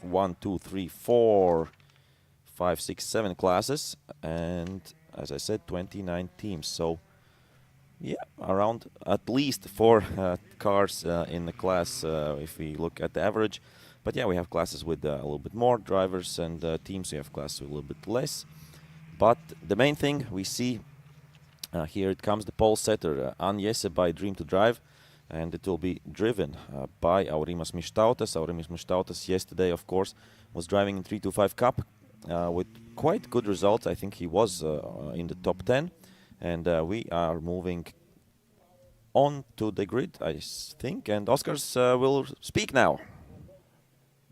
1, 2, 3, 4, 5, 6, 7 classes, and as I said, 29 teams. So yeah, around at least 4 cars in the class if we look at the average. But yeah, we have classes with a little bit more drivers, and teams we have classes with a little bit less. But the main thing we see here, it comes the pole setter, Anjese by Dream to Drive, and it will be driven by Aurimas Mištautas. Aurimas Mištautas yesterday, of course, was driving in 325 Cup with quite good results. I think he was in the top 10. And we are moving on to the grid, I think, and Oskars will speak now.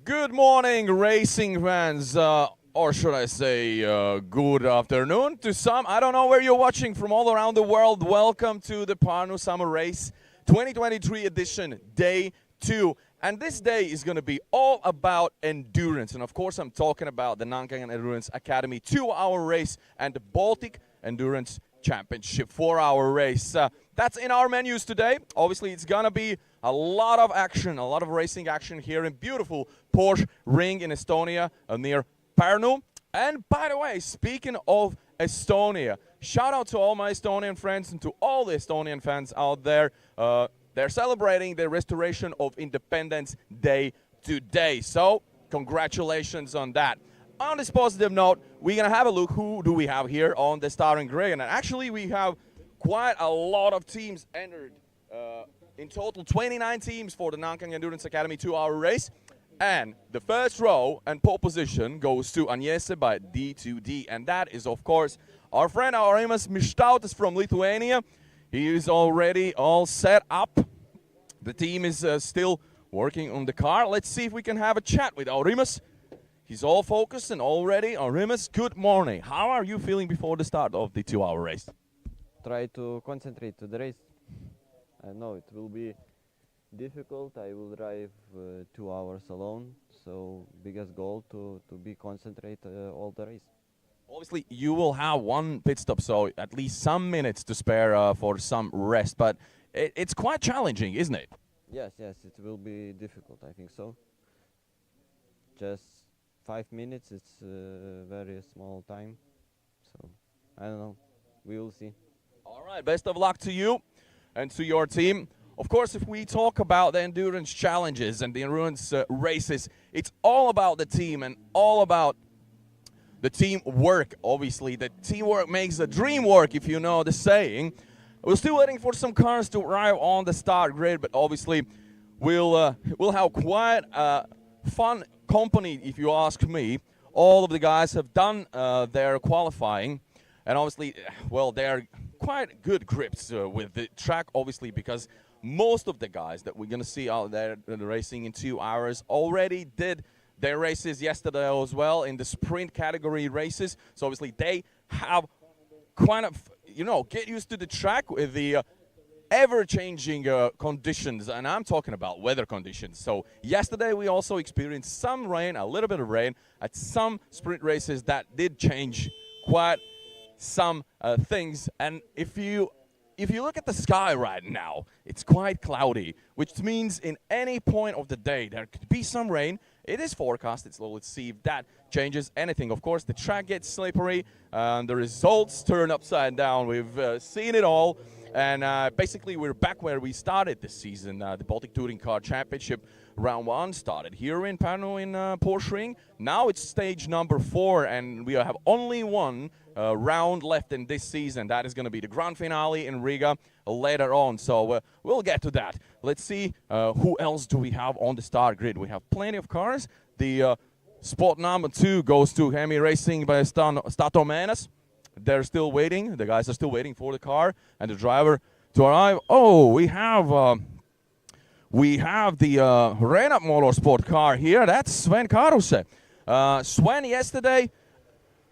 Good morning, racing fans, or should I say good afternoon to some. I don't know where you're watching from all around the world. Welcome to the Parnu Summer Race 2023 edition, day 2. And this day is going to be all about endurance. And of course, I'm talking about the Nankang Endurance Academy 2-hour race and the Baltic Endurance Championship 4-hour race. That's in our menus today. Obviously, it's gonna be a lot of action, a lot of racing action here in beautiful Porsche ring in Estonia near Parnu. And by the way, speaking of Estonia, shout out to all my Estonian friends and to all the Estonian fans out there. They're celebrating the restoration of Independence Day today. So congratulations on that. On this positive note, we're going to have a look who do we have here on the starting grid. And actually, we have quite a lot of teams entered. In total, 29 teams for the Nankang Endurance Academy 2-hour race. And the first row and pole position goes to Anjese by D2D. And that is, of course, our friend Aurimas Mištautas from Lithuania. He is already all set up. The team is still working on the car. Let's see if we can have a chat with Aurimas. He's all focused and all ready. Aurimas, good morning. How are you feeling before the start of the 2-hour race? Try to concentrate to the race. I know it will be difficult. I will drive 2 hours alone. So biggest goal to be concentrate all the race. Obviously, you will have one pit stop, so at least some minutes to spare for some rest. But it's quite challenging, isn't it? Yes, it will be difficult. I think so. Just 5 minutes, it's a very small time, so I don't know, we will see. All right, best of luck to you and to your team. Of course, if we talk about the endurance challenges and the endurance races, it's all about the team and all about the teamwork. Obviously, the teamwork makes the dream work, if you know the saying. We're still waiting for some cars to arrive on the start grid, but obviously we'll have quite fun company, if you ask me. All of the guys have done their qualifying, and obviously, well, they're quite good grips with the track, obviously, because most of the guys that we're going to see out there racing in 2 hours already did their races yesterday as well in the sprint category races. So obviously they have kind of, you know, get used to the track with the ever-changing conditions, and I'm talking about weather conditions. So yesterday we also experienced some rain, a little bit of rain at some sprint races that did change quite some things. And if you look at the sky right now, it's quite cloudy, which means in any point of the day there could be some rain. It is forecasted, so let's see if that changes anything. Of course, the track gets slippery, and the results turn upside down. We've seen it all. And basically, we're back where we started this season. The Baltic Touring Car Championship round 1 started here in Parnu in Porsche ring. Now it's stage number 4, and we have only one round left in this season. That is going to be the grand finale in Riga later on. So we'll get to that. Let's see who else do we have on the start grid. We have plenty of cars. The spot number 2 goes to Hemi Racing by Stato Menas. They're still waiting. The guys are still waiting for the car and the driver to arrive. Oh, we have the Renat Motorsport car here. That's Sven Karuse. Sven yesterday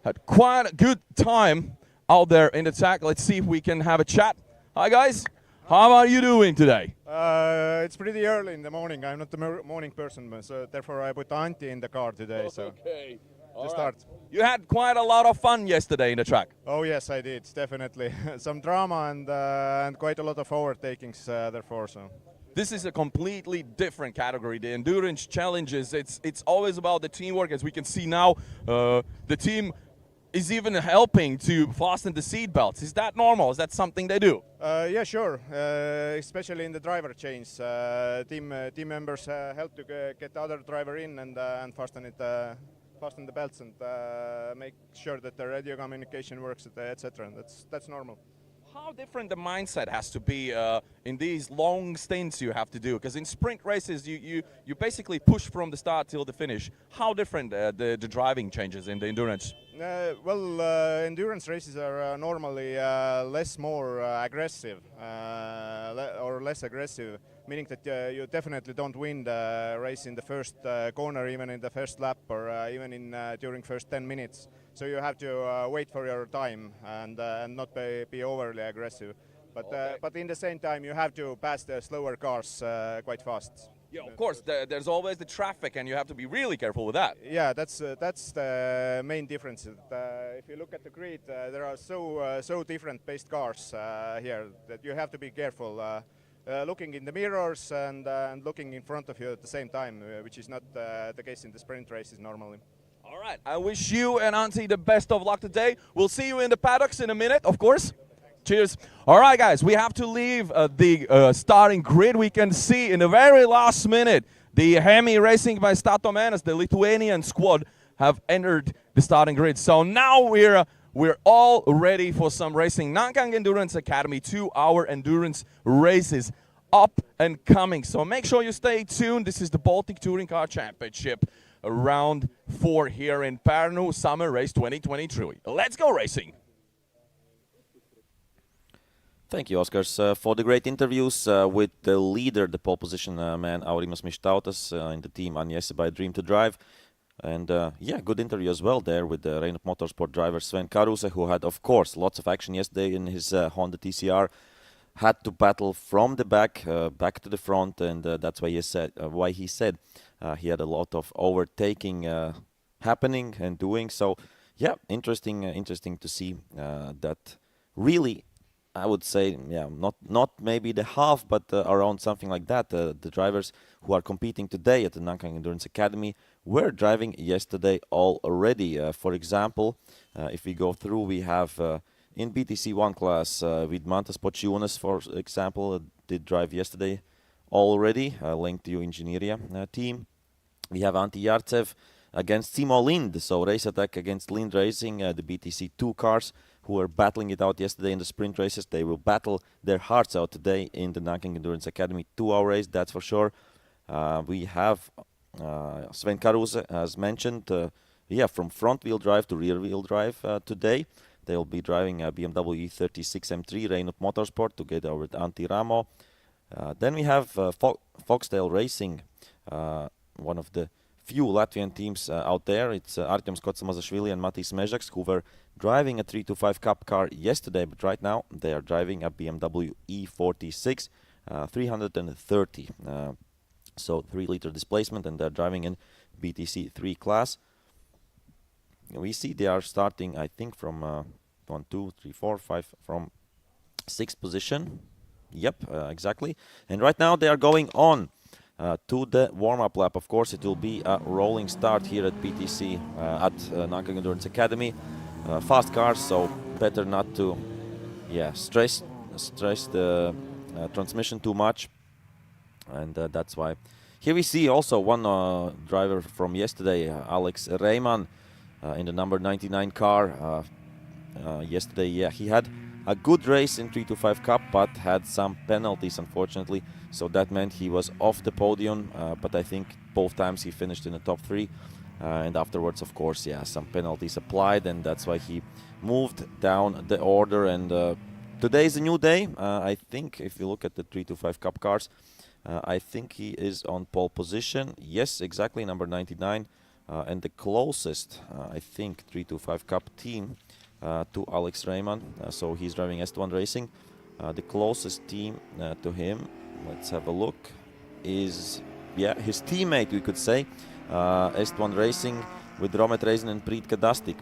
had quite a good time out there in the track. Let's see if we can have a chat. Hi guys, how are you doing today? It's pretty early in the morning. I'm not the morning person, so therefore I put Antti in the car today. So. Okay. To start. You had quite a lot of fun yesterday in the track. Oh yes, I did, definitely. Some drama and quite a lot of overtakings therefore. So. this is a completely different category. The endurance challenges, it's always about the teamwork. As we can see now, the team is even helping to fasten the seat belts. Is that normal? Is that something they do? Yeah, sure. Especially in the driver change, team members help to get the other driver in and fasten the belts and make sure that the radio communication works, etc. That's normal. How different the mindset has to be in these long stints you have to do? Because in sprint races, you basically push from the start till the finish. How different the driving changes in the endurance? Endurance races are normally more aggressive or less aggressive, meaning that you definitely don't win the race in the first corner, even in the first lap, or even during first 10 minutes. So you have to wait for your time and not be overly aggressive. But in the same time, you have to pass the slower cars quite fast. Yeah, of course. There's always the traffic, and you have to be really careful with that. Yeah, that's the main difference. If you look at the grid, there are so different paced cars here that you have to be careful. Looking in the mirrors and looking in front of you at the same time, which is not the case in the sprint races normally. All right. I wish you and Antti the best of luck today. We'll see you in the paddocks in a minute, of course. Cheers. All right, guys, we have to leave the starting grid. We can see in the very last minute the Hemi Racing by Statomenas, the Lithuanian squad, have entered the starting grid. So now we're all ready for some racing. Nankang Endurance Academy, 2-hour endurance races up and coming. So make sure you stay tuned. This is the Baltic Touring Car Championship, round 4 here in Parnu, Summer Race 2023. Let's go racing. Thank you, Oskars, for the great interviews with the leader, the pole position man, Aurimas Mištautas, in the team Agnieszka by Dream to Drive. And yeah, good interview as well there with the Reino Motorsport driver Sven Karuse, who had, of course, lots of action yesterday in his Honda TCR. Had to battle from the back to the front, and that's why he said he had a lot of overtaking happening and doing. So yeah, interesting to see that really. I would say, yeah, not maybe the half, but around something like that. The drivers who are competing today at the Nankang Endurance Academy were driving yesterday already. For example, if we go through, we have in BTC 1 class with Mantas Pociūnas, for example, did drive yesterday already, linked to Ingenieria team. We have Antti Jartsev against Timo Lind, so race attack against Lind Racing, the BTC 2 cars, who were battling it out yesterday in the sprint races. They will battle their hearts out today in the Nankang Endurance Academy 2-hour race, that's for sure. We have Sven Karuse, as mentioned, from front-wheel drive to rear-wheel drive today. They'll be driving a BMW E36 M3 Reino Motorsport together with Antti Ramo. Then we have Foxtail Racing, one of the few Latvian teams out there. It's Artyoms Kotsamazashvili and Matis Mežaks, who were driving a 325 Cup car yesterday, but right now they are driving a BMW E46 330. So 3-liter displacement, and they're driving in BTC 3 class. We see they are starting, I think, from 1, 2, 3, 4, 5, from 6th position. Yep, exactly. And right now they are going on to the warm-up lap. Of course, it will be a rolling start here at BTC at Nankang Endurance Academy. Fast cars, so better not to stress the transmission too much. And that's why. Here we see also one driver from yesterday, Alex Reimann, in the number 99 car. Yesterday, he had a good race in 325 Cup, but had some penalties, unfortunately. So that meant he was off the podium, but I think both times he finished in the top 3. And afterwards, of course, some penalties applied, and that's why he moved down the order. And today is a new day. I think if you look at the 325 Cup cars, I think he is on pole position. Yes, exactly, number 99. And the closest, I think, 325 Cup team to Alex Reimann. So he's driving S1 Racing. The closest team to him, let's have a look, is his teammate, we could say, S1 Racing with Romet Reisen and Priitka Dastik.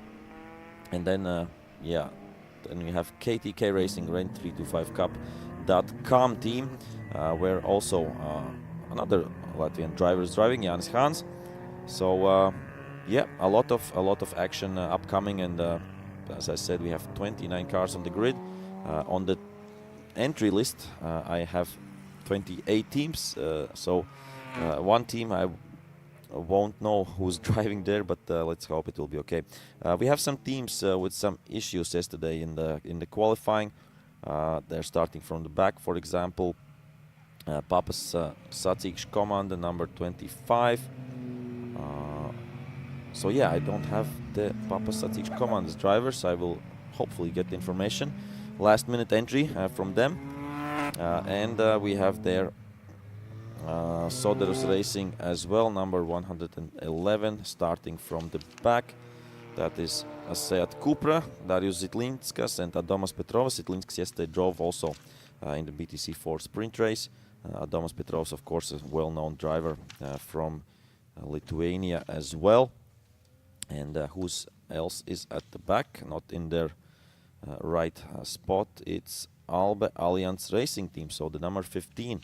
And then, then we have KTK Racing, Ren 325 Cup. BaTCC team, where also another Latvian driver is driving, Jānis Hans. So yeah, a lot of action upcoming, and as I said, we have 29 cars on the grid. On the entry list, I have 28 teams. So one team I won't know who's driving there, but let's hope it will be okay. We have some teams with some issues yesterday in the qualifying. They're starting from the back, for example. Papas Sacīkš Komanda, number 25. So yeah, I don't have the Papas Sacīkš Komanda's drivers. I will hopefully get the information. Last minute entry from them. And we have there Soderus Racing as well, number 111, starting from the back. That is a Seat Cupra, Darius Zitlinskas and Adomas Petrovas. Zitlinskas yesterday drove also in the BaTCC4 sprint race. Adomas Petrovas, of course, a well-known driver from Lithuania as well. And who else is at the back, not in their right spot? It's Albe Alliance Racing Team, so the number 15,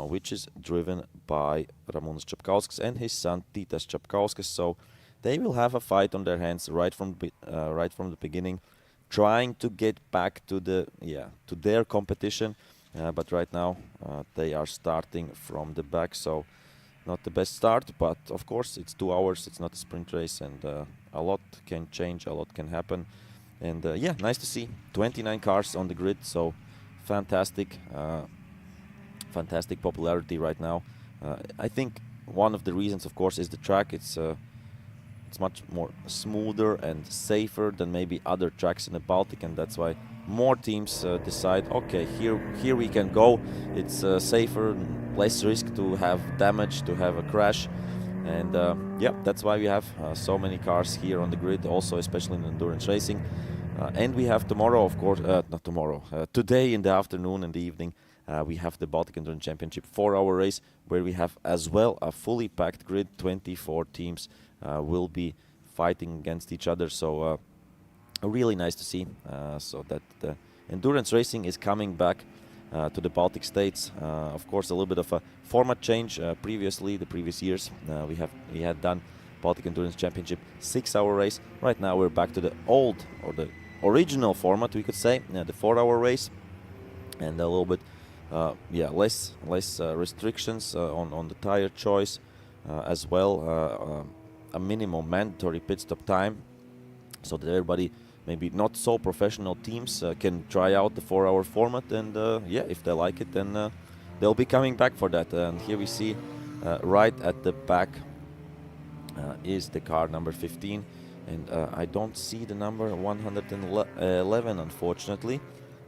which is driven by Ramūnas Čapkauskas and his son Titas Čapkauskas. So they will have a fight on their hands right from the beginning, trying to get back to their competition. But right now they are starting from the back, so not the best start. But of course, it's 2 hours. It's not a sprint race, and a lot can change, a lot can happen. And yeah, nice to see 29 cars on the grid. So fantastic, fantastic popularity right now. I think one of the reasons, of course, is the track. It's much more smoother and safer than maybe other tracks in the Baltic, and that's why more teams decide, okay, here we can go. It's safer, less risk to have damage, to have a crash. And yeah, that's why we have so many cars here on the grid, also especially in endurance racing. And we have tomorrow, of course, not tomorrow, today in the afternoon and the evening, we have the Baltic Endurance Championship 4-hour race, where we have as well a fully packed grid. 24 teams will be fighting against each other. So really nice to see so that the endurance racing is coming back to the Baltic states. Of course, a little bit of a format change. Previously, the previous years, we had done Baltic Endurance Championship 6-hour race. Right now we're back to the old, or the original format, we could say, the 4-hour race, and a little bit less restrictions on the tire choice, as well a minimum mandatory pit stop time, so that everybody, maybe not so professional teams, can try out the 4-hour format. And yeah, if they like it, then they'll be coming back for that. And here we see right at the back is the car number 15, and I don't see the number 111, unfortunately.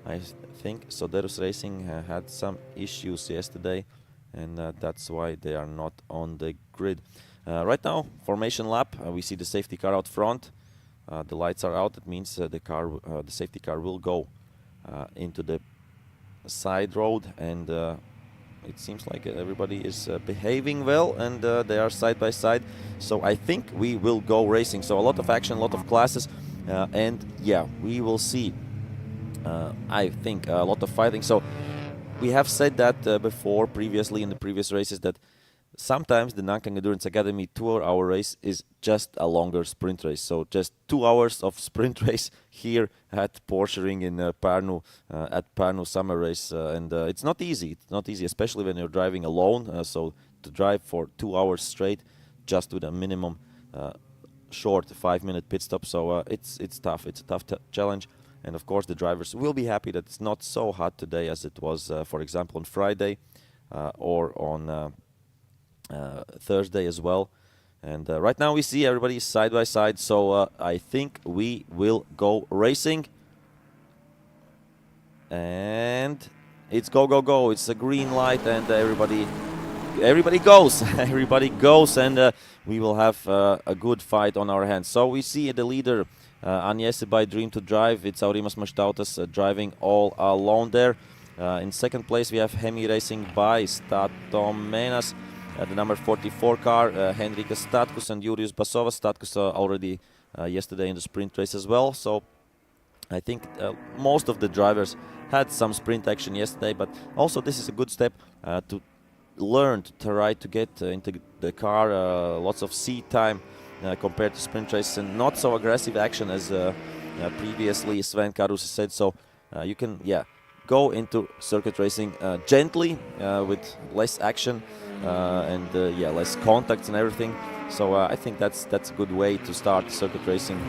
I think Soderus Racing had some issues yesterday, and that's why they are not on the grid. Right now, formation lap, we see the safety car out front. The lights are out. That means the safety car will go into the side road, and it seems like everybody is behaving well, and they are side by side. So I think we will go racing. So a lot of action, a lot of classes, and yeah, we will see. I think a lot of fighting. So we have said that before, previously in the previous races, that sometimes the Nankang Endurance Academy 2-hour race is just a longer sprint race. So just 2 hours of sprint race here at Porsche Ring in Parnu, at Parnu summer race. And it's not easy. It's not easy, especially when you're driving alone. So to drive for 2 hours straight, just with a minimum short 5-minute pit stop. So it's tough. It's a tough challenge. And of course, the drivers will be happy that it's not so hot today as it was, for example, on Friday or on Thursday as well. And right now we see everybody side by side, so I think we will go racing. And it's go. It's a green light, and everybody goes. Everybody goes, and we will have a good fight on our hands. So we see the leader, Agnese by Dream to Drive. It's Aurimas Maštautas driving all alone there. In second place we have Hemi Racing by Statomenas. The number 44 car, Henrikas Statkus and Jurijus Basovas. Statkus already yesterday in the sprint race as well. So I think most of the drivers had some sprint action yesterday, but also this is a good step to learn to try to get into the car, lots of seat time compared to sprint races, and not so aggressive action as previously Sven Karusse said. So you can, go into circuit racing gently with less action and less contacts and everything. So I think that's a good way to start circuit racing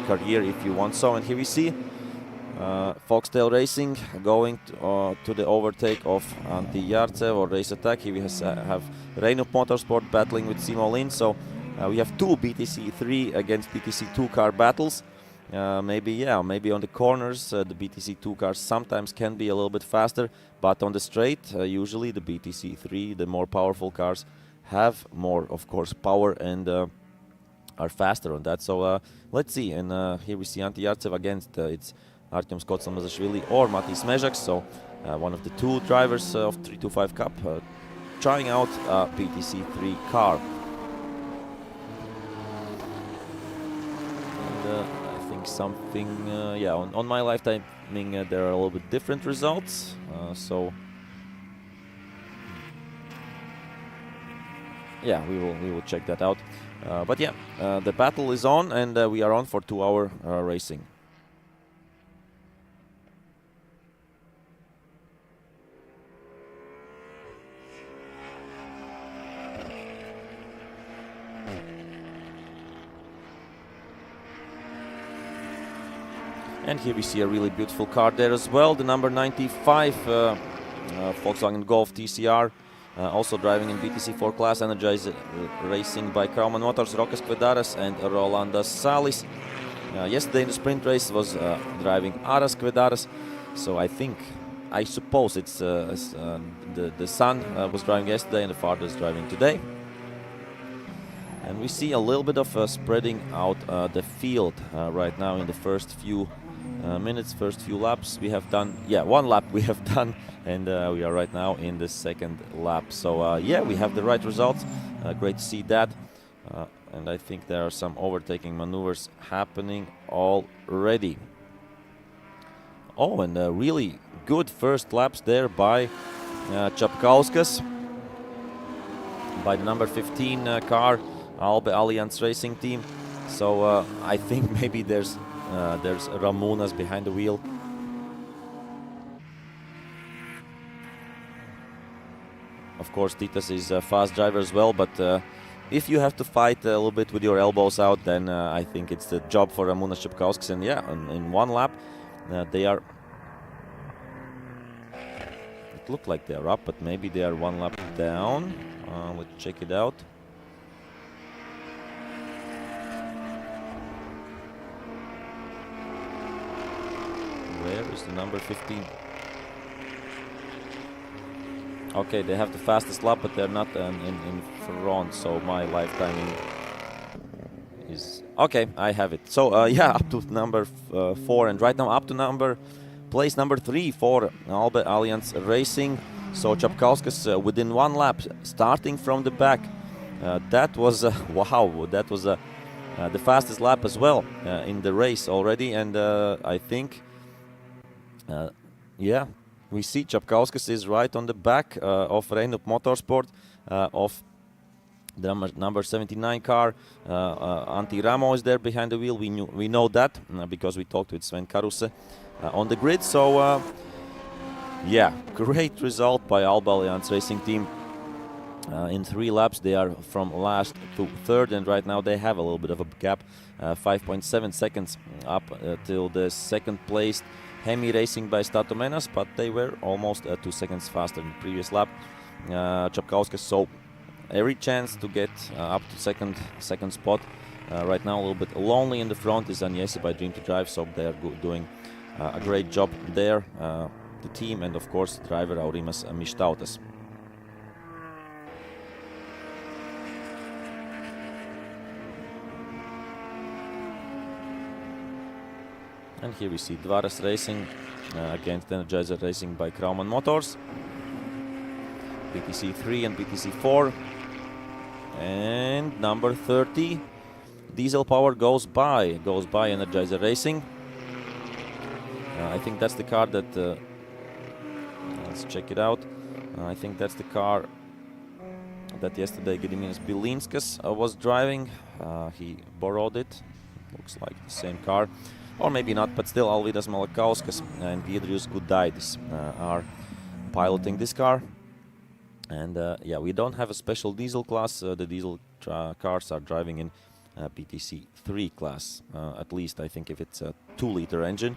career if you want so. And here we see Foxtail Racing going to the overtake of Antti Jartsev or Race Attack. Here we have Reinup Motorsport battling with Simo Lind. So we have two BTC 3 against BTC 2 car battles. Maybe on the corners the BTC 2 cars sometimes can be a little bit faster, but on the straight usually the BTC 3, the more powerful cars, have more, of course, power and are faster on that. So let's see. And here we see Antti Jartsev against it's Artyom Skotsal-Mazashvili or Matis Mezhak. So one of the two drivers of 325 Cup trying out a BTC 3 car. And I think something, on my lifetime, there are a little bit different results. We will check that out. The battle is on, and we are on for 2-hour racing. And here we see a really beautiful car there as well, the number 95 Volkswagen Golf TCR, also driving in BTC4 class, energized racing by Krauman Motors, Rokas Kvedaras and Rolandas Salis. Yesterday in the sprint race was driving Aras Kvedaras, so I suppose it's the son was driving yesterday and the father is driving today. And we see a little bit of spreading out the field right now in the first few minutes, first few laps. We have done, one lap we have done, and we are right now in the second lap. So we have the right results. Great to see that. And I think there are some overtaking maneuvers happening already. Oh, and really good first laps there by Čapkauskas, by the number 15 car, Albe Alliance Racing Team. So I think maybe there's Ramunas behind the wheel. Of course, Titas is a fast driver as well, but if you have to fight a little bit with your elbows out, then I think it's the job for Ramunas Čapkauskas. And in one lap, they are... It looked like they are up, but maybe they are one lap down. Let's check it out. Where is the number 15? Okay, they have the fastest lap, but they're not in front, so my lifetime is... Okay, I have it. So, up to number 4, and right now up to place number 3 for Albe Alliance Racing. So, Čapkauskas within one lap, starting from the back. That was, wow, that was the fastest lap as well in the race already, and I think... we see Čapkauskas is right on the back of Reinup Motorsport, of the number 79 car. Antti Ramo is there behind the wheel. We know that because we talked with Sven Karusse on the grid. So great result by Albe Alliance Racing Team. In 3 laps they are from last to third, and right now they have a little bit of a gap, 5.7 seconds up till the second placed Hemi Racing by Statomenas, but they were almost 2 seconds faster than the previous lap. Čapkauskas, so every chance to get up to second spot. Right now a little bit lonely in the front is Aniesi by Dream to Drive, so they are doing a great job there, the team, and of course driver Aurimas Mištautas. And here we see Dvaras Racing against Energizer Racing by Krauman Motors. BTC 3 and BTC 4. And number 30, Diesel Power goes by Energizer Racing. I think that's the car that, let's check it out. I think that's the car that yesterday Gediminas Bilinskas was driving. He borrowed it. Looks like the same car. Or maybe not, but still Alvydas Malakauskas and Giedrius Gudaidis are piloting this car. And yeah, we don't have a special diesel class. The diesel cars are driving in BaTCC 3 class. At least I think if it's a 2-liter engine.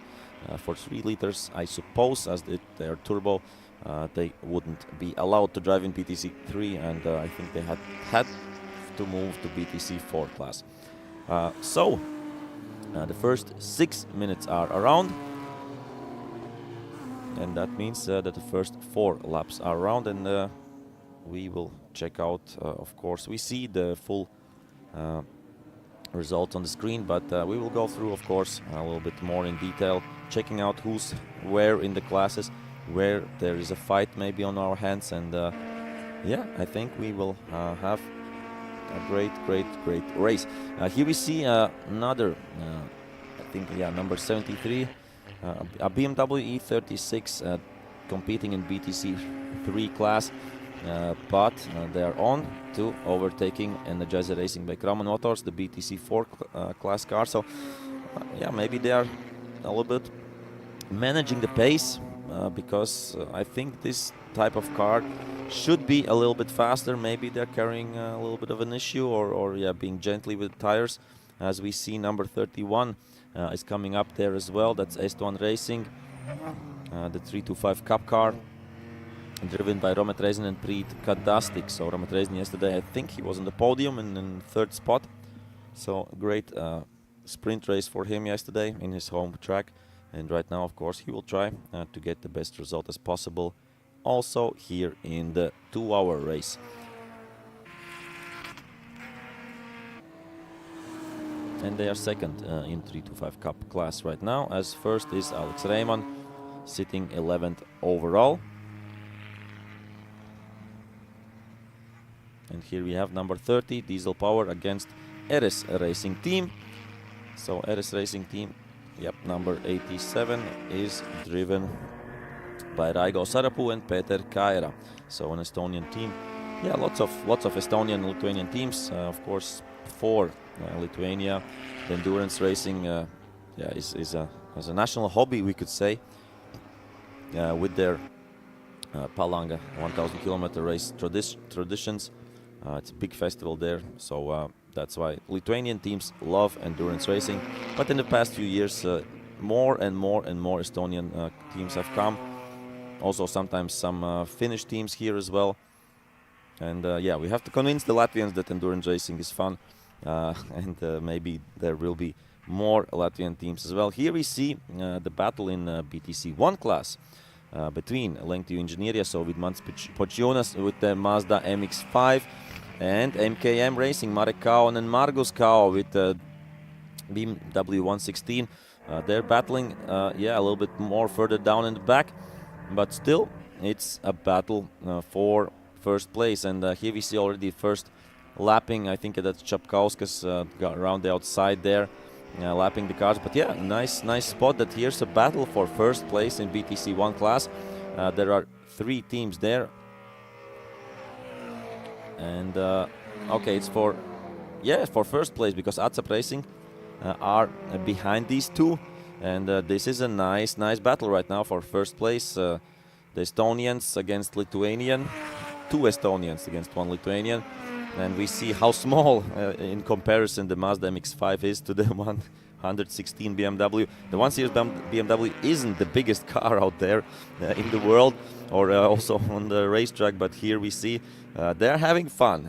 For 3 liters, I suppose, as they're turbo, they wouldn't be allowed to drive in BaTCC 3, and I think they had to move to BaTCC 4 class. So the first 6 minutes are around, and that means that the first 4 laps are around, and we will check out, of course, we see the full result on the screen, but we will go through, of course, a little bit more in detail, checking out who's where in the classes, where there is a fight maybe on our hands, and yeah, I think we will have a great race. Here we see another, I think, yeah, number 73, a BMW E36 competing in BaTCC 3 class, but they are on to overtaking Energizer Racing by Kraman Motors, the BaTCC 4 class car. So yeah, maybe they are a little bit managing the pace, because I think this type of car should be a little bit faster. Maybe they're carrying a little bit of an issue, or yeah, being gently with tires. As we see, number 31 is coming up there as well. That's S1 Racing, the 325 Cup car, driven by Romet Reizin and Preet Kadastik. So Romet Reizin yesterday, I think he was on the podium in 3rd spot. So great sprint race for him yesterday in his home track. And right now, of course, he will try to get the best result as possible also here in the 2-hour race. And they are second in 325 Cup class right now, as first is Alex Reiman, sitting 11th overall. And here we have number 30, Diesel Power, against RS Racing Team. So RS Racing Team, yep, number 87 is driven by Raigo Sarapu and Peter Kaira. So an Estonian team. Yeah, lots of Estonian and Lithuanian teams. Of course, for Lithuania, the endurance racing yeah, is a national hobby, we could say, with their Palanga 1000 kilometer race traditions. It's a big festival there, so that's why Lithuanian teams love endurance racing. But in the past few years, more and more Estonian teams have come. Also sometimes some Finnish teams here as well. And yeah, we have to convince the Latvians that endurance racing is fun. And maybe there will be more Latvian teams as well. Here we see the battle in BaTCC 1 class between Lenktyju Inžinerija, so with Mans Pocionas with the Mazda MX-5, and MKM Racing, Marek Kaon and Margus Kao with the BMW 116. They're battling, yeah, a little bit more further down in the back, but still it's a battle for first place. And here we see already first lapping. I think that's Čapkauskas got around the outside there, lapping the cars. But yeah, nice spot that here's a battle for first place in BaTCC 1 class. There are 3 teams there. And okay, it's for first place, because ATSAP Racing are behind these 2. And this is a nice battle right now for first place. The Estonians against Lithuanian, 2 Estonians against 1 Lithuanian. And we see how small, in comparison, the Mazda MX-5 is to the 116 BMW. The 1 Series BMW isn't the biggest car out there in the world, or also on the racetrack. But here we see they're having fun.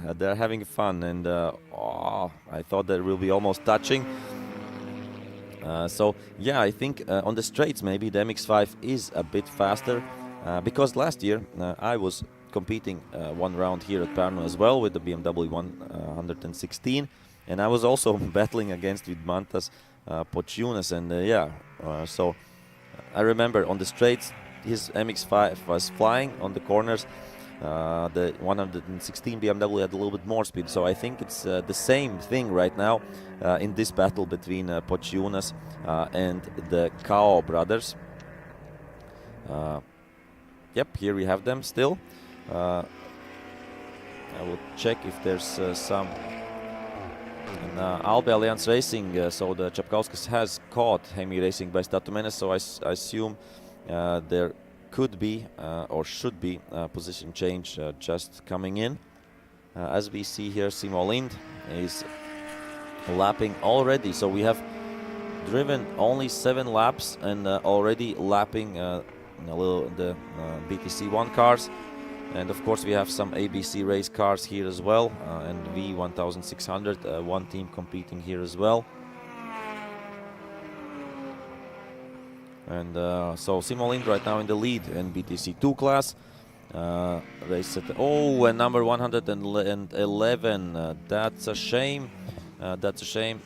And oh, I thought that will be almost touching. So yeah, I think on the straights maybe the MX-5 is a bit faster, because last year I was competing 1 round here at Parnu as well with the BMW 116, and I was also battling against Vidmantas Pocionas, and yeah, so I remember on the straights his MX-5 was flying on the corners. The 116 BMW had a little bit more speed, so I think it's the same thing right now in this battle between Pocionas and the Kao brothers. Yep, here we have them still. I will check if there's some in Albe Alliance Racing. So the Čapkauskas has caught Hemi Racing by Statumenes, so I assume there could be or should be a position change just coming in. As we see here, Simo Lind is lapping already, so we have driven only 7 laps and already lapping the BTC 1 cars. And of course we have some ABC race cars here as well, and V1600, one team competing here as well. And so Simo Lind right now in the lead in BTC 2 class. Race at and number 111. That's a shame. That's a shame.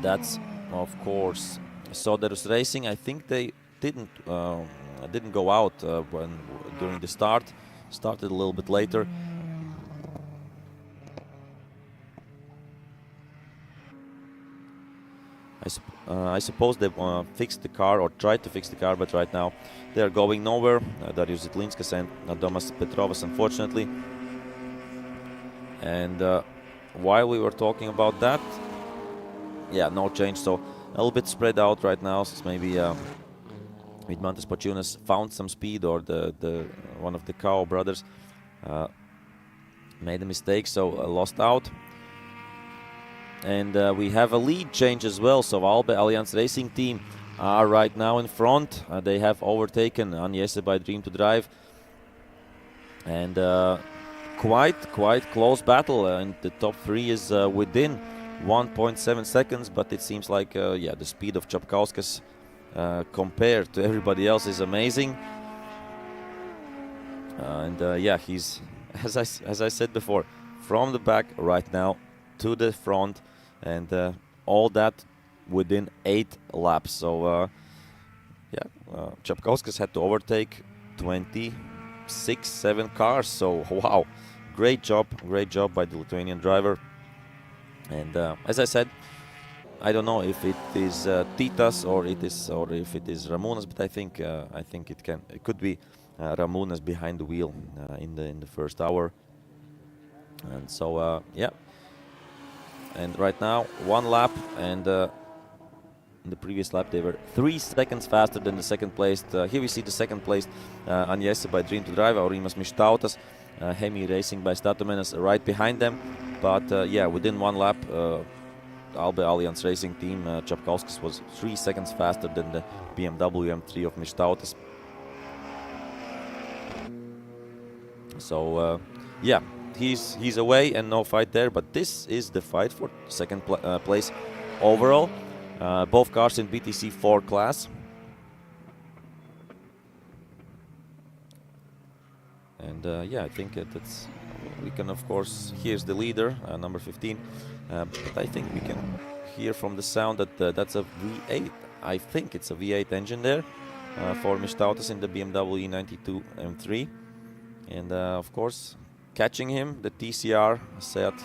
That's of course Soderus Racing. I think they didn't go out during the start. Started a little bit later. I suppose they fixed the car or tried to fix the car, but right now they are going nowhere. Darius Zitlinskas and Domas Petrovas, unfortunately. And while we were talking about that, yeah, no change. So a little bit spread out right now. So maybe Vidmantas Pačiūnas found some speed, or the one of the Kao brothers made a mistake, so lost out. And we have a lead change as well. So Albe Alliance Racing team are right now in front. They have overtaken Agnese by Dream to Drive. And quite close battle. And the top 3 is within 1.7 seconds. But it seems like, the speed of Čapkauskas compared to everybody else is amazing. He's, as I said before, from the back right now to the front, and all that within 8 laps. So Čapkauskas had to overtake 26-7 cars. So wow, great job by the Lithuanian driver. And as I said, I don't know if it is Titas or if it is Ramūnas, but I think it could be Ramūnas behind the wheel in the first hour. And so and right now 1 lap, and in the previous lap they were 3 seconds faster than the second placed. Here we see the second placed Agnese by Dream to Drive, Aurimas Mištautas, Hemi Racing by Statumenes right behind them. But within 1 lap, Albe Alliance Racing team Čapkauskas was 3 seconds faster than the BMW M3 of Mištautas. So he's away and no fight there, but this is the fight for second place overall. Both cars in BTC 4 class. And I think that's, we can of course, here's the leader, number 15, but I think we can hear from the sound that that's a V8. I think it's a V8 engine there for Mištautas in the BMW E92 M3. And of course, catching him, the TCR Seat,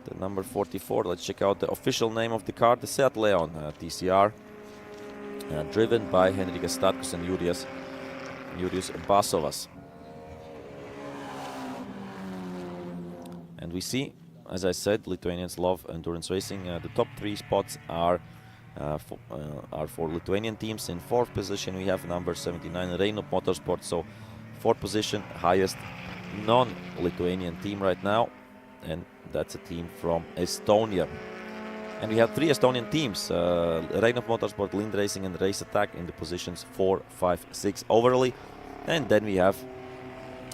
the number 44. Let's check out the official name of the car, the Seat Leon TCR, driven by Henrikas Statkus and Jurijus Basovas. And we see, as I said, Lithuanians love endurance racing. The top 3 spots are for Lithuanian teams. In 4th position we have number 79 Reinup Motorsport, so 4th position, highest non-Lithuanian team right now, and that's a team from Estonia. And we have 3 Estonian teams, Reinup Motorsport, Lind Racing and Race Attack in the positions 4, 5, 6 overally. And then we have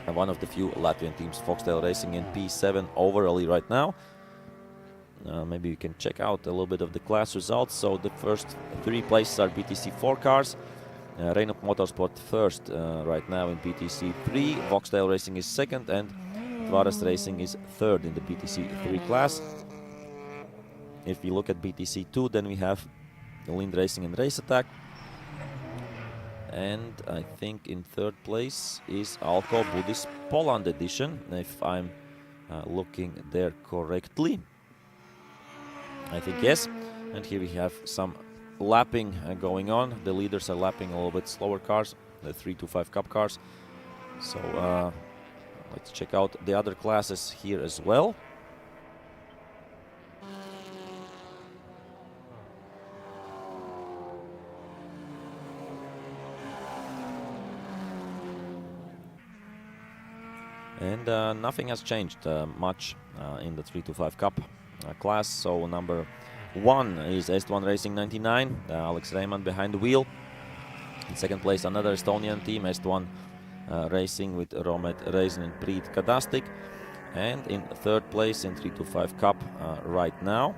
one of the few Latvian teams, Foxtail Racing, in P7 overally right now. Maybe we can check out a little bit of the class results. So the first 3 places are BTC 4 cars. Reinup Motorsport first right now in BTC 3. Foxtail Racing is second, and Tvaras Racing is third in the BTC 3 class. If we look at BTC 2, then we have Lind Racing and Race Attack. And I think in 3rd place is Alko Budis Poland edition, if I'm looking there correctly. I think yes. And here we have some lapping going on. The leaders are lapping a little bit slower cars, the 3 to 5 Cup cars. So let's check out the other classes here as well. And nothing has changed much in the 3 to 5 Cup class. So number 1 is S1 Racing 99, Alex Reimann behind the wheel. In second place, another Estonian team, S1 Racing with Romet Reisen and Priit Kadastik. And in third place in 3 to 5 Cup right now,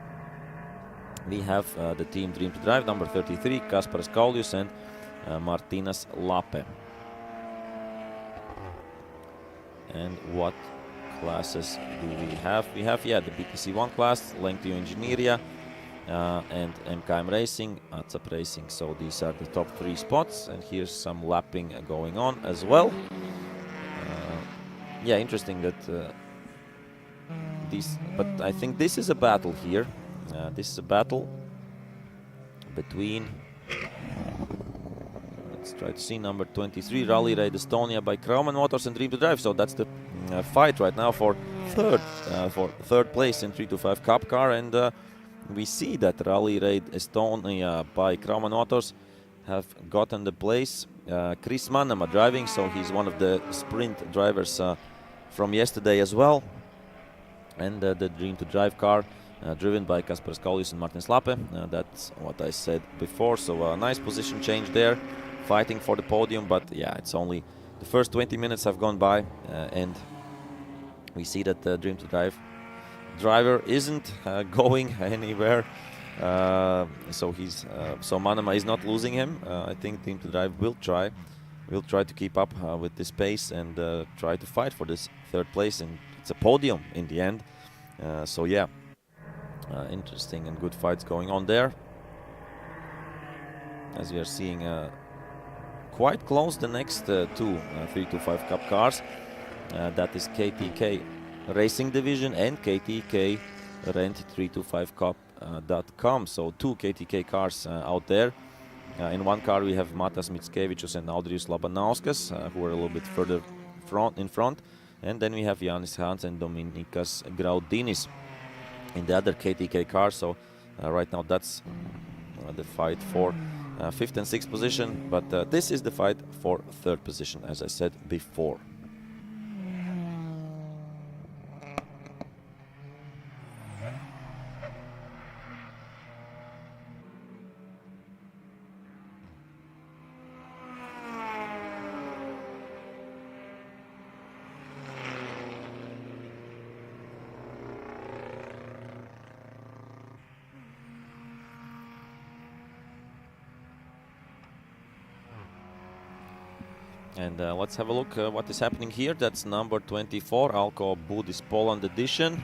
we have the team Dream to Drive, number 33, Kasparas Kaulius and Martinas Lape. And what classes do we have? We have, yeah, the BaTCC 1 class, Lenkiju Inžinerija, and MKM Racing, ATSAP Racing. So these are the top 3 spots, and here's some lapping going on as well. Yeah, interesting that but I think this is a battle here. This is a battle between, let's try to see, number 23, Rally Raid Estonia by Krauman Motors and Dream to Drive. So that's the fight right now for third place in 3 to 5 Cup car, and we see that Rally Raid Estonia by Krauman Motors have gotten the place. Chris Manama driving, so he's one of the sprint drivers from yesterday as well. And the Dream to Drive car driven by Kasparas Kaulius and Martinas Lape. That's what I said before, so a nice position change there, fighting for the podium, but yeah, it's only the first 20 minutes have gone by, and we see that the Dream to Drive driver isn't going anywhere. So Manama is not losing him. I think Dream to Drive will try to keep up with this pace and try to fight for this third place, and it's a podium in the end. So yeah, interesting and good fights going on there, as we are seeing quite close the next 2 3 to 5 Cup cars. That is KTK Racing Division and KTK Rent 3 to 5 Cup.com. So 2 KTK cars out there. In one car we have Matas Mickevičius and Audrijus Labanauskas, who are a little bit further in front. And then we have Jānis Hāns and Dominikas Graudinis in the other KTK car. So right now that's the fight for 5th and 6th position. But this is the fight for 3rd position, as I said before. And let's have a look what is happening here. That's number 24, Alko Budis Poland edition.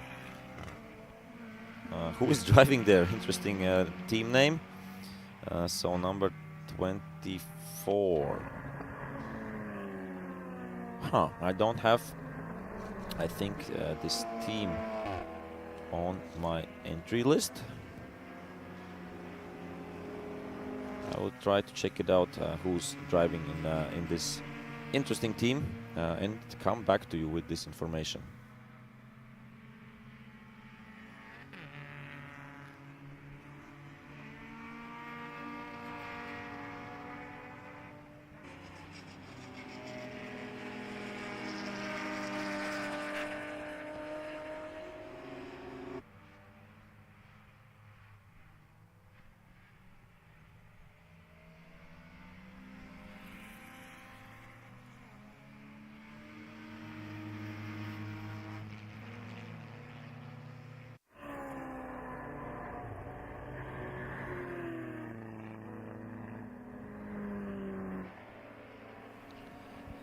Who is driving there? Interesting team name. So number 24. I don't have, I think, this team on my entry list. I will try to check it out, who's driving in this interesting team, and come back to you with this information.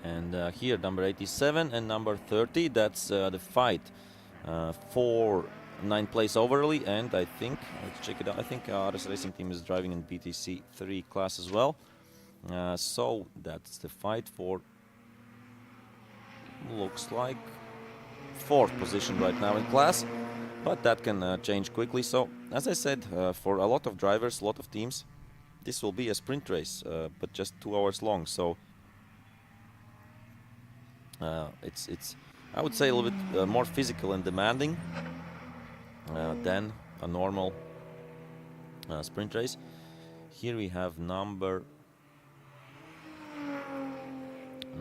And here number 87 and number 30, that's the fight for 9th place overally, and I think, let's check it out, I think RS Racing Team is driving in BaTCC 3 class as well. So that's the fight for, looks like, 4th position right now in class, but that can change quickly. So as I said, for a lot of drivers, a lot of teams, this will be a sprint race, but just 2 hours long. So it's I would say a little bit more physical and demanding than a normal sprint race. Here we have number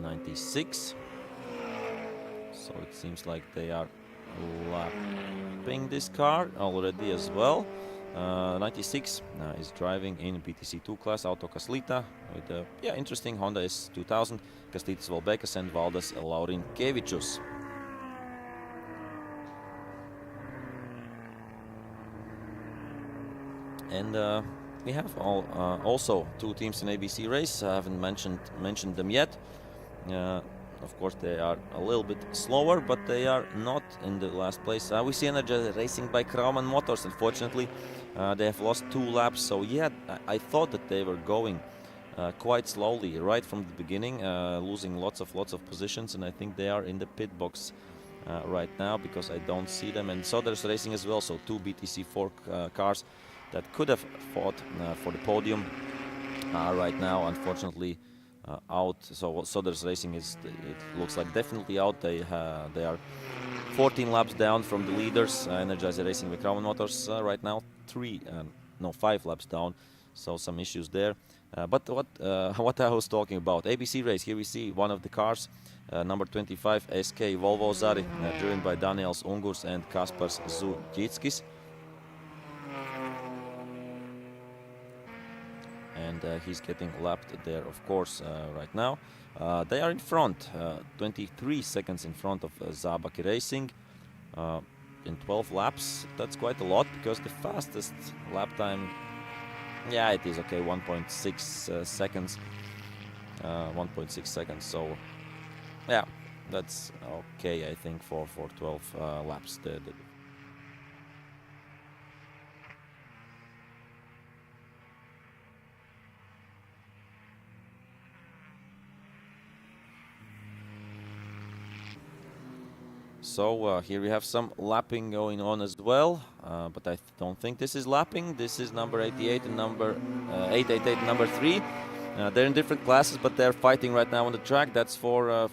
96. So it seems like they are lapping this car already as well. 96 is driving in BaTCC2 class, Auto Kaslita, with a interesting Honda S2000, Kastitis Valbekas and Valdas Laurinkevicius. And we have also 2 teams in ABC race. I haven't mentioned them yet. Of course, they are a little bit slower, but they are not in the last place. We see Energizer racing by Krauman Motors. Unfortunately, they have lost 2 laps. So yeah, I thought that they were going quite slowly right from the beginning, losing lots of positions, and I think they are in the pit box right now because I don't see them. And so there's racing as well. So 2 BTC4 cars that could have fought for the podium right now, unfortunately. Out. So there's racing it looks like definitely out. They are 14 laps down from the leaders. Energizer racing with Krauman Motors right now 5 laps down. So some issues there. But what I was talking about, ABC race. Here we see one of the cars, number 25 SK Volvo Zari, driven by Daniels Ungurs and Kaspars Zujitskis. And he's getting lapped there, of course, right now. They are in front, 23 seconds in front of Zabaki Racing in 12 laps. That's quite a lot because the fastest lap time, yeah, it is okay, 1.6 seconds. 1.6 seconds, so yeah, that's okay, I think, for 12 laps. So here we have some lapping going on as well, but I don't think this is lapping. This is number 88 and number 888 and number 3. They're in different classes, but they're fighting right now on the track. That's for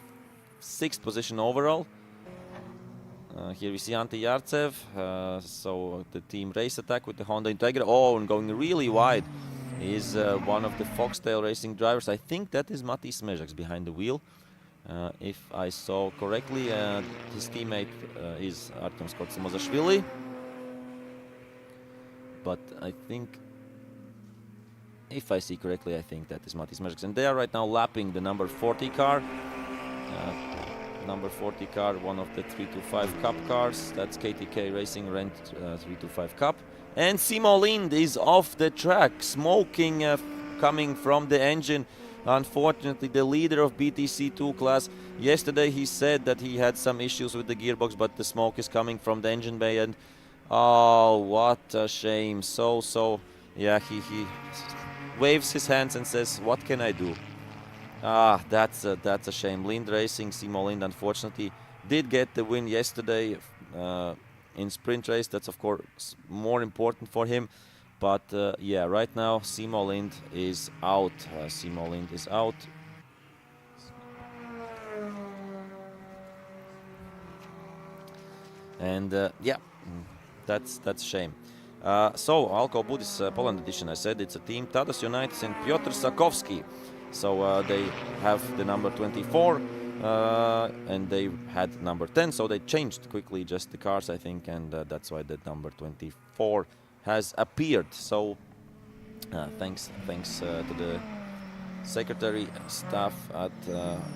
6th position overall. Here we see Ante Yartsev, so the team Race Attack with the Honda Integra. Oh, and going really wide is one of the Foxtail Racing drivers. I think that is Mati Smežaks behind the wheel. If I saw correctly, his teammate is Artem Skotsimozashvili. But I think, if I see correctly, I think that is Mati Smežaks. And they are right now lapping the number 40 car. Number 40 car, one of the 325 Cup cars. That's KTK Racing Rent 325 Cup. And Simo Lind is off the track, smoking coming from the engine. Unfortunately, the leader of BTC2 class, yesterday he said that he had some issues with the gearbox, but the smoke is coming from the engine bay, and oh, what a shame. So, yeah, he waves his hands and says, what can I do? That's a shame. Lind Racing, Simo Lind, unfortunately, did get the win yesterday in sprint race. That's, of course, more important for him. But yeah, right now Simo Lind is out. Simo Lind is out. And yeah, that's a shame. So Alko Budis Poland edition, I said it's a team Tadas Unitas and Piotr Sakovsky. So they have the number 24 and they had number 10. So they changed quickly just the cars, I think, and that's why the number 24 has appeared. So thanks to the secretary staff at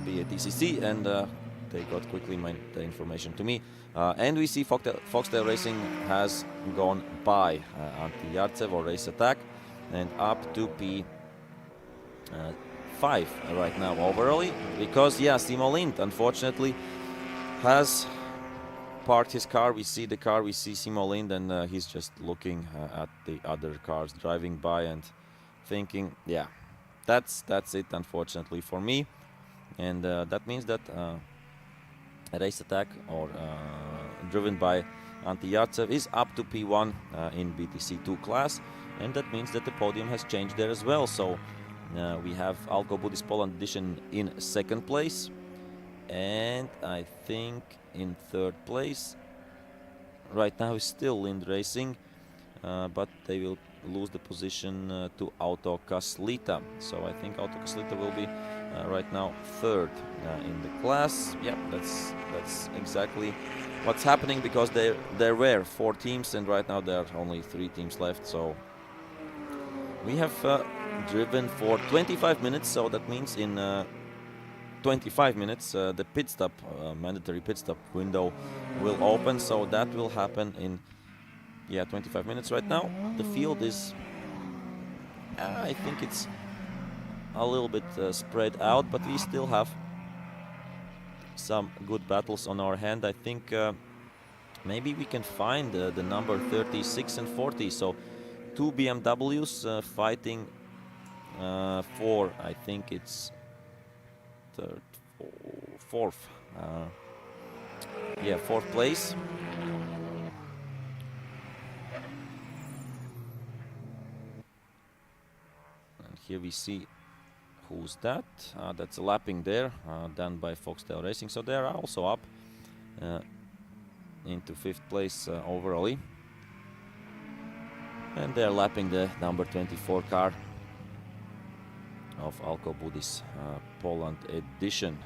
BaTCC, and they got quickly the information to me. And we see Foxtail Racing has gone by Ante Yartsev or Race Attack and up to P5 right now overall, because yeah, Simo Lind unfortunately has parked his car. We see the car, we see Simo Lind, and he's just looking at the other cars driving by and thinking, yeah, that's it, unfortunately for me. And that means that Race Attack, or driven by Ante Yartsev, is up to P1 in BTC2 class, and that means that the podium has changed there as well. So we have Alko Buddhist Poland edition in 2nd place, and I think in 3rd place right now is still Lind Racing, but they will lose the position to Auto Kaslita. So I think Auto Kaslita will be right now 3rd in the class. Yeah, that's exactly what's happening, because there were 4 teams and right now there are only 3 teams left. So we have driven for 25 minutes, so that means in 25 minutes the pit stop, mandatory pit stop window will open. So that will happen in 25 minutes. Right now the field is, I think it's a little bit spread out, but we still have some good battles on our hand. I think maybe we can find the number 36 and 40, so 2 BMWs fighting for, I think it's 4th, 4th place. And here we see who's that. That's a lapping there, done by Foxtail Racing. So they are also up into 5th place overall. And they're lapping the number 24 car of Alko Buddhist Poland edition.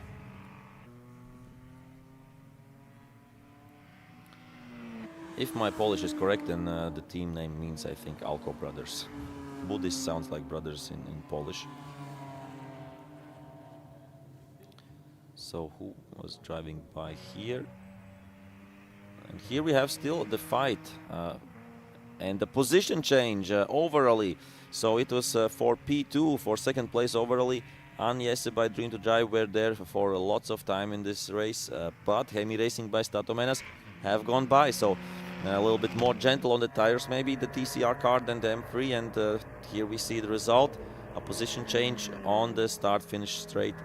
If my Polish is correct, then the team name means, I think, Alko Brothers. Buddhist sounds like brothers in Polish. So who was driving by here? And here we have still the fight and the position change overall. So it was for P2 for 2nd place overall. NeA by Dream to Drive were there for lots of time in this race, but Hemi Racing by Statomenas have gone by. So a little bit more gentle on the tires, maybe the TCR car than the M3, and here we see the result, a position change on the start-finish straight,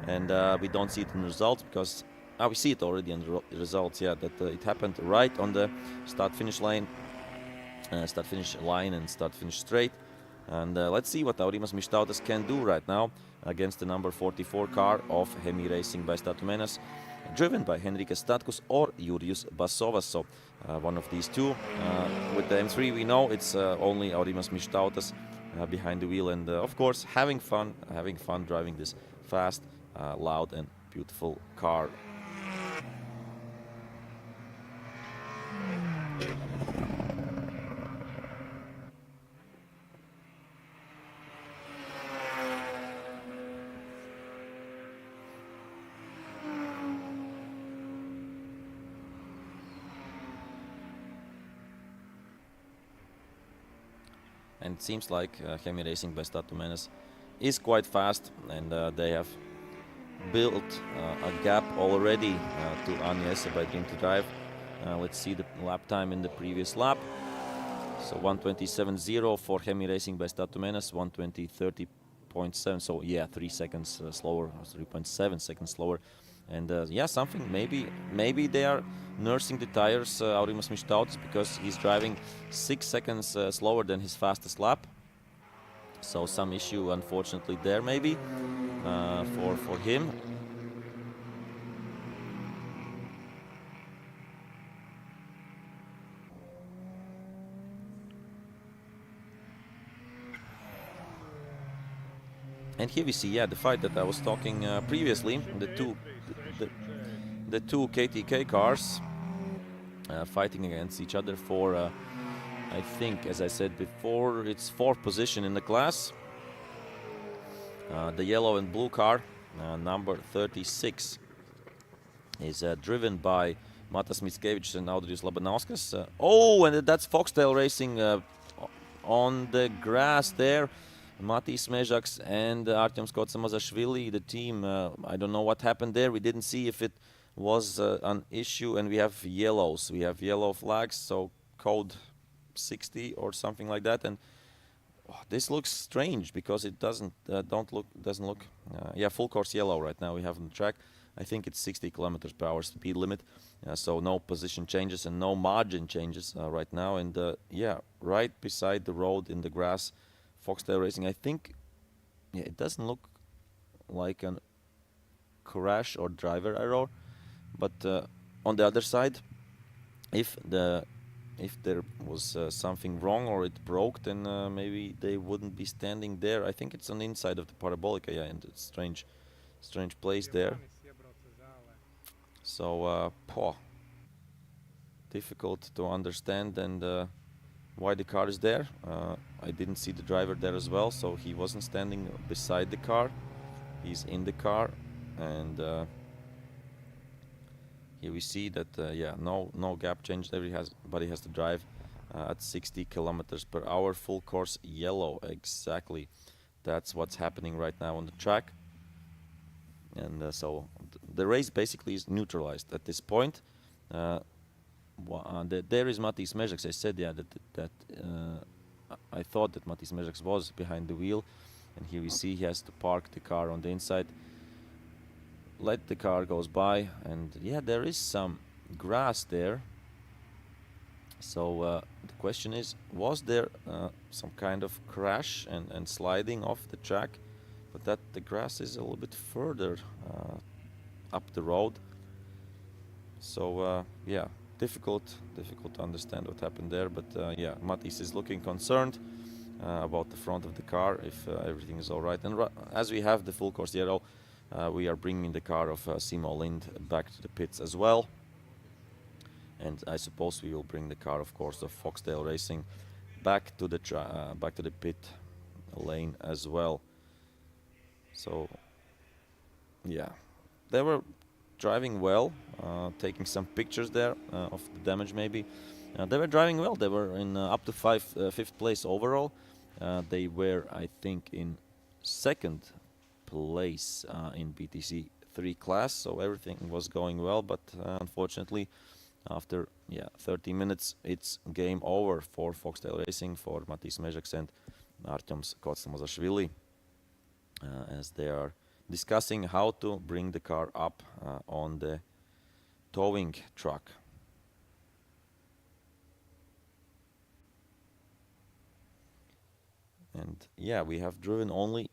and we don't see it in the results because we see it already in the results. Yeah, that it happened right on the start-finish line, start-finish line and start-finish straight. And let's see what Aurimas Mištautas can do right now against the number 44 car of Hemi Racing by Statomenas, driven by Henrikas Statkus or Jurijus Basovas. So one of these two. With the M3 we know it's only Aurimas Mištautas behind the wheel, and of course having fun driving this fast, loud and beautiful car. And it seems like Hemi Racing by Statomenas is quite fast, and they have built a gap already to NeA by Dream to Drive. Let's see the lap time in the previous lap. So 1:27.0 for Hemi Racing by Statomenas, 1:20.30.7. So yeah, 3 seconds slower, 3.7 seconds slower. And yeah, something, maybe they are nursing the tires, Aurimas Mištautas, because he's driving 6 seconds slower than his fastest lap. So some issue, unfortunately, there maybe for him. And here we see, yeah, the fight that I was talking previously, the two KTK cars fighting against each other for, I think, as I said before, it's 4th position in the class. The yellow and blue car, number 36, is driven by Matas Mickevičius and Audrijus Labanauskas. Oh, and that's Foxtail Racing on the grass there. Matis Mežaks and Artyom Skotsamazashvili, the team. I don't know what happened there. We didn't see if it was an issue, and we have yellows. We have yellow flags, so code 60 or something like that. And this looks strange because it doesn't look. Yeah, full course yellow right now we have on the track. I think it's 60 kilometers per hour speed limit. So no position changes and no margin changes right now. And yeah, right beside the road in the grass, Foxtail Racing. I think it doesn't look like a crash or driver error, but on the other side, if there was something wrong or it broke, then maybe they wouldn't be standing there. I think it's on the inside of the Parabolica, yeah, and it's strange place there. So, difficult to understand and why the car is there. I didn't see the driver there as well, so he wasn't standing beside the car. He's in the car, and here we see that yeah, no gap change. Everybody has to drive at 60 kilometers per hour, full course yellow. Exactly, that's what's happening right now on the track. And so the race basically is neutralized at this point. There is Matis Mežaks. I said, yeah, that I thought that Matis Mežaks was behind the wheel, and here we see he has to park the car on the inside. Let the car goes by, and yeah, there is some grass there. So the question is, was there some kind of crash and sliding off the track? But that the grass is a little bit further up the road. So yeah, difficult to understand what happened there. But yeah, Matis is looking concerned about the front of the car, if everything is all right. And as we have the full course yellow, we are bringing the car of Simo Lind back to the pits as well. And I suppose we will bring the car, of course, of Foxtail Racing back to the pit lane as well. So yeah, they were driving well, taking some pictures there of the damage maybe. They were driving well. They were in up to fifth place overall. They were, I think, in second place in BTC 3 class, so everything was going well. But unfortunately, after 30 minutes, it's game over for Foxtail Racing, for Matis Mežaks and Artyoms Kotstamozashvili, as they are discussing how to bring the car up on the towing truck. And yeah, we have driven only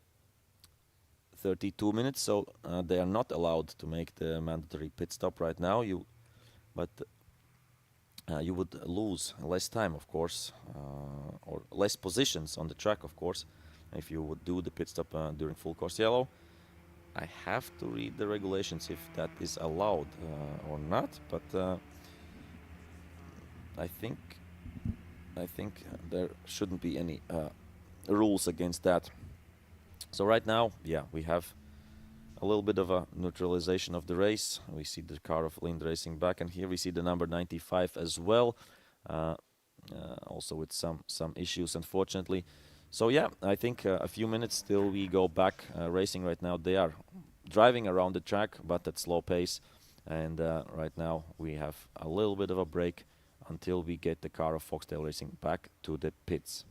32 minutes, so they are not allowed to make the mandatory pit stop right now. But you would lose less time, of course, or less positions on the track, of course, if you would do the pit stop during full course yellow. I have to read the regulations if that is allowed or not, but I think there shouldn't be any rules against that. So right now, yeah, we have a little bit of a neutralization of the race. We see the car of Lind Racing back, and here we see the number 95 as well, also with some issues, unfortunately. So yeah, I think a few minutes till we go back racing. Right now they are driving around the track, but at slow pace, and right now we have a little bit of a break until we get the car of Foxtail Racing back to the pits.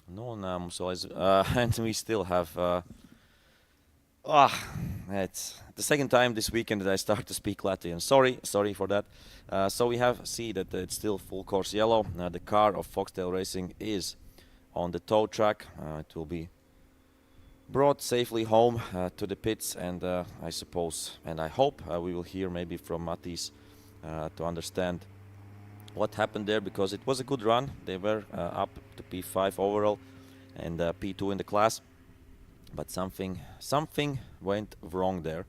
No, so and we still have. It's the second time this weekend that I start to speak Latvian. Sorry for that. So we see that it's still full course yellow. The car of Foxtail Racing is on the tow track. It will be brought safely home to the pits, and I suppose and I hope we will hear maybe from Mattis to understand what happened there, because it was a good run. They were up to P5 overall and P2 in the class, but something went wrong there.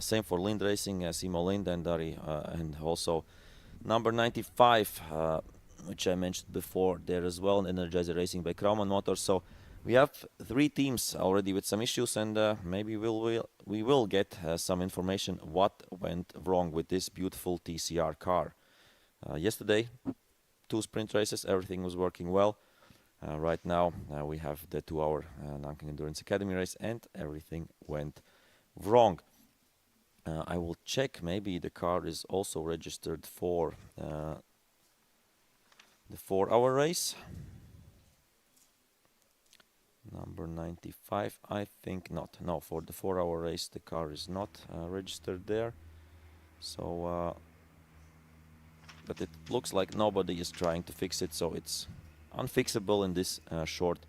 Same for Lind Racing, Simo Lind and Dari, and also number 95, which I mentioned before there as well, Energizer Racing by Krauman Motors. So we have 3 teams already with some issues, and maybe we will get some information what went wrong with this beautiful TCR car. Yesterday, 2 sprint races, everything was working well. Right now, we have the 2-hour Nankang Endurance Academy race, and everything went wrong. I will check, maybe the car is also registered for the 4-hour race. Number 95, I think not. No, for the 4-hour race, the car is not registered there. So, but it looks like nobody is trying to fix it, so it's unfixable in this short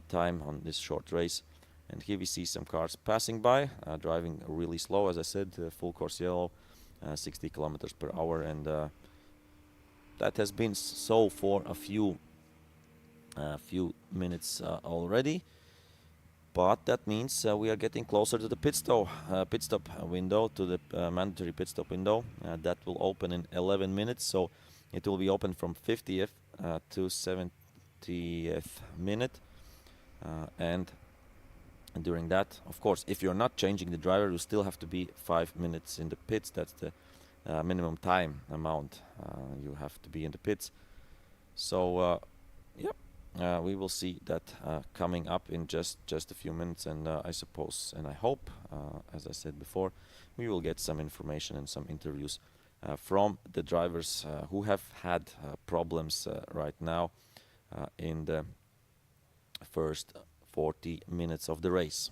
time, on this short race. And here we see some cars passing by, driving really slow, as I said, full course yellow, 60 kilometers per hour, and that has been so for a few minutes already. But that means we are getting closer to the pit stop window, to the mandatory pit stop window. That will open in 11 minutes, so it will be open from 50th to 70th minute. And during that, of course, if you're not changing the driver, you still have to be 5 minutes in the pits. That's the minimum time amount you have to be in the pits. So, yep. We will see that coming up in just a few minutes, and I suppose and I hope, as I said before, we will get some information and some interviews from the drivers who have had problems right now in the first 40 minutes of the race.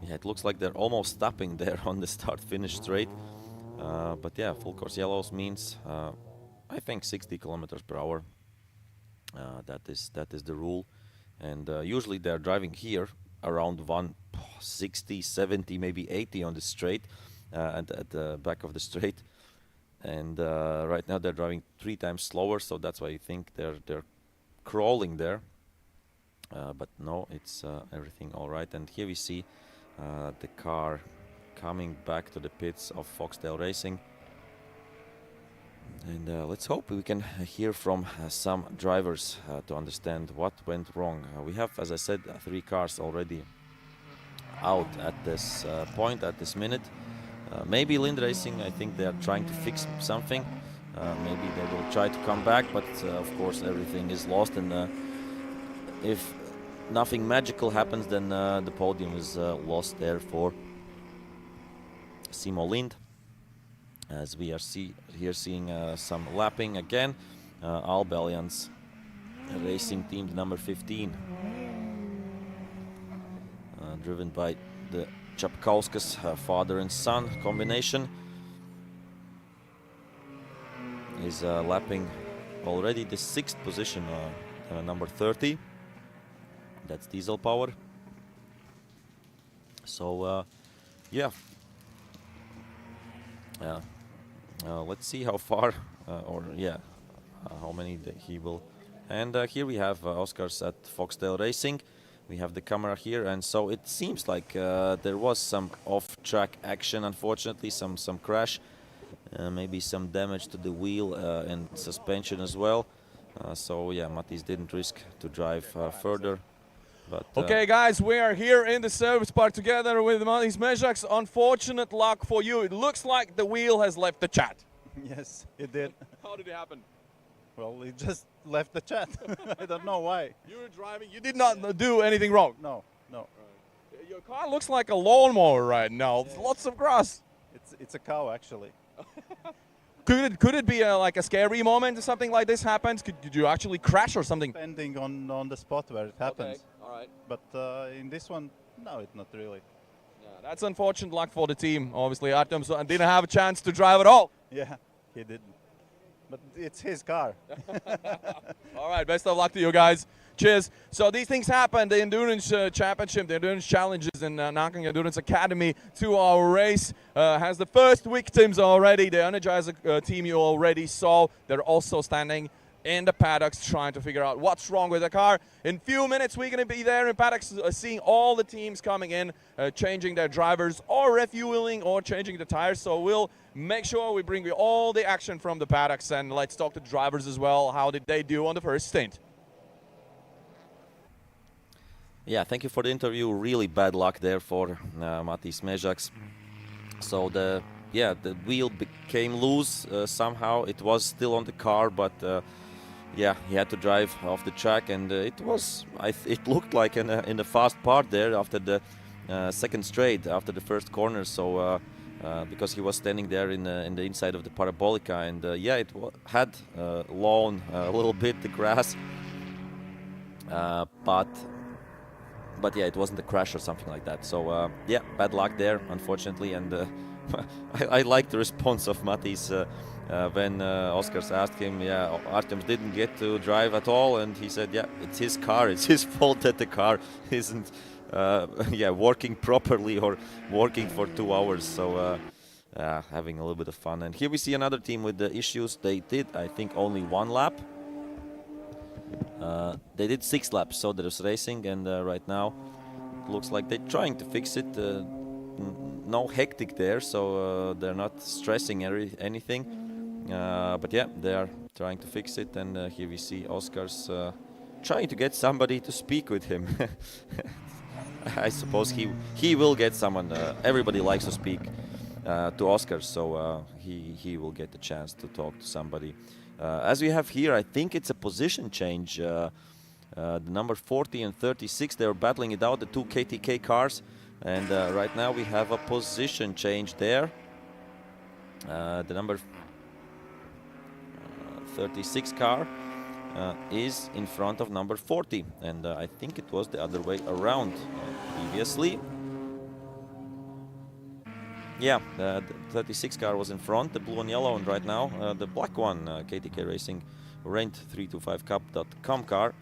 Yeah, it looks like they're almost stopping there on the start-finish straight. But yeah, full course yellows means I think 60 kilometers per hour. That is the rule, and usually they're driving here around 160, 70, maybe 80 on the straight, and at the back of the straight. And right now they're driving 3 times slower, so that's why I think they're crawling there. But no, it's everything all right. And here we see the car coming back to the pits of Foxtail Racing. And let's hope we can hear from some drivers to understand what went wrong. We have, as I said, 3 cars already out at this point, at this minute. Maybe Lind Racing, I think they are trying to fix something. Maybe they will try to come back, but of course everything is lost. And if nothing magical happens, then the podium is lost there for Simo Lind. As we are seeing some lapping again. Albellian's racing team, number 15, driven by the Chapkauskas, father and son combination, is lapping already the 6th position, number 30. That's diesel power. So, yeah. Let's see how far, how many he will. And here we have Oscars at Foxtail Racing. We have the camera here, and so it seems like there was some off-track action, unfortunately, some crash, maybe some damage to the wheel and suspension as well. So yeah, Mattis didn't risk to drive further. But, okay, guys, we are here in the service park together with Mattis Mežaks. Unfortunate luck for you. It looks like the wheel has left the chat. Yes, it did. How did it happen? Well, he just left the chat. I don't know why. You were driving. You did not do anything wrong. No, no. Your car looks like a lawnmower right now. There's lots of grass. It's a cow actually. Could it be like a scary moment if something like this happens? Did you actually crash or something? Depending on the spot where it happens. Okay, all right. But in this one, no, it's not really. Yeah, that's unfortunate luck for the team. Obviously, Artem didn't have a chance to drive at all. Yeah, he didn't. But it's his car. All right, best of luck to you guys. Cheers. So these things happen. The Endurance Championship, the Endurance Challenges in Nankang Endurance Academy 2-hour race has the first victims already. The Energizer team you already saw. They're also standing in the paddocks trying to figure out what's wrong with the car. In few minutes, we're going to be there in paddocks seeing all the teams coming in, changing their drivers or refueling or changing the tires. So we'll make sure we bring you all the action from the paddocks, and let's talk to the drivers as well. How did they do on the first stint? Yeah, thank you for the interview. Really bad luck there for Matis Mezaks. So the wheel became loose somehow. It was still on the car, but yeah, he had to drive off the track, and it looked like in the fast part there after the second straight, after the first corner. So because he was standing there in the inside of the Parabolica, and yeah, it had lawn a little bit the grass, but yeah, it wasn't a crash or something like that. So yeah, bad luck there, unfortunately. And I like the response of Matis when Oskars asked him, yeah, Artem didn't get to drive at all, and he said, yeah, it's his car, it's his fault that the car isn't working properly or working for 2 hours. So having a little bit of fun. And here we see another team with the issues. They did, I think, only 1 lap. They did 6 laps, so there's racing, and right now it looks like they're trying to fix it. No hectic there, so they're not stressing anything. But yeah, they are trying to fix it, and here we see Oskars trying to get somebody to speak with him. I suppose he will get someone. Everybody likes to speak to Oskars, so he will get the chance to talk to somebody. As we have here, I think it's a position change. The number 40 and 36, they were battling it out, the 2 KTK cars. And right now we have a position change there. The number 36 car is in front of number 40. And I think it was the other way around previously. Yeah, the 36 car was in front, the blue and yellow, and right now the black one, KTK Racing Rent325cup.com car,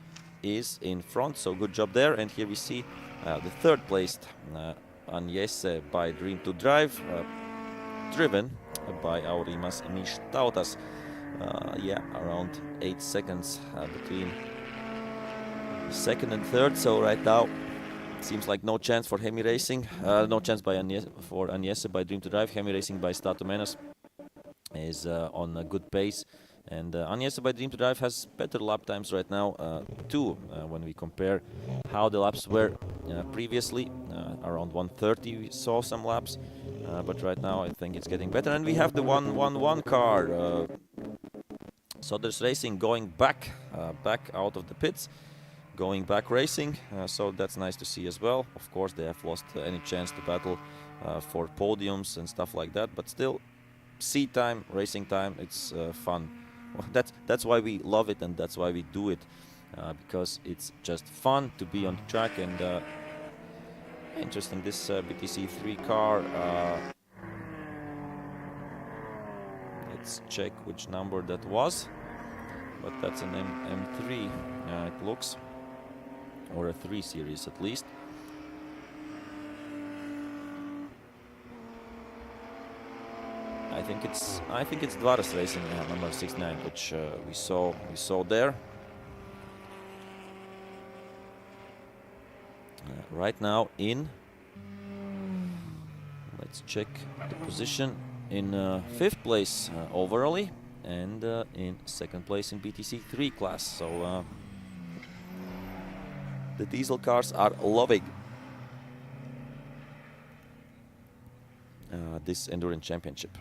is in front, so good job there. And here we see the third placed Anjese by Dream to Drive, driven by Aurimas Ništautas. Yeah, around 8 seconds between second and third, so right now seems like no chance for Hemi Racing, no chance for Anjese by Dream to Drive. Hemi Racing by Statomenas is on a good pace, and Anjese by Dream to Drive has better lap times right now too, when we compare how the laps were previously. Around 1:30 we saw some laps, but right now I think it's getting better. And we have the 111 car. So there's racing going back out of the pits, going back racing, so that's nice to see as well. Of course, they have lost any chance to battle for podiums and stuff like that, but still, seat time, racing time, it's fun. That's why we love it, and that's why we do it, because it's just fun to be on the track. And interesting, this BTC 3 car. Let's check which number that was, but that's an M3, it looks. Or a 3 series at least. I think it's Dvaras Racing, number 69, which we saw there. Right now in, let's check the position, in 5th place overall, and in 2nd place in BTC 3 class. So the diesel cars are loving this Endurance Championship.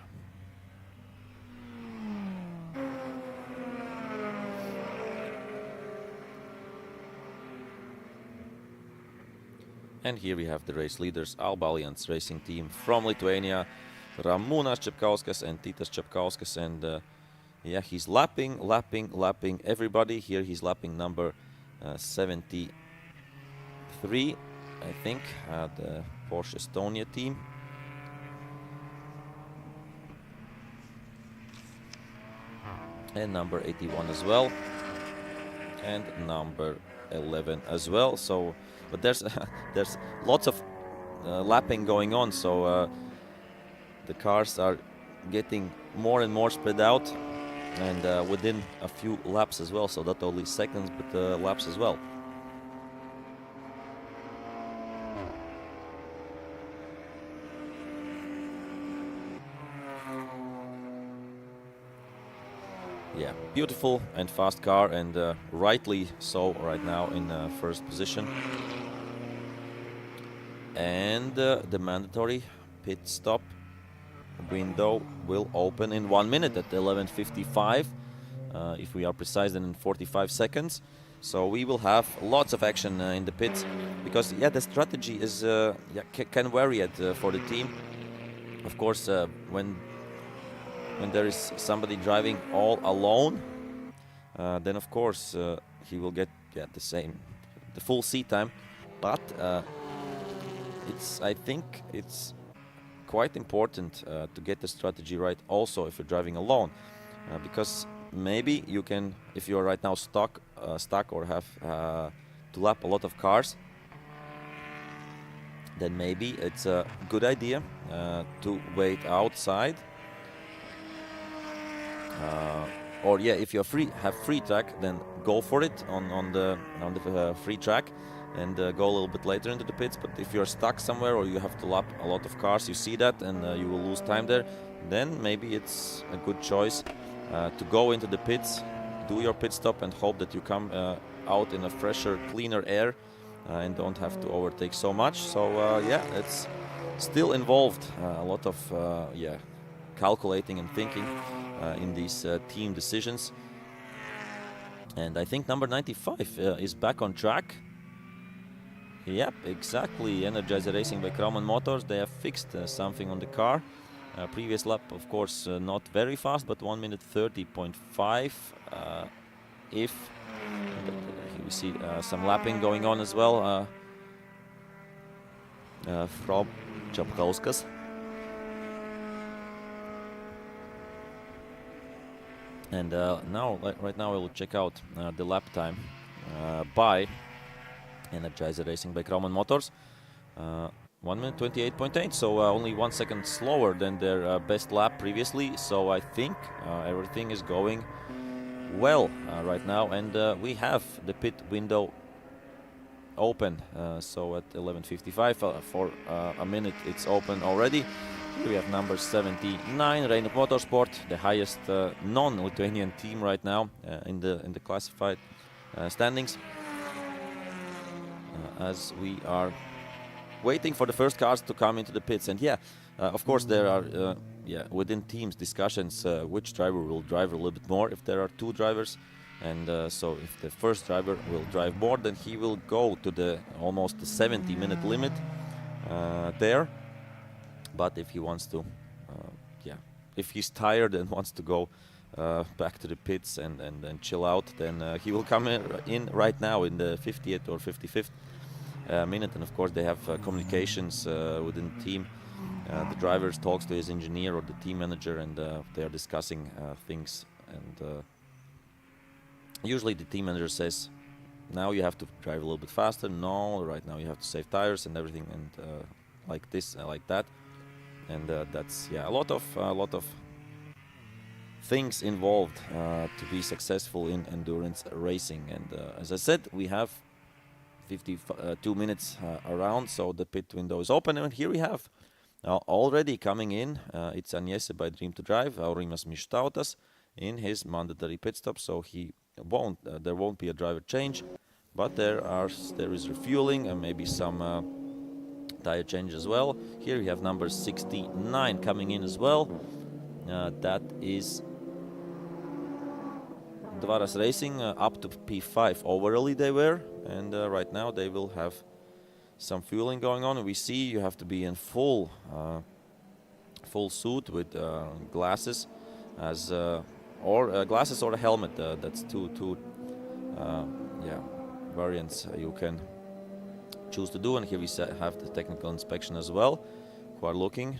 And here we have the race leaders, Alba Alliance Racing Team from Lithuania, Ramūnas Čepkauskas and Titas Čepkauskas. And yeah, he's lapping everybody. Here he's lapping number 73, I think, the Porsche Estonia team. And number 81 as well. And number 11 as well. So, but there's there's lots of lapping going on, so the cars are getting more and more spread out, and within a few laps as well, so not only seconds but laps as well. Yeah, beautiful and fast car, and rightly so right now in first position. And the mandatory pit stop window will open in 1 minute at 11:55. If we are precise, then in 45 seconds. So we will have lots of action in the pits, because yeah, the strategy is can vary for the team. Of course, when there is somebody driving all alone, then of course he will get the full seat time. But I think it's quite important to get the strategy right also if you're driving alone, because maybe you can, if you're right now stuck or have to lap a lot of cars, then maybe it's a good idea to wait outside. Or yeah, if you have free track, then go for it on the free track, and go a little bit later into the pits. But if you're stuck somewhere or you have to lap a lot of cars, you see that, and you will lose time there, then maybe it's a good choice to go into the pits, do your pit stop, and hope that you come out in a fresher, cleaner air, and don't have to overtake so much. So yeah, it's still involved a lot of calculating and thinking in these team decisions. And I think number 95 is back on track. Yep, exactly. Energizer Racing by Kraumann Motors. They have fixed something on the car. Previous lap, of course, not very fast, but 1 minute 30.5. Here we see some lapping going on as well from Čepkauskas. And right now I will check out the lap time by Energizer Racing by Kraumann Motors. 1 minute 28.8, so only 1 second slower than their best lap previously. So I think everything is going well right now, and we have the pit window open. So at 11:55 for a minute it's open already. Here we have number 79, Reino Motorsport, the highest non-Lithuanian team right now in the classified standings. As we are waiting for the first cars to come into the pits. And yeah, of course there are within teams discussions which driver will drive a little bit more if there are two drivers. And so if the first driver will drive more, then he will go to almost the 70-minute limit there. But if he wants to, if he's tired and wants to go back to the pits and chill out, then he will come in right now in the 50th or 55th minute. And of course they have communications within the team. The driver talks to his engineer or the team manager, and they are discussing things. And usually the team manager says, now you have to drive a little bit faster. No, right now you have to save tires and everything, and like this, like that. And that's a lot of things involved to be successful in endurance racing. And as I said, we have 52 minutes around, so the pit window is open. And here we have already coming in, it's Agnese by Dream to Drive, Aurimas Mištautas in his mandatory pit stop. So there won't be a driver change, but there is refueling and maybe some tire change as well. Here we have number 69 coming in as well. That is Dvaras Racing, up to P5 overally they were, and right now they will have some fueling going on. We see you have to be in full suit with glasses, or glasses or a helmet. That's two variants you can choose to do. And here we have the technical inspection as well, who are looking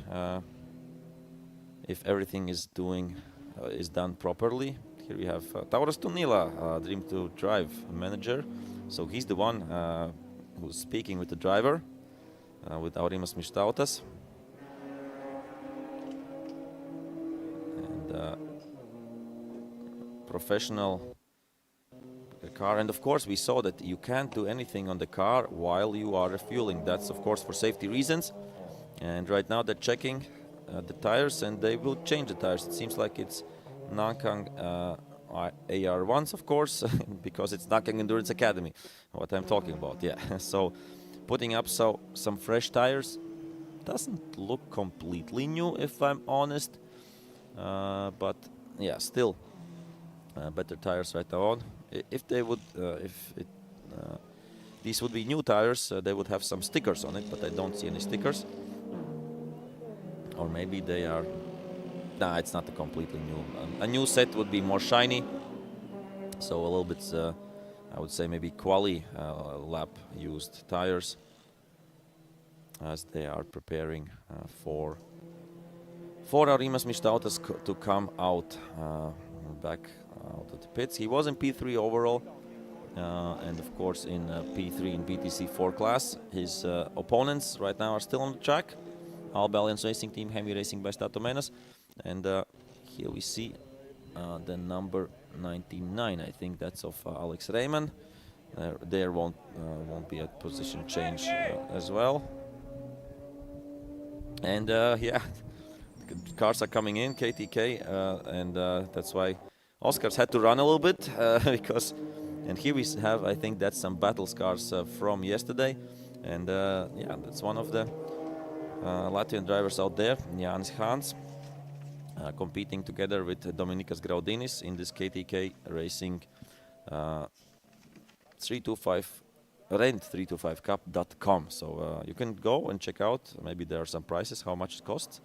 if everything is done properly. Here we have Tauras Tunila, Dream to Drive manager. So he's the one who's speaking with the driver, with Aurimas Mištautas. And professional car. And of course we saw that you can't do anything on the car while you are refueling. That's of course for safety reasons. And right now they're checking the tires, and they will change the tires. It seems like it's Nankang AR1s, of course, because it's Nankang Endurance Academy, what I'm talking about, yeah. So putting up some fresh tires doesn't look completely new, if I'm honest, but yeah, still better tires right now on. If they would, these would be new tires, they would have some stickers on it, but I don't see any stickers. Or maybe they are. Nah, it's not a completely new. A new set would be more shiny, so a little bit, I would say maybe quali lap used tires, as they are preparing for Aurimas Mištautas to come out back out of the pits. He was in P3 overall, and of course in P3 in BaTCC 4 class. His opponents right now are still on the track. Alba Alliance Racing Team, Heavy Racing by Statomenas. And here we see the number 99. I think that's of Alex Reimann. There won't be a position change as well. And yeah, cars are coming in, KTK, and that's why Oscars had to run a little bit because. And here we have, I think that's some battle scars from yesterday, and yeah, that's one of the Latvian drivers out there, Jānis Hāns, competing together with Dominikas Graudinis in this KTK Racing 325 rent325cup.com. So you can go and check out. Maybe there are some prices, how much it costs.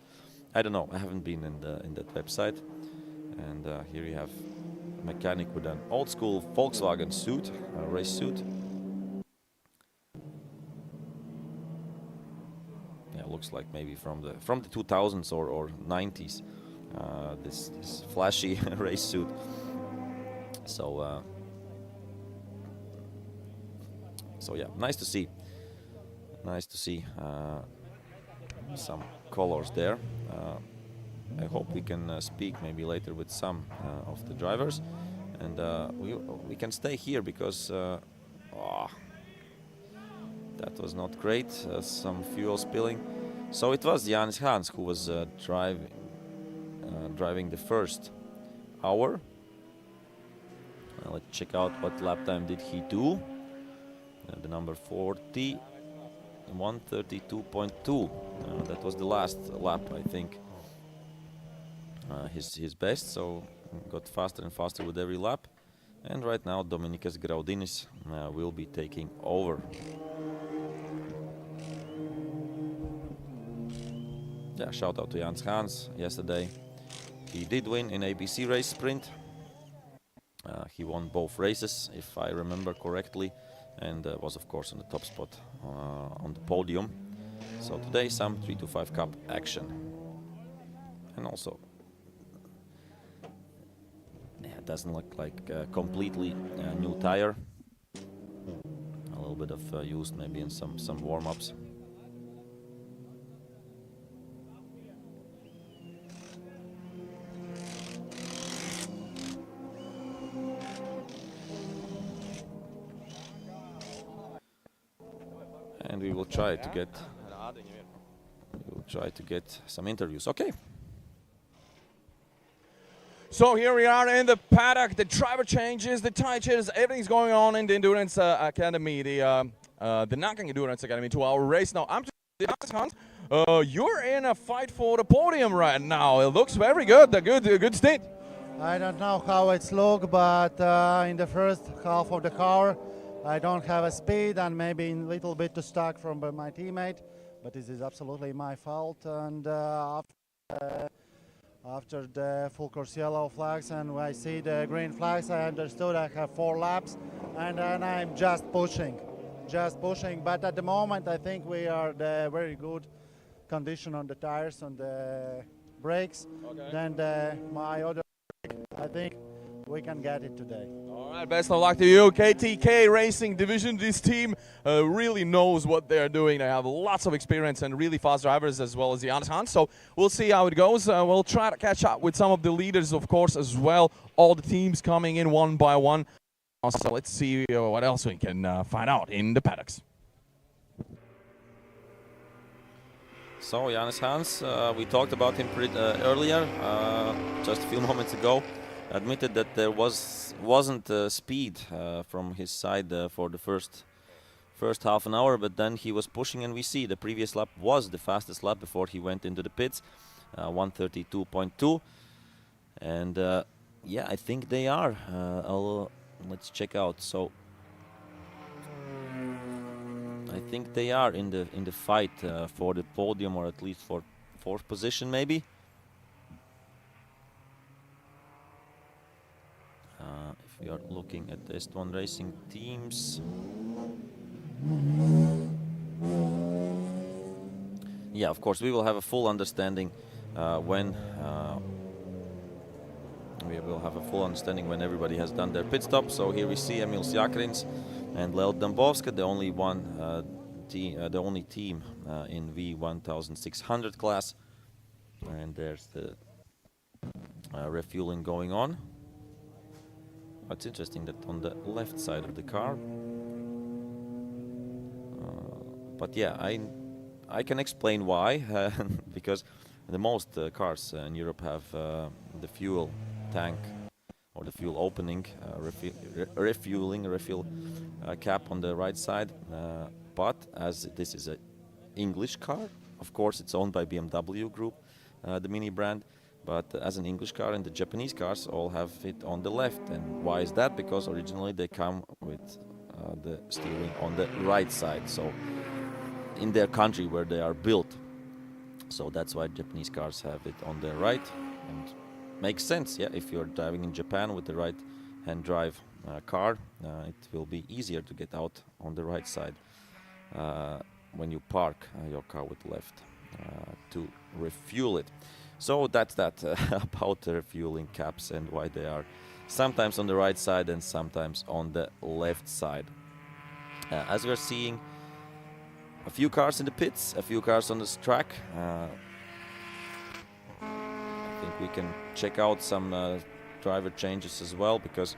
I don't know. I haven't been in that website. And here you have a mechanic with an old school Volkswagen suit, a race suit. Looks like maybe from the 2000s or 90s, this flashy race suit. So yeah, nice to see some colors there. I hope we can speak maybe later with some of the drivers, and we can stay here because that was not great. Some fuel spilling. So it was Jānis Hāns who was driving the first hour. Let's check out what lap time did he do. The number 40, 132.2. That was the last lap, I think. His best. So got faster and faster with every lap. And right now Dominikas Graudinis will be taking over. Yeah, shout out to Jānis Hāns. Yesterday he did win in ABC race sprint. He won both races, if I remember correctly, and was of course on the top spot on the podium. So today some 325 Cup action. And also, yeah, it doesn't look like a completely new tire. A little bit of used maybe in some warm-ups. And we will try to get some interviews. Okay. So here we are in the paddock. The driver changes, the tire changes, everything's going on in the Endurance Academy, the Nankang Endurance Academy 2-hour race. Now, I'm just Hans. You're in a fight for the podium right now. It looks very good. A good stint. I don't know how it's look, but in the first half of the car, I don't have a speed and maybe a little bit too stuck from my teammate, but this is absolutely my fault. And after the full course yellow flags and I see the green flags, I understood I have 4 laps, and then I'm just pushing. But at the moment, I think we are the very good condition on the tires, on the brakes. Okay. Then my other, I think we can get it today. All right, best of luck to you. KTK Racing Division, this team really knows what they're doing. They have lots of experience and really fast drivers as well as the Hans. So we'll see how it goes. We'll try to catch up with some of the leaders, of course, as well. All the teams coming in one by one. So let's see what else we can find out in the paddocks. So Johannes Hans, we talked about him earlier, just a few moments ago. Admitted that there wasn't speed from his side for the first half an hour, but then he was pushing, and we see the previous lap was the fastest lap before he went into the pits, 1:32.2, and yeah, I think they are. Let's check out. So I think they are in the fight for the podium, or at least for 4th position, maybe. If we are looking at the S1 Racing teams, yeah, of course we will have a full understanding when everybody has done their pit stop. So here we see Emil Sjakrins and Leo Dambovska, the only team in V1600 class, and there's the refueling going on. It's interesting that on the left side of the car, but yeah, I can explain why, because the most cars in Europe have the fuel tank or the fuel opening, refuel cap on the right side, but as this is an English car, of course it's owned by BMW Group, the Mini brand. But as an English car, and the Japanese cars all have it on the left. And why is that? Because originally they come with the steering on the right side, so in their country where they are built. So that's why Japanese cars have it on the right, and makes sense. Yeah, if you're driving in Japan with the right-hand drive car, it will be easier to get out on the right side when you park your car with left to refuel it. So that's that about the refueling caps and why they are sometimes on the right side and sometimes on the left side. As we're seeing a few cars in the pits, a few cars on this track, I think we can check out some driver changes as well, because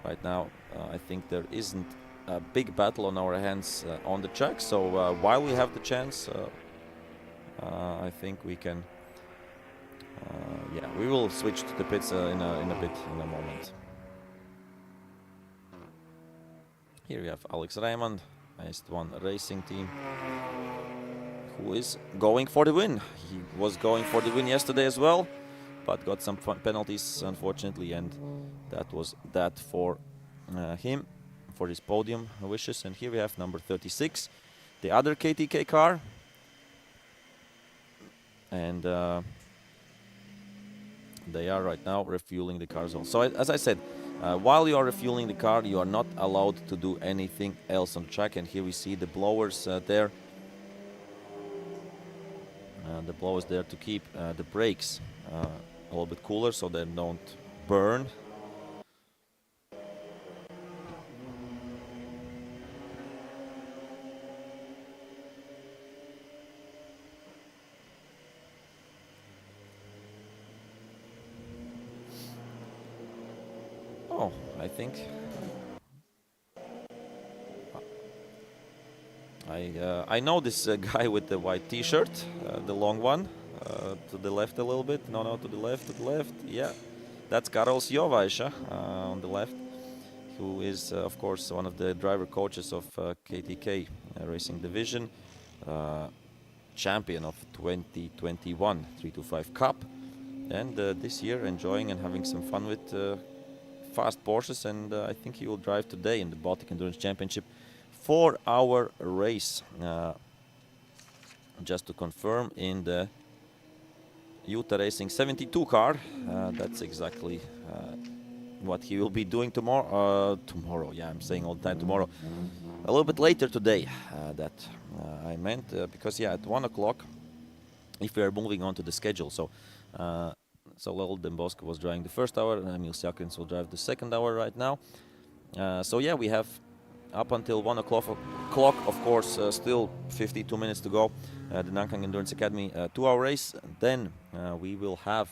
right now I think there isn't a big battle on our hands on the track. So while we have the chance, I think we can. Yeah, we will switch to the pits in a moment. Here we have Alex Raymond, S1 Racing team, who is going for the win. He was going for the win yesterday as well, but got some penalties, unfortunately, and that was that for him, for his podium wishes. And here we have number 36, the other KTK car, and they are right now refueling the cars. So as I said, while you are refueling the car, you are not allowed to do anything else on the track. And here we see the blowers there. The blowers there to keep the brakes a little bit cooler so they don't burn. Oh, I think I know this guy with the white T-shirt, the long one, to the left a little bit. No, to the left. Yeah, that's Karols Jovaiša on the left, who is, of course, one of the driver coaches of KTK Racing Division, champion of 2021 325 Cup, and this year enjoying and having some fun with fast Porsches, and I think he will drive today in the Baltic Endurance Championship 4-hour race. Just to confirm, in the Utah Racing 72 car, that's exactly what he will be doing tomorrow. Yeah, I'm saying all the time tomorrow. A little bit later today, that I meant, because yeah, at 1 o'clock, if we are moving on to the schedule, so Lel Dembosco was driving the first hour, and Emil Sjakins will drive the second hour right now. So yeah, we have up until 1 o'clock, of course, still 52 minutes to go. The Nankang Endurance Academy 2-hour race. Then we will have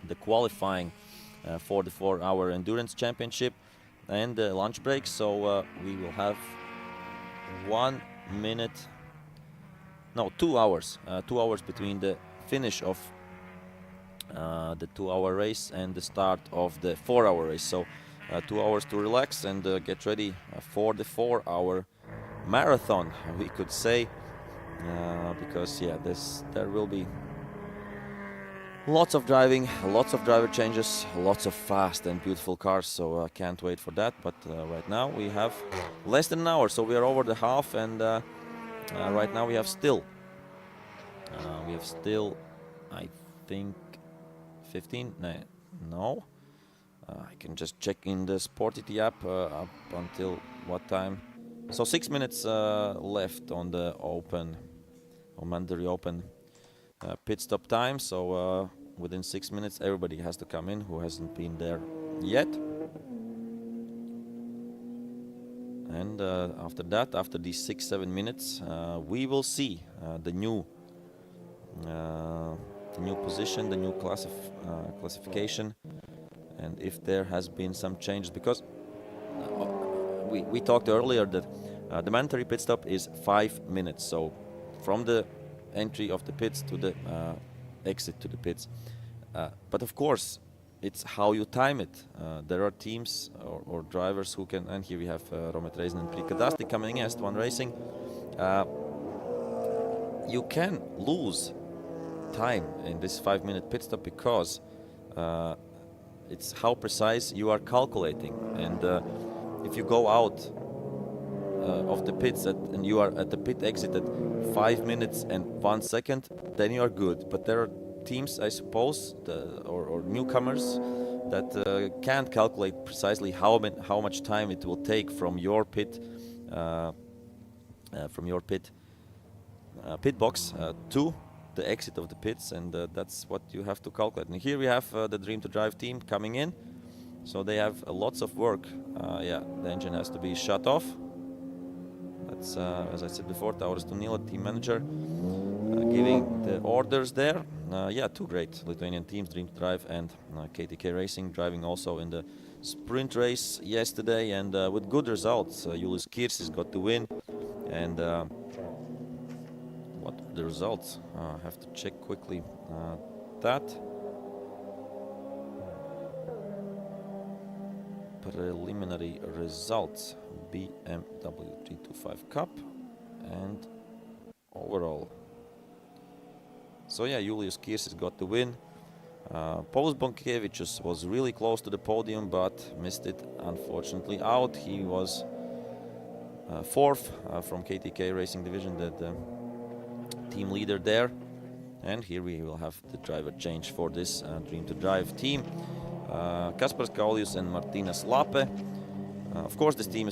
the qualifying for the 4-hour Endurance Championship and the lunch break. So we will have 2 hours. 2 hours between the finish of the 2-hour race and the start of the 4-hour race. So 2 hours to relax and get ready for the 4-hour marathon, we could say, because yeah, there will be lots of driving, lots of driver changes, lots of fast and beautiful cars, so I can't wait for that. But right now we have less than an hour, so we are over the half, and right now we have still I think 15, no, I can just check in the Sportity app up until what time. So 6 minutes left on the open, on mandatory open pit stop time. So within 6 minutes, everybody has to come in who hasn't been there yet. And after that, after these 6-7 minutes, we will see the new position, the new classification, and if there has been some changes, because we talked earlier that the mandatory pit stop is 5 minutes, so from the entry of the pits to the exit to the pits. But of course, it's how you time it. There are teams or drivers who can, and here we have Romet Reisen and Prika Dasti coming in, S1 Racing. You can lose time in this 5-minute pit stop because it's how precise you are calculating. And if you go out of the pits and you are at the pit exit at 5 minutes and 1 second, then you are good. But there are teams, I suppose, or newcomers that can't calculate precisely how much time it will take from your pit pit box to the exit of the pits, and that's what you have to calculate. And here we have the Dream to Drive team coming in, so they have lots of work. Yeah, the engine has to be shut off. That's as I said before, Tauras Tunila, team manager, giving the orders there. Yeah, two great Lithuanian teams, Dream to Drive and KTK Racing, driving also in the sprint race yesterday, and with good results. Julius Kirsis got the win, and what are the results? I have to check quickly that. Preliminary results: BMW 325 Cup and overall. So yeah, Julius Kirsis got the win. Paulius Bonkevičius was really close to the podium, but missed it, unfortunately, out. He was fourth from KTK Racing Division, the team leader there. And here we will have the driver change for this Dream to Drive team. Kaspars Kaulius and Martinas Lape. Of course, this team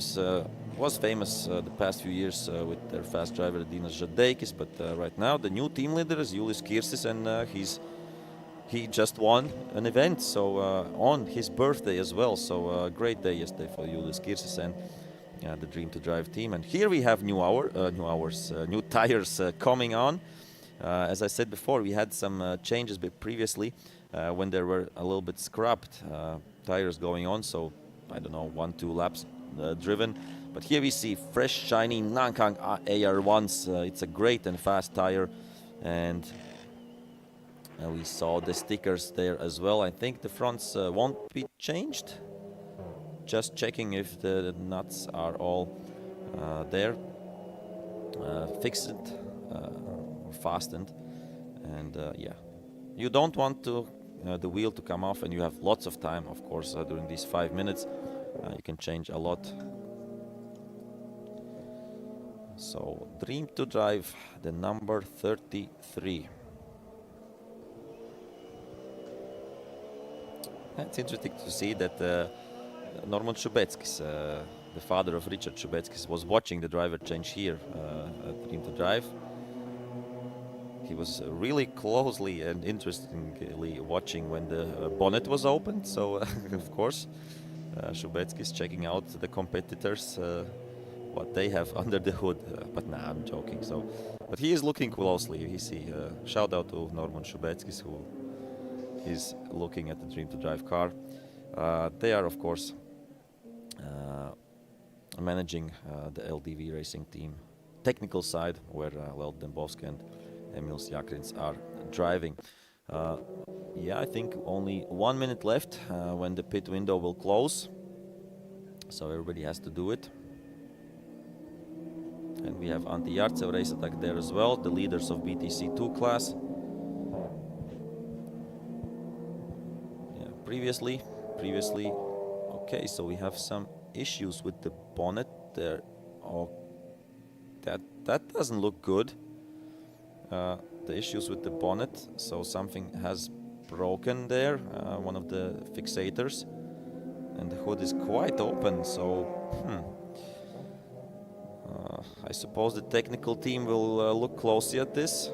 was famous the past few years with their fast driver Dinas Žadeikis, but right now the new team leader is Julius Kirsis, and he just won an event, so on his birthday as well. So great day yesterday for Julius Kirsis and the Dream to Drive team. And here we have new tires coming on. As I said before, we had some changes previously when there were a little bit scrapped tires going on, so I don't know, 1-2 laps driven. But here we see fresh, shiny Nankang AR1s. It's a great and fast tire, and we saw the stickers there as well. I think the fronts won't be changed. Just checking if the nuts are all there, fixed or fastened. And yeah, you don't want to the wheel to come off, and you have lots of time, of course, during these 5 minutes. You can change a lot. So, Dream to Drive, the number 33. It's interesting to see that Norman Shubeckis, the father of Richard Shubeckis, was watching the driver change here at Dream to Drive. He was really closely and interestingly watching when the bonnet was opened. So, of course, Shubeckis checking out the competitors, what they have under the hood. But nah, I'm joking. So, but he is looking closely. You see, shout out to Norman Shubeckis, who is looking at the Dream to Drive car. They are, of course, managing the LDV racing team technical side, where Leld Dembowski and Emil Sjakrins are driving. Yeah, I think only 1 minute left when the pit window will close. So everybody has to do it. And we have Antti Jartsev race attack there as well, the leaders of BTC 2 class. Yeah, previously. Okay, so we have some issues with the bonnet there. Oh, that doesn't look good. The issues with the bonnet, so something has broken there, one of the fixators, and the hood is quite open. So I suppose the technical team will look closely at this.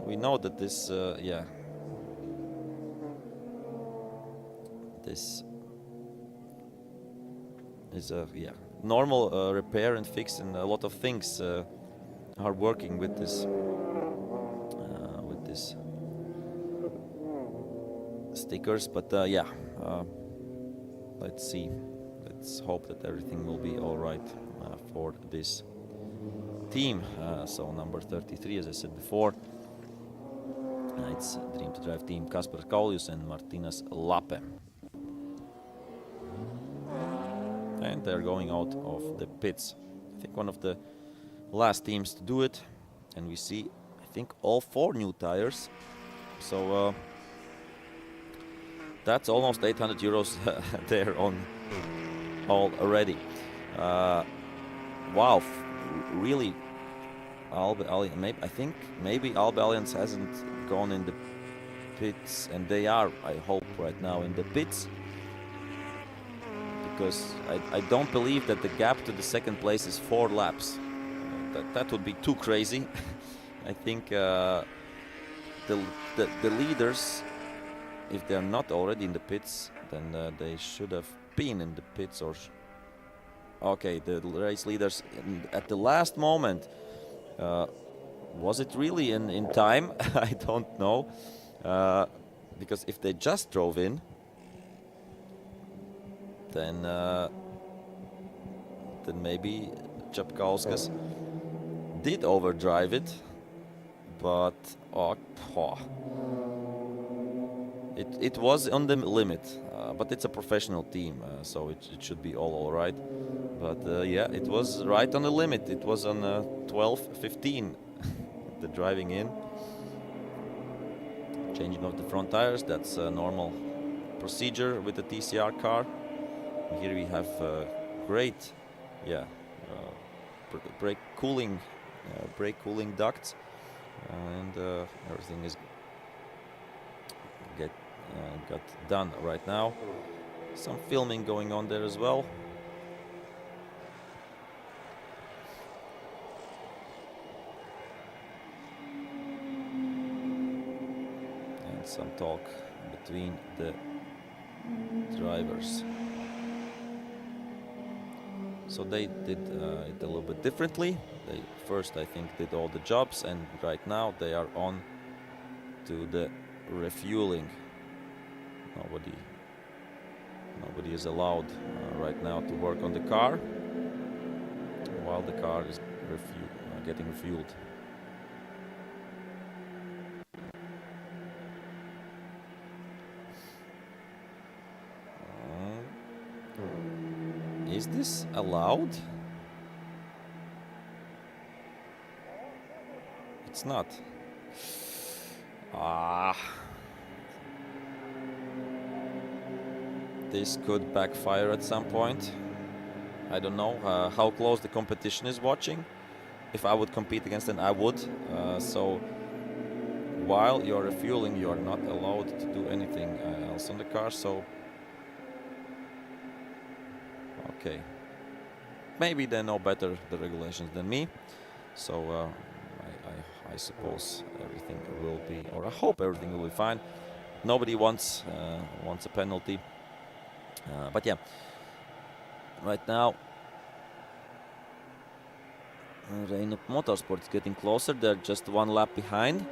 We know that this this is a normal repair and fix, and a lot of things are working with this stickers, but let's see. Let's hope that everything will be all right for this team. So number 33, as I said before, it's Dream to Drive team Kasper Kaulius and Martinas Lape. And they're going out of the pits. I think one of the last teams to do it, and we see, I think, all 4 new tires. So that's almost 800 euros there on already. Wow, really, I think maybe Albe Allianz hasn't gone in the pits, and they are, I hope, right now in the pits, because I don't believe that the gap to the second place is 4 laps. That would be too crazy. I think the leaders, if they're not already in the pits, then they should have been in the pits. Or okay, the race leaders at the last moment. Was it really in time? I don't know, because if they just drove in, then maybe Čapkauskas did overdrive it, but it was on the limit. But it's a professional team, so it should be all right. But yeah, it was right on the limit. It was on 12:15, the driving in. Changing of the front tires, that's a normal procedure with the TCR car. Here we have great, brake cooling ducts, and everything is got done right now. Some filming going on there as well. And some talk between the drivers. So they did it a little bit differently. They first, I think, did all the jobs, and right now they are on to the refueling. Nobody is allowed right now to work on the car while the car is getting refueled. Is this allowed? It's not. this could backfire at some point. I don't know how close the competition is watching. If I would compete against them, I would. So while you're refueling, you are not allowed to do anything else on the car. So okay, maybe they know better the regulations than me. So I suppose everything will be, or I hope everything will be fine. Nobody wants a penalty. But yeah, right now Reino Motorsport is getting closer. They're just one lap behind.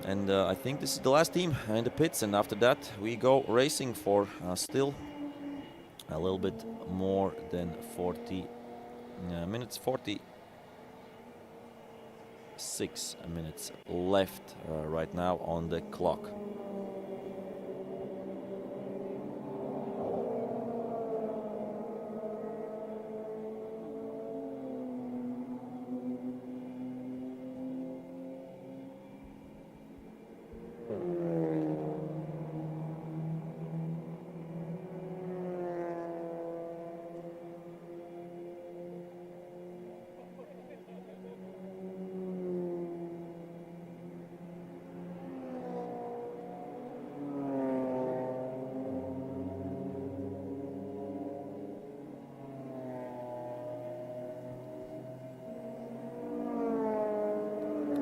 And I think this is the last team in the pits. And after that, we go racing for still a little bit more than 40 minutes. 46 minutes left right now on the clock.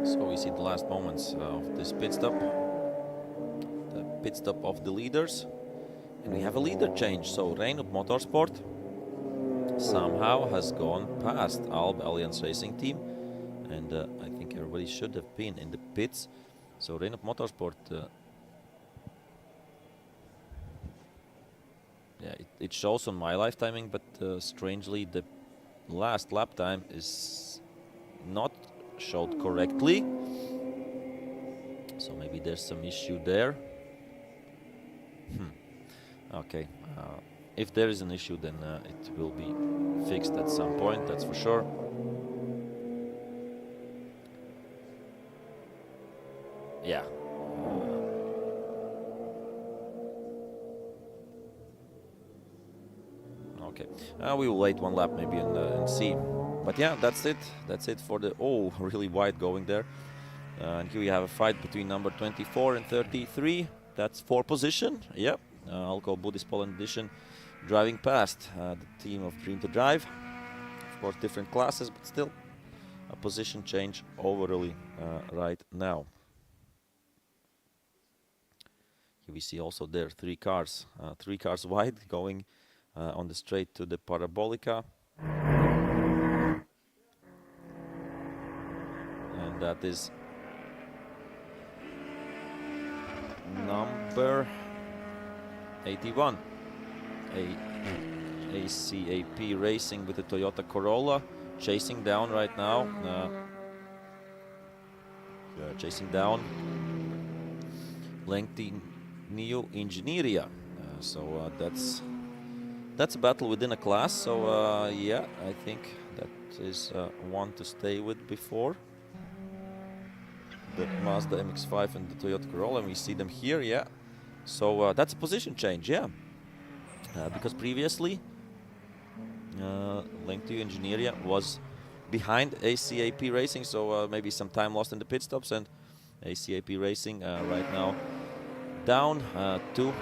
So we see the last moments of this pit stop. The pit stop of the leaders. And we have a leader change. So Reino Motorsport somehow has gone past Alb Alliance Racing Team. And I think everybody should have been in the pits. So Reino Motorsport, yeah, it shows on my live timing, but strangely the last lap time is not showed correctly. So maybe there's some issue there. Okay, if there is an issue, then it will be fixed at some point, that's for sure. Yeah. Okay, we will wait one lap maybe and see. But yeah, that's it. That's it for the, oh, really wide going there. And here we have a fight between number 24 and 33. That's 4th position. Yep. Alko Buddhist Poland edition driving past the team of Dream to Drive. Of course, different classes, but still a position change overally right now. Here we see also there 3 cars wide going on the straight to the Parabolica. And that is number 81, ACAP Racing with the Toyota Corolla, chasing down right now. Chasing down lengthy NeA R. So that's a battle within a class. So yeah, I think that is one to stay with before the Mazda MX-5 and the Toyota Corolla, and we see them here, yeah. So that's a position change, yeah. Because previously, NeA R was behind ACAP Racing, so maybe some time lost in the pit stops, and ACAP Racing right now down to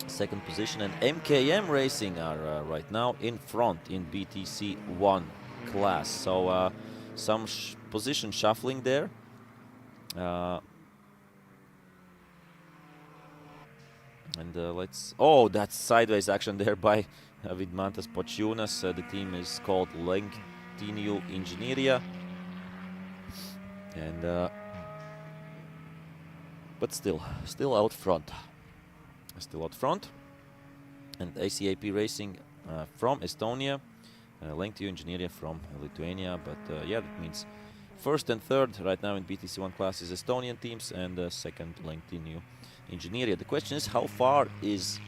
2nd position, and MKM Racing are right now in front in BTC 1 class. So some position shuffling there. And let's, oh, that's sideways action there by Vidmantas Pociūnas. The team is called NeA R. And but still out front. Still out front. And ACAP Racing from Estonia, NeA R from Lithuania. But yeah, that means 1st and 3rd right now in BTC 1 class is Estonian teams, and 2nd NeA R. The question is, how far is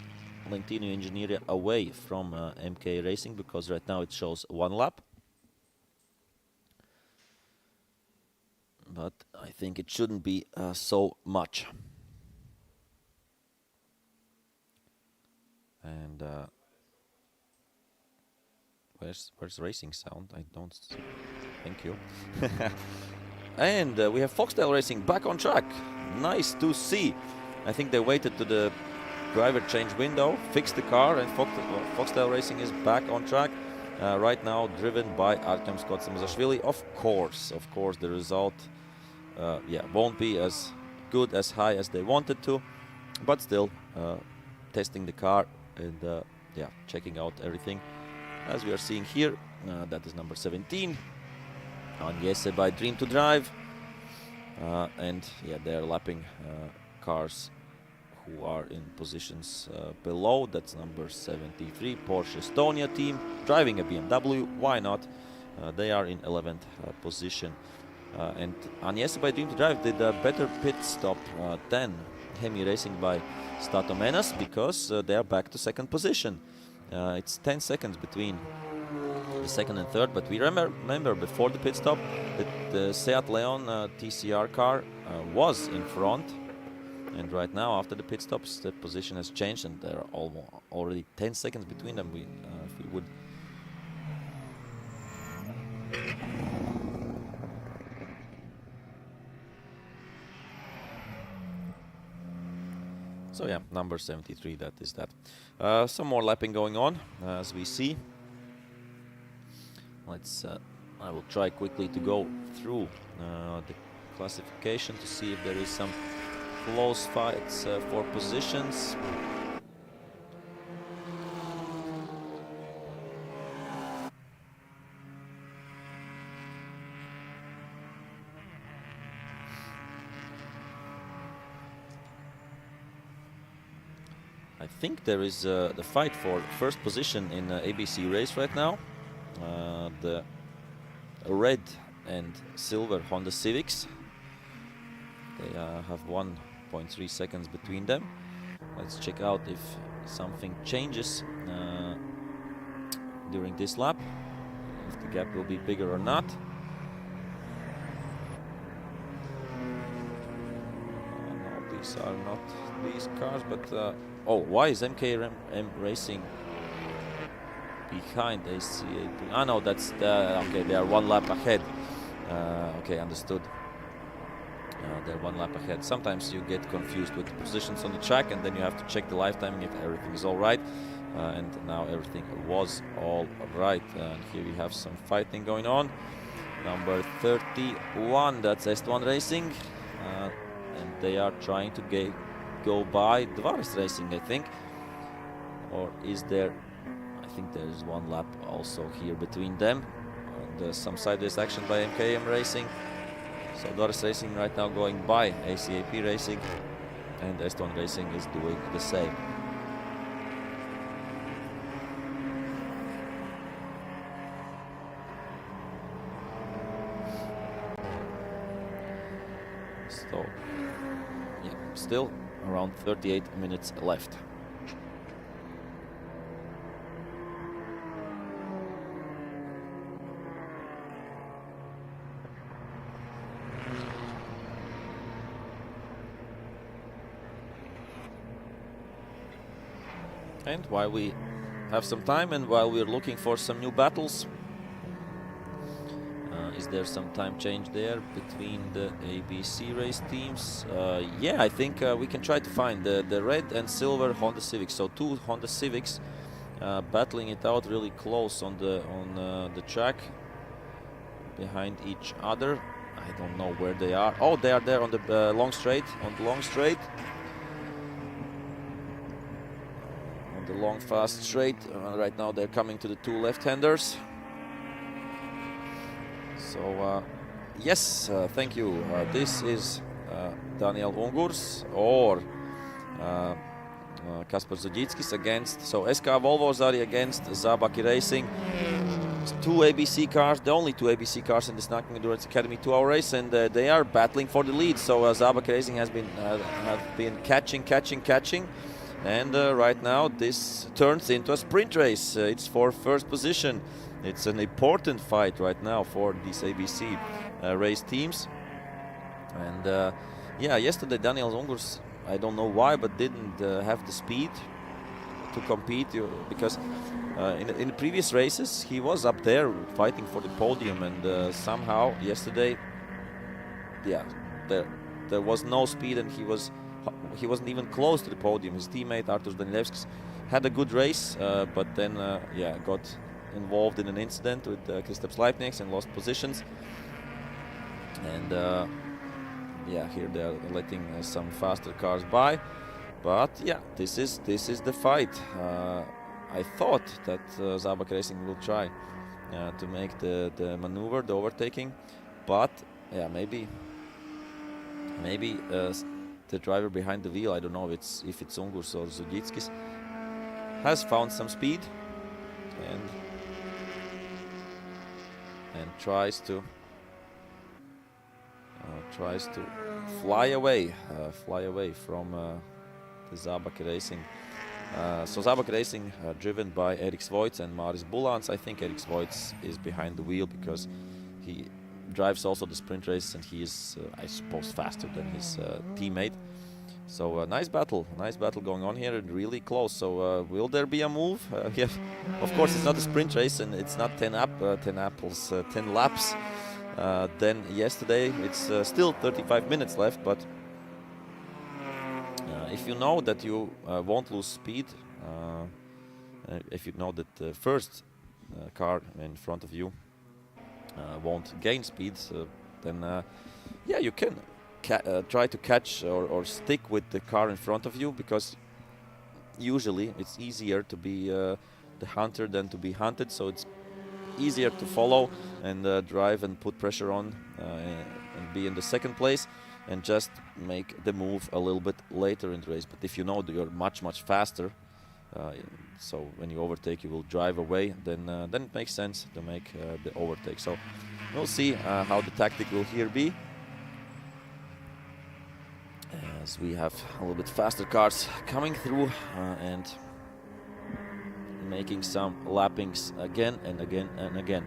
NeA R away from MK Racing, because right now it shows 1 lap. But I think it shouldn't be so much. And where's racing sound? I don't. Thank you. And we have Foxtail Racing back on track. Nice to see. I think they waited to the driver change window, fixed the car, and Foxtail Racing is back on track. Right now driven by Artem Skotsamzashvili. Of course, the result won't be as good, as high as they wanted to, but still testing the car and checking out everything. As we are seeing here, that is number 17. NeA by Dream to Drive. And they're lapping cars who are in positions below. That's number 73, Porsche Estonia team, driving a BMW. Why not? They are in 11th position. And NeA by Dream to Drive did a better pit stop than Hemi Racing by Statomenas, because they are back to second position. It's 10 seconds between the second and third, but we remember before the pit stop that the Seat Leon TCR car was in front, and right now after the pit stops the position has changed and there are already 10 seconds between them. If we would so yeah, number 73, that is that. Some more lapping going on as we see. Let's I will try quickly to go through the classification to see if there is some close fights for positions. I think there is the fight for first position in ABC race right now. The red and silver Honda Civics. They have 1.3 seconds between them. Let's check out if something changes during this lap, if the gap will be bigger or not. No, these are not these cars, but oh, why is MKM Racing behind ACAP? Ah, no, that's okay. They are one lap ahead. Okay, understood. They're one lap ahead. Sometimes you get confused with the positions on the track, and then you have to check the lifetime if everything is all right. And now everything was all right. And here we have some fighting going on. Number 31, that's S1 Racing, and they are trying to go by Dvaris Racing, I think. Or is there? I think there is one lap also here between them. And some sideways action by MKM Racing. So Dvaris Racing right now going by ACAP Racing, and S1 Racing is doing the same. So, yeah, still around 38 minutes left. And while we have some time and while we're looking for some new battles, is there some time change there between the ABC race teams? Yeah, I think we can try to find the red and silver Honda Civics. So two Honda Civics battling it out really close on the track behind each other. I don't know where they are. Oh, they are there on the long straight. On the long straight. On the long fast straight. Right now they're coming to the two left-handers. So yes, thank you. This is Daniel Ungurs or Kasper Zuditskis against, so SK Volvo Zari against Zabaki Racing. It's two ABC cars, the only two ABC cars in this Nankang Endurance Academy 2-hour race, and they are battling for the lead. So Zabaki Racing has been catching, and right now this turns into a sprint race. It's for first position. It's an important fight right now for these ABC race teams. And yeah, yesterday Daniel Ungurs, I don't know why, but didn't have the speed to compete because in the previous races he was up there fighting for the podium, and somehow yesterday, yeah, there was no speed, and he wasn't even close to the podium. His teammate Artur Danilevskis had a good race, but then yeah, got involved in an incident with Kristaps Leipniks and lost positions. And yeah, here they are letting some faster cars by. But yeah, this is the fight. I thought that Zabak Racing will try to make the maneuver, the overtaking, but yeah, maybe the driver behind the wheel, I don't know if it's Ungurs or Zuditskis, has found some speed and tries to fly away from the Zabak Racing. So Zabak Racing driven by Erik Svoits and Maris Bulans. I think Erik Svoits is behind the wheel because he drives also the sprint race, and he is, I suppose, faster than his teammate. So nice battle going on here, and really close. So will there be a move? Yeah, of course it's not a sprint race, and it's not 10 laps. Then yesterday it's still 35 minutes left, but if you know that you won't lose speed, if you know that the first car in front of you won't gain speed, then yeah, you can try to catch or stick with the car in front of you, because usually it's easier to be the hunter than to be hunted, so it's easier to follow and drive and put pressure on and be in the second place and just make the move a little bit later in the race. But if you know that you're much faster, so when you overtake you will drive away, then it makes sense to make the overtake. So we'll see how the tactic will here be, as we have a little bit faster cars coming through and making some lappings again and again and again.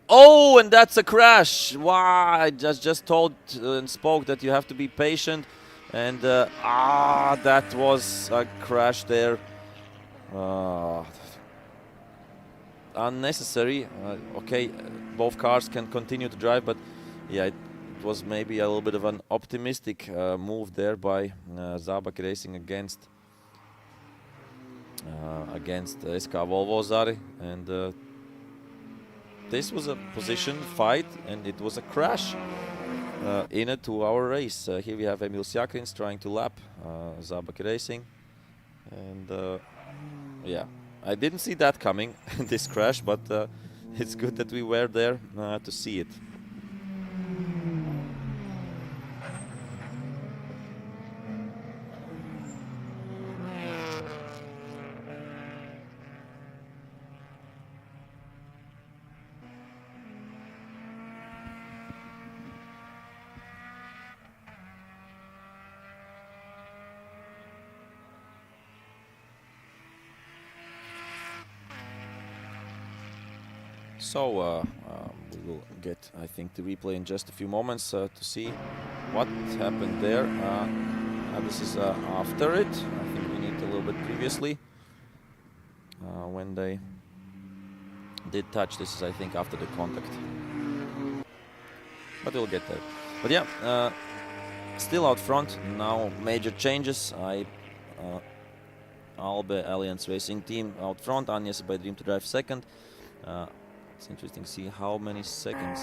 Oh, and that's a crash! Wow, I just told and spoke that you have to be patient, and that was a crash there. Unnecessary. Okay, both cars can continue to drive, but yeah, it was maybe a little bit of an optimistic move there by Zabak Racing against SK Volvo Zari, and this was a position fight, and it was a crash in a 2-hour race. Here we have Emil Sjakrins trying to lap Zabak Racing, and yeah, I didn't see that coming, this crash, but it's good that we were there to see it. So we will get, I think, the replay in just a few moments to see what happened there. This is after it. I think we need a little bit previously when they did touch. This is, I think, after the contact. But we'll get there. But yeah, still out front. Now major changes. Albe Alliance Racing Team out front. Agnes by Dream to drive second. It's interesting to see how many seconds.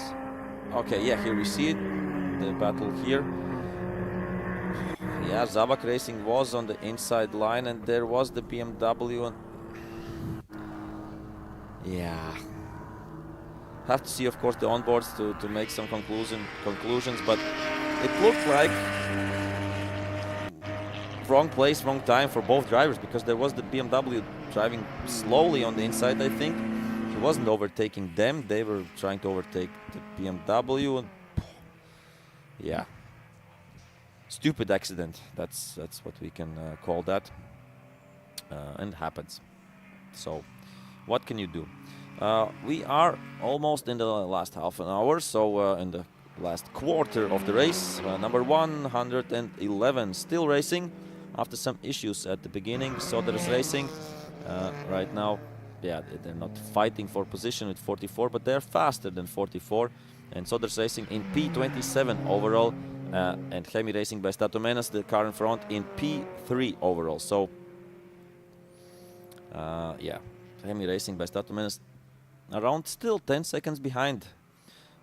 Okay, yeah, here we see it, the battle here. Yeah, Zabak Racing was on the inside line, and there was the BMW. And yeah, have to see, of course, the onboards to make some conclusions, but it looked like wrong place, wrong time for both drivers, because there was the BMW driving slowly on the inside, I think. He wasn't overtaking them, they were trying to overtake the BMW, and yeah, stupid accident, that's what we can call that, and happens. So what can you do? We are almost in the last half an hour, so in the last quarter of the race, number 111 still racing, after some issues at the beginning. Soder's Racing right now, yeah, they're not fighting for position with 44, but they're faster than 44. And Soder's Racing in P27 overall, and Hemi Racing by Statomenas, the car in front, in P3 overall. So, yeah, Hemi Racing by Statomenas around still 10 seconds behind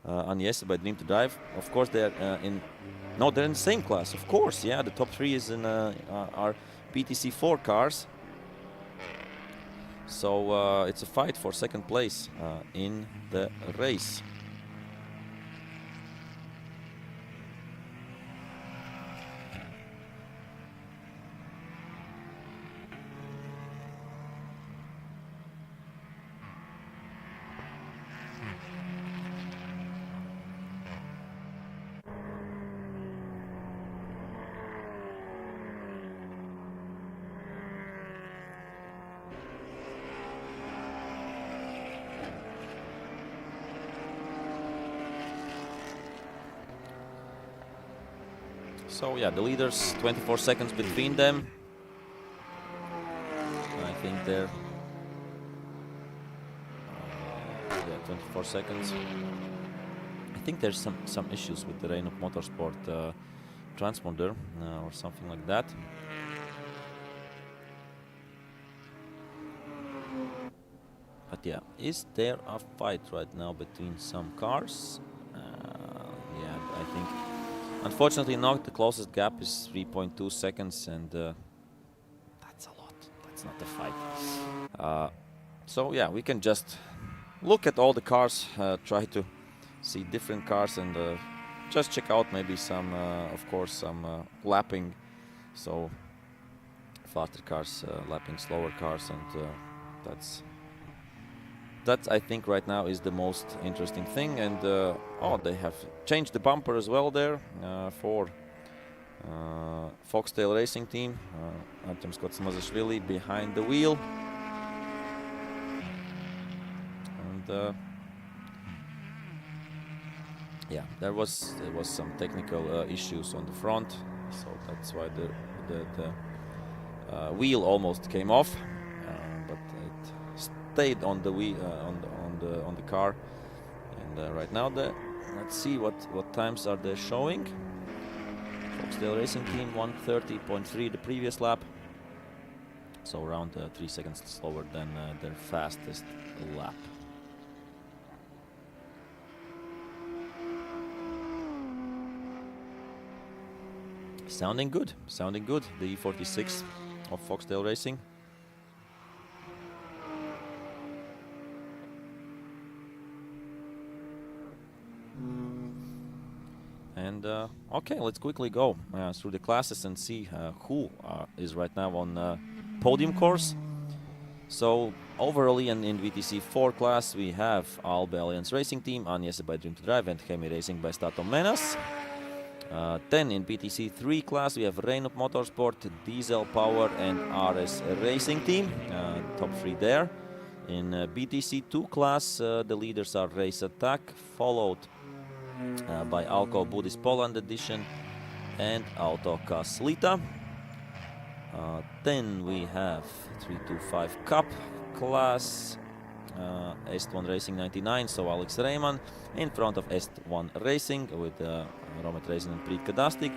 NeA by Dream to Drive. Of course, they're they're in the same class. Of course, yeah, the top 3 is in our BaTCC 4 cars. So it's a fight for second place in the race. So yeah, the leaders, 24 seconds between them. I think they're 24 seconds. I think there's some issues with the Renault Motorsport transponder or something like that. But yeah, is there a fight right now between some cars? Yeah, I think. Unfortunately not. The closest gap is 3.2 seconds, and that's a lot. That's not a fight. So yeah, we can just look at all the cars, try to see different cars, and just check out maybe some, of course, some lapping. So faster cars lapping slower cars, and that I think right now is the most interesting thing. And oh, they have changed the bumper as well there for Foxtail Racing Team. Artem Skotsmazashvili behind the wheel. And yeah, there was some technical issues on the front, so that's why the wheel almost came off, but it stayed on the wheel on the car. And right now, let's see what times are they showing. Foxtail Racing Team 1:30.3 the previous lap, so around 3 seconds slower than their fastest lap. Sounding good, the E46 of Foxtail Racing. And okay, let's quickly go through the classes and see who is right now on podium course. So overall in BaTCC 4 class we have Albe Alliance Racing Team, NeA by Dream to Drive, and Hemi Racing by Statomenas. Then in BaTCC 3 class we have Renault Motorsport, Diesel Power, and RS Racing Team, top 3 there. In BaTCC 2 class the leaders are Race Attack, followed by Alko Buddhist Poland Edition and Auto Kaslita. Then we have 325 Cup class, Est1 Racing 99, so Alex Reimann in front of Est1 Racing with Romet Racing and Priit Kadastik.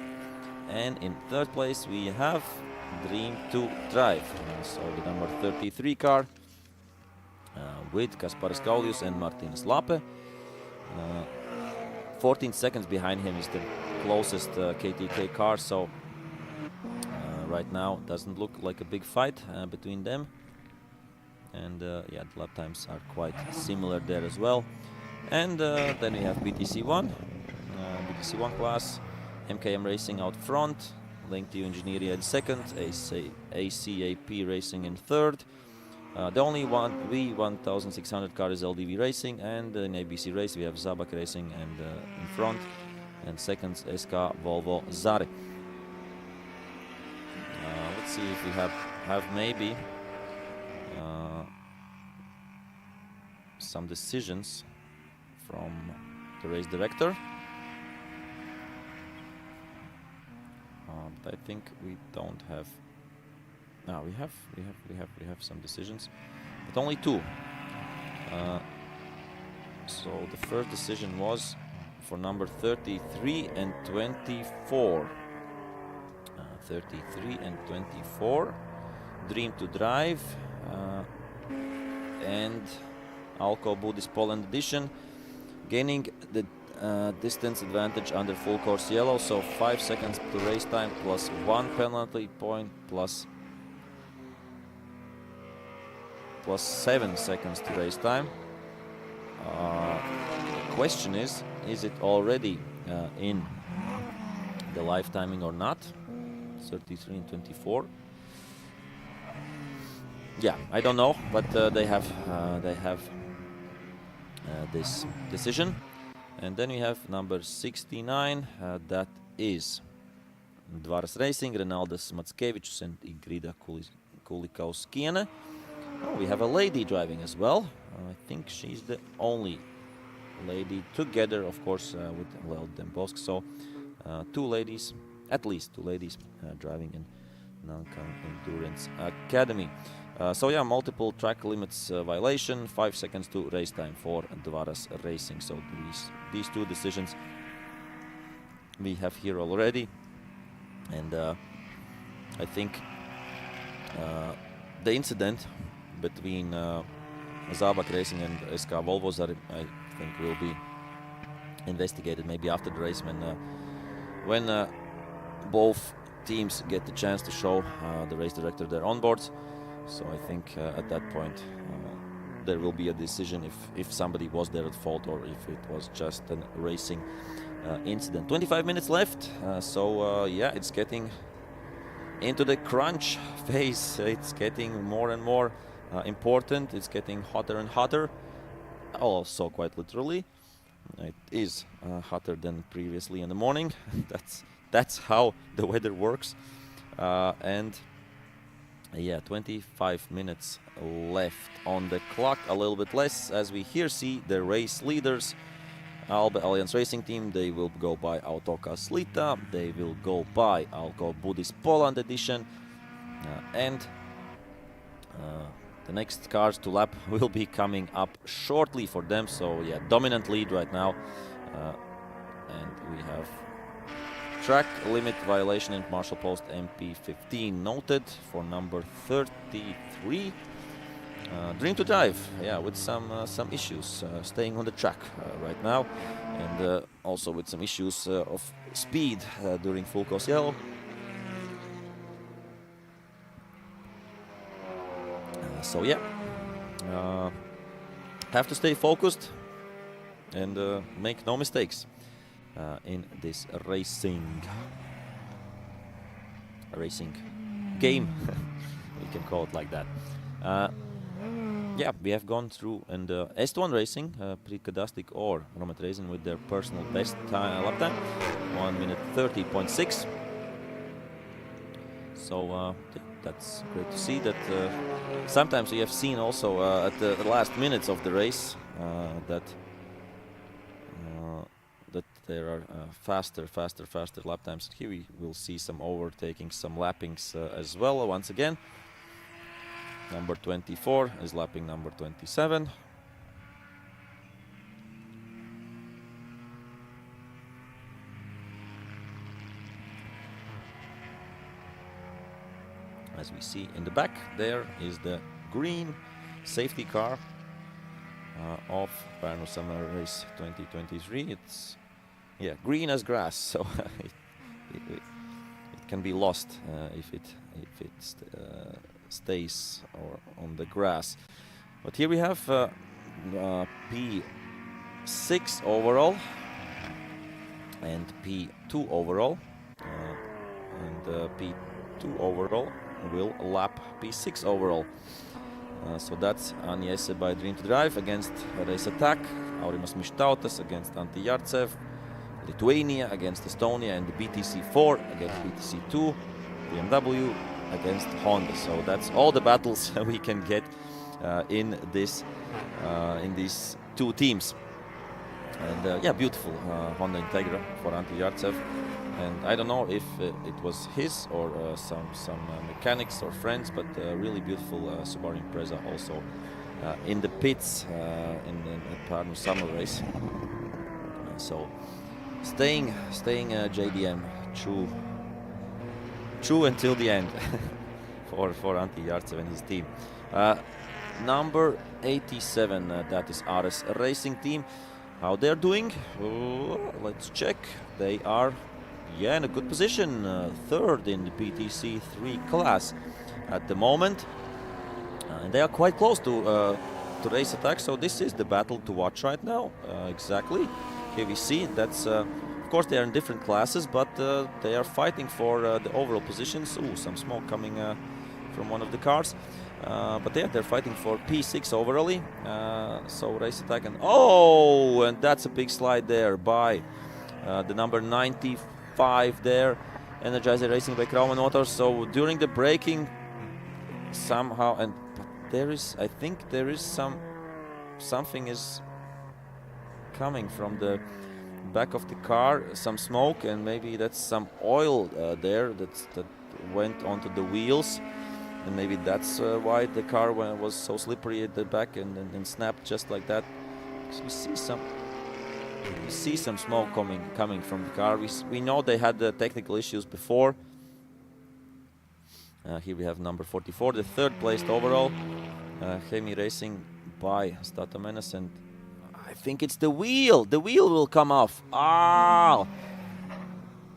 And in third place we have Dream to Drive, so the number 33 car with Kasparis Kaulius and Martins Lape. 14 seconds behind him is the closest KTK car, so right now doesn't look like a big fight between them. And yeah, the lap times are quite similar there as well. And then we have BaTCC 1, BaTCC 1 class, MKM Racing out front, Lengtio Engineering in second, ACAP Racing in third. The only V1600 car is LDV Racing, and in ABC race we have Zabak Racing and in front, and second SK Volvo Zare. Let's see if we have maybe some decisions from the race director. but I think we don't have. No, we have some decisions, but only 2. So the first decision was for number 33 and 24. 33 and 24. Dream to Drive and Alko Buddhist Poland edition, gaining the distance advantage under full course yellow. So 5 seconds to race time plus 1 penalty point plus 7 seconds to race time. The question is it already in the live timing or not? 33 and 24. Yeah, I don't know, but they have this decision. And then we have number 69, that is Dvaras Racing, Renaldas Mackevičius and Ingrida Kulikauskiene. Oh, we have a lady driving as well. I think she's the only lady, together, of course, with Lel Dembowsk. So 2 ladies, at least 2 ladies, driving in Nankang Endurance Academy. So yeah, multiple track limits violation, 5 seconds to race time for Dvaras Racing. So these 2 decisions we have here already. And I think the incident between Zabak Racing and SK Volvozar, I think, will be investigated maybe after the race when both teams get the chance to show the race director their onboards. So I think at that point there will be a decision if somebody was there at fault or if it was just a racing incident. 25 minutes left, so yeah, it's getting into the crunch phase. It's getting more and more important. It's getting hotter and hotter, also quite literally. It is hotter than previously in the morning. That's how the weather works. And yeah, 25 minutes left on the clock, a little bit less, as we here see the race leaders. Alba Alliance Racing Team, they will go by Autoka Slita, they will go by Alko Buddhist Poland edition, and the next cars to lap will be coming up shortly for them. So yeah, dominant lead right now, and we have track limit violation in Marshall Post MP15 noted for number 33. Dream to Drive, yeah, with some issues staying on the track right now, and also with some issues of speed during full course yellow. So yeah, have to stay focused and make no mistakes in this racing game. We can call it like that. Yeah, we have gone through, and S1 Racing, Prikadastik or Romet Racing with their personal best lap time, 1 minute 30.6. So that's great to see that sometimes we have seen also at the last minutes of the race that there are faster lap times. Here we will see some overtaking, some lappings as well once again. Number 24 is lapping number 27. As we see in the back, there is the green safety car of Parnu Summer Race 2023. It's green as grass, so it can be lost if it stays or on the grass. But here we have P6 overall and P2 overall, and P2 overall will lap P6 overall. So that's Aniese by Dream to Drive against Race Attack, Aurimas Mištautas against Antti Jartsev, Lithuania against Estonia, and the BaTCC4 against BaTCC2, BMW against Honda. So that's all the battles we can get in these 2 teams. And yeah, beautiful Honda Integra for Ante Yartsev. And I don't know if it was his or some mechanics or friends, but really beautiful Subaru Impreza also in the pits in the Parnu summer race. So staying JDM true until the end for Ante Yartsev and his team. Number 87, that is Ares Racing Team. How they're doing? Let's check. They are, yeah, in a good position. Third in the BaTCC 3 class at the moment. And they are quite close to Race Attack, so this is the battle to watch right now. Exactly. Here we see that's, of course, they are in different classes, but they are fighting for the overall positions. Ooh, some smoke coming from one of the cars. But yeah, they're fighting for P6 overall. So Race Attack and that's a big slide there by the number 95 there, Energizer Racing by Kraumann Motors. So during the braking, somehow, and I think there is something is coming from the back of the car, some smoke, and maybe that's some oil there that went onto the wheels. And maybe that's why the car was so slippery at the back and snapped just like that. So we see some smoke coming from the car. We know they had technical issues before. Here we have number 44, the third placed overall. Hemi Racing by Statomenes, and I think it's the wheel. The wheel will come off. Ah!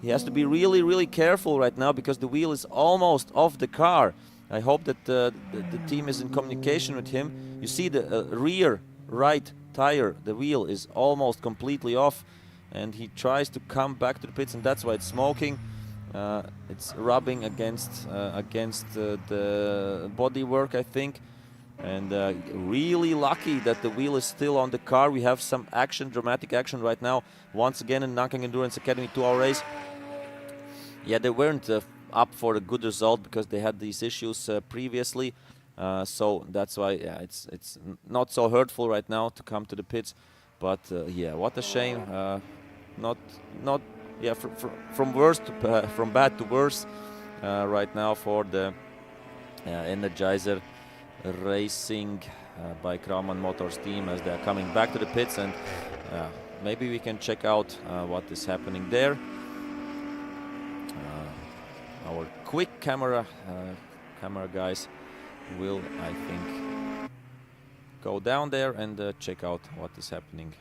He has to be really, really careful right now because the wheel is almost off the car. I hope that the team is in communication with him. You see the rear right tire, the wheel is almost completely off, and he tries to come back to the pits, and that's why it's smoking. It's rubbing against the bodywork, I think. And really lucky that the wheel is still on the car. We have some action, dramatic action right now. Once again in Nankang Endurance Academy 2-hour race. Yeah, they weren't up for a good result because they had these issues previously. So that's why, yeah, it's not so hurtful right now to come to the pits. But yeah, what a shame. Yeah, from bad to worse right now for the Energizer Racing by Kraumann Motors team as they are coming back to the pits, and maybe we can check out what is happening there. Our quick camera guys will, I think, go down there and check out what is happening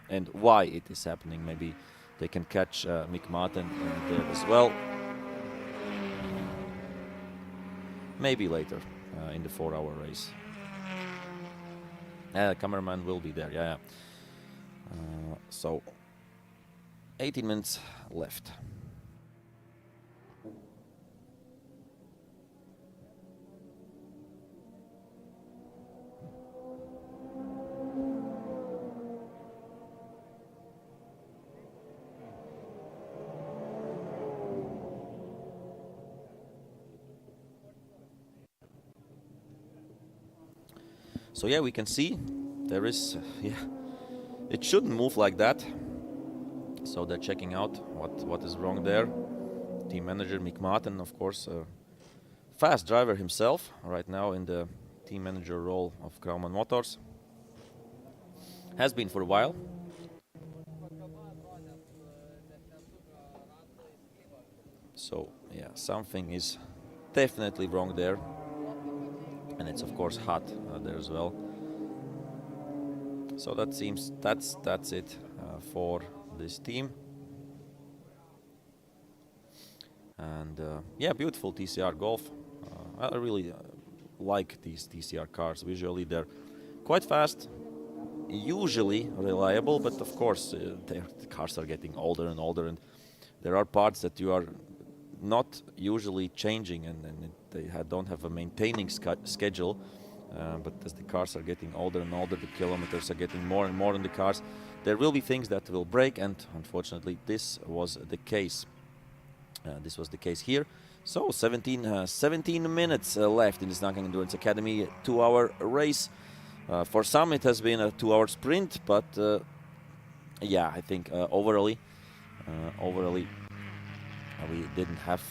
and why it is happening. Maybe they can catch Mick Martin there as well. Maybe later in the 4-hour race. Cameraman will be there, yeah. So 18 minutes left. So yeah, we can see there is, yeah, it shouldn't move like that. So they're checking out what is wrong there. Team manager Mick Martin, of course, fast driver himself, right now in the team manager role of Kraumann Motors. Has been for a while. So yeah, something is definitely wrong there. And it's of course hot there as well. So that seems that's it for this team. And yeah, beautiful TCR Golf. I really like these TCR cars. Visually, they're quite fast, usually reliable, but of course the cars are getting older and older, and there are parts that you are not usually changing, and they don't have a maintaining schedule. But as the cars are getting older and older, the kilometers are getting more and more in the cars. There will be things that will break, and unfortunately this was the case. This was the case here. So 17 minutes left in this Nankang Endurance Academy 2-hour race. For some it has been a 2-hour sprint, but yeah, I think overall, we didn't have,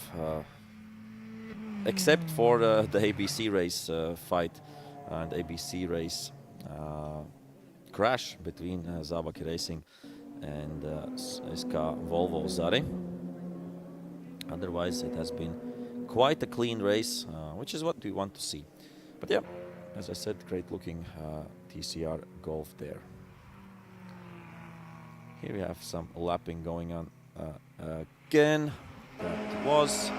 except for the ABC race fight and ABC race crash between Zabaki Racing and SK Volvo Zari. Otherwise, it has been quite a clean race, which is what we want to see. But yeah, as I said, great looking TCR Golf there. Here we have some lapping going on again. That was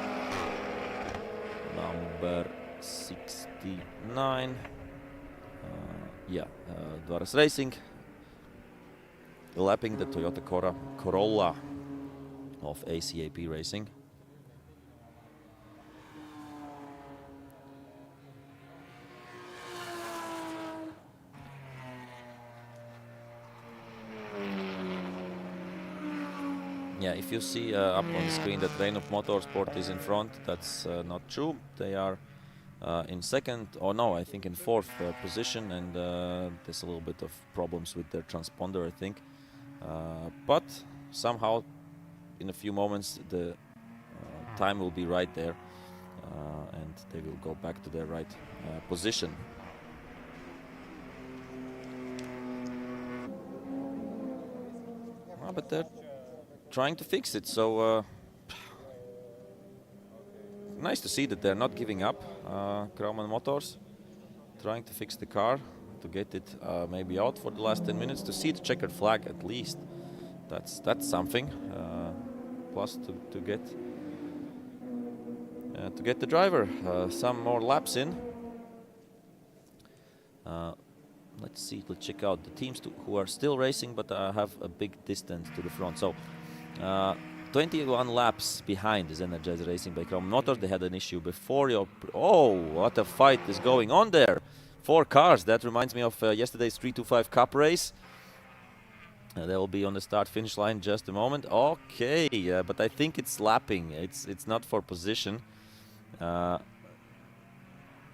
number 69. Dvaras Racing lapping the Toyota Corolla of ACAP Racing. Yeah, if you see up on the screen that Reino Motorsport is in front, that's not true. They are in second, or no, I think in fourth position, and there's a little bit of problems with their transponder, I think. But somehow, in a few moments, the time will be right there, and they will go back to their right position. But they're trying to fix it, so nice to see that they're not giving up. Krauman Motors trying to fix the car to get it maybe out for the last 10 minutes, to see the checkered flag at least. That's something. Plus to get the driver some more laps in. Let's see, let's check out the teams who are still racing but have a big distance to the front. So 21 laps behind is Energized Racing by Krauman Motors. They had an issue before. Oh, what a fight is going on there. 4 cars. That reminds me of yesterday's 325 Cup race. They will be on the start-finish line in just a moment. Okay, but I think it's lapping. It's not for position. Yeah,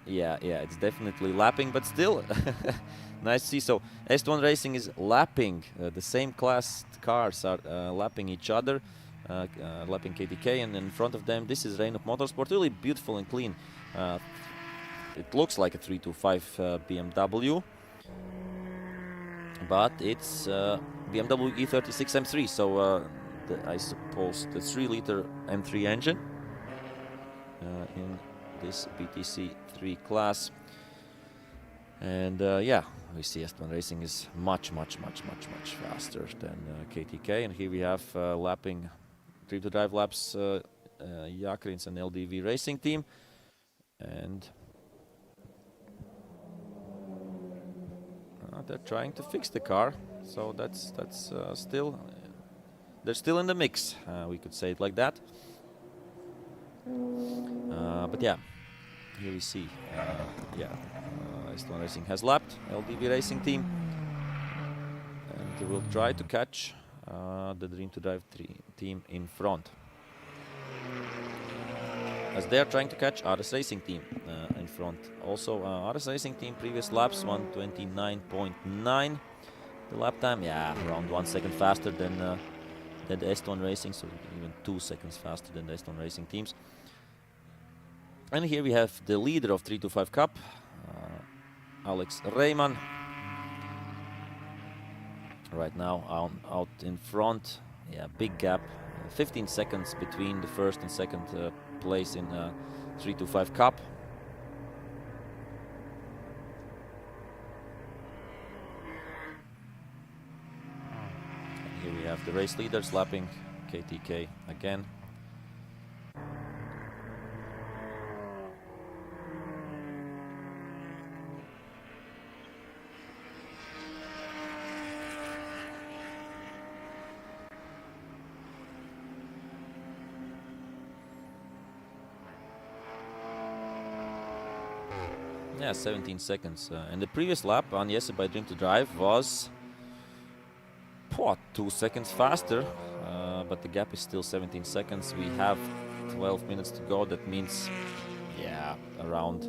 it's definitely lapping, but still nice to see. So S1 Racing is lapping. The same class cars are lapping each other, lapping KTK, and in front of them, this is Reino Motorsport. Really beautiful and clean. It looks like a 325 BMW, but it's BMW E36 M3. So I suppose the 3-liter M3 engine in this BTC 3 class. And yeah, we see S1 Racing is much faster than KTK. And here we have lapping Dream to Drive laps Jakrins and LDV Racing Team. And they're trying to fix the car, so that's still, they're still in the mix, we could say it like that. But yeah, here we see, S1 Racing has lapped LDV Racing Team, and they will try to catch the Dream to Drive team in front, as they are trying to catch RS Racing Team in front. Also, RS Racing Team previous laps 129.9 the lap time. Yeah, around 1 second faster than the S1 Racing, so even 2 seconds faster than the S1 Racing teams. And here we have the leader of 325 Cup, Alex Reimann. Right now out in front. Yeah, big gap, 15 seconds between the first and second place in 325 Cup. And here we have the race leaders lapping KTK again. Yeah, 17 seconds. And the previous lap on Jesse by Dream to Drive was 2 seconds faster, but the gap is still 17 seconds. We have 12 minutes to go. That means, yeah, around.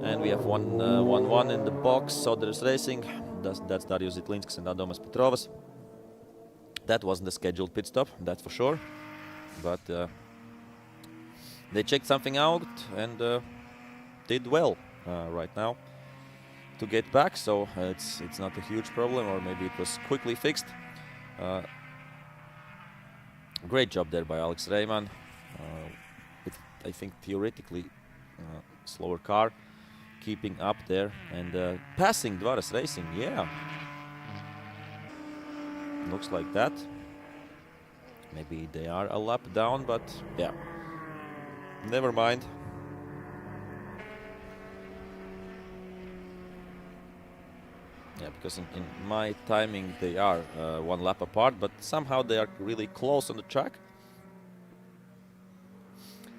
And we have 1-1 in the box. So there's racing. That's Darius Zitlinskas and Adomas Petrovas. That wasn't a scheduled pit stop, that's for sure. But they checked something out and did well right now to get back. So it's not a huge problem, or maybe it was quickly fixed. Great job there by Alex Reimann. With, I think, theoretically slower car, keeping up there and passing Dvaras Racing. Yeah, looks like that. Maybe they are a lap down, but yeah, never mind. Yeah, because in my timing they are 1 lap apart, but somehow they are really close on the track.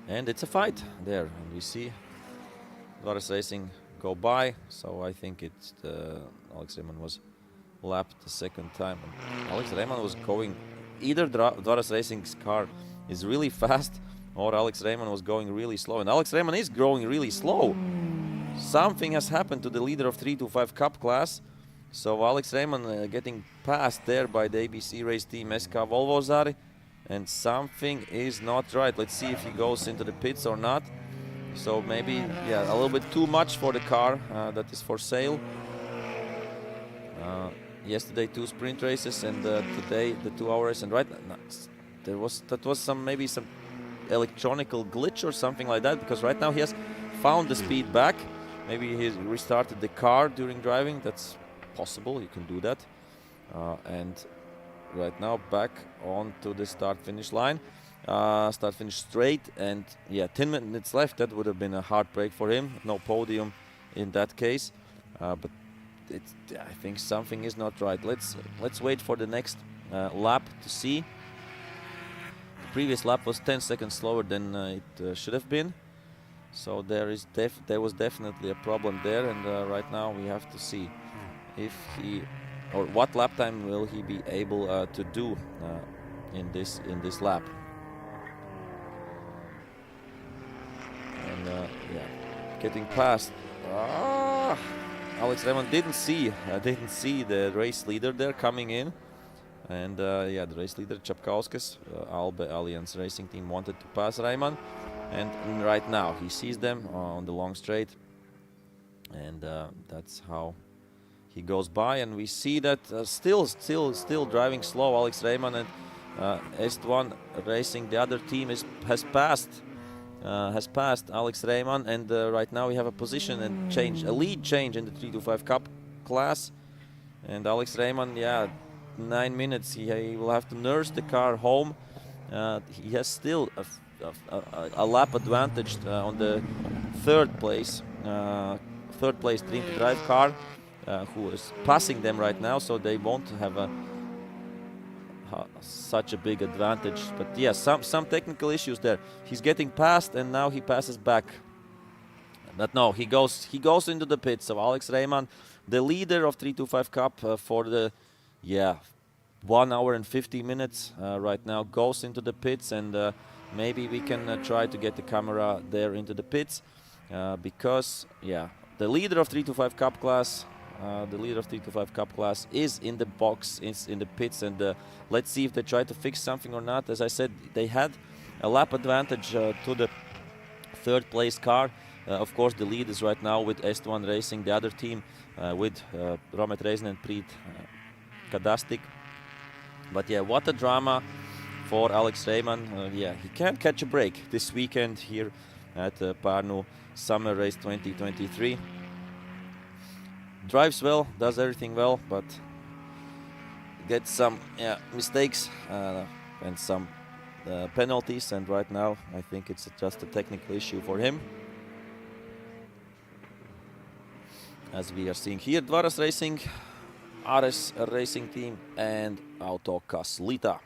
And it's a fight there, and we see Dvaras Racing go by, so I think it's Alex Reimann was lapped the second time. And Alex Reimann was going, either Dvaras Racing's car is really fast or Alex Reimann was going really slow. And Alex Reimann is going really slow. Something has happened to the leader of 325 Cup class. So Alex Reimann getting passed there by the ABC race team SK Volvozari, and something is not right. Let's see if he goes into the pits or not. So maybe, yeah, a little bit too much for the car that is for sale. Yesterday 2 sprint races, and today the 2-hour race. And right, that was maybe some electronical glitch or something like that, because right now he has found the speed back. Maybe he restarted the car during driving. That's possible, you can do that. And right now back on to the start-finish line. Start-finish straight, and yeah, 10 minutes left. That would have been a hard break for him. No podium in that case. But I think something is not right. Let's wait for the next lap to see. The previous lap was 10 seconds slower than it should have been. So there was definitely a problem there, and right now we have to see if he, or what lap time will he be able to do in this lap. And yeah, getting past. Alex Reimann didn't see the race leader there coming in, and yeah, the race leader Čapkauskas, Albe Alliance Racing Team, wanted to pass Reimann, and right now he sees them on the long straight, and that's how he goes by. And we see that still driving slow Alex Reimann, and S1 Racing, the other team, has passed Alex Reimann, and right now we have a position and change, a lead change in the 325 Cup class. And Alex Reimann, yeah, 9 minutes, he will have to nurse the car home. He has still a lap advantage on the third place Dream to Drive car, who is passing them right now, so they won't have such a big advantage. But yeah, some technical issues there. He's getting past, and now he passes back. But no, he goes into the pits. So Alex Reimann, the leader of 325 Cup for the 1 hour and 50 minutes right now, goes into the pits, and maybe we can try to get the camera there into the pits, because yeah, the leader of 325 Cup class. The leader of 325 Cup class is in the box, is in the pits, and let's see if they try to fix something or not. As I said, they had a lap advantage to the third place car. Of course, the lead is right now with S1 Racing, the other team, with Romet Reizn and Preet Kadastik. But yeah, what a drama for Alex Reimann. Yeah, he can't catch a break this weekend here at Parnu Summer Race 2023. Drives well, does everything well, but gets some mistakes and some penalties, and right now I think it's just a technical issue for him. As we are seeing here, Dvaras Racing, Ares Racing Team, and Auto Kaslita.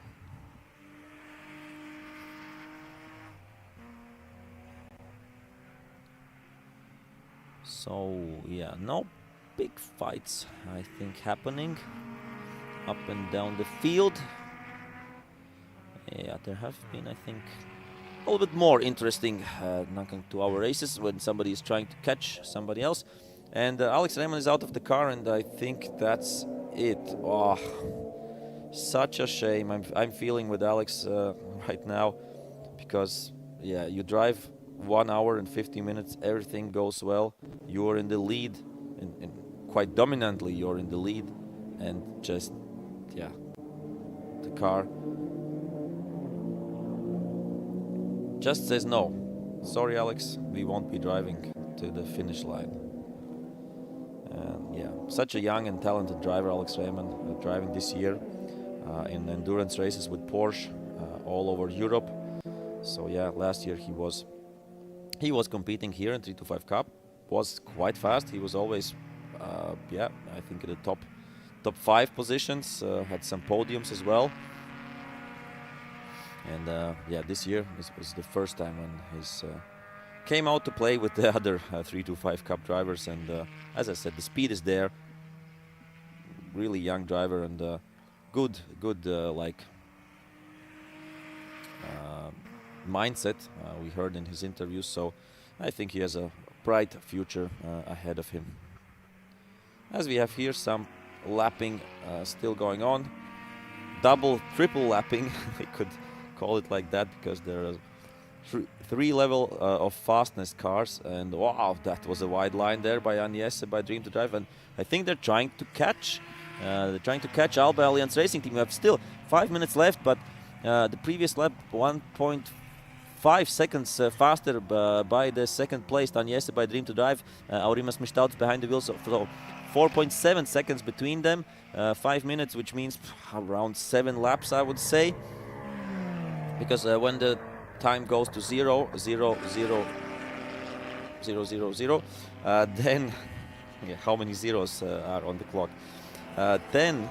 So yeah, no big fights, I think, happening up and down the field. Yeah, there have been, I think, a little bit more interesting Nankang 2-hour races when somebody is trying to catch somebody else. And Alex Reimann is out of the car, and I think that's it. Oh, Such a shame. I'm feeling with Alex right now, because yeah, you drive 1 hour and 50 minutes, everything goes well, you're in the lead, and quite dominantly you're in the lead, and just, yeah, the car just says no. Sorry, Alex, we won't be driving to the finish line. Yeah, such a young and talented driver, Alex Raymond, driving this year in endurance races with Porsche all over Europe. So yeah, last year he was competing here in 325 Cup, was quite fast. He was always, yeah, I think in the top 5 positions. Had some podiums as well. And yeah, this year was the first time when he's came out to play with the other 325 Cup drivers. And as I said, the speed is there. Really young driver, and good like mindset, we heard in his interviews. So I think he has a bright future ahead of him. As we have here some lapping still going on, triple lapping, we could call it like that, because there are 3 level of fastness cars. And wow, that was a wide line there by NeA by Dream to Drive, and I think they're trying to catch Alba Alliance Racing Team. We have still 5 minutes left, but the previous lap 1.5 seconds faster by the second place NeA by Dream to Drive. Aurimas Mištautas behind the wheels, so 4.7 seconds between them. 5 minutes, which means around 7 laps, I would say, because when the time goes to 0, 0, 0, 0, 0, 0, then yeah, how many zeros are on the clock? Then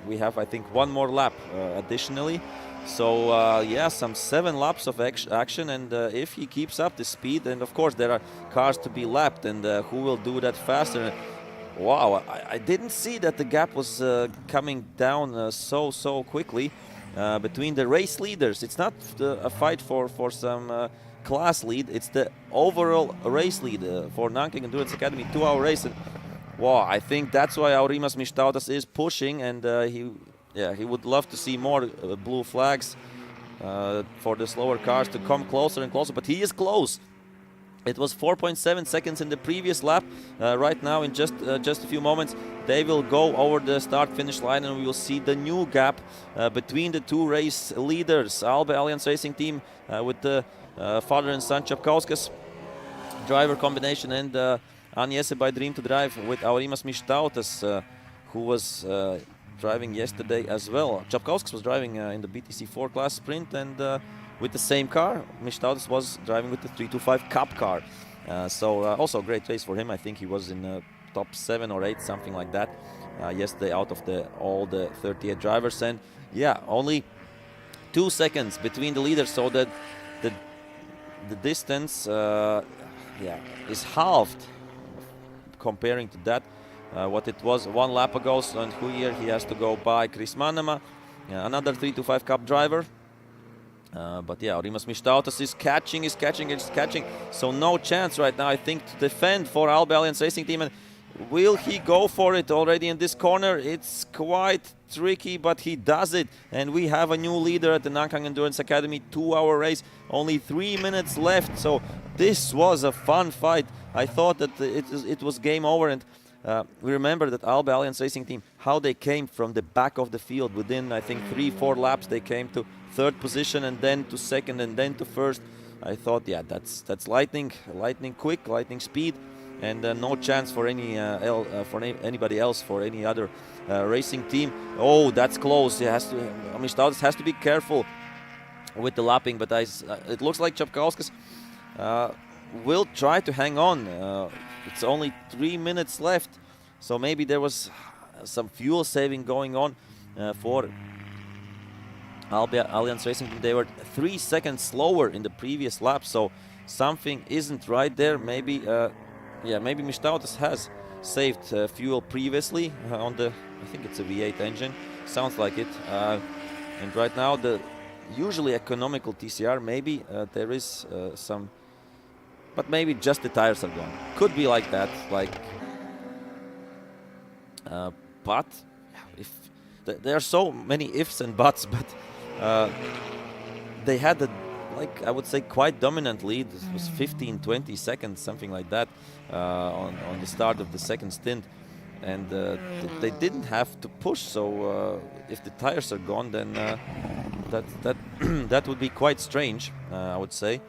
we have, I think, 1 more lap additionally. So yeah, some 7 laps of action, and if he keeps up the speed, and of course there are cars to be lapped, and who will do that faster? Wow, I didn't see that the gap was coming down so quickly between the race leaders. It's not a fight for some class lead, it's the overall race lead for Nankang Endurance Academy 2-hour race. And wow, I think that's why Aurimas Mištautas is pushing, and he would love to see more blue flags for the slower cars to come closer and closer, but he is close. It was 4.7 seconds in the previous lap. Right now, in just a few moments, they will go over the start-finish line, and we will see the new gap between the 2 race leaders. Alba Alliance Racing Team with the father and son Čapkauskas driver combination, and NeA by Dream to Drive with Aurimas Mištautas, who was driving yesterday as well. Čapkauskas was driving in the BaTCC 4 class sprint, and with the same car, Mištautas was driving with the 325 Cup car. So also a great race for him. I think he was in top 7 or 8, something like that, yesterday out of all the 38 drivers. And yeah, only 2 seconds between the leaders, so that the distance is halved comparing to that what it was 1 lap ago. So, and here he has to go by Chris Manama, another 325 Cup driver. But yeah, Aurimas Mištautas is catching. So no chance right now, I think, to defend for Alba Alliance Racing Team. And will he go for it already in this corner? It's quite tricky, but he does it. And we have a new leader at the Nankang Endurance Academy 2-hour race. Only 3 minutes left. So this was a fun fight. I thought that it was game over. And we remember that Alba Alliance Racing Team, how they came from the back of the field. Within, I think, 3-4 laps, they came to 3rd position, and then to 2nd, and then to 1st. I thought, yeah, that's lightning quick, lightning speed, and no chance for anybody else, for any other racing team. Oh, that's close. Mištautas has to be careful with the lapping, but it looks like Čapkauskas will try to hang on. It's only 3 minutes left, so maybe there was some fuel saving going on for Alba Alliance Racing Team. They were 3 seconds slower in the previous lap, so something isn't right there. Maybe, maybe Mištautas has saved fuel previously on the, I think it's a V8 engine, sounds like it. And right now, the usually economical TCR, maybe there is some, but maybe just the tires are gone. Could be like that, but there are so many ifs and buts, but they had a, like I would say, quite dominant lead. This was 15-20 seconds, something like that, on the start of the second stint, and they didn't have to push. So if the tires are gone, then that that would be quite strange, I would say,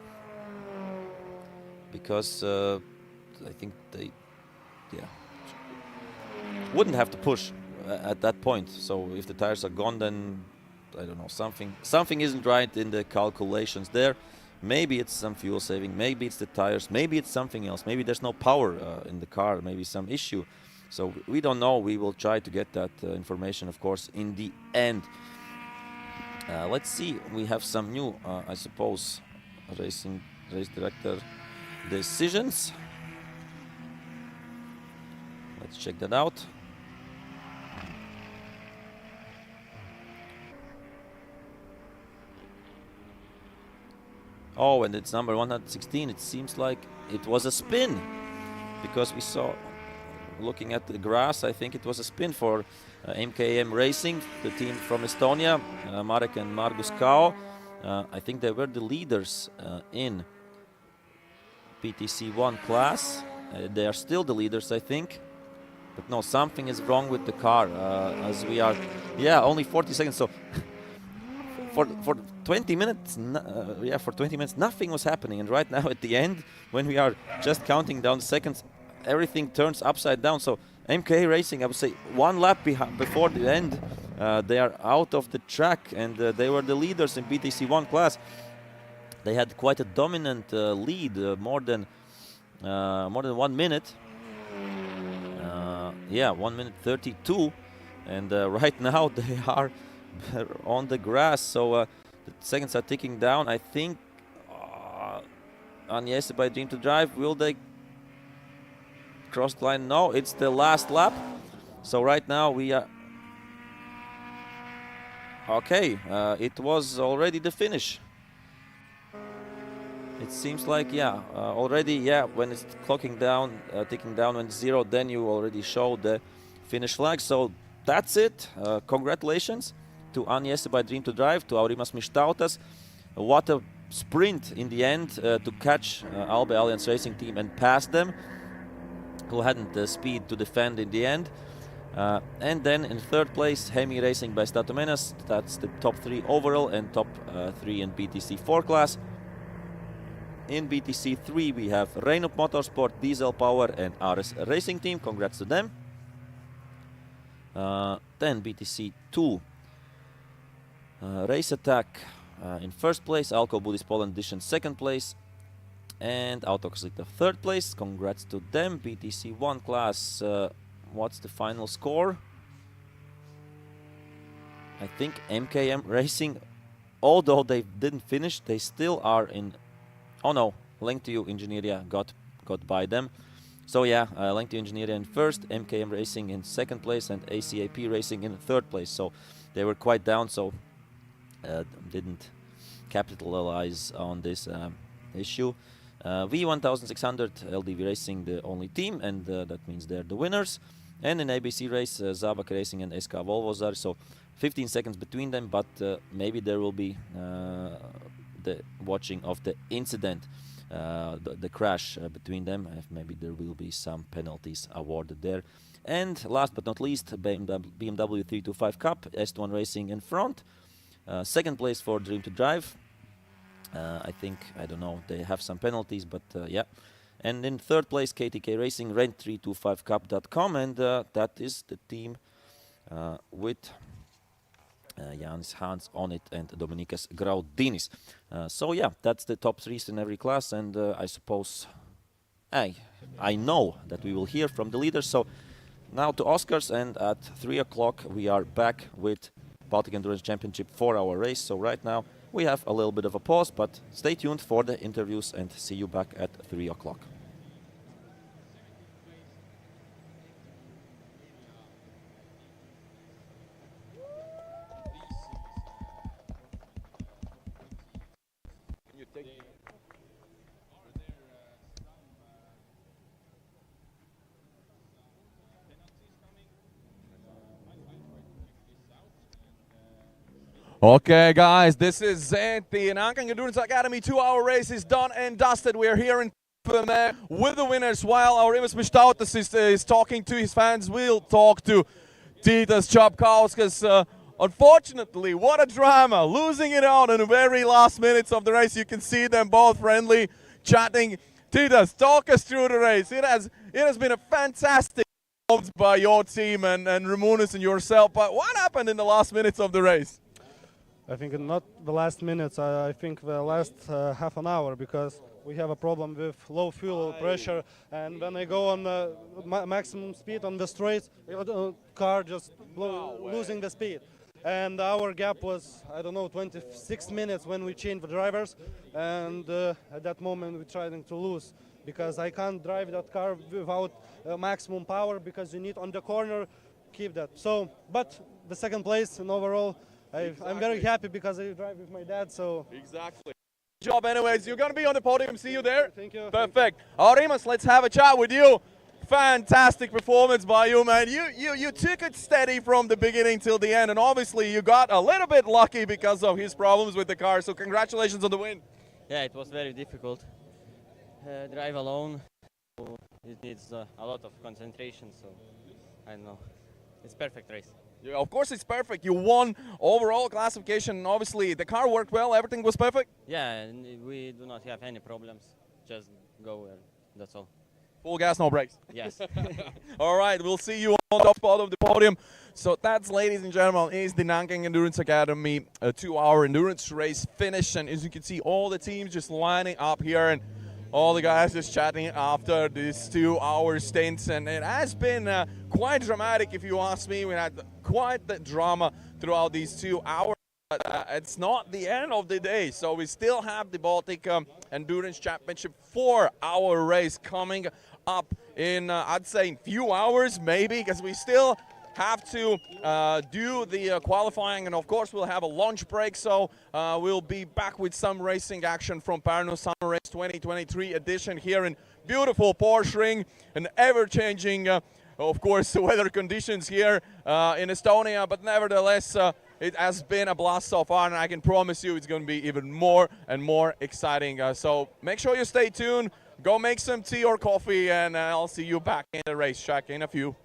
because I think they, yeah, wouldn't have to push at that point. So if the tires are gone, then I don't know, something isn't right in the calculations there. Maybe it's some fuel saving, maybe it's the tires, maybe it's something else, maybe there's no power in the car, maybe some issue. So we don't know. We will try to get that information, of course, in the end. Let's see. We have some new, I suppose, race director decisions. Let's check that out. Oh, and it's number 116. It seems like it was a spin, because we saw, looking at the grass, I think it was a spin for MKM Racing, the team from Estonia, Marek and Margus Kao. I think they were the leaders in BaTCC 1 class. They are still the leaders, I think. But no, something is wrong with the car, as we are, yeah, only 40 seconds. So for 20 minutes, for 20 minutes, nothing was happening. And right now, at the end, when we are just counting down the seconds, everything turns upside down. So MK Racing, I would say, one lap before the end, they are out of the track, and they were the leaders in BaTCC 1 class. They had quite a dominant lead, more than 1 minute. 1 minute 32, and right now they are on the grass. So the seconds are ticking down. I think on NeA by Dream to Drive, will they cross the line? No, it's the last lap. So right now we are okay. It was already the finish. It seems like, already, when it's clocking down, ticking down when it's 0, then you already show the finish flag. So that's it. Congratulations to NeA by Dream to Drive, to Aurimas Mištautas. What a sprint in the end to catch Albe Alliance Racing Team and pass them, who hadn't the speed to defend in the end. And then in third place, Hemi Racing by Statomenas. That's the top 3 overall and top 3 in BaTCC 4 class. In BaTCC 3, we have Reinup Motorsport, Diesel Power, and RS Racing Team. Congrats to them. Then BaTCC 2, Race Attack in first place, Alko Budis Poland Edition second place, and Autokoslita third place. Congrats to them. BaTCC 1 class, what's the final score? I think MKM Racing, although they didn't finish, they still are in. Oh no, Length to You Ingenieria got by them. So Length to You Ingenieria in first, MKM Racing in second place, and ACAP Racing in third place. So they were quite down, so didn't capitalize on this issue. V1600 LDV Racing, the only team, and that means they're the winners. And in ABC race, Zabak Racing and SK Volvozar. So 15 seconds between them, but maybe there will be the watching of the incident, the crash between them. Maybe there will be some penalties awarded there. And last but not least, BMW 325 Cup, S1 Racing in front. Second place for Dream to Drive. I think, I don't know, they have some penalties, but And in third place, KTK Racing, Rent325Cup.com, and that is the team with Jānis Hans on it and Dominikas Graudinis. That's the top 3s in every class, and I suppose I know that we will hear from the leaders. So now to Oscars, and at 3 o'clock we are back with Baltic Endurance Championship 4-hour race. So right now we have a little bit of a pause, but stay tuned for the interviews and see you back at 3 o'clock. Okay, guys, this is it. The Nankang Endurance Academy 2-hour race is done and dusted. We're here in Parnu with the winners. While our Rimas Mištautas is talking to his fans, we'll talk to Titas Čapkauskas. Unfortunately, what a drama, losing it out in the very last minutes of the race. You can see them both friendly, chatting. Titas, talk us through the race. It has been a fantastic performance by your team and Ramonas and yourself, but what happened in the last minutes of the race? I think not the last minutes, I think the last half an hour, because we have a problem with low fuel pressure, and when I go on maximum speed on the straight, the car just losing the speed. And our gap was, I don't know, 26 minutes when we changed the drivers, and at that moment we're trying to lose, because I can't drive that car without maximum power, because you need on the corner keep that. So, but the second place and overall, I'm very happy because I drive with my dad, so... Exactly. Good job anyways. You're going to be on the podium. See you there. Thank you. Perfect. Aurimas, let's have a chat with you. Fantastic performance by you, man. You took it steady from the beginning till the end, and obviously you got a little bit lucky because of his problems with the car, so congratulations on the win. Yeah, it was very difficult. Drive alone, so it needs a lot of concentration, so I don't know. It's perfect race. Yeah, of course it's perfect. You won overall classification, and obviously the car worked well, everything was perfect? Yeah, and we do not have any problems. Just go and that's all. Full gas, no brakes. Yes. All right, we'll see you on the top spot of the podium. So that's, ladies and gentlemen, is the Nankang Endurance Academy 2-hour endurance race finish. And as you can see, all the teams just lining up here, and all the guys just chatting after these 2-hour stints. And it has been quite dramatic, if you ask me. We had quite the drama throughout these 2 hours. But it's not the end of the day, so we still have the Baltic Endurance Championship 4-hour race coming up in, I'd say, in few hours maybe, because we still have to do the qualifying, and of course we'll have a lunch break, so we'll be back with some racing action from Parnu Summer Race 2023 edition here in beautiful Porsche ring, and ever-changing, of course, weather conditions here in Estonia, but nevertheless, it has been a blast so far, and I can promise you it's going to be even more and more exciting. So make sure you stay tuned, go make some tea or coffee, and I'll see you back in the racetrack in a few.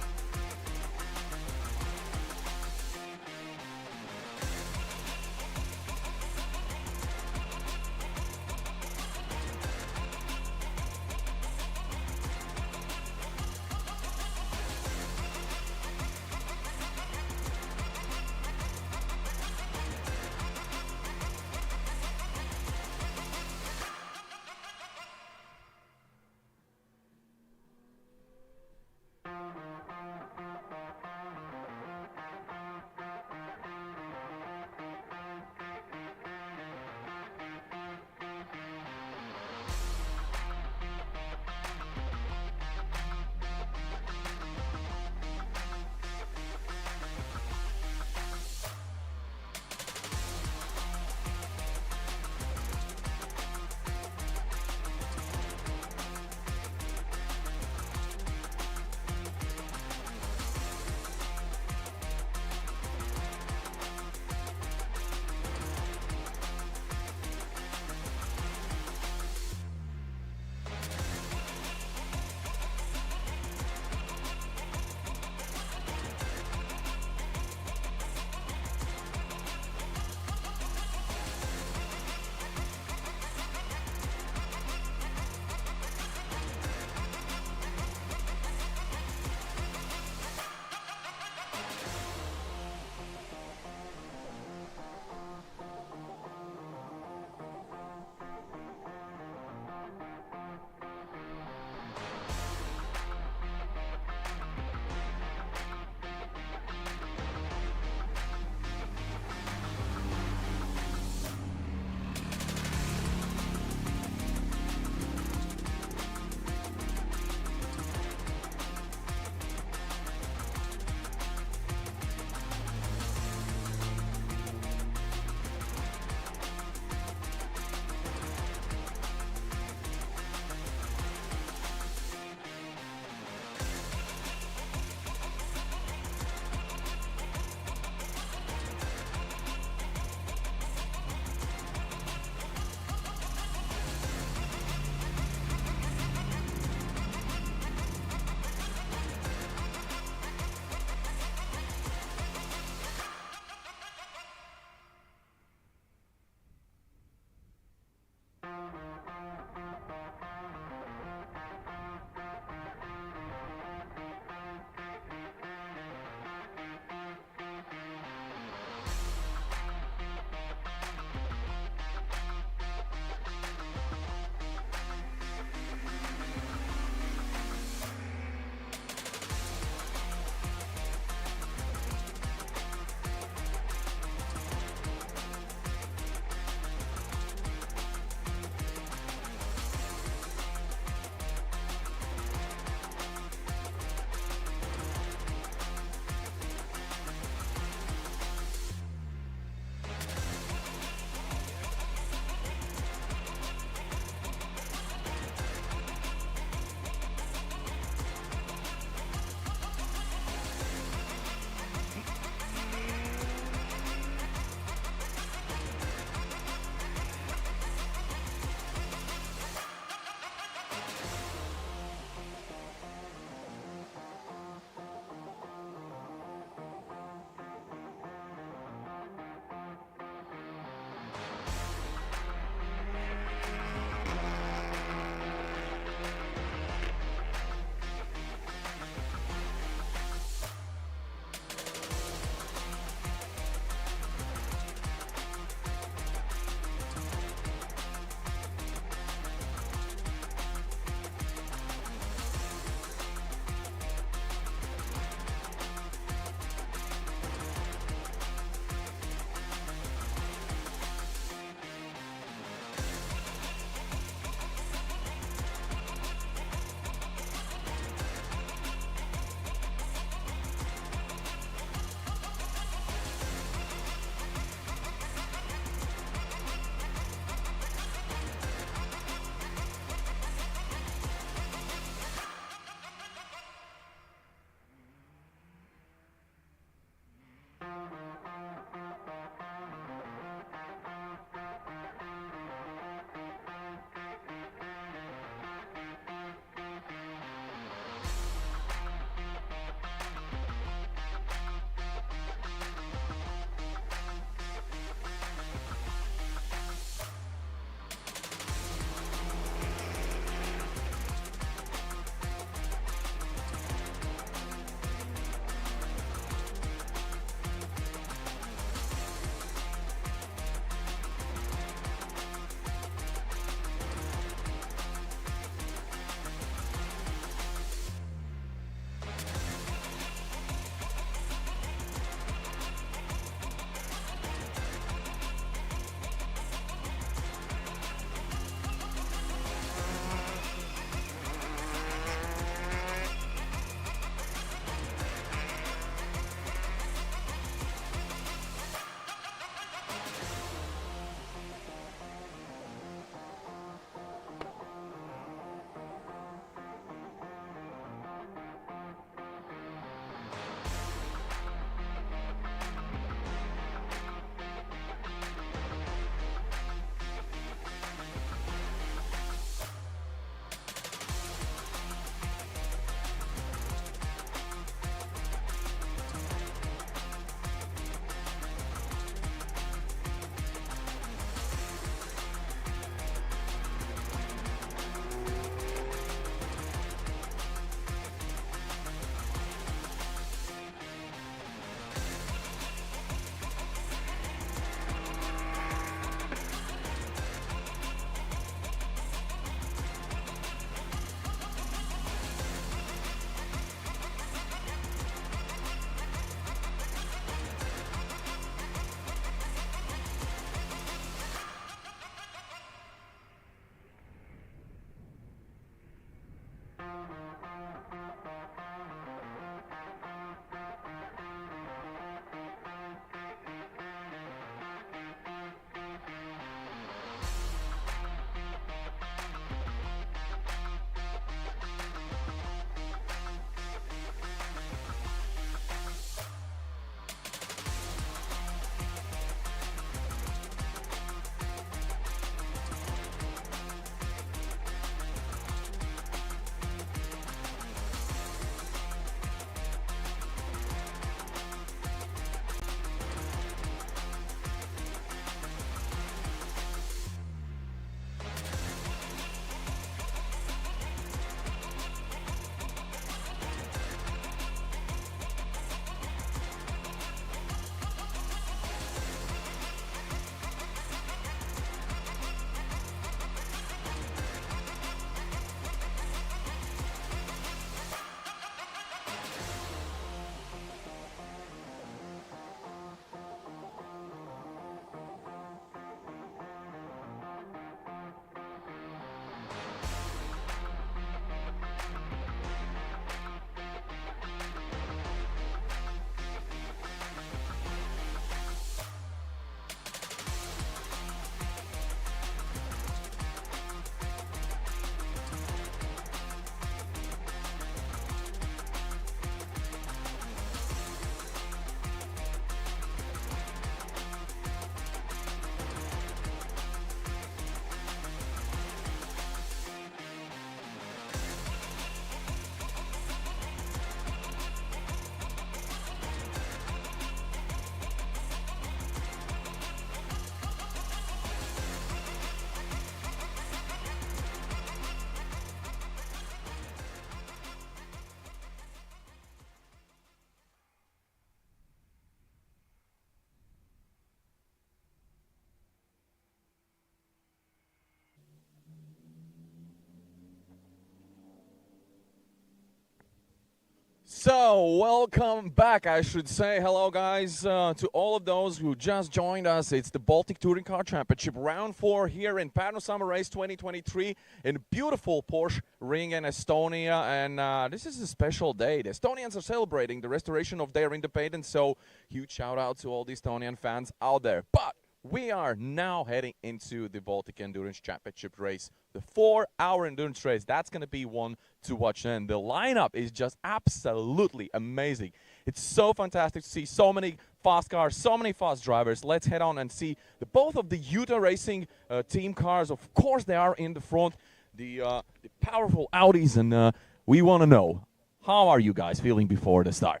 So, welcome back, I should say. Hello, guys, to all of those who just joined us. It's the Baltic Touring Car Championship, round 4 here in Parnu Summer Race 2023 in beautiful Porsche ring in Estonia. And this is a special day. The Estonians are celebrating the restoration of their independence, so huge shout out to all the Estonian fans out there. But we are now heading into the Baltic Endurance Championship race, the 4-hour endurance race. That's going to be one to watch, and the lineup is just absolutely amazing. It's so fantastic to see so many fast cars, so many fast drivers. Let's head on and see both of the Utah Racing team cars. Of course, they are in the front, the powerful Audis, and we want to know, how are you guys feeling before the start?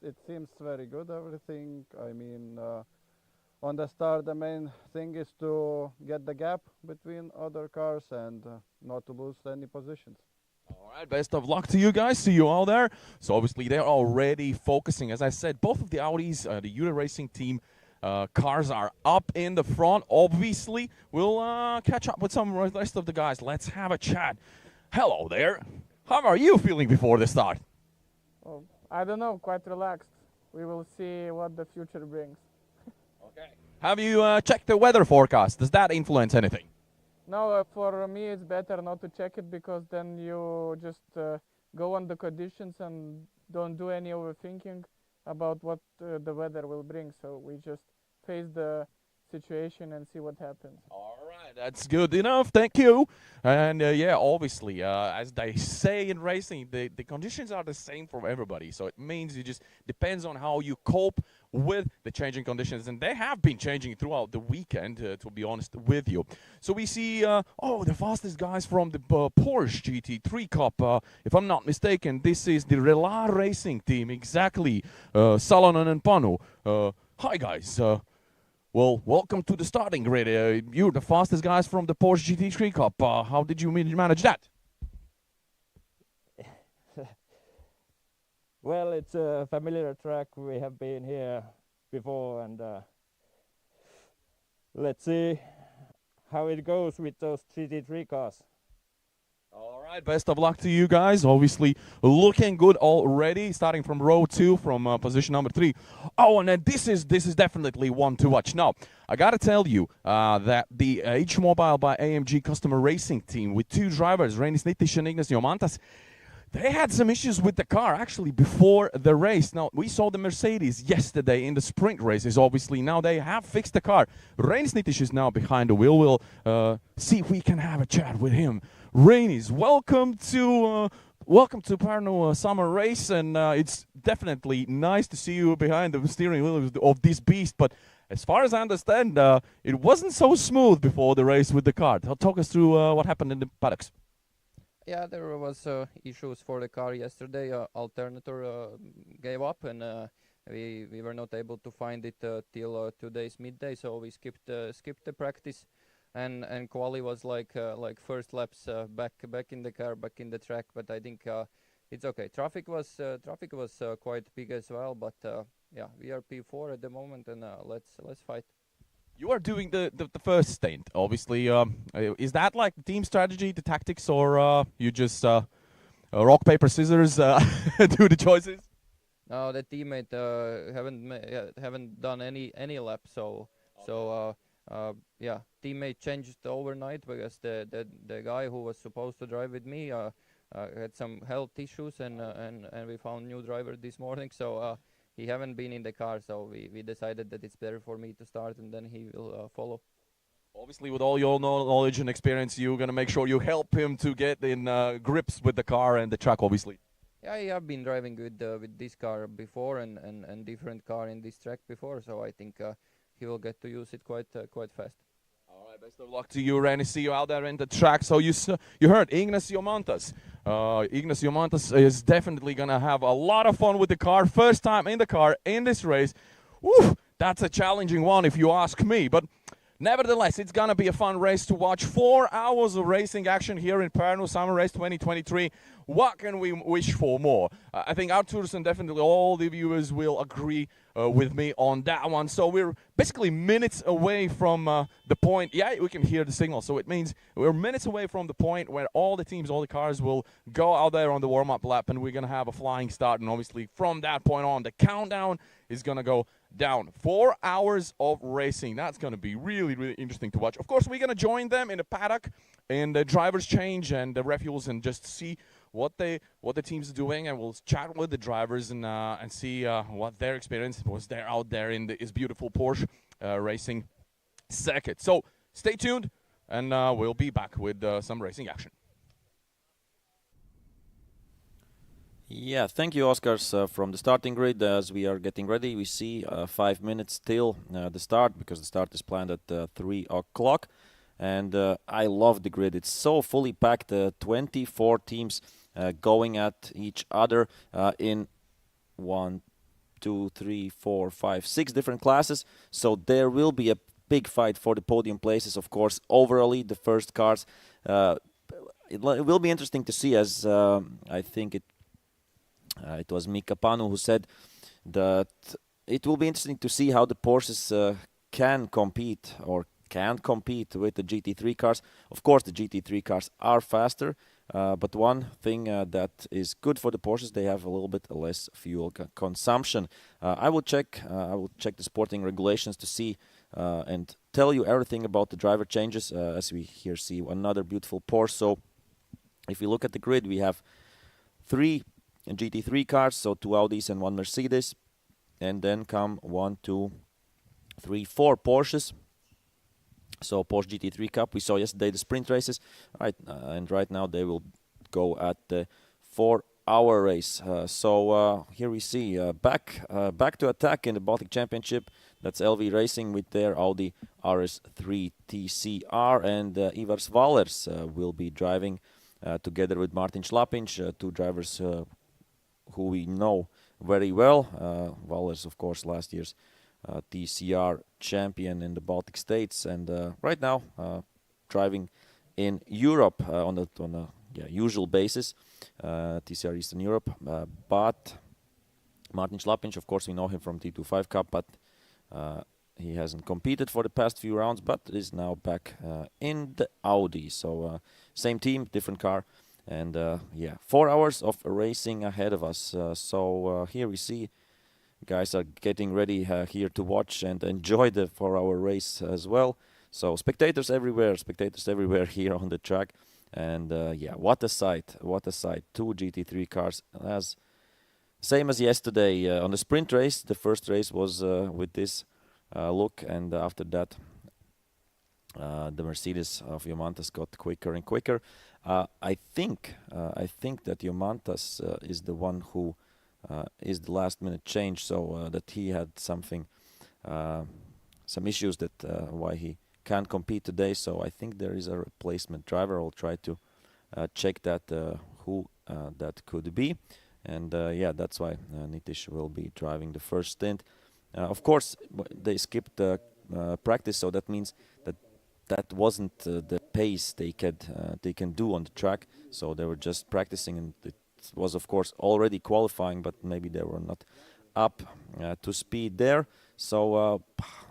It seems very good, everything. I mean, on the start, the main thing is to get the gap between other cars and not to lose any positions. All right, best of luck to you guys. See you all there. So obviously they're already focusing. As I said, both of the Audis, the Utah Racing team cars are up in the front. Obviously, we'll catch up with some rest of the guys. Let's have a chat. Hello there. How are you feeling before the start? Oh, I don't know, quite relaxed. We will see what the future brings. Okay. Have you checked the weather forecast? Does that influence anything? No, for me it's better not to check it, because then you just go on the conditions and don't do any overthinking about what the weather will bring. So we just face the situation and see what happens. All right, that's good enough. Thank you. And yeah, obviously, as they say in racing, the conditions are the same for everybody. So it means it just depends on how you cope with the changing conditions. And they have been changing throughout the weekend, to be honest with you. So we see, the fastest guys from the Porsche GT3 Cup. If I'm not mistaken, this is the NeA R Racing team. Exactly. Salonen and Parnu. Hi, guys. Well, welcome to the starting grid. You're the fastest guys from the Porsche GT3 Cup. How did you manage that? Well, it's a familiar track. We have been here before, and let's see how it goes with those GT3 cars. All right, best of luck to you guys. Obviously looking good already, starting from row 2, from position number 3. Oh, and then this is definitely one to watch. Now, I gotta tell you that the H Mobile by AMG customer racing team with 2 drivers, Reinis Nitiš and Ignacio Mantas, they had some issues with the car actually before the race. Now, we saw the Mercedes yesterday in the sprint races, obviously. Now they have fixed the car. Reinis Nitiš is now behind the wheel. We'll see if we can have a chat with him. Reinis, welcome to Parnu Summer Race, and it's definitely nice to see you behind the steering wheel of this beast. But as far as I understand, it wasn't so smooth before the race with the car. Talk us through what happened in the paddocks. Yeah, there was issues for the car yesterday. Alternator gave up, and we were not able to find it till today's midday. So we skipped the practice, and quali was like first laps back in the car, back in the track. But I think it's okay. Traffic was quite big as well. But yeah, we are P4 at the moment, and let's fight. You are doing the first stint, obviously. Is that like team strategy, the tactics, or you just rock, paper, scissors do the choices? No, the teammate haven't done any lap, so yeah, teammate changed overnight because the guy who was supposed to drive with me had some health issues, and we found new driver this morning, so. He haven't been in the car, so we decided that it's better for me to start, and then he will follow. Obviously, with all your knowledge and experience, you're going to make sure you help him to get in grips with the car and the track, obviously. Yeah, I have been driving with this car before and different car in this track before, so I think he will get to use it quite fast. All right, best of luck to you, Randy. See you out there in the track. So you heard Ignacio Mantas. Ignacio Mantas is definitely going to have a lot of fun with the car. First time in the car in this race. Woo, that's a challenging one if you ask me. But Nevertheless, it's going to be a fun race to watch. 4 hours of racing action here in Parnu, Summer Race 2023. What can we wish for more? I think Arturs and definitely all the viewers will agree with me on that one. So we're basically minutes away from the point. Yeah, we can hear the signal. So it means we're minutes away from the point where all the teams, all the cars will go out there on the warm-up lap, and we're going to have a flying start. And obviously from that point on, the countdown is going to go down. 4 hours of racing. That's going to be really, really interesting to watch. Of course, we're going to join them in the paddock and the drivers change and the refuels and just see what the team's doing, and we'll chat with the drivers and see what their experience was there out there in this beautiful Porsche racing circuit. So stay tuned, and we'll be back with some racing action. Yeah, thank you, Oskars, from the starting grid. As we are getting ready, we see 5 minutes till the start, because the start is planned at 3 o'clock. And I love the grid. It's so fully packed, 24 teams going at each other in 1, 2, 3, 4, 5, 6 different classes. So there will be a big fight for the podium places. Of course, overall, the first cars. It will be interesting to see, as I think it was Mika Parnu who said that it will be interesting to see how the Porsches can compete or can't compete with the GT3 cars. Of course, the GT3 cars are faster, but one thing that is good for the Porsches, they have a little bit less fuel consumption. I will check the sporting regulations to see and tell you everything about the driver changes. As we here see another beautiful Porsche. So if you look at the grid, we have 3 GT3 cars, so 2 Audis and 1 Mercedes, and then come 1, 2, 3, 4 Porsches. So Porsche GT3 Cup, we saw yesterday the sprint races, right? And right now they will go at the 4-hour race. So here we see back to attack in the Baltic Championship. That's LV Racing with their Audi RS3 TCR, and Ivars Valers will be driving together with Martin Šlapiņš, 2 drivers who we know very well. Valers, of course, last year's TCR champion in the Baltic states, and right now driving in Europe on a usual basis, TCR Eastern Europe. But Martin Šlapiņš, of course, we know him from T25 Cup, but he hasn't competed for the past few rounds, but is now back in the Audi. So same team, different car. And 4 hours of racing ahead of us. So here we see guys are getting ready here to watch and enjoy the 4-hour race as well. So spectators everywhere here on the track. And what a sight, 2 GT3 cars. As same as yesterday on the sprint race. The first race was with this look, and after that the Mercedes of Jomantas got quicker and quicker. I think that Jomantas is the one who is the last-minute change, so that he had some issues that why he can't compete today. So I think there is a replacement driver. I'll try to check that who that could be, and that's why Nitish will be driving the first stint. Of course, they skipped practice, so that means that wasn't the pace they can do on the track. So they were just practicing, and it was, of course, already qualifying, but maybe they were not up to speed there. So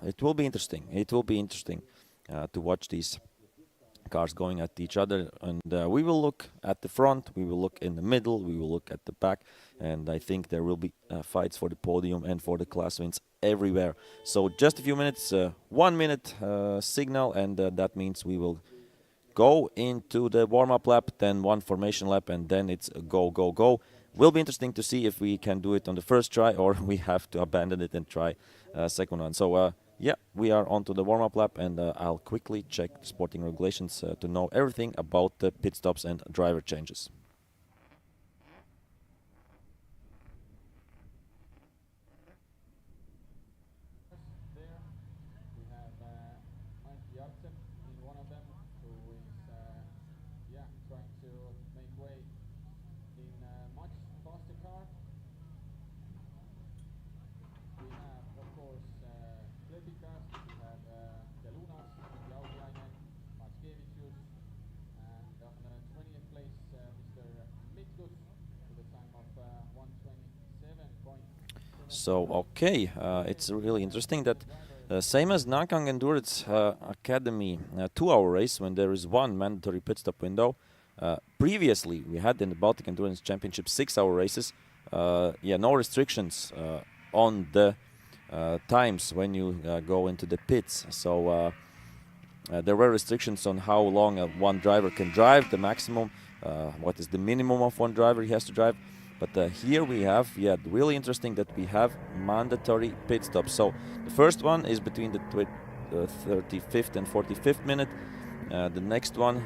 it will be interesting. To watch these cars going at each other, and we will look at the front, we will look in the middle, we will look at the back, and I think there will be fights for the podium and for the class wins everywhere. So just a few minutes, 1 minute signal, and that means we will go into the warm-up lap, then 1 formation lap, and then it's go, go, go. Will be interesting to see if we can do it on the first try, or we have to abandon it and try second one. So we are on to the warm-up lap, and I'll quickly check the sporting regulations to know everything about the pit stops and driver changes. So okay, it's really interesting that same as Nankang Endurance Academy 2-hour race, when there is one mandatory pit stop window. Previously, we had in the Baltic Endurance Championship 6-hour races. No restrictions on the times when you go into the pits. So there were restrictions on how long one driver can drive, the maximum, what is the minimum of one driver he has to drive. But here we have, really interesting that we have mandatory pit stops. So the first one is between the 35th and 45th minute. The next one,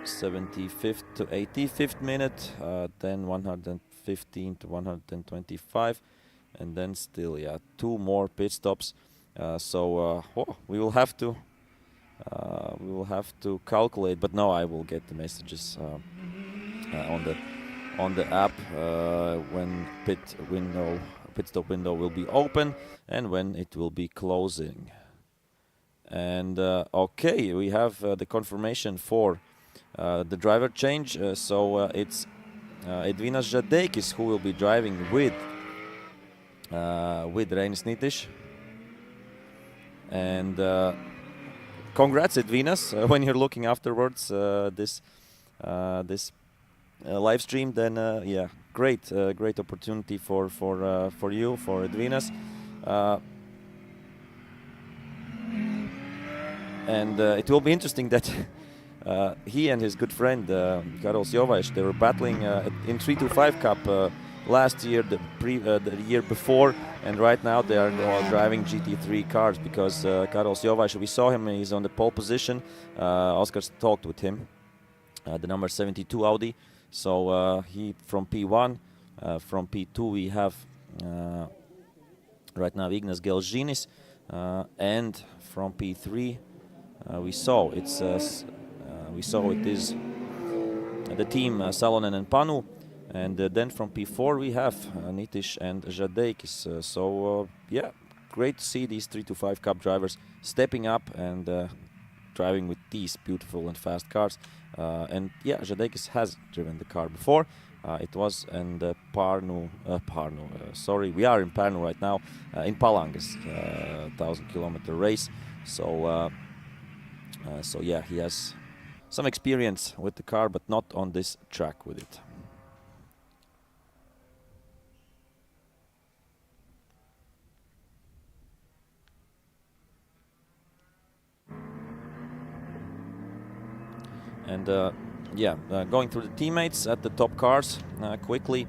75th to 85th minute. Then 115 to 125. And then still, 2 more pit stops. We will have to calculate. But now I will get the messages on the app when pit stop window will be open and when it will be closing. And okay, we have the confirmation for the driver change. It's Edvinas Žadeikis who will be driving with Reinis Nitiš. And congrats, Edvinas, when you're looking afterwards this live stream. Then great opportunity for you, for Edvinas. And it will be interesting that he and his good friend Karols Jovaiš, they were battling in 325 Cup last year, the year before, and right now they are driving GT3 cars because Karols Jovaiš, we saw him, he's on the pole position. Oscar talked with him, the number 72 Audi. So he from P1, from P2 we have right now Ignas Gelžinis, and from P3 we saw it is the team Salonen and Parnu, and then from P4 we have Nitiš and Žadeikis. Great to see these 325 Cup drivers stepping up and driving with these beautiful and fast cars. Žadeikis has driven the car before. It was in the Parnu. We are in Parnu right now, in Palangas, 1,000-kilometer race. He has some experience with the car, but not on this track with it. And going through the teammates at the top cars quickly.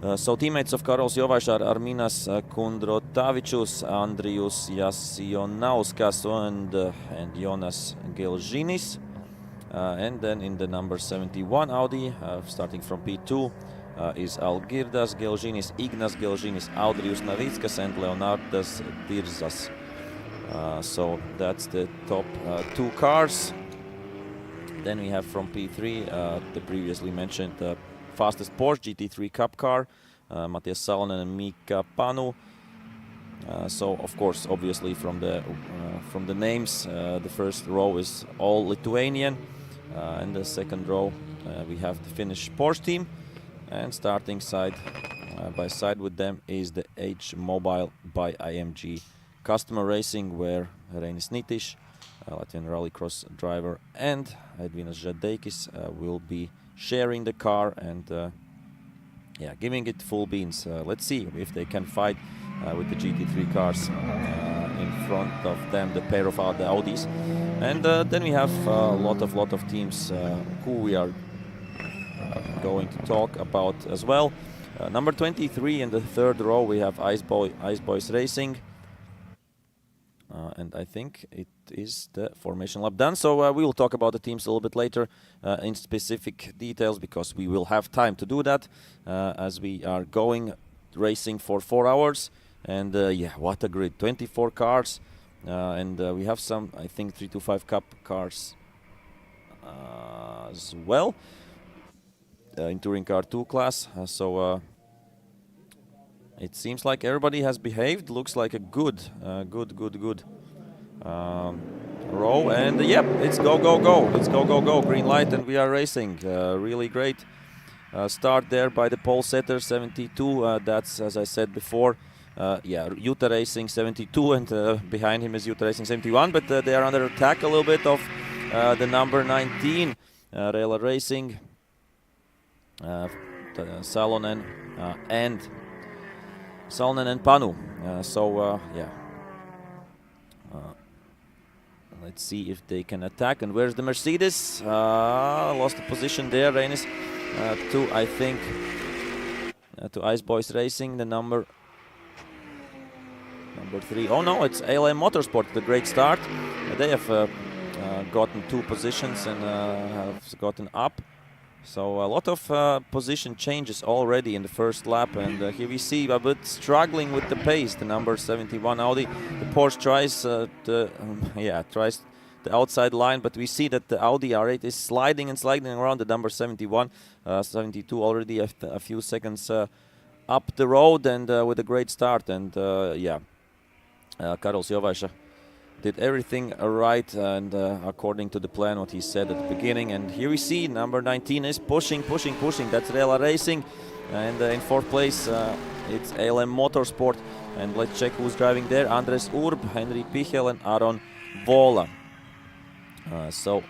Teammates of Karols Jovaiš are Arminas Kundrotavičius, Andrijus Jasionauskas, and Jonas Gelžinis. And then in the number 71 Audi, starting from P2, is Algirdas Gelžinis, Ignas Gelžinis, Audrijus Navickas, and Leonardas Dirzas. So that's the top 2 cars. Then we have from P3 the previously mentioned fastest Porsche GT3 Cup car, Matias Salonen and Mika Parnu. Of course, obviously from the names, the first row is all Lithuanian, and the second row we have the Finnish Porsche team, and starting side by side with them is the H Mobile by IMG Customer Racing, where Reinis Nitiš, Latvian rallycross driver, and Edvinas Žadeikis will be sharing the car and giving it full beans. Let's see if they can fight with the GT3 cars in front of them, the pair of the Audis. And then we have a lot of teams who we are going to talk about as well. Number 23 in the third row we have Ice Boys Racing. And I think it is the formation lap done. So we will talk about the teams a little bit later in specific details, because we will have time to do that as we are going racing for 4 hours. And what a grid, 24 cars. And we have some, I think, 325 Cup cars as well in Touring Car 2 class. It seems like everybody has behaved. Looks like a good row. And it's go. It's go. Green light, and we are racing. Really great. start there by the pole setter, 72. That's, as I said before, Utah Racing 72, and behind him is Utah Racing 71. But they are under attack a little bit of the number 19, NeA R Racing, Salonen and Parnu. Let's see if they can attack. And where's the Mercedes? Lost the position there. Reinis to, I think, to Ice Boys Racing, the number 3. Oh no, it's ALM Motorsport, the great start. They have gotten 2 positions and have gotten up. So a lot of position changes already in the first lap, and here we see a bit struggling with the pace. The number 71 Audi, the Porsche tries tries the outside line, but we see that the Audi R8 is sliding around the number 71, 72 already a few seconds up the road, and with a great start. And Karols Jovaisa did everything right and according to the plan, what he said at the beginning. And here we see number 19 is pushing. That's NeA R Racing. And in 4th place, it's ALM Motorsport. And let's check who's driving there. Andres Urb, Henry Pichel, and Aaron Vola. So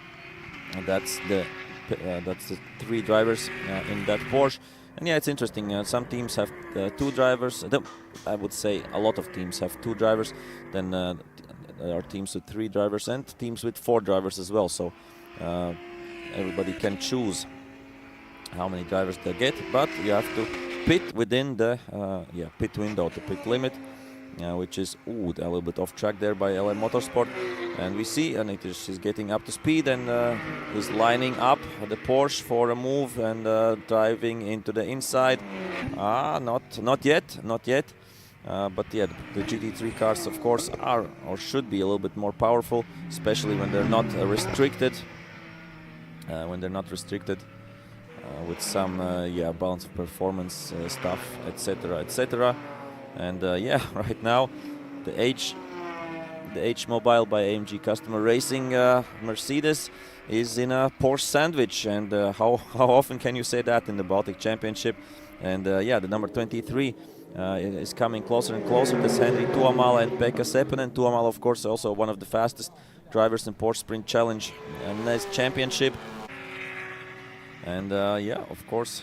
that's the 3 drivers in that Porsche. And yeah, it's interesting. Some teams have 2 drivers. I would say a lot of teams have 2 drivers. Then there are teams with 3 drivers and teams with 4 drivers as well. So everybody can choose how many drivers they get, but you have to pit within the pit window, the pit limit, which is a little bit off track there by LM Motorsport. And we see she's getting up to speed and is lining up the Porsche for a move and driving into the inside. Not yet. But yeah, the GT3 cars, of course, are or should be a little bit more powerful, especially when they're not restricted. With some balance of performance stuff, etc. And right now the H Mobile by AMG Customer Racing Mercedes is in a Porsche sandwich. And how often can you say that in the Baltic Championship? And the number 23 is coming closer and closer. This Henry Tuomala and Pekka Seppänen. Tuomala, of course, also one of the fastest drivers in Porsche Sprint Challenge and NeA Championship. And of course,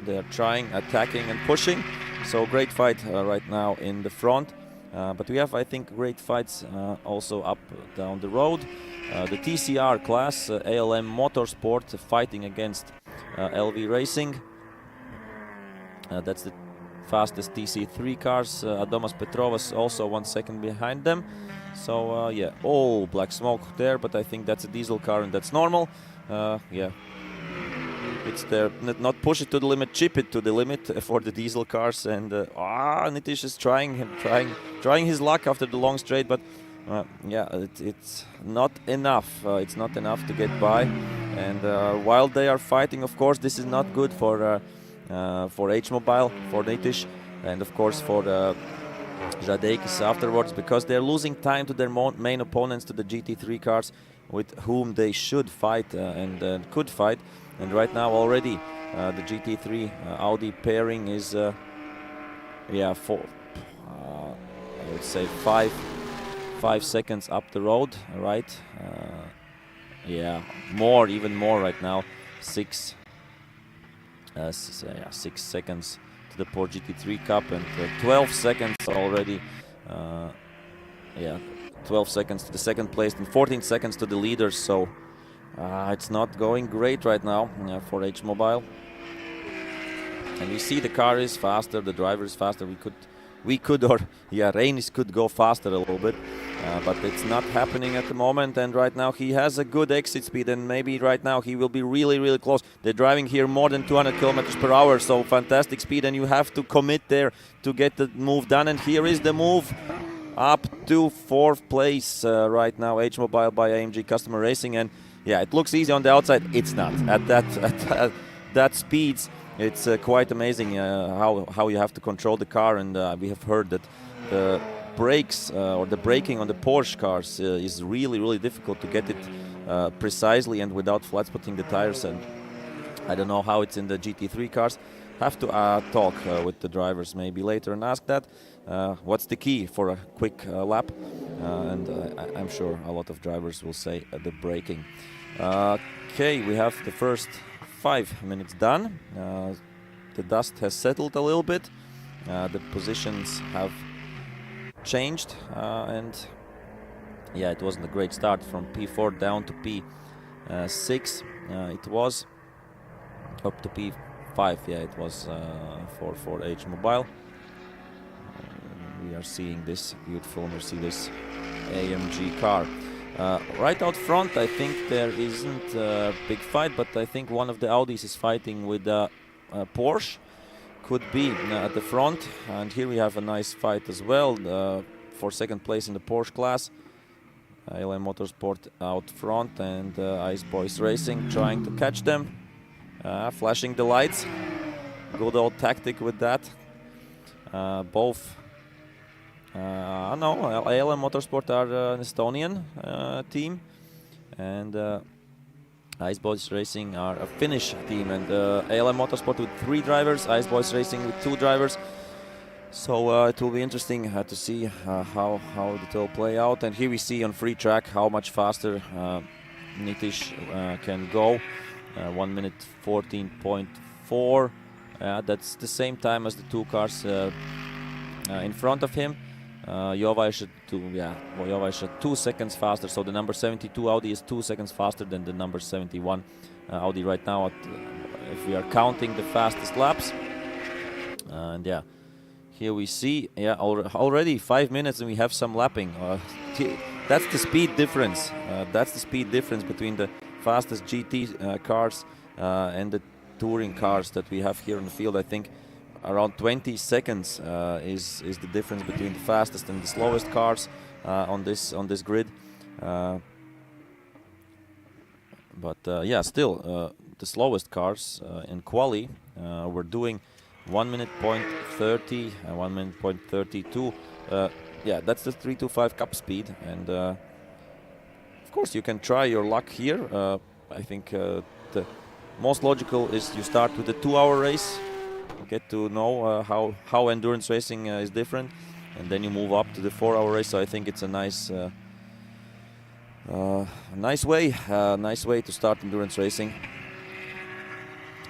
they are trying, attacking and pushing. So great fight right now in the front. But we have, I think, great fights also up down the road. The TCR class, ALM Motorsport, fighting against LV Racing. That's the fastest TC3 cars. Adomas Petrovas also 1 second behind them. So black smoke there, but I think that's a diesel car and that's normal. It's there, not push it to the limit, chip it to the limit for the diesel cars. And Nitish is trying his luck after the long straight, but it's not enough. It's not enough to get by. And while they are fighting, of course, this is not good for H Mobile, for Nitish, and of course for Žadeikis afterwards, because they're losing time to their main opponents, to the GT3 cars, with whom they should fight and could fight. And right now already the GT3 Audi pairing is I would say 5 seconds up the road, right? Even more right now. 6 seconds to the Porsche GT3 Cup, and 12 seconds already. 12 seconds to the second place and 14 seconds to the leaders. So it's not going great right now for H Mobile. And we see the car is faster, the driver is faster. Reinis could go faster a little bit, but it's not happening at the moment. And right now he has a good exit speed, and maybe right now he will be really, really close. They're driving here more than 200 kilometers per hour, so fantastic speed, and you have to commit there to get the move done. And here is the move up to 4th place right now, H Mobile by AMG Customer Racing. And it looks easy on the outside. It's not. At that speeds, it's quite amazing how you have to control the car. And we have heard that the brakes or the braking on the Porsche cars is really, really difficult to get it precisely and without flat spotting the tires. And I don't know how it's in the GT3 cars. Have to talk with the drivers maybe later and ask that. What's the key for a quick lap? And I'm sure a lot of drivers will say the braking. Okay, we have the first 5 minutes done. The dust has settled a little bit. The positions have changed, and yeah, it wasn't a great start from P4 down to P6. It was up to P5. Yeah, it was for H Mobile. We are seeing this beautiful Mercedes AMG car. Right out front, I think there isn't a big fight, but I think one of the Audis is fighting with Porsche. Could be at the front, and here we have a nice fight as well for second place in the Porsche class. LM Motorsport out front, and Ice Boys Racing trying to catch them, flashing the lights. Good old tactic with that. Both no, LM Motorsport are an Estonian team, and Ice Boys Racing are a Finnish team, and LM Motorsport with 3 drivers, Ice Boys Racing with 2 drivers. So it will be interesting to see how it will play out. And here we see on free track how much faster Nitish can go. 1 minute 14.4. That's the same time as the 2 cars in front of him. Jovai should 2 seconds faster, so the number 72 Audi is 2 seconds faster than the number 71 Audi right now, if we are counting the fastest laps. And yeah, here we see, yeah, already 5 minutes and we have some lapping. That's the speed difference. That's the speed difference between the fastest GT cars and the touring cars that we have here on the field. I think around 20 seconds is the difference between the fastest and the slowest cars on this grid. But yeah, still the slowest cars in quali were doing 1 minute point 30 and 1 minute point 32. Yeah, that's the 325 cup speed, and of course you can try your luck here. I think the most logical is you start with a 2-hour race, get to know how endurance racing is different, and then you move up to the 4-hour race. So I think it's a nice way to start endurance racing,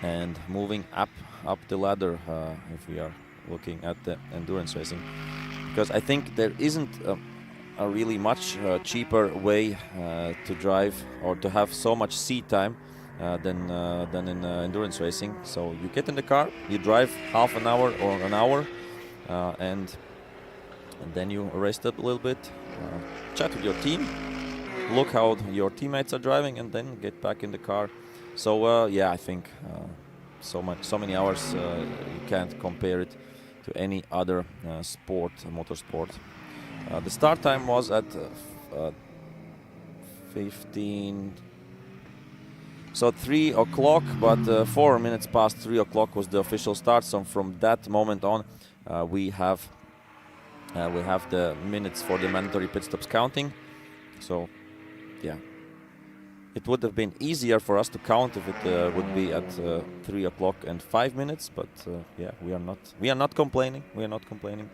and moving up the ladder if we are looking at the endurance racing, because I think there isn't a really much cheaper way to drive or to have so much seat time than in endurance racing. So you get in the car, you drive half an hour or an hour, and then you rest up a little bit, chat with your team, look how your teammates are driving, and then get back in the car. So yeah, I think so many hours you can't compare it to any other motorsport. The start time was at 15. So 3 o'clock, but 4 minutes past 3 o'clock was the official start. So from that moment on, we have the minutes for the mandatory pit stops counting. So yeah, it would have been easier for us to count if it would be at 3 o'clock and 5 minutes. But yeah, we are not complaining. We are not complaining.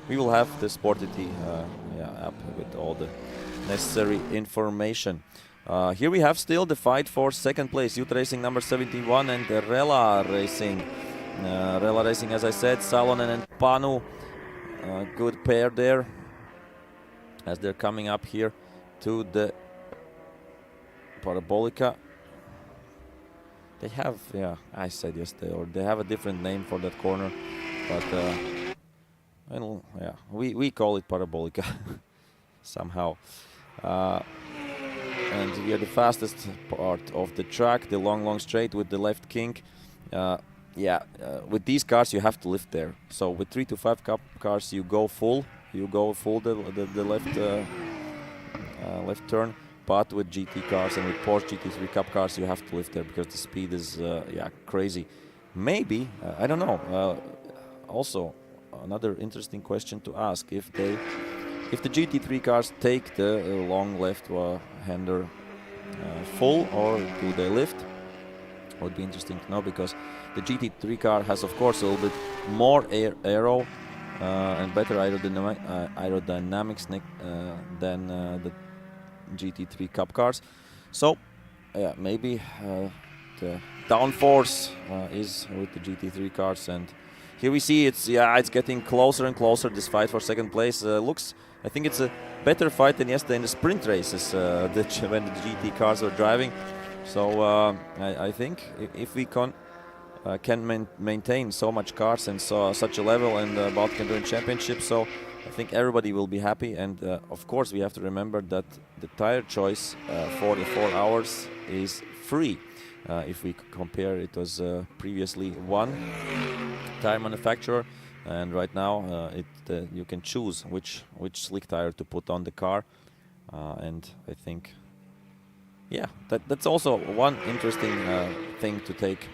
We will have the Sportity app with all the necessary information. Here we have still the fight for second place. Youth Racing number 71 and Rela Racing. Rela Racing, as I said, Salonen and Parnu. Good pair there as they're coming up here to the Parabolica. They have, yeah, I said yesterday, or they have a different name for that corner, but yeah, we call it Parabolica somehow. And we are the fastest part of the track, the long straight with the left kink. With these cars you have to lift there. So with 3 to 5 cup cars you go full the left turn. But with GT cars and with Porsche GT3 cup cars you have to lift there because the speed is crazy. Maybe I don't know. Also, another interesting question to ask: if the GT3 cars take the long left hander full, or do they lift? would be interesting to know, because the GT3 car has, of course, a little bit more aero and better aerodynamics than the GT3 Cup cars. So, yeah, maybe the downforce is with the GT3 cars, and here we see it's getting closer and closer. This fight for second place I think it's a better fight than yesterday in the sprint races when the GT cars were driving. So I think if we can maintain so much cars and such a level in the Baltic Endurance Championship, so I think everybody will be happy. And of course we have to remember that the tire choice for the 4 hours is free. If we compare, it was previously one tire manufacturer, and right now you can choose which slick tire to put on the car, and I think, yeah, that's also one interesting thing to take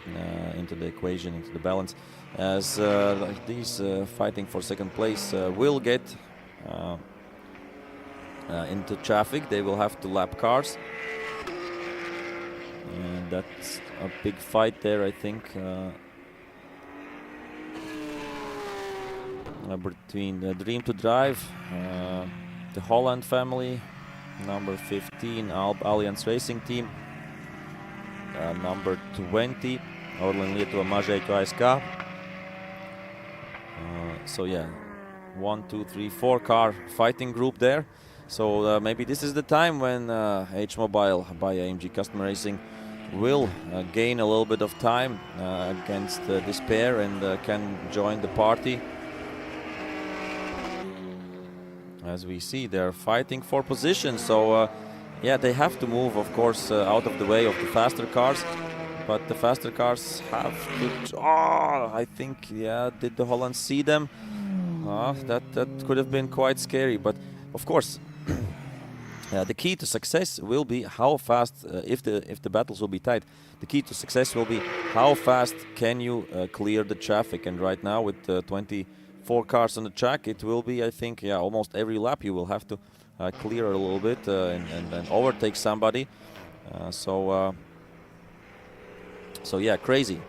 into the equation, into the balance, as these fighting for second place will get into traffic. They will have to lap cars, and that's a big fight there, I think, between Dream to Drive, the Holland family, number 15 Alliance Racing Team, number 20 Orlen Lietuva Mažeikių ASK. So yeah, 1, 2, 3, 4 car fighting group there. So maybe this is the time when H-Mobile by AMG Custom Racing will gain a little bit of time against this pair and can join the party. As we see, they're fighting for position, so yeah, they have to move, of course, out of the way of the faster cars, but the faster cars have to... I think, yeah, did the Hollands see them? That could have been quite scary, but of course, the key to success will be how fast, if the battles will be tight, the key to success will be how fast can you clear the traffic. And right now with 24 cars on the track, it will be, I think, yeah, almost every lap you will have to clear a little bit and overtake somebody. So yeah, crazy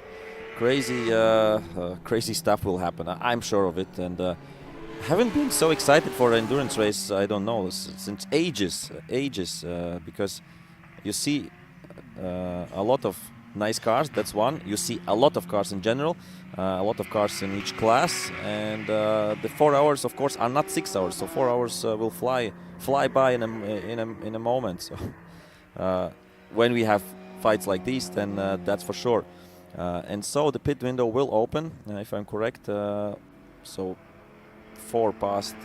stuff will happen. I'm sure of it, and haven't been so excited for an endurance race, I don't know, since ages, because you see a lot of nice cars, that's one. You see a lot of cars in general, a lot of cars in each class, and the 4 hours, of course, are not 6 hours, so 4 hours will fly by in a moment. So when we have fights like these, then that's for sure. And so the pit window will open, if I'm correct. So 4 past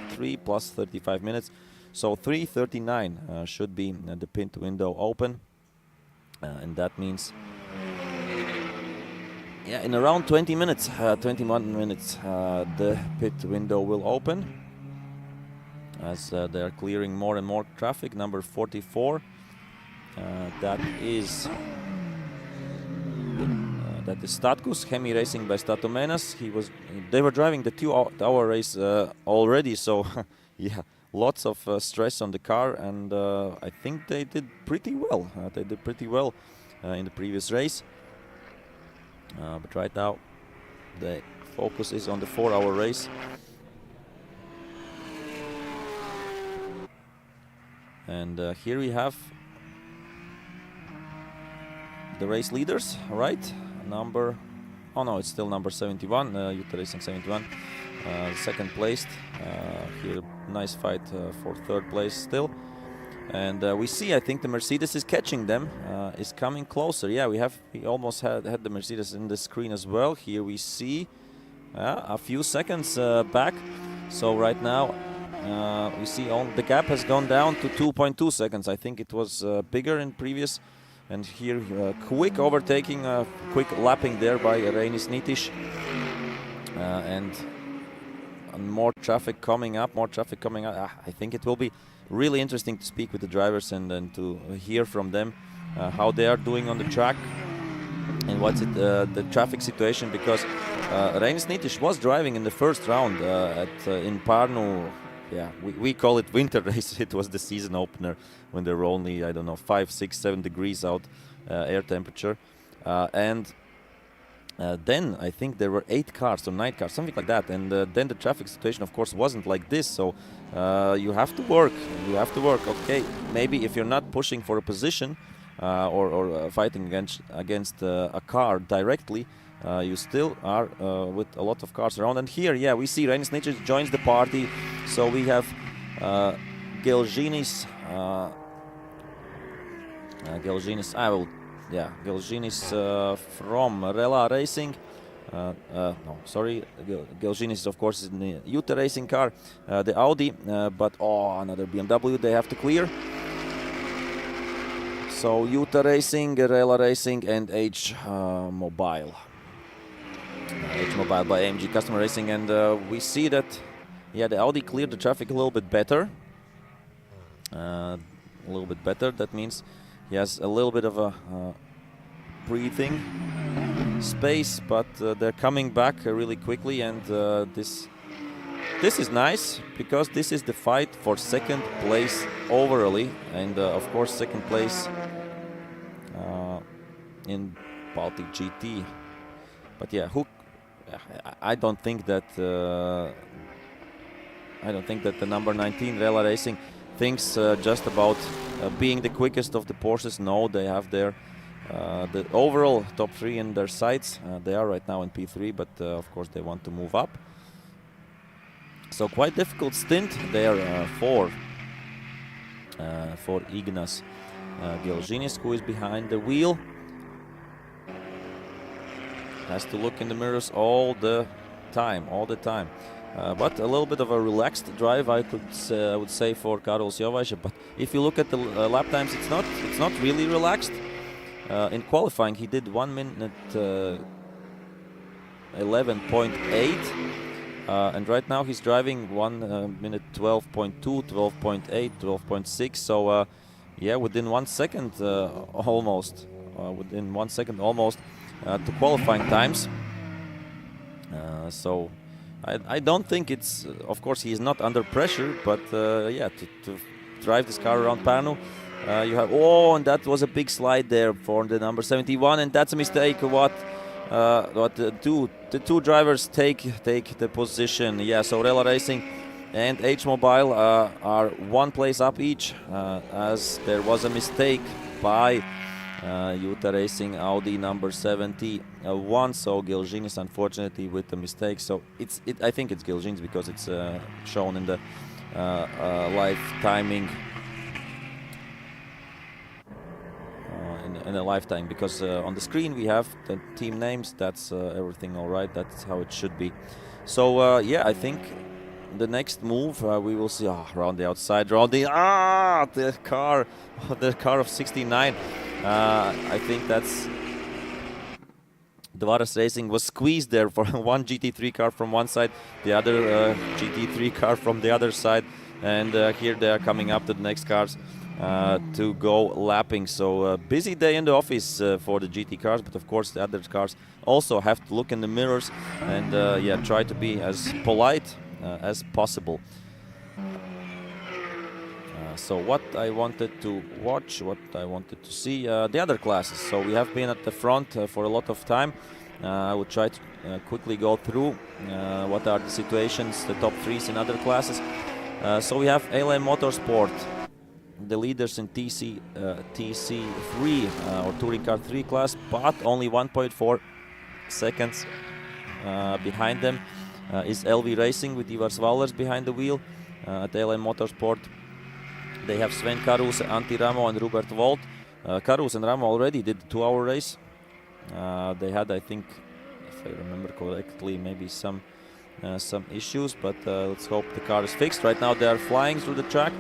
3 plus 35 minutes. So 3:39 should be the pit window open. And that means, yeah, in around 20 minutes, 21 minutes, the pit window will open. As they are clearing more and more traffic. Number 44, that is Statkus, Hemi Racing by Statomenas. They were driving the 2-hour race already, so yeah, lots of stress on the car, and I think they did pretty well. In the previous race, but right now the focus is on the 4-hour race. And here we have the race leaders, right? It's still number 71, Utah Racing 71, second placed. Here, nice fight for third place still. And we see, I think the Mercedes is catching them, is coming closer. Yeah, we almost had the Mercedes in the screen as well. Here we see a few seconds back. So right now we see the gap has gone down to 2.2 seconds. I think it was bigger in previous. And here, quick overtaking, quick lapping there by Reinis Nitiš. And more traffic coming up, I think it will be really interesting to speak with the drivers and to hear from them how they are doing on the track and what's the traffic situation, because Reinis Nitiš was driving in the first round in Parnu. Yeah, we call it winter race. It was the season opener when there were only, I don't know, 5, 6, 7 degrees out air temperature. and then I think there were 8 cars or 9 cars, something like that. And then the traffic situation, of course, wasn't like this. So you have to work. You have to work. Okay, maybe if you're not pushing for a position or fighting against a car directly, you still are with a lot of cars around. And here, yeah, we see Reinis Ničić joins the party. So we have Gelžinis. Gelžinis from Rela Racing. Gelžinis, of course, is in the UTA Racing car, the Audi, but another BMW they have to clear. So UTA Racing, Rela Racing, and H Mobile. H Mobile by AMG Customer Racing, and we see that, yeah, the Audi cleared the traffic a little bit better. That means he has a little bit of a breathing space, but they're coming back really quickly, and this is nice because this is the fight for second place overall, and of course second place in Baltic GT. But yeah, I don't think that the number 19 Rela Racing thinks just about being the quickest of the Porsches. No, they have their the overall top 3 in their sights. They are right now in P3, but of course they want to move up. So quite difficult stint there for Ignas Gelžinis, who is behind the wheel. Has to look in the mirrors all the time. But a little bit of a relaxed drive, I would say, for Karols Jovaša. But if you look at the lap times, it's not really relaxed. In qualifying, he did 1 minute 11.8, and right now he's driving 1 minute 12.2, 12.8, 12.6. So yeah, within 1 second almost, to qualifying times. So I don't think it's, of course he is not under pressure, but yeah, to drive this car around Parnu, you have, and that was a big slide there for the number 71, and that's a mistake. What the two drivers take the position. Yeah, so Rela Racing and H Mobile are 1 place up each, as there was a mistake by UTA Racing Audi number 71. So Gelžinis, unfortunately, with the mistake. So I think it's Gelžinis because it's shown in the live timing. In a lifetime, because on the screen we have the team names. That's everything all right. That's how it should be. So yeah, I think the next move we will see around the outside, the car of 69. I think that's Dvaras Racing was squeezed there for one GT3 car from one side, the other GT3 car from the other side, and here they are coming up to the next cars to go lapping. So busy day in the office for the GT cars, but of course the other cars also have to look in the mirrors and yeah, try to be as polite as possible. So what I wanted to watch, what I wanted to see, the other classes. So we have been at the front for a lot of time. I will try to quickly go through what are the situations, the top 3s in other classes. So we have ALM Motorsport, the leaders in TC3 or Touring Car 3 class, but only 1.4 seconds behind them is LV Racing with Ivar Svalers behind the wheel. At ALM Motorsport they have Sven Karus, Antti Ramo and Robert Volt. Karus and Ramo already did the 2-hour race. They had, I think, if I remember correctly, maybe some issues, but let's hope the car is fixed. Right now they are flying through the track.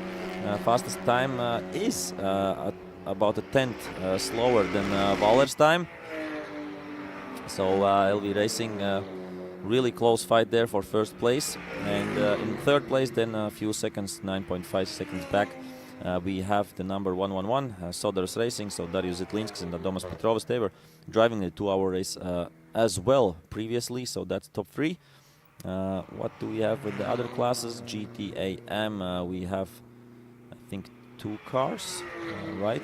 Fastest time is about a tenth slower than Valler's time. So LV Racing, really close fight there for first place. And in third place, then a few seconds, 9.5 seconds back, we have the number 111, Soders Racing. So Darius Zitlinskis and Adomas Petrovas, they were driving the 2-hour race as well previously. So that's top 3. What do we have with the other classes? GTAM, we have, I think, 2 cars, right?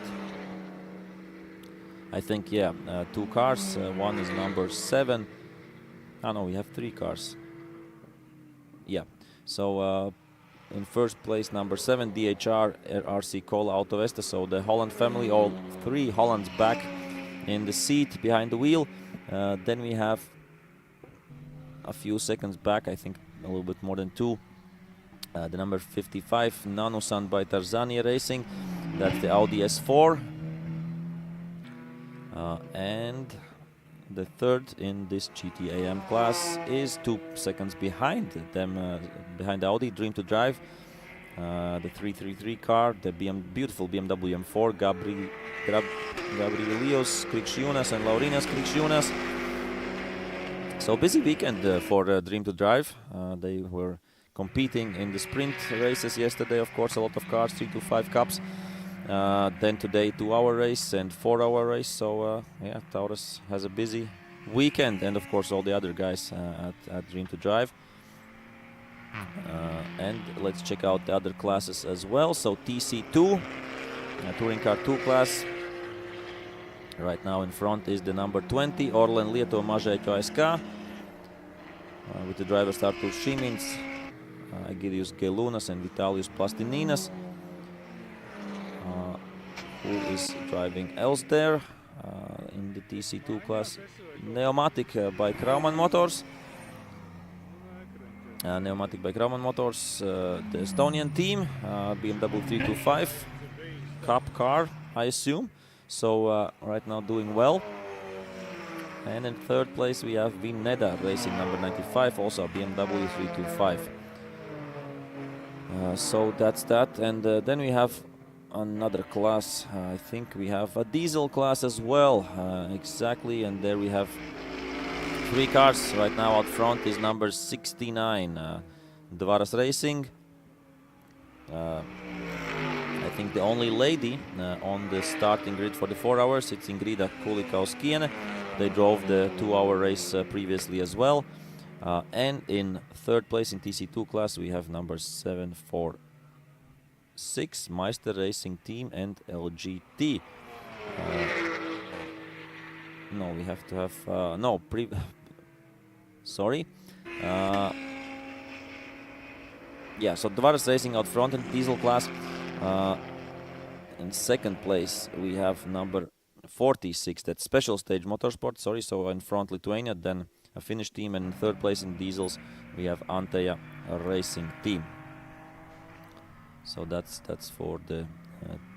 I think, yeah, 2 cars. One is number 7. Oh no, we have 3 cars. Yeah, so in first place, number 7, DHR RC Cola Auto Vesta. So the Holland family, all 3 Hollands back in the seat behind the wheel. Then we have a few seconds back, I think a little bit more than 2. The number 55, Nanusan by Tarzania Racing. That's the Audi S4. And the third in this GTAM class is 2 seconds behind them, behind the Audi Dream to Drive. The 333 car, the beautiful BMW M4, Gabrielios Krikščiūnas and Laurinas Krikščiūnas. So busy weekend for Dream to Drive. They were competing in the sprint races yesterday, of course, a lot of cars, 3 to 5 cups. Then today 2-hour race and 4-hour race. So yeah, Taurus has a busy weekend, and of course all the other guys at Dream to Drive. And let's check out the other classes as well. So TC2, Touring Car 2 class. Right now in front is the number 20, Orlen Lietuva Mažeikių ASK, with the drivers Artur Šimins, Egidijus Gelūnas and Vitalijus Plastininas. Who is driving else there in the TC2 class? Pneumatic by Krauman Motors. Pneumatic by Krauman Motors, the Estonian team, BMW 325 Cup car, I assume. So right now doing well. And in third place we have NeA R Racing number 95, also BMW 325. So that's that. And then we have another class. I think we have a diesel class as well. Exactly, and there we have 3 cars. Right now out front is number 69, Dvaras Racing. I think the only lady on the starting grid for the 4 hours, it's Ingrida Kulikauskiene. They drove the 2-hour race previously as well. And in third place in TC2 class we have number 746, Meister Racing Team and LGT. No, we have to have no sorry. Yeah, so Dvaras Racing out front in diesel class. In second place we have number 46, that's Special Stage Motorsport, sorry, so in front Lithuania, then a Finnish team, and in third place in diesels we have NeA R Racing Team. So that's for the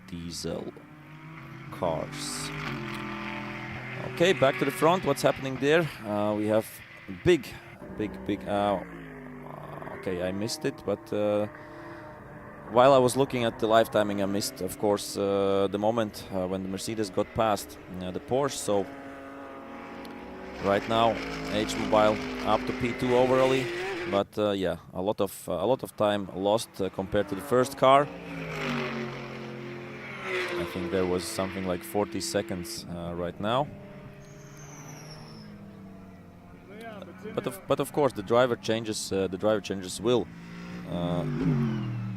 diesel cars. Okay, back to the front. What's happening there? We have big. Okay, I missed it, but while I was looking at the live timing, I missed, of course, the moment when the Mercedes got past the Porsche. So right now, H-Mobile up to P2 over early, but yeah, a lot of time lost compared to the first car. I think there was something like 40 seconds right now. But of course, the driver changes. The driver changes will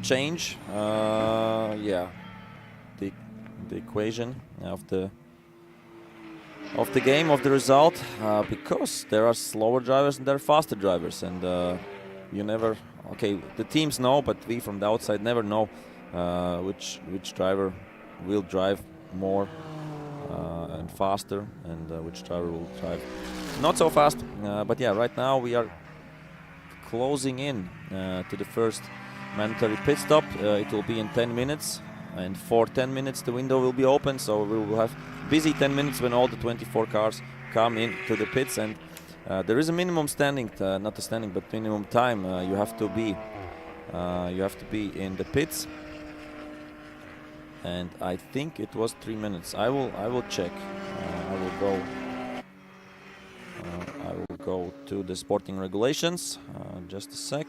change. Yeah, the equation of the game, of the result, because there are slower drivers and there are faster drivers, and you never. Okay, the teams know, but we from the outside never know which driver will drive more and faster, and which driver will drive not so fast. But yeah, right now we are closing in to the first mandatory pit stop. It will be in 10 minutes, and for 10 minutes the window will be open, so we will have busy 10 minutes when all the 24 cars come into the pits. And there is a minimum standing, not a standing, but minimum time you have to be in the pits. And I think it was 3 minutes. I will check. I will go to the sporting regulations. Just a sec.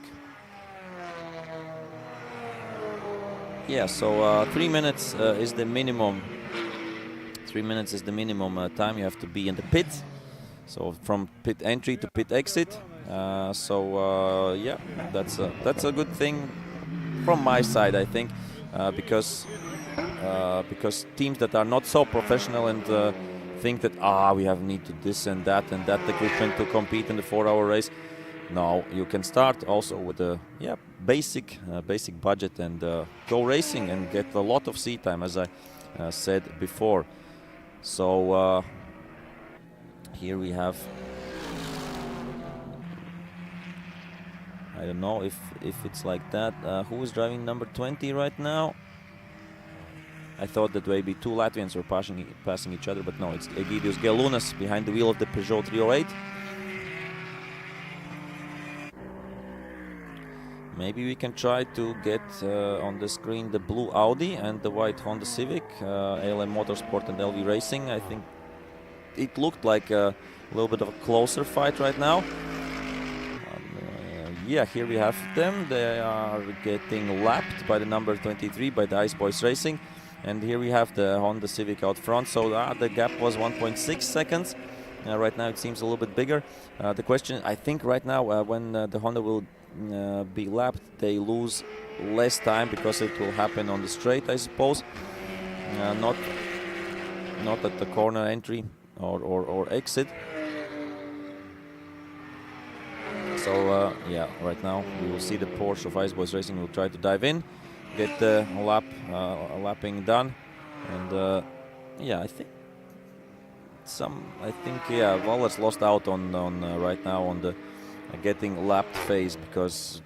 Yeah, so 3 minutes is the minimum. 3 minutes is the minimum time you have to be in the pit. So from pit entry to pit exit. Yeah, that's a good thing from my side, I think, because teams that are not so professional and think that we have need to this and that equipment to compete in the 4-hour race. No, you can start also with a basic budget and go racing and get a lot of seat time, as I said before. So here we have, I don't know if it's like that. Who is driving number 20 right now? I thought that maybe two Latvians were passing each other, but no, it's Egidius Gelunas behind the wheel of the Peugeot 308. Maybe we can try to get on the screen the blue Audi and the white Honda Civic, ALM Motorsport and LV Racing. I think it looked like a little bit of a closer fight right now. Yeah, here we have them. They are getting lapped by the number 23 by the Ice Boys Racing. And here we have the Honda Civic out front. So the gap was 1.6 seconds. Right now it seems a little bit bigger. The question, I think right now when the Honda will be lapped, they lose less time because it will happen on the straight, I suppose. Not at the corner entry or exit. So yeah, right now we will see the Porsche of Ice Boys Racing will try to dive in, get the lapping done, and yeah, I think Wallace lost out on right now on the getting lapped phase, because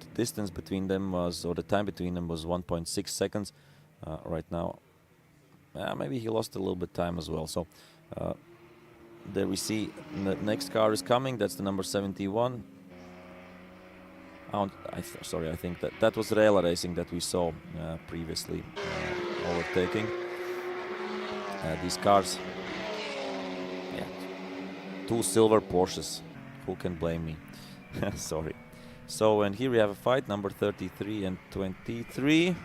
the distance between them was, or the time between them was 1.6 seconds. Right now, maybe he lost a little bit time as well. So there we see the next car is coming. That's the number 71. Sorry, I think that was Rela Racing that we saw previously overtaking these cars. Yeah, two silver Porsches. Who can blame me? Sorry. So, and here we have a fight, number 33 and 23.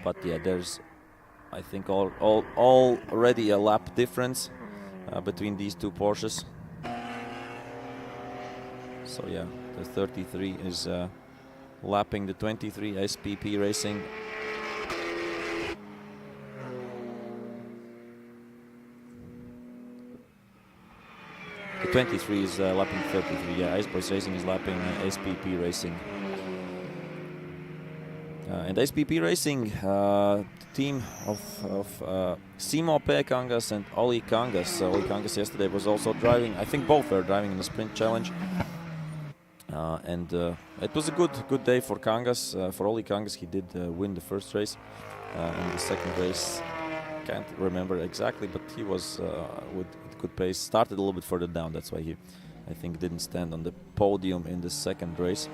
But yeah, there's, I think, already a lap difference between these two Porsches. So yeah, the 33 is lapping the 23 SPP Racing. The 23 is lapping 33. Yeah, Ice Boys Racing is lapping SPP Racing. And SPP Racing, the team of Simo P-Kangas and Oli Kangas. Oli Kangas yesterday was also driving. I think both were driving in the sprint challenge. And it was a good day for Kangas. For Oli Kangas, he did win the first race. And the second race, can't remember exactly, but he was with good pace. Started a little bit further down. That's why he, I think, didn't stand on the podium in the second race.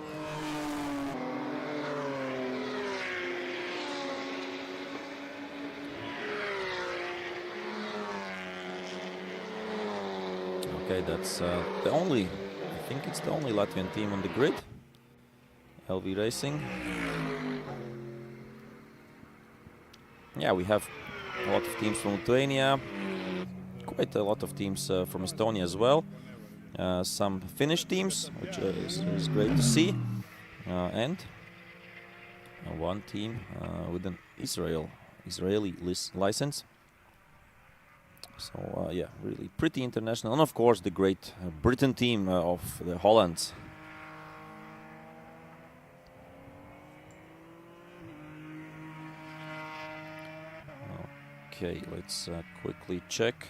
Okay, that's the only, I think it's the only Latvian team on the grid. LV Racing. Yeah, we have a lot of teams from Lithuania, quite a lot of teams from Estonia as well. Some Finnish teams, which is great to see. And one team with an Israeli license. So yeah, really pretty international, and of course the Great Britain team of the Hollands. Okay, let's quickly check.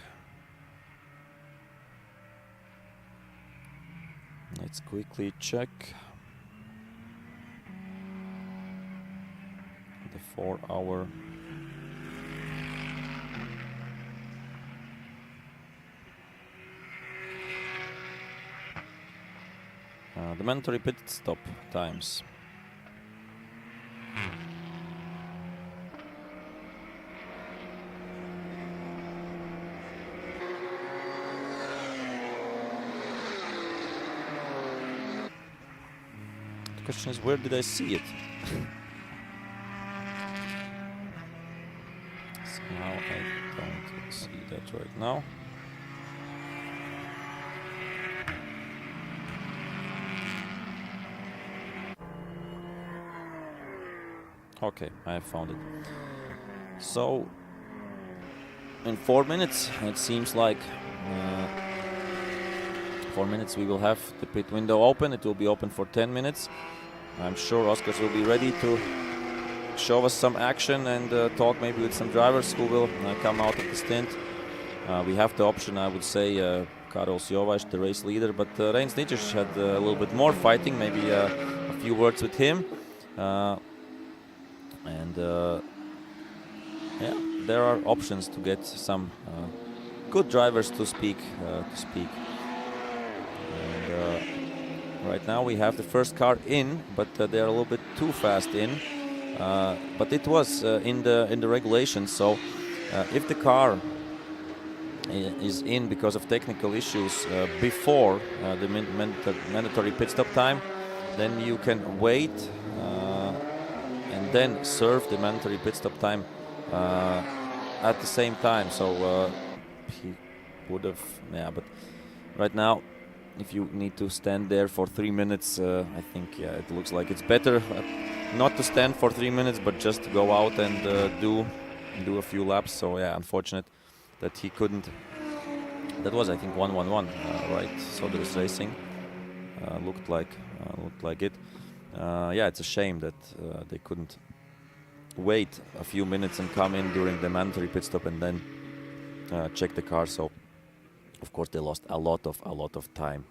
Let's quickly check the 4-hour. The mandatory pit stop times. The question is, where did I see it? Somehow I don't see that right now. Okay, I have found it. So, in 4 minutes, it seems like 4 minutes we will have the pit window open. It will be open for 10 minutes. I'm sure Oskars will be ready to show us some action and talk maybe with some drivers who will come out of the stint. We have the option, I would say, Karols Jovaš, the race leader, but Reins Nitiš had a little bit more fighting, maybe a few words with him. Yeah, there are options to get some good drivers to speak. And right now we have the first car in, but they are a little bit too fast in. But it was in the regulations, so if the car is in because of technical issues before the mandatory pit stop time, then you can wait and then serve the mandatory pit stop time at the same time. So he would have, yeah, but right now if you need to stand there for 3 minutes, I think, yeah, it looks like it's better not to stand for 3 minutes, but just to go out and do a few laps. So yeah, unfortunate that he couldn't. That was, I think, 1-1-1, right? So there was racing. Looked like it. Yeah, it's a shame that they couldn't wait a few minutes and come in during the mandatory pit stop and then check the car. So of course they lost a lot of time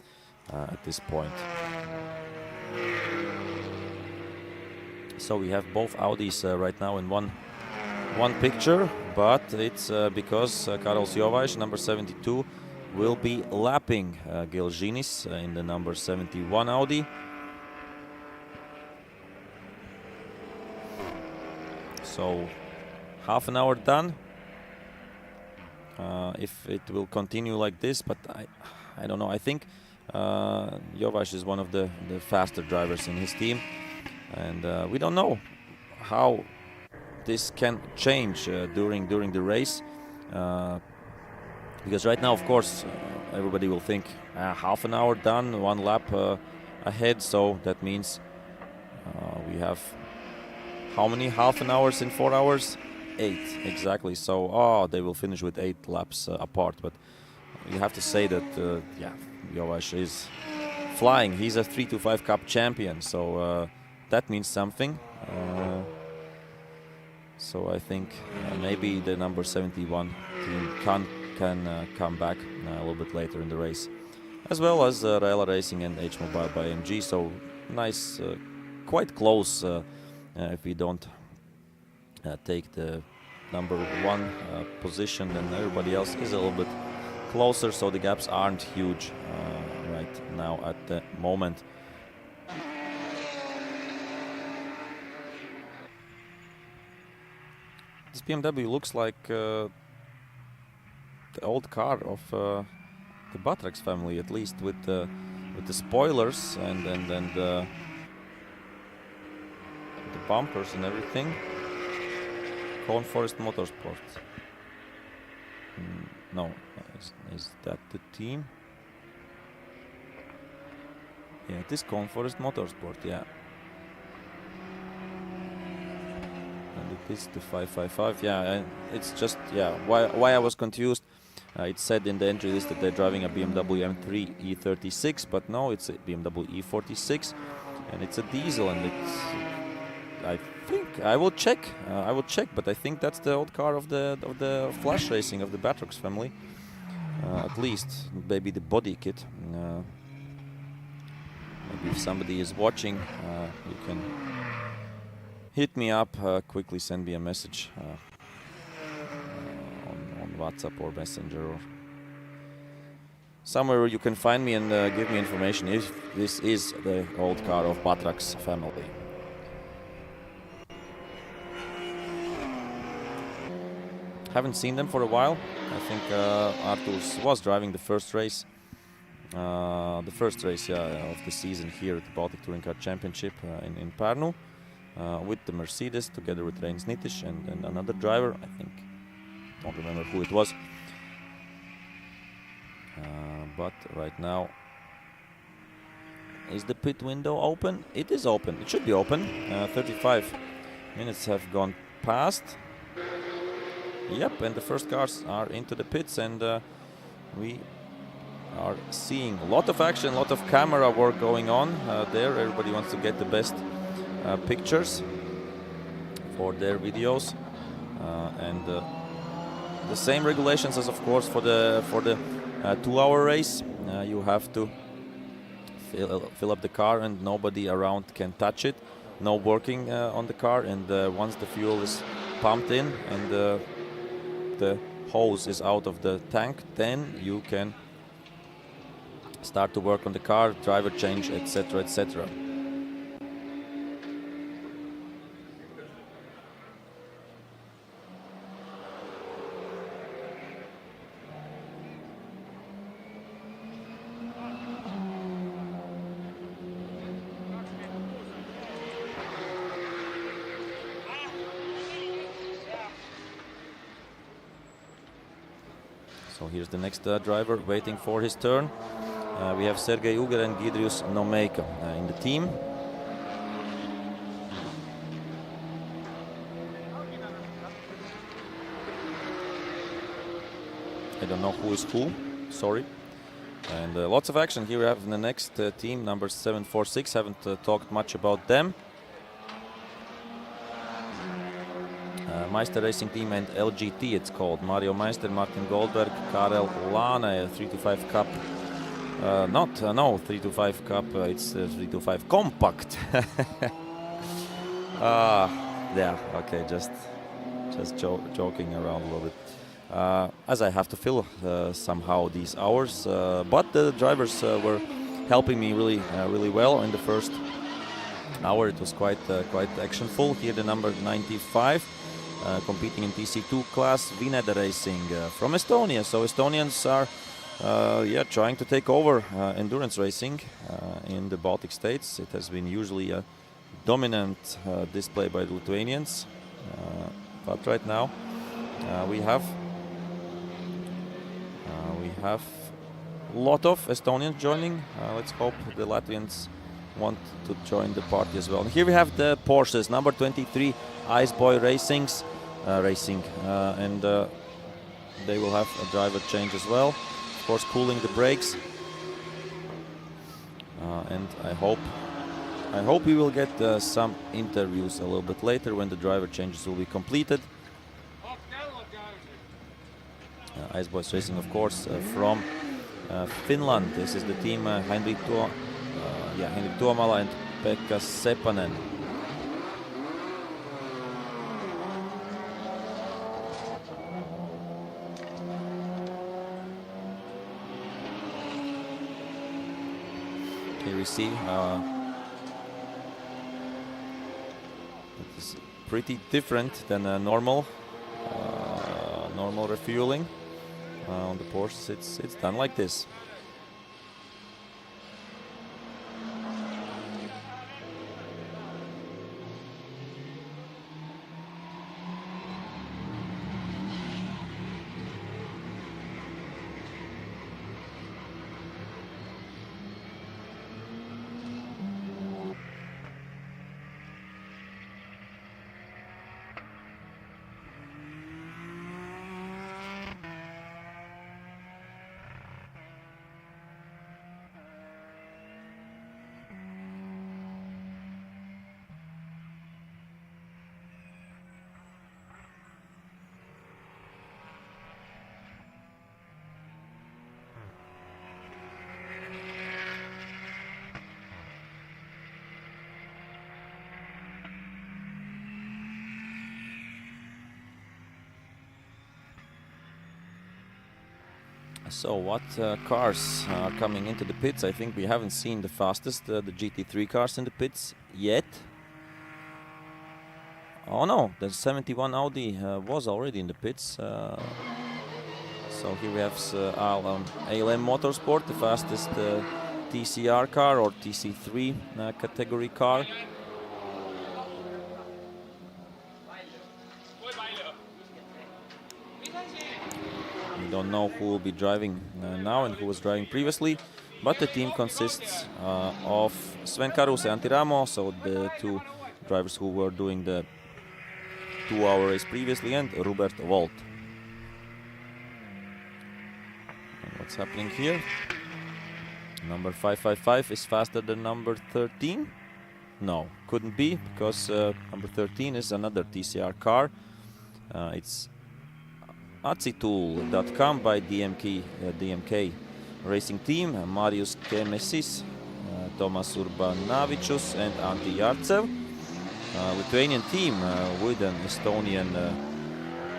at this point. So we have both Audis right now in one picture, but it's because Karols Jovaš, number 72, will be lapping Gelžinis in the number 71 Audi. So half an hour done. If it will continue like this, but I don't know. I think Jovaš is one of the faster drivers in his team, and we don't know how this can change during the race, because right now, of course, everybody will think half an hour done, one lap ahead, so that means we have how many half an hours in 4 hours? 8, exactly. So they will finish with 8 laps apart, but you have to say that yeah, Jovaš is flying. He's a 325 Cup champion, so that means something. So I think maybe the number 71 team can come back a little bit later in the race, as well as Raela Racing and H Mobile by MG. So nice, quite close if we don't take the number 1 position, then everybody else is a little bit closer, so the gaps aren't huge right now at the moment. This BMW looks like the old car of the BaTCC family, at least with the spoilers and the bumpers and everything. Cone Forest Motorsport. No, is that the team? Yeah, it is Cone Forest Motorsport, yeah. And it is the 555, yeah, and it's just, yeah, why I was confused. It said in the entry list that they're driving a BMW M3 E36, but no, it's a BMW E46, and it's a diesel, and it's, I think I will check, but I think that's the old car of the Flash Racing of the BaTCC family, at least maybe the body kit. Maybe if somebody is watching, you can hit me up, quickly send me a message on WhatsApp or Messenger or somewhere where you can find me and give me information if this is the old car of BaTCC family. Haven't seen them for a while. I think Arturs was driving the first race. Of the season here at the Baltic Touring Car Championship in Parnu with the Mercedes together with Reins Nitiš and another driver. I think, don't remember who it was. But right now, is the pit window open? It is open. It should be open. 35 Minutes have gone past. Yep, and the first cars are into the pits, and we are seeing a lot of action, a lot of camera work going on there. Everybody wants to get the best pictures for their videos, and the same regulations as, of course, for the 2-hour race. You have to fill up the car, and nobody around can touch it. No working on the car, and once the fuel is pumped in and the hose is out of the tank, then you can start to work on the car, driver change, etc., etc. So here's the next driver waiting for his turn. We have Sergei Uger and Gidrius Nomeika in the team. I don't know who is who, sorry. And lots of action here we have in the next team, number 746. Haven't talked much about them. Meister Racing Team and LGT it's called. Mario Meister, Martin Goldberg, Karel Lane, 325 Cup. No, 325 Cup, it's 325 Compact. Yeah, okay, just joking around a little bit. As I have to fill somehow these hours, but the drivers were helping me really well in the first hour. It was quite actionful. Here the number 95. Competing in TC2 class, Vined Racing from Estonia. So Estonians are trying to take over endurance racing in the Baltic states. It has been usually a dominant display by the Lithuanians, but right now we have a lot of Estonians joining. Let's hope the Latvians want to join the party as well. And here we have the Porsches, number 23 Ice Boy Racings, and they will have a driver change as well. Of course, cooling the brakes, and I hope we will get some interviews a little bit later when the driver changes will be completed. Ice Boys Racing, of course, from Finland. This is the team Heinrich Tuomala and Pekka Seppänen. Here we see it is pretty different than a normal refueling. On the Porsches it's done like this. So what cars are coming into the pits? I think we haven't seen the fastest, the GT3 cars in the pits yet. Oh no, the 71 Audi was already in the pits. So here we have ALM Motorsport, the fastest TCR car or TC3 category car. We don't know who will be driving now and who was driving previously, but the team consists of Sven Karuse and Antti Ramo, so the two drivers who were doing the 2-hour race previously, and Robert Volt. And what's happening here? Number 555 is faster than number 13. No, couldn't be, because number 13 is another TCR car. It's Acitool.com by DMK Racing Team, Marius Kemesis, Tomas Urbanavicius and Antti Jartsev. Lithuanian team with an Estonian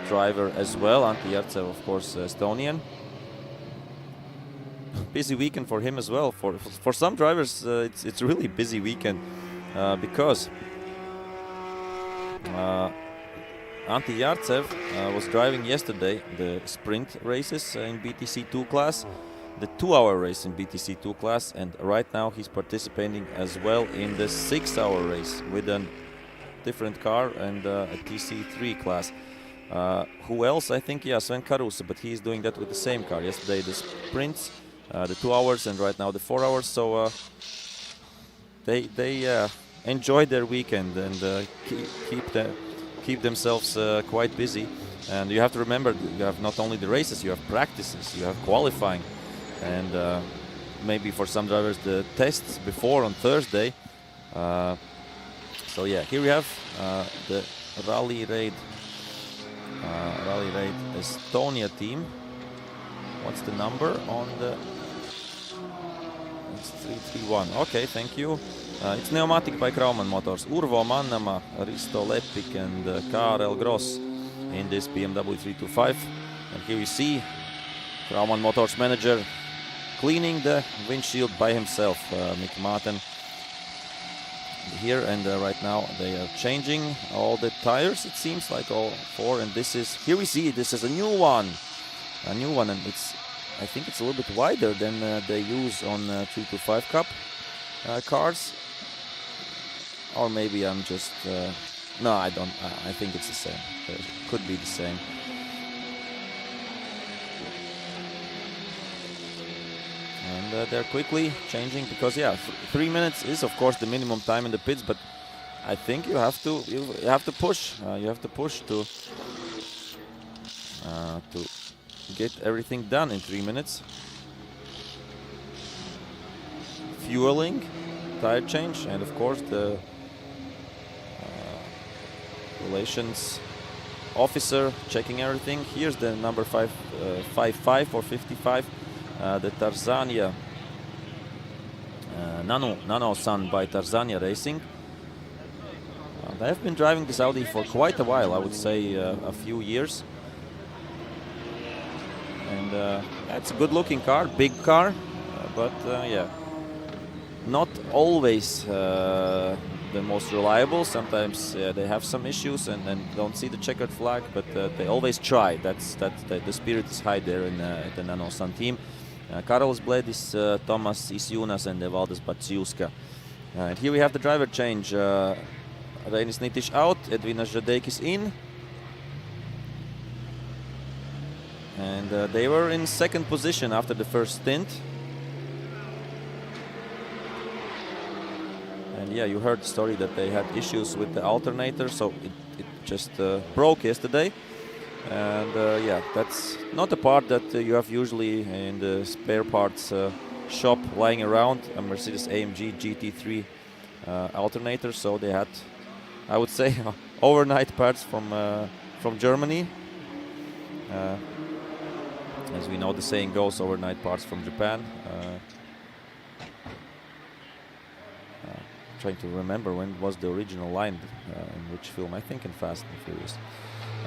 driver as well. Antti Jartsev, of course, Estonian. Busy weekend for him as well. For some drivers, it's really busy weekend because Antti Jartsev was driving yesterday the sprint races in BTC 2 class, the 2-hour race in BTC 2 class, and right now he's participating as well in the 6-hour race with a different car and a TC3 class. Who else? I think, yeah, Sven Caruso, but he's doing that with the same car. Yesterday the sprints, the 2 hours, and right now the 4 hours. So they enjoy their weekend and keep themselves quite busy. And you have to remember, you have not only the races, you have practices, you have qualifying, and maybe for some drivers the tests before on Thursday. So yeah, here we have the Rally Raid Estonia team. What's the number on the? It's 331. Okay, thank you. It's Pneumatic by Krauman Motors. Urvo Mannama, Risto Lepik, and Karel Gross in this BMW 325. And here we see Krauman Motors manager cleaning the windshield by himself, Mick Martin. Here, and right now they are changing all the tires, it seems like all 4, and this is, here we see, this is a new one, and it's, I think it's a little bit wider than they use on 325 Cup cars, or maybe I'm just, no, I think it's the same, it could be the same. And they're quickly changing, because yeah, 3 minutes is of course the minimum time in the pits, but I think you have to push. You have to push to get everything done in 3 minutes. Fueling, tire change, and of course the relations officer checking everything. Here's the number 55 or 55. The Tarzania Nano-san by Tarzania Racing. They have been driving this Audi for quite a while, I would say a few years. And it's a good looking car, big car, but yeah, not always the most reliable. Sometimes they have some issues and don't see the checkered flag, but they always try. That's the spirit is high there in the Nano-san team. Karolis Bledis, Tomas Isjunas, and Valdas Baciuska. And here we have the driver change. Reinis Nitiš out, Edvinas Žadeikis in. And they were in second position after the first stint. And yeah, you heard the story that they had issues with the alternator, so it just broke yesterday. And yeah, that's not a part that you have usually in the spare parts shop lying around, a Mercedes AMG GT3 alternator. So they had, I would say, overnight parts from Germany. As we know, the saying goes, overnight parts from Japan. Trying to remember when was the original line, in which film, I think in Fast and Furious.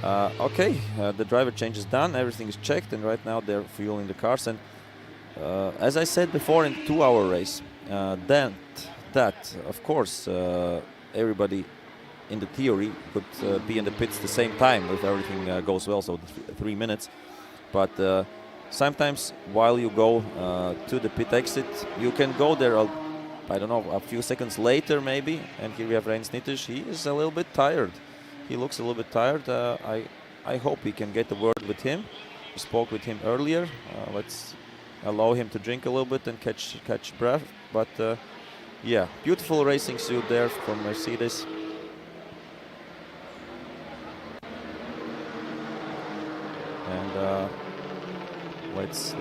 Okay, the driver change is done, everything is checked, and right now they're fueling the cars. And as I said before, in the 2-hour race, that of course everybody in the theory could be in the pits the same time if everything goes well, so 3 minutes. But sometimes while you go to the pit exit, you can go there, I don't know, a few seconds later maybe. And here we have Reinis Nitiš. He is a little bit tired. He looks a little bit tired. I hope we can get a word with him. We spoke with him earlier. Let's allow him to drink a little bit and catch breath. But yeah, beautiful racing suit there from Mercedes. and let's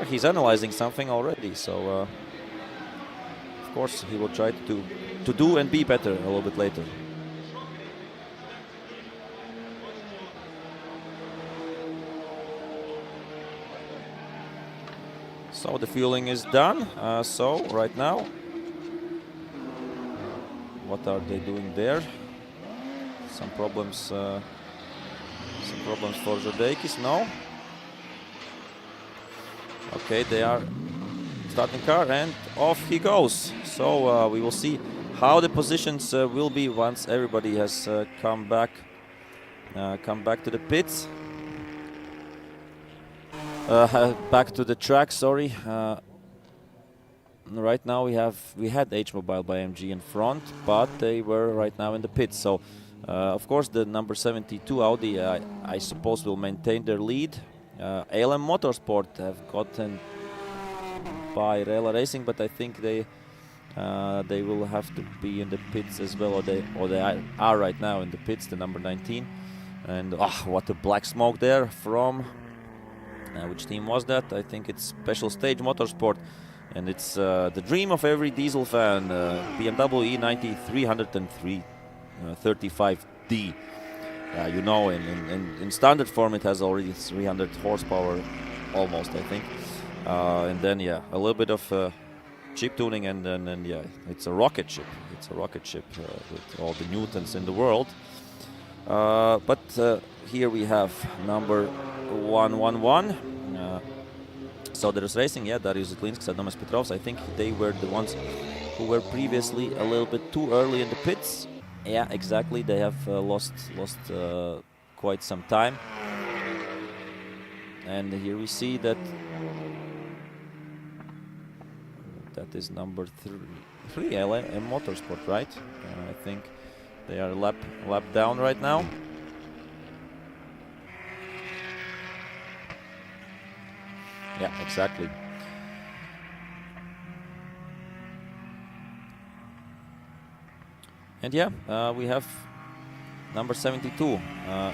he's analyzing something already, so of course he will try to do and be better a little bit later. So the fueling is done. So right now, what are they doing there? Some problems for Žadeikis. No. Okay, they are starting car and off he goes. So we will see how the positions will be once everybody has come back to the pits. Back to the track, sorry. Right now we had H-Mobile by MG in front, but they were right now in the pits. So of course the number 72 Audi, I suppose, will maintain their lead. ALM Motorsport have gotten by Rela Racing, but I think they will have to be in the pits as well, or they are right now in the pits. The number 19, and what a black smoke there from. Which team was that? I think it's Special Stage Motorsport, and it's the dream of every diesel fan, BMW E90 303 35D. You know, in standard form it has already 300 horsepower, almost, I think. And then a little bit of chip tuning, and then it's a rocket ship. It's a rocket ship with all the newtons in the world. But here we have number 111. So there is racing, Darius Zitlinskis, Adomas Petrovs. I think they were the ones who were previously a little bit too early in the pits. Yeah, exactly. They have lost quite some time. And here we see that is number 3 LM Motorsport, right? I think they are lap down right now. Yeah, exactly. And we have number 72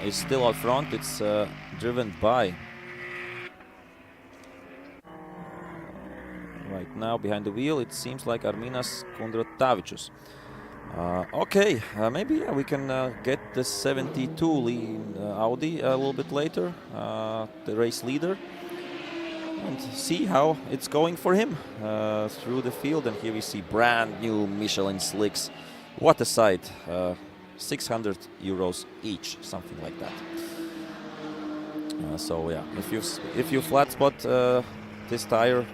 is still out front. It's driven by right now behind the wheel. It seems like Arminas Kundrotavičius. Okay, maybe we can get the 72 Audi a little bit later, the race leader, and see how it's going for him through the field. And here we see brand new Michelin slicks. What a sight! 600 euros each, something like that. So if you flat spot this tire,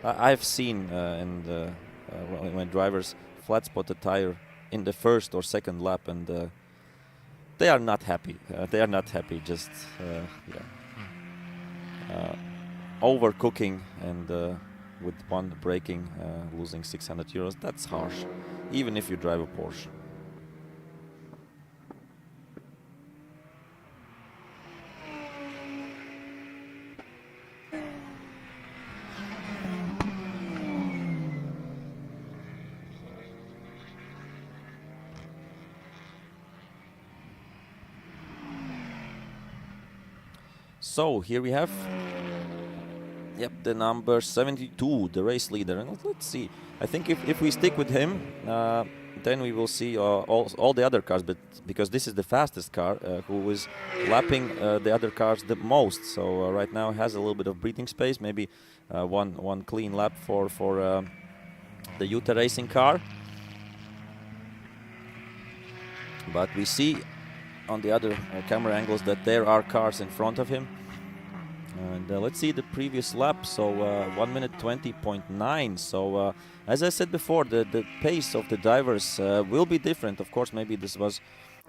I've seen when drivers flat spot the tire in the first or second lap, and they are not happy. They are not happy. Just overcooking and with one braking, losing 600 euros. That's harsh, even if you drive a Porsche. So here we have, the number 72, the race leader. And let's see. I think if we stick with him, then we will see all the other cars. But because this is the fastest car, who is lapping the other cars the most. So right now has a little bit of breathing space. Maybe one clean lap for the Utah Racing car. But we see on the other camera angles that there are cars in front of him. And let's see the previous lap. So 1 minute 20.9. So as I said before, the pace of the divers will be different. Of course, maybe this was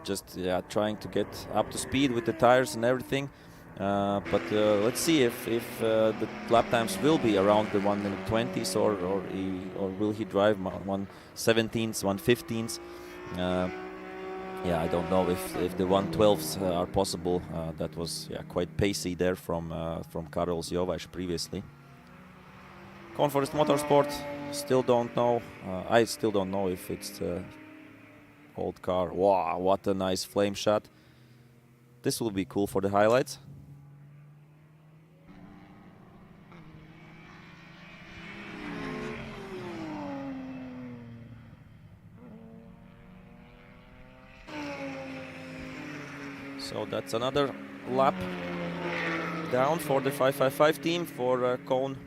just trying to get up to speed with the tires and everything. But let's see if the lap times will be around the 1 minute 20s, or will he drive 1:17s, 1:15s. I don't know if the 1:12s are possible. That was quite pacey there from Karol Jovaš previously. Conforest Motorsport, still don't know. I still don't know if it's the old car. Wow, what a nice flame shot. This will be cool for the highlights. So that's another lap down for the 555 team for Cone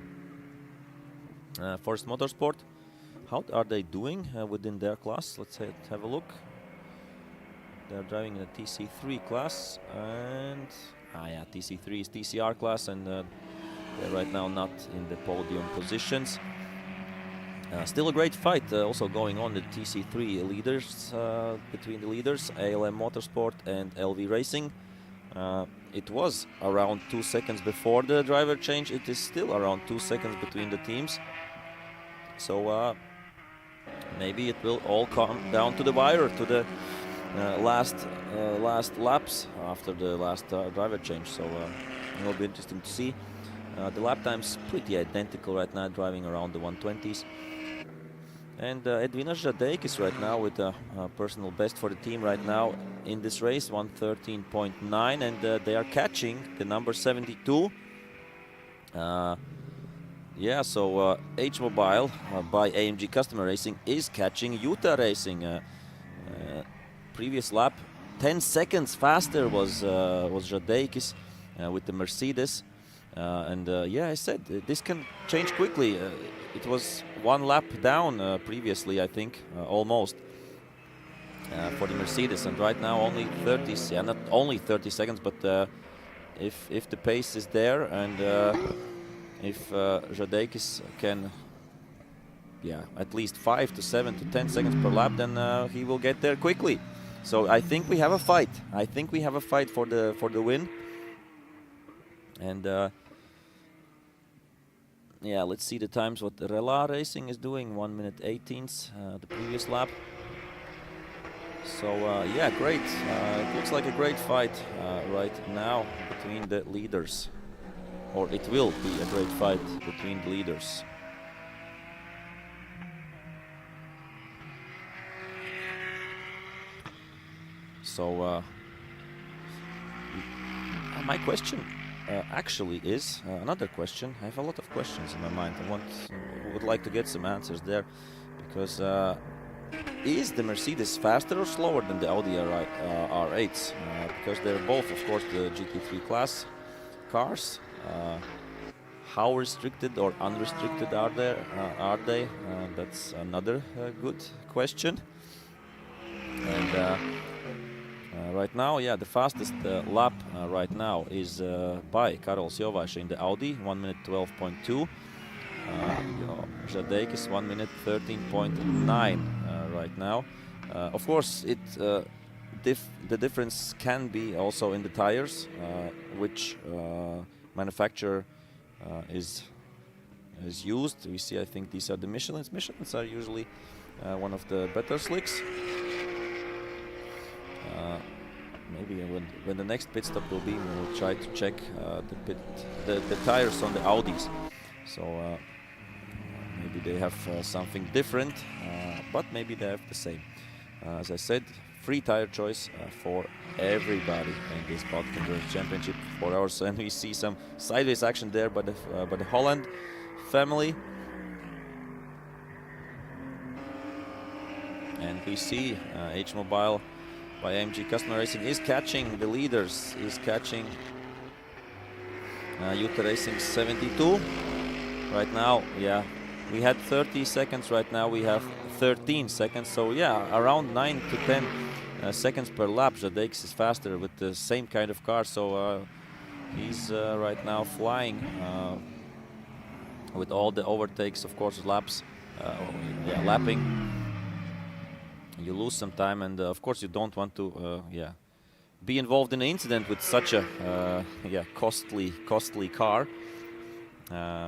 Forest Motorsport. How are they doing within their class? Let's have a look. They're driving in a TC3 class, and yeah, TC3 is TCR class, and they're right now not in the podium positions. Still a great fight also going on the TC3 leaders, between the leaders, ALM Motorsport and LV Racing. It was around 2 seconds before the driver change. It is still around 2 seconds between the teams. So maybe it will all come down to the wire, to the last laps after the last driver change. So it will be interesting to see. The lap time's pretty identical right now, driving around the 120s. And Edvina Žadeikis right now with a personal best for the team right now in this race, 113.9, and they are catching the number 72. Yeah, so H-Mobile by AMG Customer Racing is catching Utah Racing. Previous lap, 10 seconds faster was Žadeikis with the Mercedes. And yeah, I said this can change quickly. It was 1 lap down previously, I think, almost, for the Mercedes. And right now only 30, yeah, not only 30 seconds, but if the pace is there, and if Žadeikis can, yeah, at least 5 to 7 to 10 seconds per lap, then he will get there quickly. So I think we have a fight. I think we have a fight for the win. And yeah, let's see the times what Rela Racing is doing. 1 minute 18th, the previous lap. So yeah, great. It looks like a great fight right now between the leaders. Or it will be a great fight between the leaders. So my question actually is another question. I have a lot of questions in my mind. I would like to get some answers there, because is the Mercedes faster or slower than the Audi R8s? Because they're both, of course, the GT3 class cars. How restricted or unrestricted are they? That's another good question. And right now, yeah, the fastest lap right now is by Karols Jovaš in the Audi, 1 minute 12.2. Žadeikis 1 minute 13.9 right now. Of course, the difference can be also in the tires, which manufacturer is used. We see, I think these are the Michelins. Michelins are usually one of the better slicks. Maybe when the next pit stop will be, we'll try to check the tires on the Audis. So maybe they have something different, but maybe they have the same. As I said, free tire choice for everybody in this Baltic Endurance Championship 4 hours, and we see some sideways action there by the Holland family. And we see H-Mobile by AMG Customer Racing is catching the leaders, is catching Utah Racing 72 right now. Yeah, we had 30 seconds, right now we have 13 seconds, so yeah, around 9 to 10 seconds per lap. Žadeikis is faster with the same kind of car, so he's right now flying with all the overtakes, of course, laps, yeah, lapping. You lose some time, and of course you don't want to yeah, be involved in an incident with such a yeah, costly car.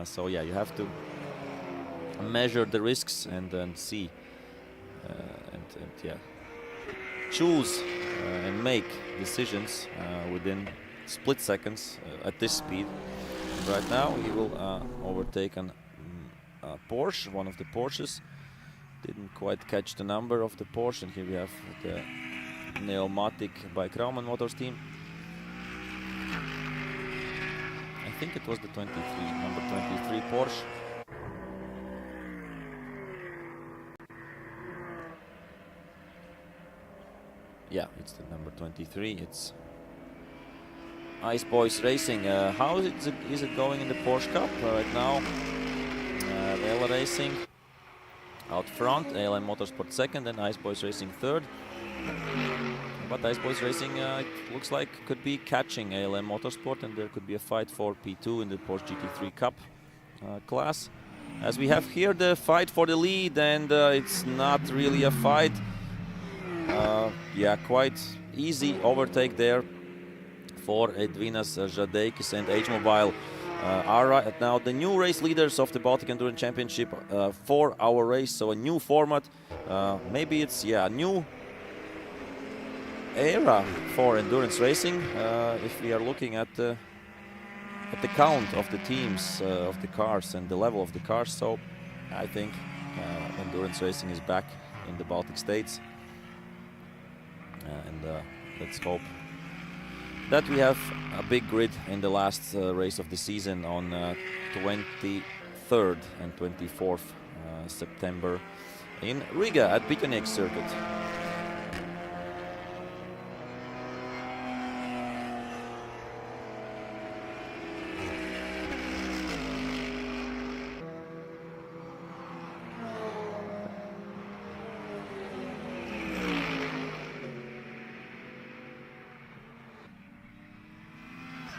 So yeah, you have to measure the risks and see and yeah, choose and make decisions within split seconds at this speed. And right now he will overtake a Porsche, one of the Porsches. Didn't quite catch the number of the Porsche, and here we have the pneumatic by Kraumann Motors team. I think it was the 23, number 23 Porsche. Yeah, it's the number 23. It's Ice Boys Racing. How is it going in the Porsche Cup right now? Vela Racing out front, ALM Motorsport second, and Ice Boys Racing third. But Ice Boys Racing, it looks like, could be catching ALM Motorsport, and there could be a fight for P2 in the Porsche GT3 Cup class. As we have here the fight for the lead, and it's not really a fight. Yeah, quite easy overtake there for Edvinas Žadeikis and H-Mobile are right now the new race leaders of the Baltic Endurance Championship for our race. So a new format. Maybe it's a new era for endurance racing. If we are looking at the count of the teams, of the cars, and the level of the cars, so I think endurance racing is back in the Baltic states. And let's hope that we have a big grid in the last race of the season on 23rd and 24th September in Riga at Bikaniek circuit.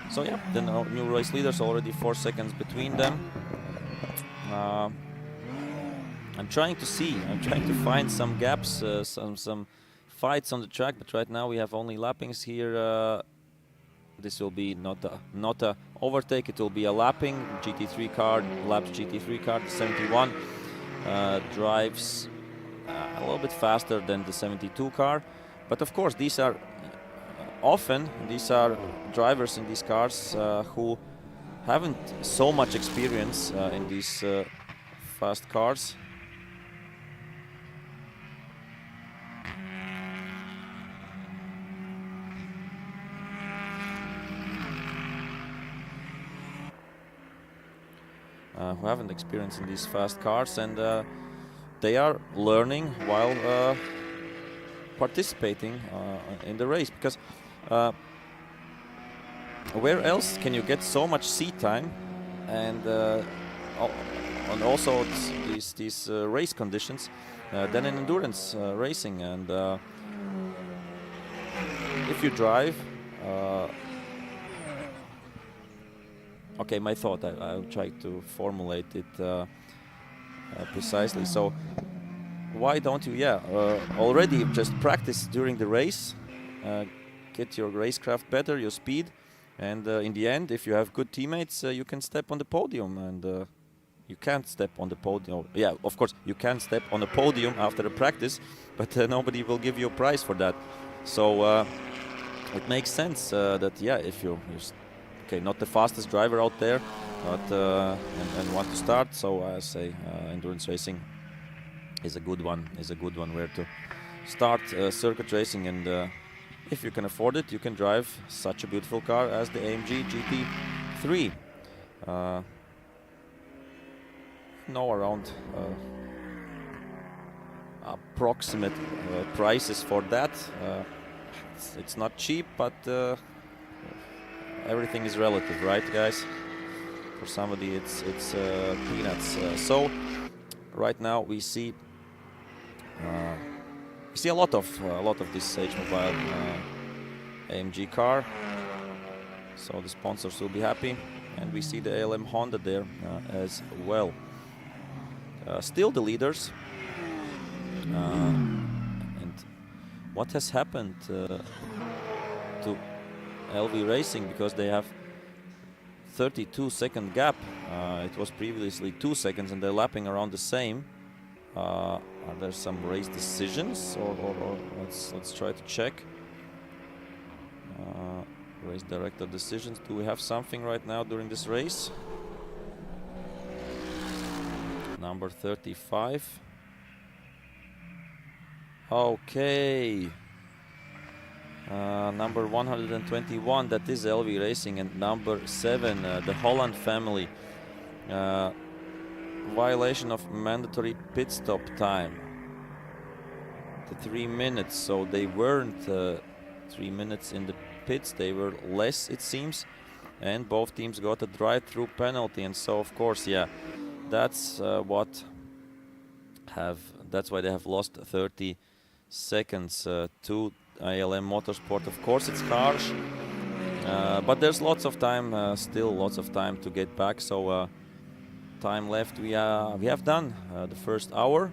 So yeah, the new race leaders, already 4 seconds between them. I'm trying to find some gaps, some fights on the track, but right now we have only lappings here. This will be not a overtake, it will be a lapping. GT3 car, laps GT3 car, the 71 drives a little bit faster than the 72 car, but of course these are drivers in these cars who haven't so much experience in these fast cars. Who haven't experience in these fast cars, and they are learning while participating in the race, because where else can you get so much seat time and also these race conditions than in endurance racing? And if you drive, okay, my thought, I'll try to formulate it precisely. So why don't you already just practice during the race, get your racecraft better, your speed, and in the end, if you have good teammates, you can step on the podium. And you can't step on the podium. Yeah, of course you can step on a podium after a practice, but nobody will give you a prize for that. So it makes sense that if you're not the fastest driver out there, but and want to start, so I say endurance racing is a good one. Where to start circuit racing, and if you can afford it, you can drive such a beautiful car as the AMG GT3. Know around approximate prices for that. It's not cheap, but everything is relative, right, guys? For somebody, it's peanuts. So right now we see a lot of this H-Mobile AMG car. So the sponsors will be happy, and we see the ALM Honda there as well. Still the leaders. And what has happened to LV Racing, because they have 32-second gap. It was previously 2 seconds, and they're lapping around the same. Are there some race decisions, or let's try to check. Race director decisions. Do we have something right now during this race? Number 35. Okay. Number 121, that is LV Racing, and number 7, the Holland family. Violation of mandatory pit stop time. The 3 minutes, so they weren't 3 minutes in the pits. They were less, it seems, and both teams got a drive-through penalty. And so, of course, yeah, that's that's why they have lost 30 seconds to ILM Motorsport. Of course, it's harsh, but there's lots of time, still lots of time to get back. So time left. We have done the first hour,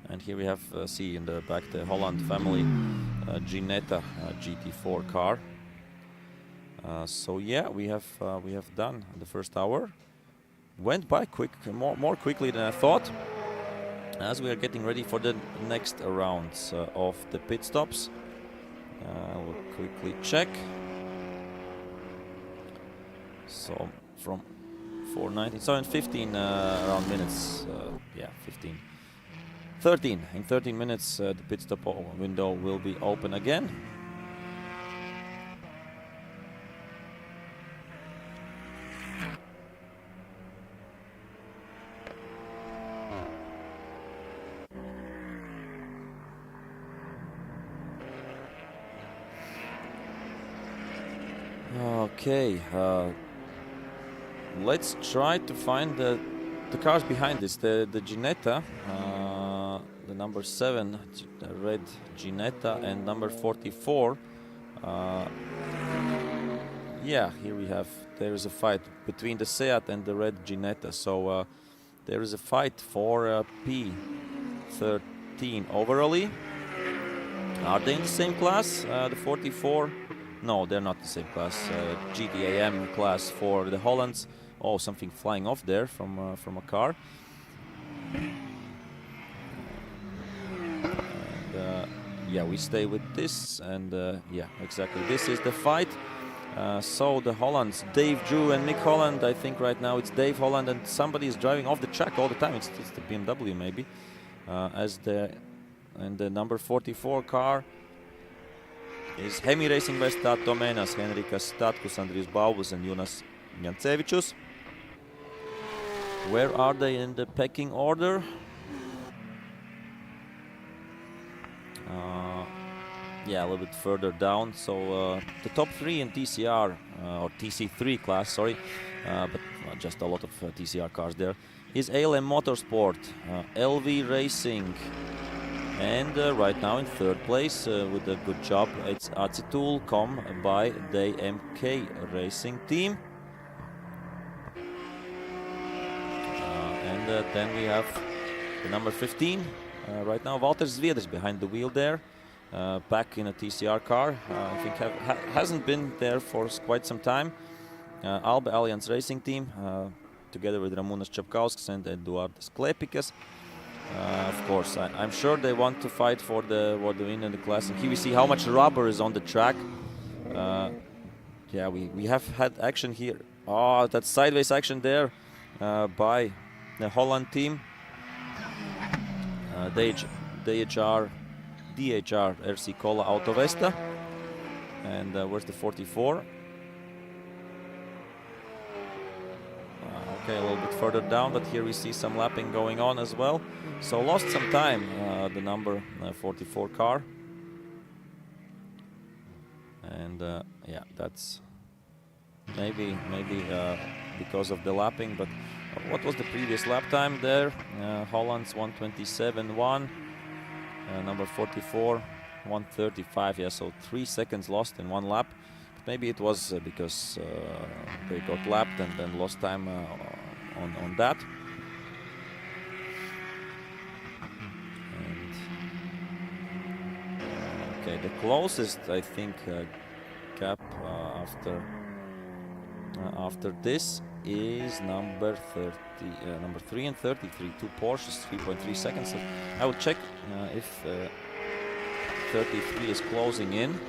and here we have see in the back the Holland family Ginetta GT4 car. So yeah, we have done the first hour. Went by quick, more quickly than I thought, as we are getting ready for the next rounds of the pit stops. We'll quickly check. So from 4:19, so in 15 around minutes, yeah, 15. 13. In 13 minutes, the pit stop window will be open again. Okay, let's try to find the cars behind this. The Ginetta, the number 7, the red Ginetta, and number 44. Yeah, here we have. There is a fight between the Seat and the red Ginetta. So there is a fight for P13 overally. Are they in the same class? The 44. No, they're not the same class. GTAM class for the Hollands. Oh, something flying off there from a car. And, yeah, we stay with this, and yeah, exactly. This is the fight. So the Hollands, Dave Drew and Nick Holland. I think right now it's Dave Holland, and somebody is driving off the track all the time. It's the BMW maybe, and the number 44 car is Hemi Racing West Tomenas, Henrikas Statkus, Andrijs Baubus, and Jonas Jancevičius. Where are they in the pecking order? Yeah, a little bit further down. So the top 3 in TCR, or TC3 class, sorry, but just a lot of TCR cars there, is ALM Motorsport, LV Racing, and right now in 3rd place with a good job, it's Acitul come by the MK Racing team. And then we have the number 15, right now Walter Zviedrs behind the wheel there, back in a TCR car. I think hasn't been there for quite some time. Alba Alliance Racing team, together with Ramūnas Čapkauskas and Eduardas Klepikas. Of course, I'm sure they want to fight for the win in the class. And here we see how much rubber is on the track. Yeah, we have had action here. Oh, that sideways action there by the Holland team. DHR RC Cola Auto Vesta. And where's the 44? Okay, a little bit further down, but here we see some lapping going on as well. So lost some time, the number 44 car. And yeah, that's maybe because of the lapping, but what was the previous lap time there? Holland's 1:27.1, number 44 1:35. Yeah, so 3 seconds lost in one lap. But maybe it was because they got lapped and then lost time on that. And, okay, the closest I think gap after this is number 3 and 33, 2 Porsches, 3.3 seconds. So I will check if 33 is closing in.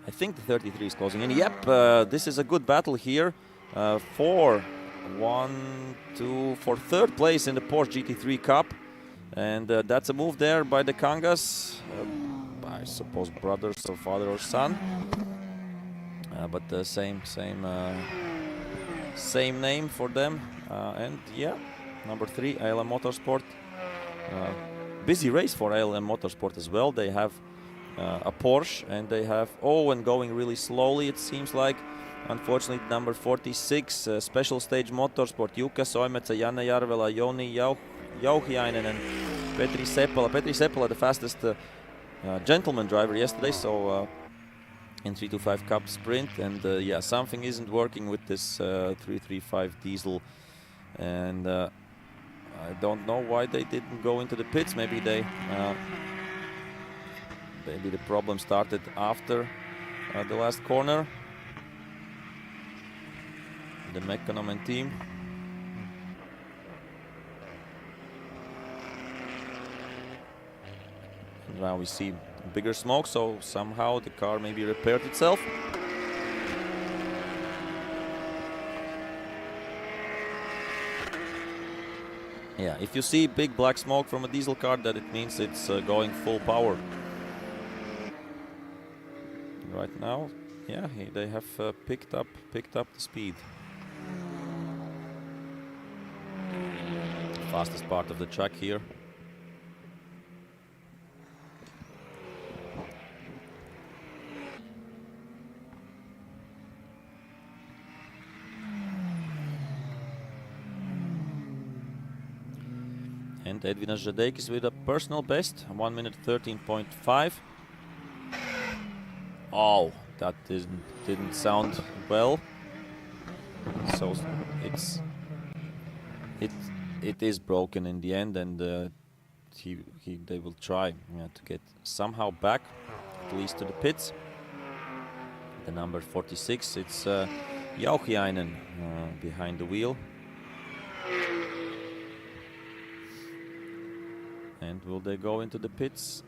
I think the 33 is closing in. Yep, this is a good battle here for 3rd place in the Porsche GT3 Cup, and that's a move there by the Kangas. I suppose brothers or father or son, but the same name for them. And yeah, number 3, ALM Motorsport. Busy race for ALM Motorsport as well. They have a Porsche, and they have and going really slowly, it seems like. Unfortunately, number 46, Special Stage Motorsport, Jukka Soimetsä, Janne Järvelä, Joni Jauhiainen, and Petri Seppälä. Petri Seppälä, the fastest gentleman driver yesterday, so in 325 Cup sprint, and yeah, something isn't working with this 335 diesel, and I don't know why they didn't go into the pits. Maybe maybe the problem started after the last corner. The Mekonomen team. And now we see bigger smoke, so somehow the car maybe repaired itself. Yeah, if you see big black smoke from a diesel car, that it means it's going full power. Right now, yeah, they have picked up the speed. Fastest part of the track here. And Edvinas Žadeikis with a personal best, 1 minute 13.5. Oh, that didn't sound well. So it is broken in the end, and they will try to get somehow back, at least to the pits. The number 46, it's Jauhiainen behind the wheel. And will they go into the pits?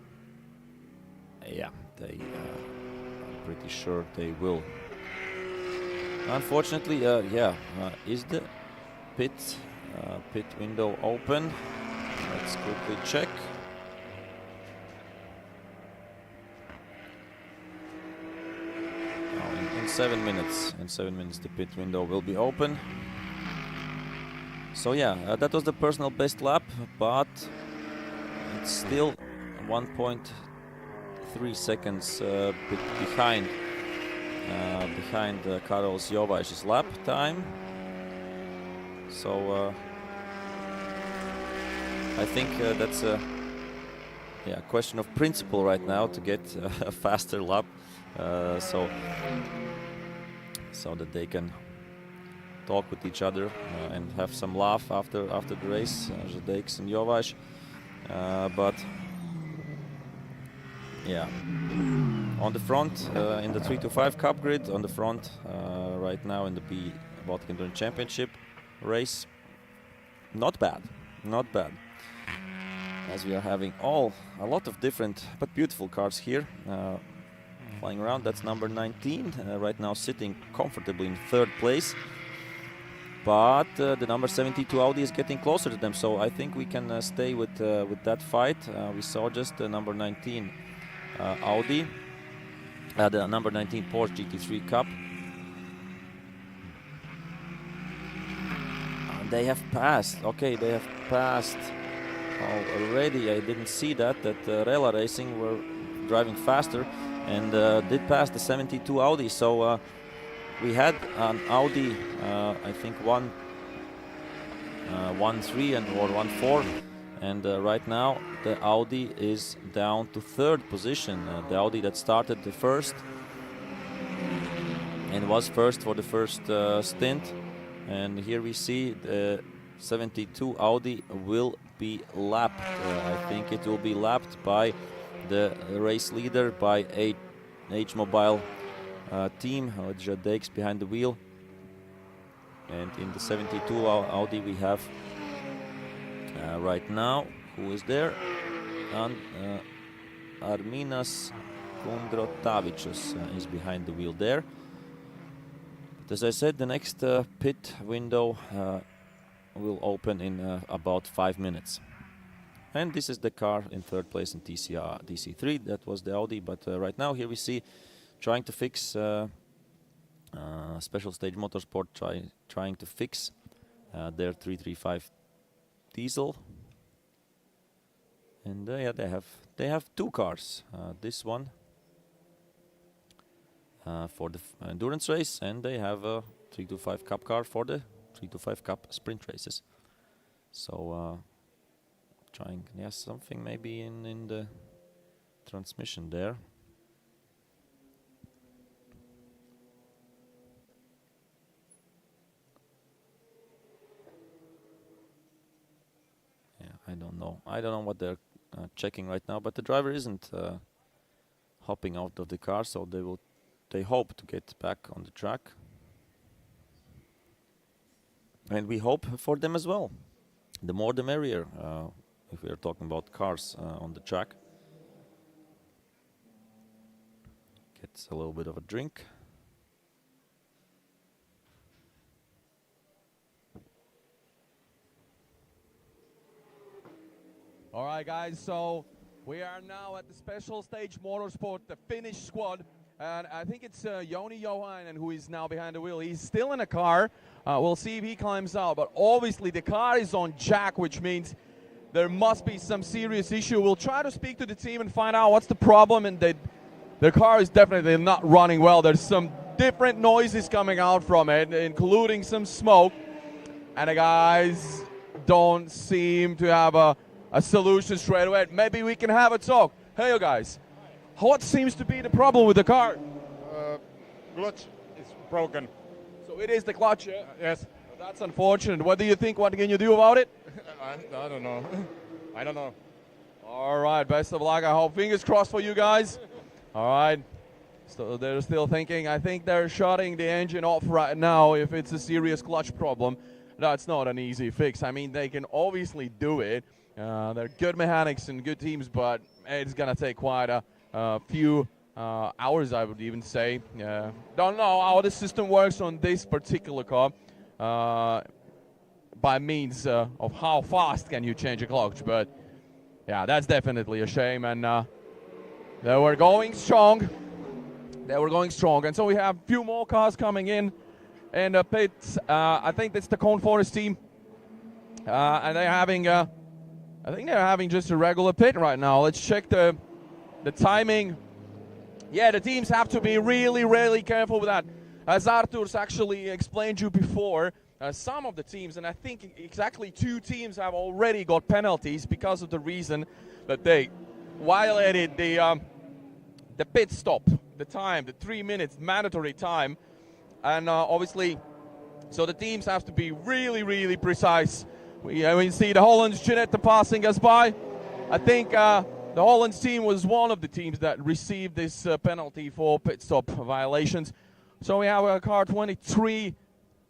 Yeah, I'm pretty sure they will. Unfortunately, is the pit window open? Let's quickly check. In 7 minutes. In 7 minutes, the pit window will be open. So yeah, that was the personal best lap, but it's still 1.3 seconds behind Karols Jovais's lap time. So I think that's a question of principle right now to get a faster lap, so that they can talk with each other and have some laugh after the race, Žadeikis and Jovais. But yeah, on the front in the 325 Cup grid, on the front right now in the Baltic Endurance Championship race, not bad, as we are having a lot of different but beautiful cars here flying around. That's number 19 right now, sitting comfortably in 3rd place. But the number 72 Audi is getting closer to them, so I think we can stay with that fight. We saw just the number 19 Audi, the number 19 Porsche GT3 Cup. They have passed. Okay, they have passed already. I didn't see that Rela Racing were driving faster and did pass the 72 Audi. So we had an Audi, I think 1.3 or 1.4, and right now the Audi is down to 3rd position. The Audi that started the first and was first for the first stint, and here we see the 72 Audi will be lapped. I think it will be lapped by the race leader, by H Mobile team, Žadeikis behind the wheel. And in the 72 Audi we have right now, who is there? Arminas Kundrotavičius is behind the wheel there. But as I said, the next pit window will open in about 5 minutes. And this is the car in 3rd place in TC3. That was the Audi, but right now here we see trying to fix Special Stage Motorsport, trying to fix their 335 diesel. And yeah, they have 2 cars. This one for the endurance race, and they have a 325 Cup car for the 325 Cup sprint races. So trying, yes, something maybe in the transmission there. Yeah, I don't know. I don't know what they're checking right now, but the driver isn't hopping out of the car, so they hope to get back on the track. And we hope for them as well. The more the merrier, if we are talking about cars on the track. Gets a little bit of a drink. All right, guys, so we are now at the special stage motorsport, the Finnish squad. And I think it's Joni Johainen who is now behind the wheel. He's still in a car. We'll see if he climbs out. But obviously the car is on jack, which means there must be some serious issue. We'll try to speak to the team and find out what's the problem. And the car is definitely not running well. There's some different noises coming out from it, including some smoke. And the guys don't seem to have a solution straight away. Maybe we can have a talk. Hey, you guys. What seems to be the problem with the car? Clutch is broken. So it is the clutch, yeah? Yes. That's unfortunate. What do you think? What can you do about it? I don't know. I don't know. All right, best of luck. I hope. Fingers crossed for you guys. All right. So they're still thinking. I think they're shutting the engine off right now if it's a serious clutch problem. That's not an easy fix. I mean, they can obviously do it. They're good mechanics and good teams, but it's going to take quite a few hours, I would even say. Don't know how the system works on this particular car by means of how fast can you change a clutch, but yeah, that's definitely a shame. And they were going strong. And so we have a few more cars coming in the pits. I think that's the Cone Forest team, and they're having I think they're having just a regular pit right now. Let's check the timing. Yeah, the teams have to be really, really careful with that. As Artur's actually explained you before, some of the teams, and I think exactly 2 teams have already got penalties because of the reason that they violated the pit stop, the time, the 3 minutes mandatory time. And obviously, so the teams have to be really, really precise. We see the Hollands, Jeanette passing us by. I think the Hollands team was one of the teams that received this penalty for pit stop violations. So we have a car 23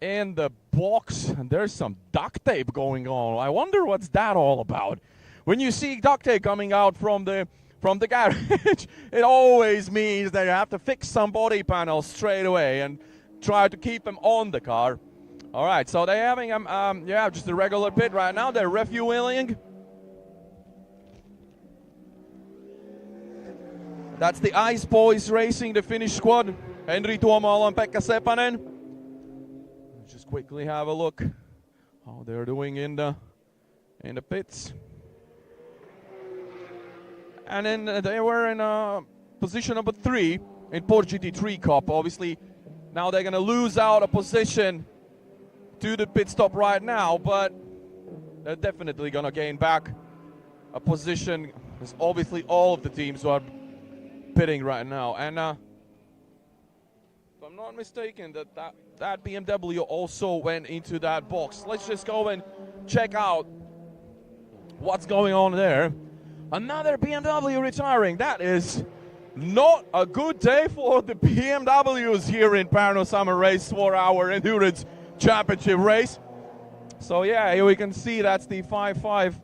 in the box, and there's some duct tape going on. I wonder what's that all about. When you see duct tape coming out from the garage, it always means that you have to fix some body panels straight away and try to keep them on the car. All right, so they're having just a regular pit right now. They're refueling. That's the Ice Boys racing, the Finnish squad. Henri Tuomaala and Pekka Sepanen. Let's just quickly have a look how they're doing in the pits. And then they were in position number 3 in Porsche GT3 Cup. Obviously, now they're going to lose out a position to the pit stop right now, but they're definitely going to gain back a position. There's obviously all of the teams who are pitting right now. And if I'm not mistaken, that BMW also went into that box. Let's just go and check out what's going on there. Another BMW retiring. That is not a good day for the BMWs here in Parnu Summer Race 4-hour endurance championship race. So yeah, here we can see that's the 5.5.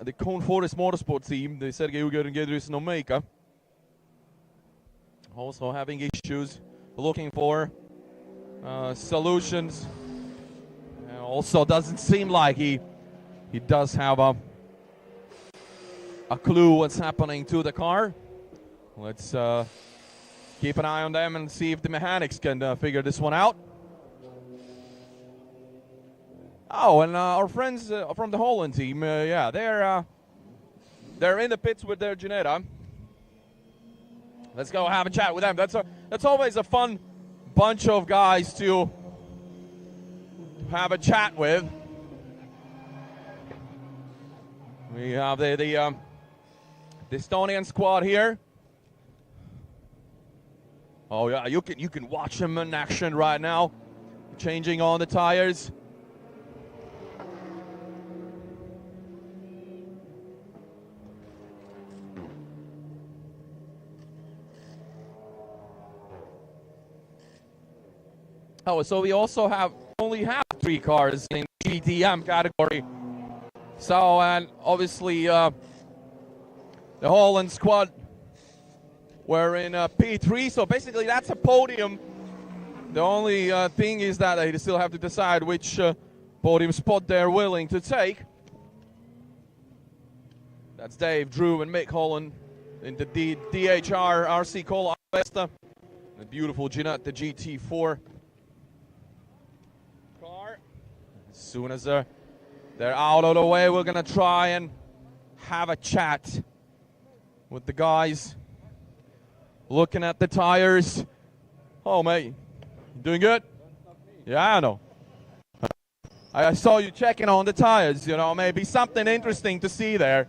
The Cone Forest Motorsport team, the Sergei Uger and Gedris Nomeika, also having issues, looking for solutions. And also doesn't seem like he does have a clue what's happening to the car. Let's keep an eye on them and see if the mechanics can figure this one out. Oh, and our friends from the Holland team, yeah, they're in the pits with their Ginetta. Let's go have a chat with them. That's always a fun bunch of guys to have a chat with. We have the Estonian squad here. Oh yeah, you can watch them in action right now, changing on the tires. Oh, so we also only have 3 cars in GTM category. So, and obviously the Holland squad were in P3, so basically that's a podium. The only thing is that they still have to decide which podium spot they're willing to take. That's Dave, Drew, and Mick Holland in the DHR RC Cola Vesta. The beautiful Ginetta GT4 car. As soon as they're out of the way, we're gonna try and have a chat with the guys. Looking at the tires. Oh, mate, you doing good? Yeah, I know. I saw you checking on the tires, you know, maybe something interesting to see there.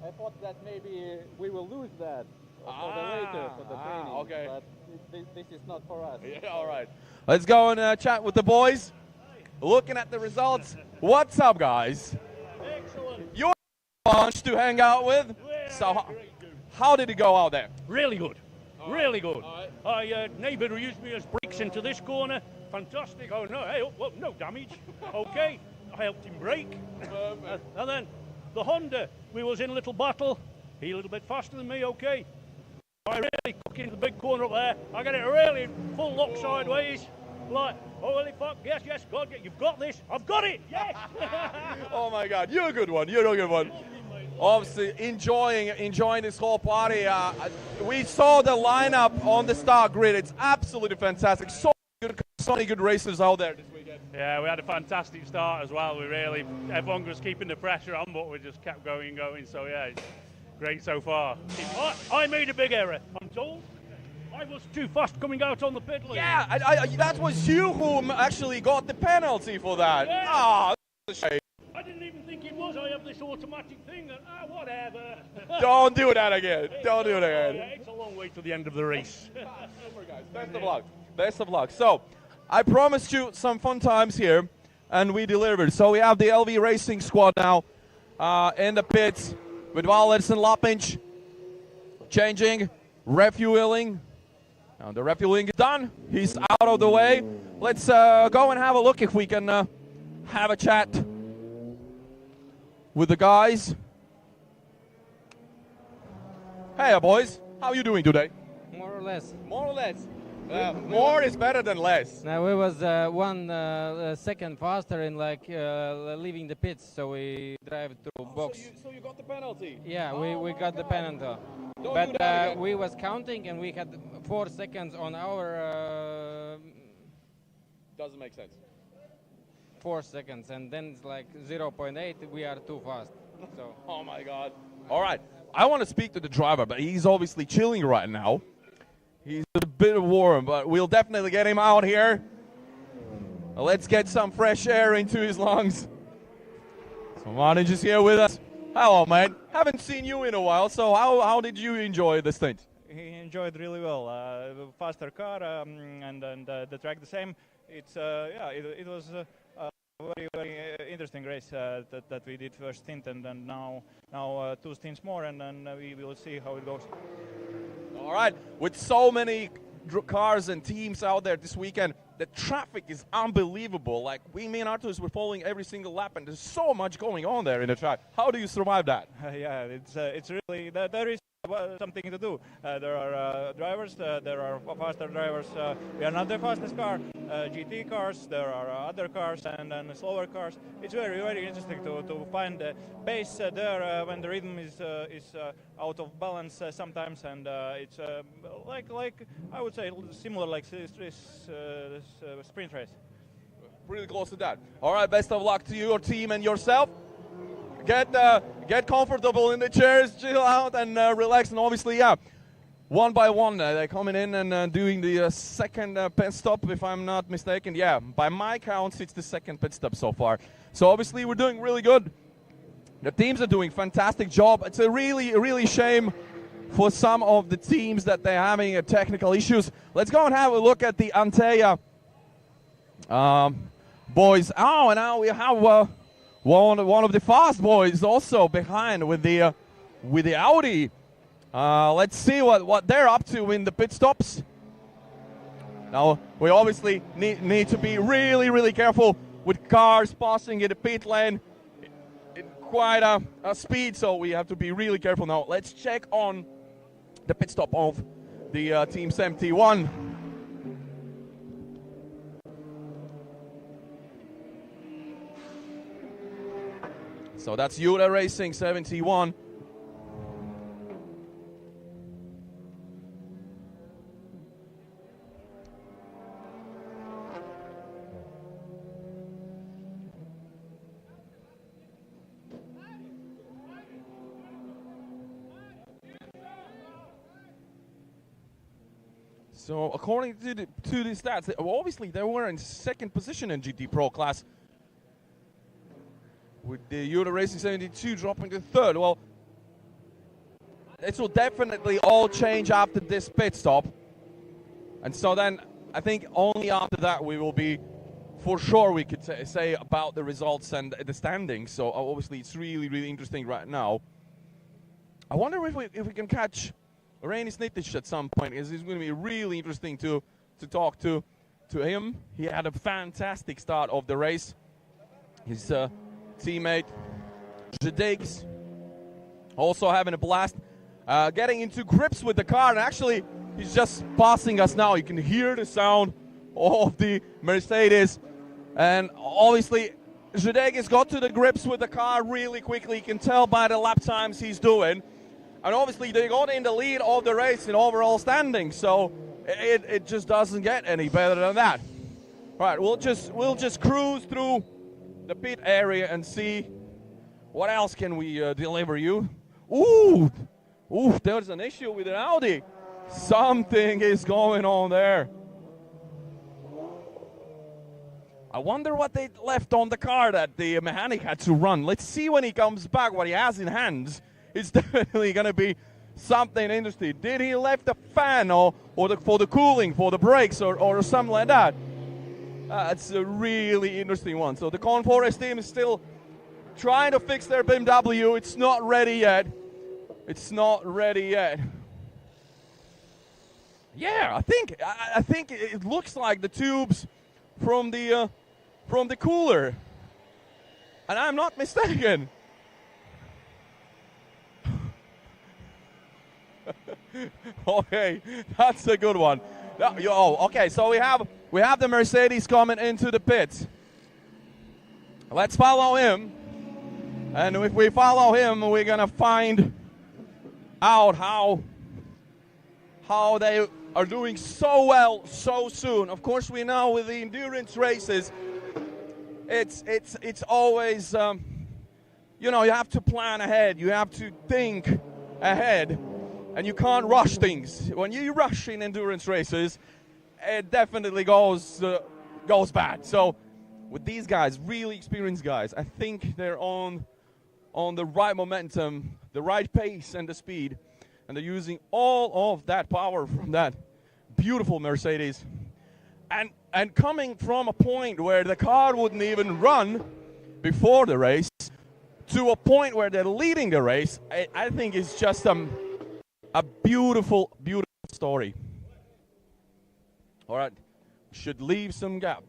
I thought that maybe we will lose that for the later, for the training. Okay. But this is not for us. Yeah, all right. Let's go and chat with the boys. Looking at the results. What's up, guys? Excellent. You're a bunch to hang out with. So how did it go out there? Really good. Really good. Neighbour used me as brakes into this corner. Fantastic. Oh, no, hey, well, no damage. Okay. I helped him brake. And then the Honda, we was in a little battle. He a little bit faster than me, okay. I really took into the big corner up there. I got it really full lock sideways. Like, holy fuck, yes, God, you've got this. I've got it, yes. Oh my God, you're a good one. You're a good one. Obviously, enjoying this whole party. We saw the lineup on the start grid. It's absolutely fantastic. So many good racers out there this weekend. Yeah, we had a fantastic start as well. Everyone was keeping the pressure on, but we just kept going and going. So yeah, it's great so far. I made a big error, I'm told. I was too fast coming out on the pit lane. Yeah, that was you who actually got the penalty for that. Yeah. Ah, that's a shame. I didn't even think it was. I have this automatic thing and whatever. Don't do that again. Don't do it again. Yeah, it's a long way to the end of the race. Best of luck. Best of luck. So, I promised you some fun times here, and we delivered. So we have the LV Racing squad now in the pits with Valers and Lapinch changing, refueling. Now the refueling is done. He's out of the way. Let's go and have a look if we can have a chat with the guys. Hey, boys. How are you doing today? More or less. More or less. More is better than less. Now we was 1 second faster in leaving the pits, so we drive through box. So you got the penalty? Yeah, we got the penalty. Don't But do that again. we was counting and we had 4 seconds on our. Doesn't make sense. 4 seconds, and then it's like 0.8. We are too fast. So. Oh my God. All right. I want to speak to the driver, but he's obviously chilling right now. He's a bit warm, but we'll definitely get him out here. Let's get some fresh air into his lungs. So Martin is here with us. Hello, mate. Haven't seen you in a while, so how did you enjoy the stint? He enjoyed really well. Faster car and the track the same. It's it was a very interesting race that we did first stint, and then now 2 stints more, and then we will see how it goes. All right, with so many cars and teams out there this weekend, the traffic is unbelievable. Like me and Artur were following every single lap, and there's so much going on there in the track. How do you survive that? Yeah, it's really there is something to do. There are drivers, there are faster drivers. We are not the fastest car. GT cars, there are other cars and slower cars. It's very, very interesting to find the pace there when the rhythm is out of balance sometimes, and it's like I would say similar like this sprint race. Pretty close to that. All right, best of luck to your team and yourself. Get comfortable in the chairs, chill out, and relax. And obviously, yeah, one by one, they're coming in and doing the second pit stop, if I'm not mistaken. Yeah, by my counts, it's the second pit stop so far. So obviously, we're doing really good. The teams are doing fantastic job. It's a really shame for some of the teams that they're having technical issues. Let's go and have a look at the NeA boys. Oh, and now we have one of the fast boys also behind with the Audi. Let's see what they're up to in the pit stops. Now we obviously need to be really careful with cars passing in the pit lane in quite a speed, so we have to be really careful. Now let's check on the pit stop of the Team 71. So that's Yuta Racing 71. So according to the stats, obviously they were in second position in GT Pro class, with the Yuta Racing 72 dropping to third. Well, it will definitely all change after this pit stop. And so then I think only after that we will be, for sure, we could say about the results and the standings. So obviously it's really interesting right now. I wonder if we can catch Reinis Nitic at some point, because it's going to be really interesting to talk to him. He had a fantastic start of the race. His teammate Jadek's also having a blast, getting into grips with the car, and actually he's just passing us now. You can hear the sound of the Mercedes, and obviously Jadek has got to the grips with the car really quickly. You can tell by the lap times he's doing, and obviously they got in the lead of the race in overall standing, so it just doesn't get any better than that. Right, we'll just cruise through the pit area and see what else can we deliver you. Ooh, there's an issue with an Audi. Something is going on there. I wonder what they left on the car that the mechanic had to run. Let's see when he comes back what he has in hands. It's definitely going to be something interesting. Did he left a fan or for the cooling, for the brakes or something like that? It's a really interesting one. So the Conforest team is still trying to fix their BMW. It's not ready yet. It's not ready yet. Yeah, I think it looks like the tubes from the cooler, and I'm not mistaken. Okay, that's a good one. Okay, so we have the Mercedes coming into the pits. Let's follow him, and if we follow him, we're gonna find out how they are doing so well so soon. Of course, we know with the endurance races, it's always you have to plan ahead, you have to think ahead, and you can't rush things. When you rush in endurance races, it definitely goes bad. So with these guys, really experienced guys, I think they're on the right momentum, the right pace and the speed, and they're using all of that power from that beautiful Mercedes, and coming from a point where the car wouldn't even run before the race to a point where they're leading the race. I think it's just a beautiful story. All right, should leave some gap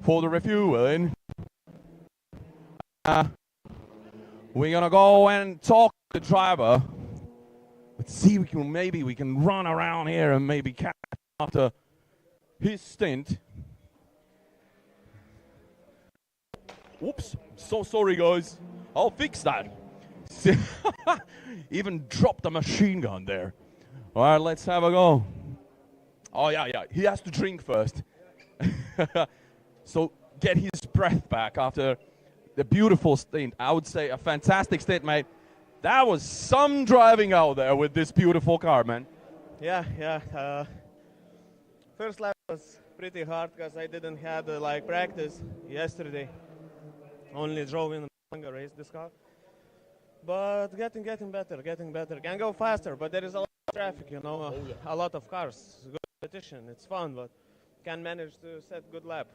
for the refueling. We're gonna go and talk to the driver. Let's see if maybe we can run around here and maybe catch after his stint. Whoops, so sorry guys. I'll fix that. Even dropped a machine gun there. All right, let's have a go. Oh yeah, he has to drink first. So get his breath back after the beautiful stint. I would say a fantastic stint, mate. That was some driving out there with this beautiful car, man. Yeah. First lap was pretty hard because I didn't have like practice yesterday. Only drove in a race this car. But getting better. Can go faster, but there is a lot of traffic, you know, a lot of cars. Good competition, it's fun, but can't manage to set good lap.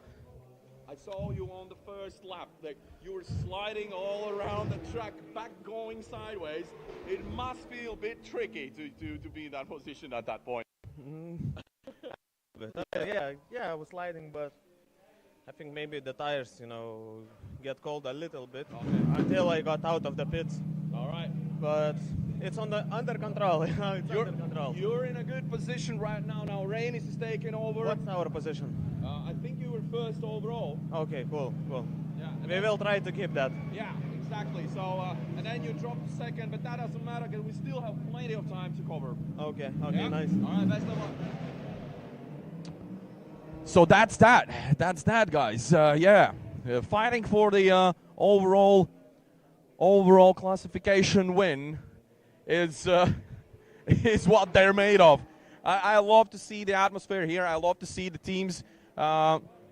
I saw you on the first lap. Like you were sliding all around the track, back going sideways. It must feel a bit tricky to be in that position at that point. Yeah, I was sliding, but I think maybe the tires, you know, get cold a little bit until I got out of the pits. All right. But it's under control. It's under control. You're in a good position right now. Now Reinis is taking over. What's our position? I think you were first overall. Okay, cool. Yeah. We will try to keep that. Yeah, exactly. So, and then you dropped second, but that doesn't matter because we still have plenty of time to cover. Okay, Yeah? nice. All right, best of luck. So that's that, guys. Fighting for the overall classification win is what they're made of. I love to see the atmosphere here. I love to see the teams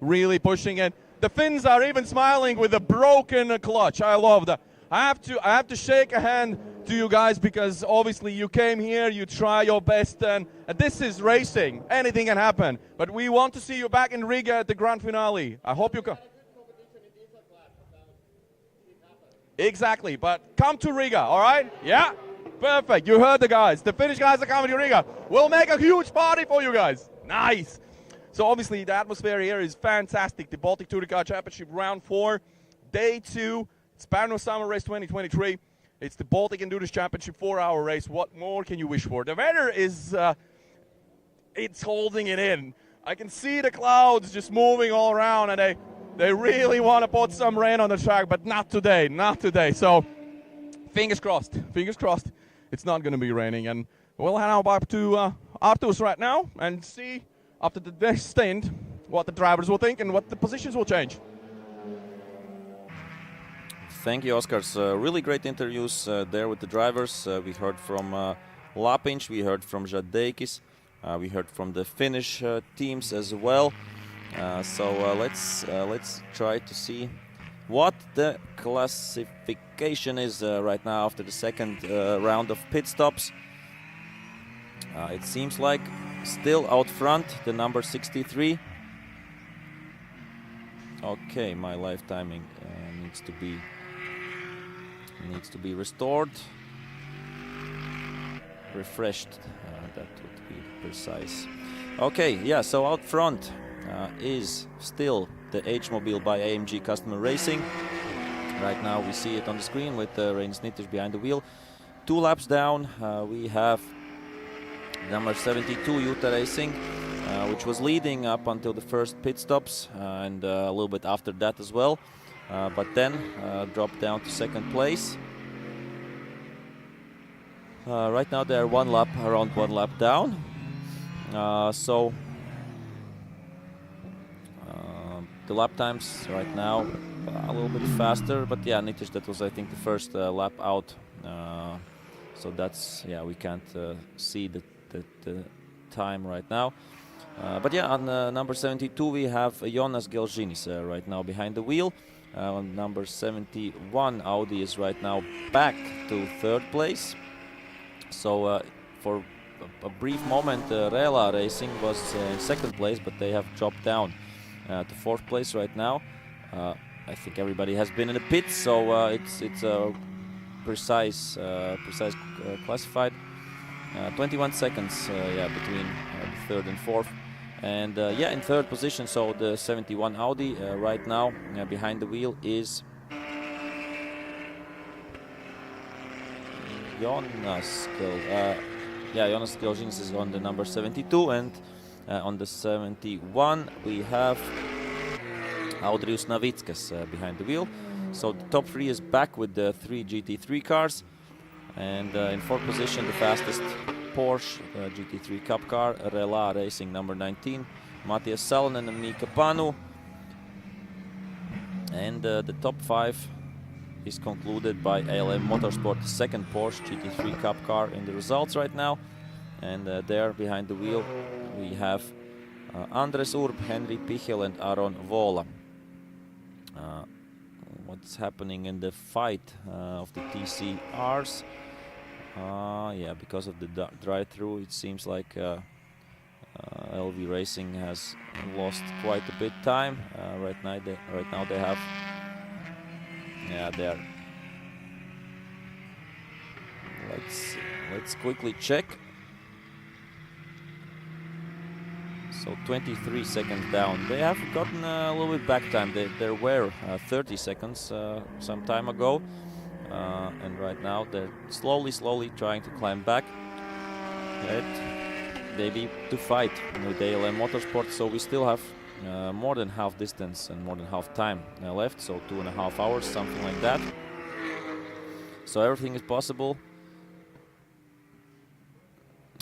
really pushing it. The Finns are even smiling with a broken clutch. I love that. I have to shake a hand to you guys because obviously you came here, you try your best, and this is racing. Anything can happen. But we want to see you back in Riga at the grand finale. I hope you come. Exactly, but come to Riga, all right? Yeah, perfect. You heard the guys. The Finnish guys are coming to Riga. We'll make a huge party for you guys. Nice. So obviously the atmosphere here is fantastic. The Baltic Touring Car Championship Round 4, Day 2. It's Parnu Summer Race 2023. It's the Baltic Endurance Championship 4-hour race. What more can you wish for? The weather is, it's holding it in. I can see the clouds just moving all around, and they really want to put some rain on the track, but not today, So fingers crossed, it's not going to be raining. And we'll head out back to Artus right now and see after the next stint what the drivers will think and what the positions will change. Thank you, Oskars. Really great interviews there with the drivers. We heard from Lapinch, we heard from Žadeikis, we heard from the Finnish teams as well. So let's try to see what the classification is right now after the second round of pit stops. It seems like still out front, the number 63. Okay, my live timing needs to be restored, refreshed. That would be precise. Okay, yeah. So out front is still the H-Mobile by AMG Customer Racing. Right now we see it on the screen with Reinis Nitish behind the wheel. 2 laps down, we have number 72 Utah Racing, which was leading up until the first pit stops and a little bit after that as well, but then dropped down to second place. Right now they are around one lap down. So the lap times right now a little bit faster, but yeah, Nitish, that was I think the first lap out. So that's, yeah, we can't see the time right now. But yeah, on number 72 we have Jonas Gelžinis right now behind the wheel. On number 71 Audi is right now back to third place. So for a brief moment NeA Racing was in second place, but they have dropped down to fourth place right now. I think everybody has been in the pits, so it's precise classified. 21 seconds between the third and fourth. And yeah, in third position, so the 71 Audi right now behind the wheel is Jonas Gelžinis is on the number 72, and on the 71 we have Audrius Navickas behind the wheel. So the top 3 is back with the 3 GT3 cars, and in fourth position the fastest Porsche GT3 Cup car, NeA Racing number 19, Matthias Salonen and Mika Parnu. And the top 5 is concluded by ALM Motorsport, second Porsche GT3 Cup car in the results right now. And there behind the wheel we have Andres Urb, Henry Pichel and Aron Vola. What's happening in the fight of the TCRs? Yeah, because of the drive-through, it seems like LV Racing has lost quite a bit time. Right now they have, yeah, they are. Let's quickly check. So 23 seconds down. They have gotten a little bit back time. There were 30 seconds some time ago. And right now they're slowly trying to climb back. Maybe to fight with ALM Motorsport. So we still have more than half distance and more than half time left. So 2.5 hours, something like that. So everything is possible.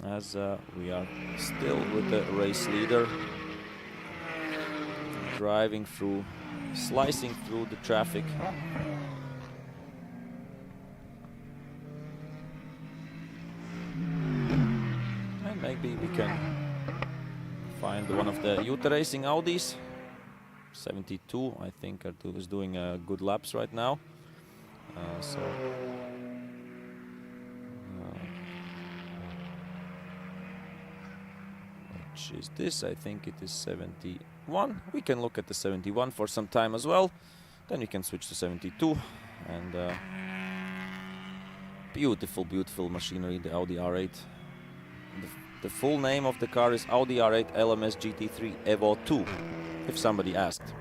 As we are still with the race leader, driving through, slicing through the traffic. And maybe we can find one of the Utah Racing Audis. 72, I think, is doing good laps right now. Which is this? I think it is 71. We can look at the 71 for some time as well. Then we can switch to 72. And beautiful machinery, the Audi R8. The full name of the car is Audi R8 LMS GT3 Evo 2, if somebody asked.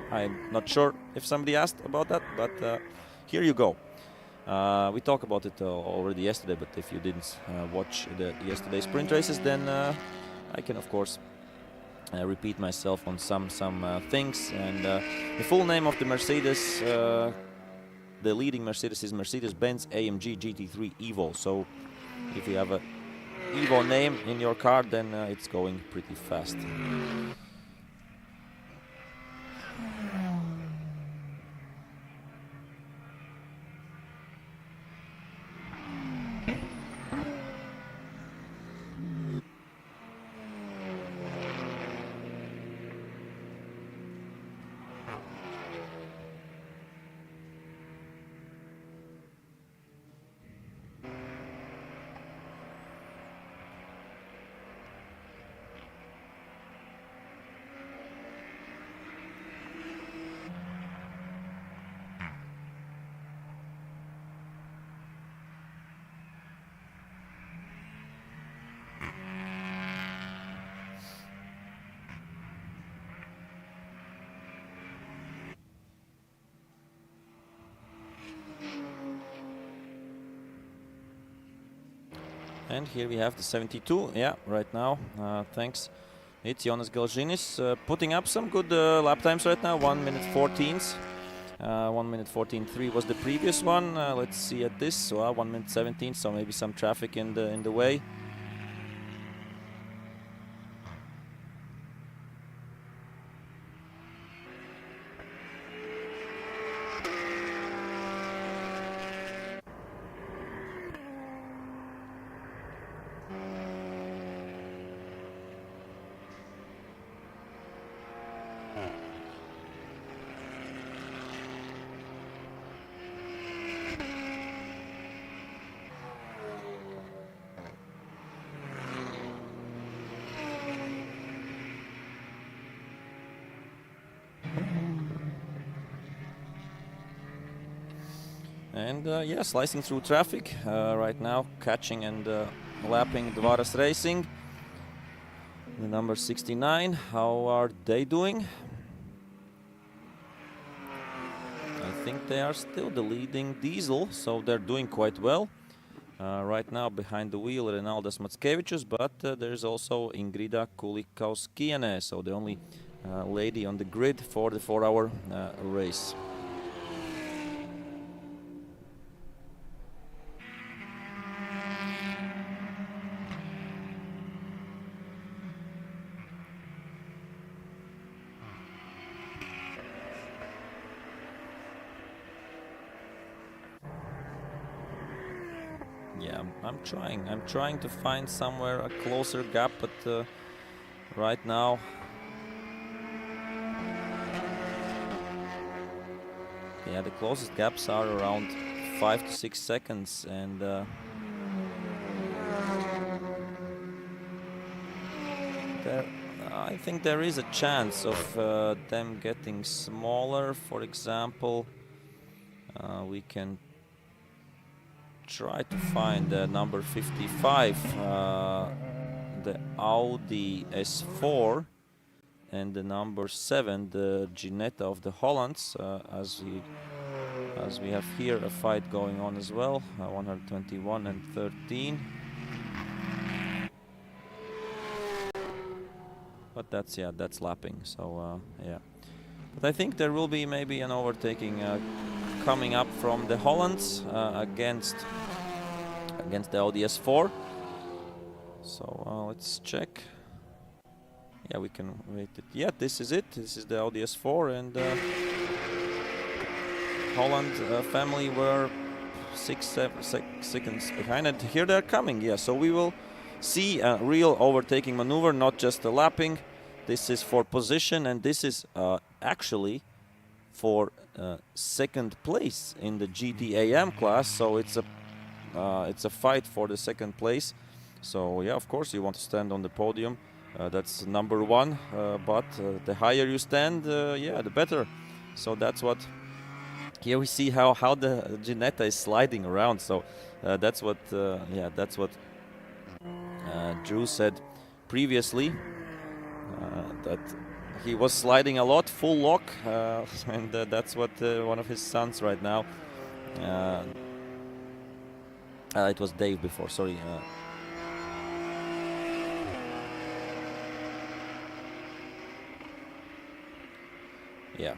I'm not sure if somebody asked about that, but here you go. We talked about it already yesterday, but if you didn't watch yesterday's sprint races, then I can, of course, repeat myself on some things. And the full name of the Mercedes, the leading Mercedes, is Mercedes-Benz AMG GT3 Evo. So if you have a Evo name in your car, then it's going pretty fast. And here we have the 72, yeah, right now, thanks. It's Jonas Galžinis putting up some good lap times right now, 1 minute 14s. 1 minute 14.3 was the previous one. Let's see at this, so 1 minute 17, so maybe some traffic in the way. And yeah, slicing through traffic right now, catching and lapping Dvaras Racing. The number 69, how are they doing? I think they are still the leading diesel, so they're doing quite well. Right now behind the wheel Renaldas Mackevičius, but there's also Ingrida Kulikauskiene, so the only lady on the grid for the 4-hour race. Yeah, I'm trying. I'm trying to find somewhere a closer gap, but right now, yeah, the closest gaps are around 5 to 6 seconds, and I think there is a chance of them getting smaller. For example, we can try to find number 55, the Audi S4, and the number 7, the Ginetta of the Hollands, as we have here a fight going on as well, 121 and 13. But that's lapping, so yeah. But I think there will be maybe an overtaking coming up from the Hollands against the Audi S4. So let's check. Yeah, we can wait it. Yeah, this is it. This is the Audi S4, and Holland family were 6-7 seconds behind, and here they're coming. Yeah, so we will see a real overtaking maneuver, not just a lapping. This is for position, and this is actually for second place in the GTAM class. So it's a fight for the second place. So yeah, of course you want to stand on the podium. That's number one. But the higher you stand, yeah, the better. So that's what. Here we see how the Ginetta is sliding around. So that's what. Yeah, that's what Drew said previously. That he was sliding a lot, full lock, and that's what one of his sons right now. It was Dave before, sorry. Yeah.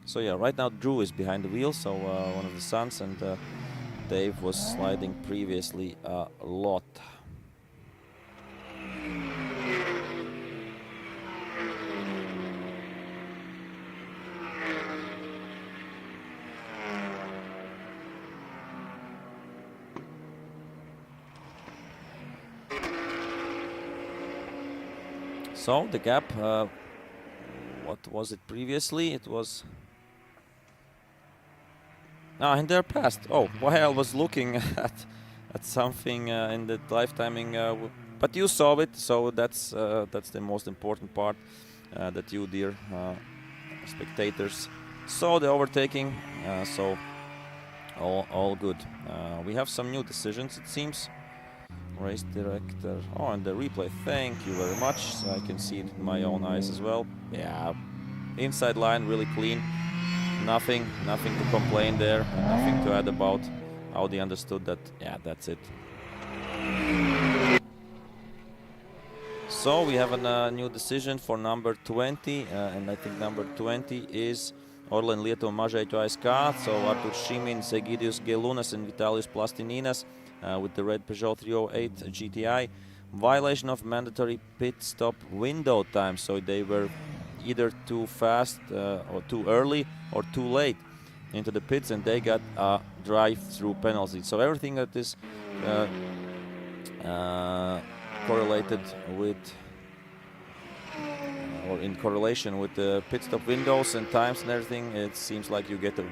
So yeah, right now Drew is behind the wheel, so one of the sons, and Dave was sliding previously a lot. So the gap, what was it previously? It was... and they're past. Oh, while I was looking at something in the live timing, but you saw it, so that's the most important part, that you, dear spectators, saw the overtaking. So all good. We have some new decisions, it seems. Race director. Oh, and the replay. Thank you very much. So I can see it in my own eyes as well. Yeah, inside line really clean. Nothing to complain there, and nothing to add about. Audi understood that. Yeah, that's it. So we have a new decision for number 20, and I think number 20 is Orlen Lietuva Mažeikiu ASK. So Artur Šimins, Egidijus Gelunas, and Vitalijus Plastininas with the red Peugeot 308 GTI. Violation of mandatory pit stop window time. So they were either too fast or too early or too late into the pits, and they got a drive-through penalty. So everything that is correlated with or in correlation with the pit stop windows and times and everything, it seems like you get a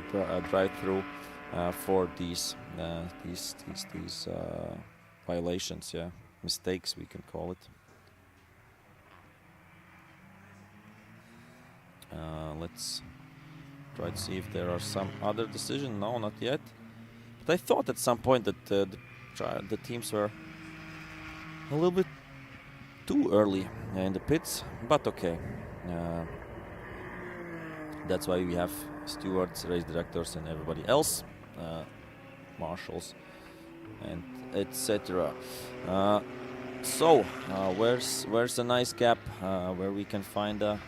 drive-through for these violations, yeah, mistakes we can call it. Let's try to see if there are some other decisions. No, not yet. But I thought at some point that the teams were a little bit too early in the pits, but okay. That's why we have stewards, race directors, and everybody else, marshals, and etc. So where's a nice gap where we can find a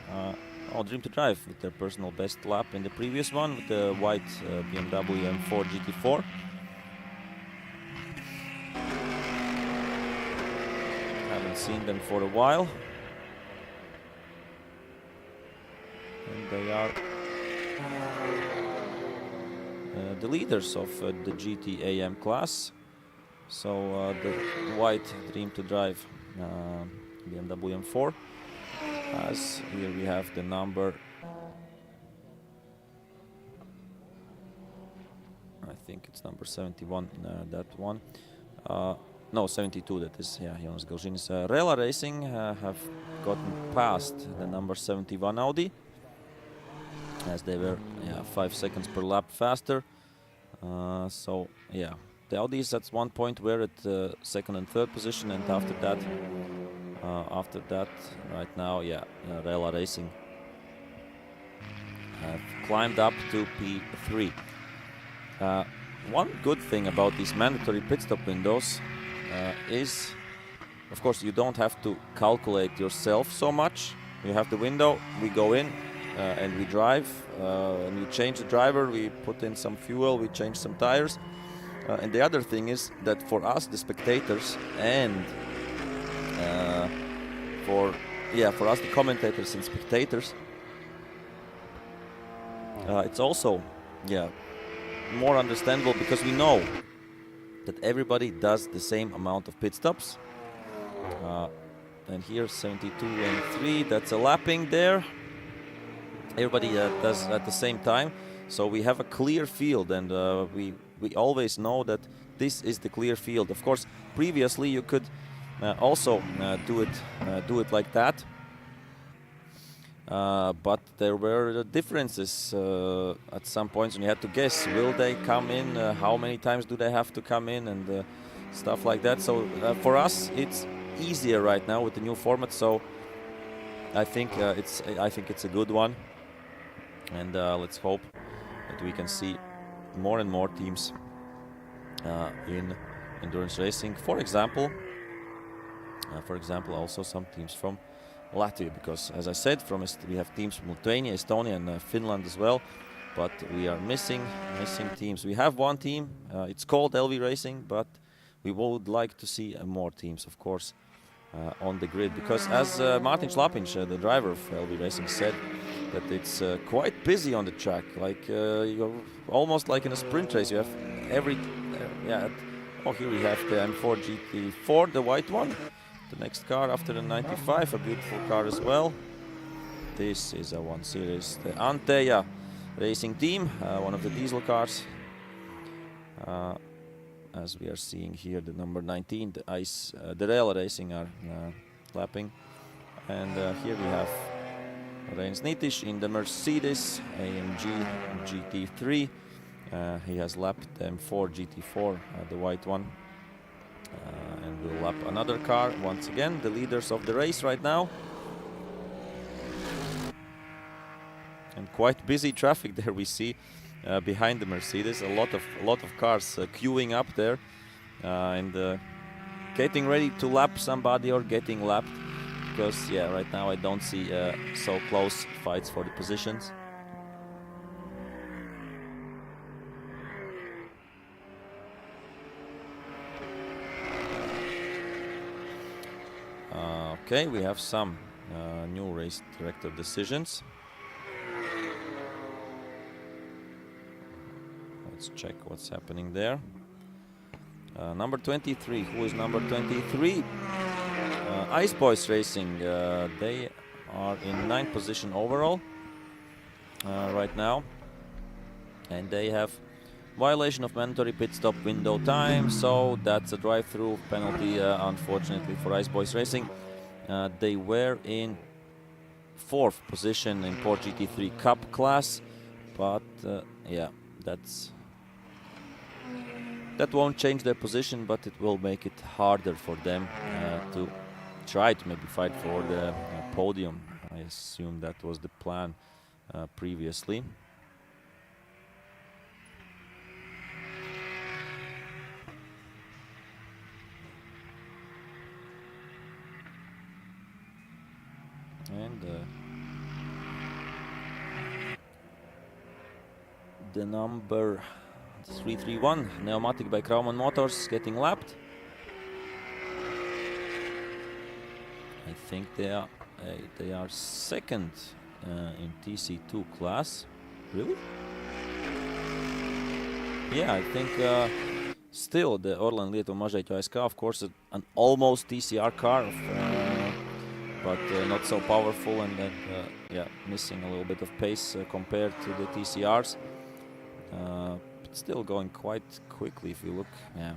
Dream to Drive with their personal best lap in the previous one with the white BMW M4 GT4. Haven't seen them for a while. And they are the leaders of the GT AM class. So the white Dream to Drive BMW M4. As here we have the number, I think it's number 71, that one. No, 72 that is, yeah, Jonas Galžinis. Rela Racing have gotten past the number 71 Audi, as they were 5 seconds per lap faster. So, yeah, the Audis at one point were at second and third position, and after that, right now, Rela Racing have climbed up to P3. One good thing about these mandatory pit stop windows is, of course, you don't have to calculate yourself so much. You have the window, we go in and we drive, and we change the driver, we put in some fuel, we change some tires. And the other thing is that for us, the spectators, and for us, the commentators and spectators, it's also, more understandable, because we know that everybody does the same amount of pit stops. And here 72 and 3, that's a lapping there. Everybody does at the same time. So we have a clear field, and we always know that this is the clear field. Of course, previously you could also do it like that. But there were differences at some points when you had to guess, will they come in, how many times do they have to come in, and stuff like that. So for us it's easier right now with the new format, so I think it's a good one, and let's hope that we can see more and more teams in endurance racing. For example, also some teams from Latvia, because as I said, we have teams from Lithuania, Estonia, and Finland as well, but we are missing teams. We have one team, it's called LV Racing, but we would like to see more teams, of course, on the grid, because as Martin Šlapiņš, the driver of LV Racing, said, that it's quite busy on the track, like you're almost like in a sprint race. You have every here we have the M4 GT4, the white one. The next car after the 95, a beautiful car as well. This is a 1 Series, the NeA Racing team, one of the diesel cars. As we are seeing here, the number 19, the Rela Racing are lapping. And here we have Reins Nitiš in the Mercedes AMG GT3. He has lapped the M4 GT4, the white one. And we'll lap another car once again, the leaders of the race right now. And quite busy traffic there we see behind the Mercedes. A lot of cars queuing up there and getting ready to lap somebody or getting lapped, because right now I don't see so close fights for the positions. Okay, we have some new race director decisions. Let's check what's happening there. Number 23, who is number 23? Ice Boys Racing, they are in 9th position overall right now. And they have violation of mandatory pit stop window time, so that's a drive-through penalty, unfortunately, for Ice Boys Racing. They were in 4th position in Porsche GT3 Cup class, but that won't change their position, but it will make it harder for them to try to maybe fight for the podium. I assume that was the plan previously. And the number 331 Pneumatic by Kraumann Motors getting lapped. I think they are second in TC2 class. Really? Yeah, I think still the Orlen Lietuva Mažeikiu ASK, of course, an almost TCR car, but not so powerful, and then yeah, missing a little bit of pace compared to the TCRs. But still going quite quickly if you look. Yeah,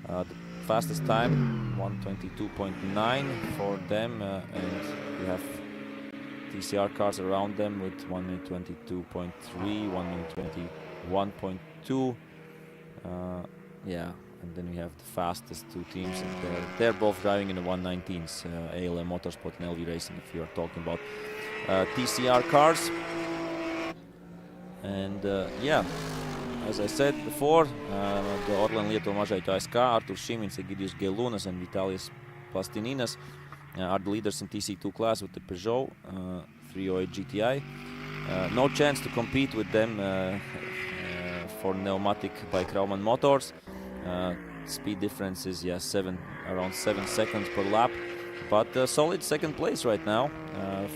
the fastest time 1:22.9 for them, and we have TCR cars around them with 1:22.3, 1:21.2. Yeah, and then we have the fastest two teams, and they're both driving in the 1:19s, ALM Motorsport and LV Racing, if you are talking about TCR cars. And yeah, as I said before, the Orlen Lietuva Mažeikiu ASK, Arturs Šimins, Egidijus Gelunas and Vitalijs Plastininas are the leaders in TC2 class with the Peugeot 308 GTI. No chance to compete with them for pneumatic by Kraumann motors. Speed difference is around 7 seconds per lap, but solid second place right now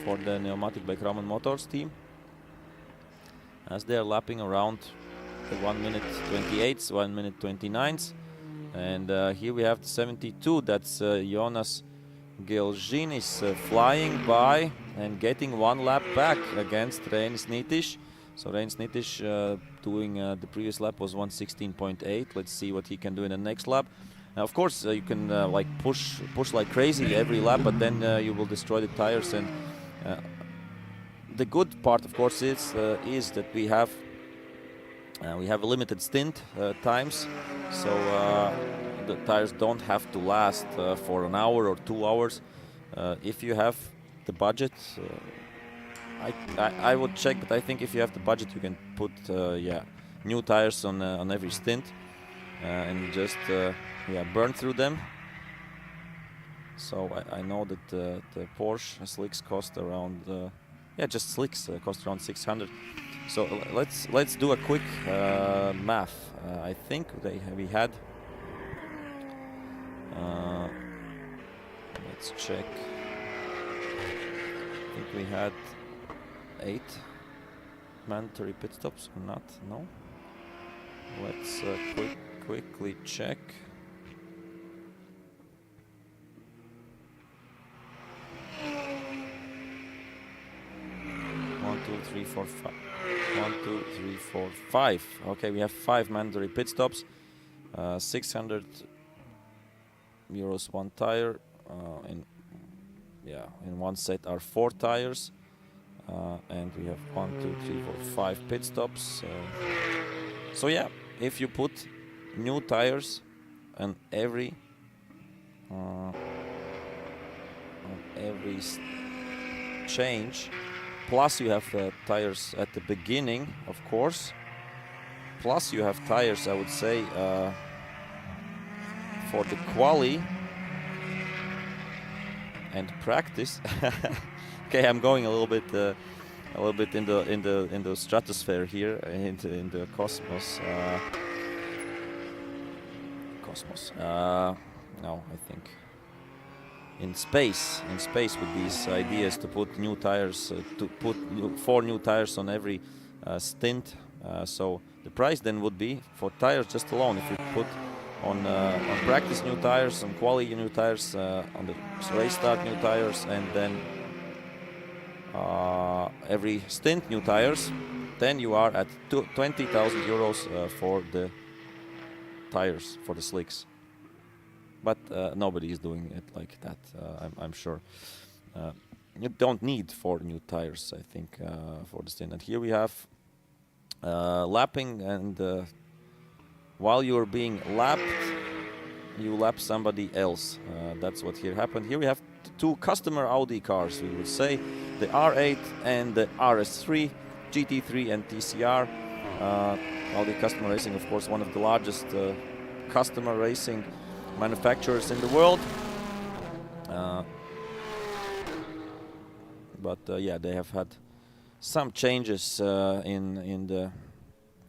for the pneumatic by Kraumann motors team, as they are lapping around the 1:28, 1:29. And here we have the 72. That's Jonas Gelžinis flying by and getting one lap back against Reinis Nitiš. So Reinis Nitiš doing the previous lap was 1:16.8. Let's see what he can do in the next lap. Now, of course, you can like push like crazy every lap, but then you will destroy the tires. And the good part, of course, is that we have a limited stint times, so the tires don't have to last for an hour or 2 hours. If you have the budget, I would check, but I think if you have the budget, you can put new tires on every stint and just burn through them. So I know that the Porsche slicks cost around just slicks cost around 600. So let's do a quick math. I think we had. Let's check. I think we had 8 mandatory pit stops or not? No. Let's quickly check. One, two, three, four, five. 1, 2, 3, 4, 5. Okay, we have 5 mandatory pit stops. 600 euros one tire. In one set are 4 tires. And we have 1, 2, 3, 4, 5 pit stops. So yeah, if you put new tires on every change, plus you have tires at the beginning, of course, plus you have tires, I would say, for the quali and practice. Okay, I'm going a little bit in the stratosphere here, in the cosmos. No, I think in space with these ideas to put new tires, to put 4 new tires on every stint. So the price then would be for tires just alone, if you put on practice new tires, on quali new tires, on the race start new tires, and then every stint new tires, then you are at 20,000 euros for the tires, for the slicks. But nobody is doing it like that, I'm sure. You don't need 4 new tires, I think, for the stint. And here we have lapping, and while you're being lapped, you lap somebody else. That's what here happened. Here we have 2 customer Audi cars, we would say, the R8 and the RS3, GT3 and TCR. Audi Customer Racing, of course, one of the largest customer racing manufacturers in the world. But yeah, they have had some changes in the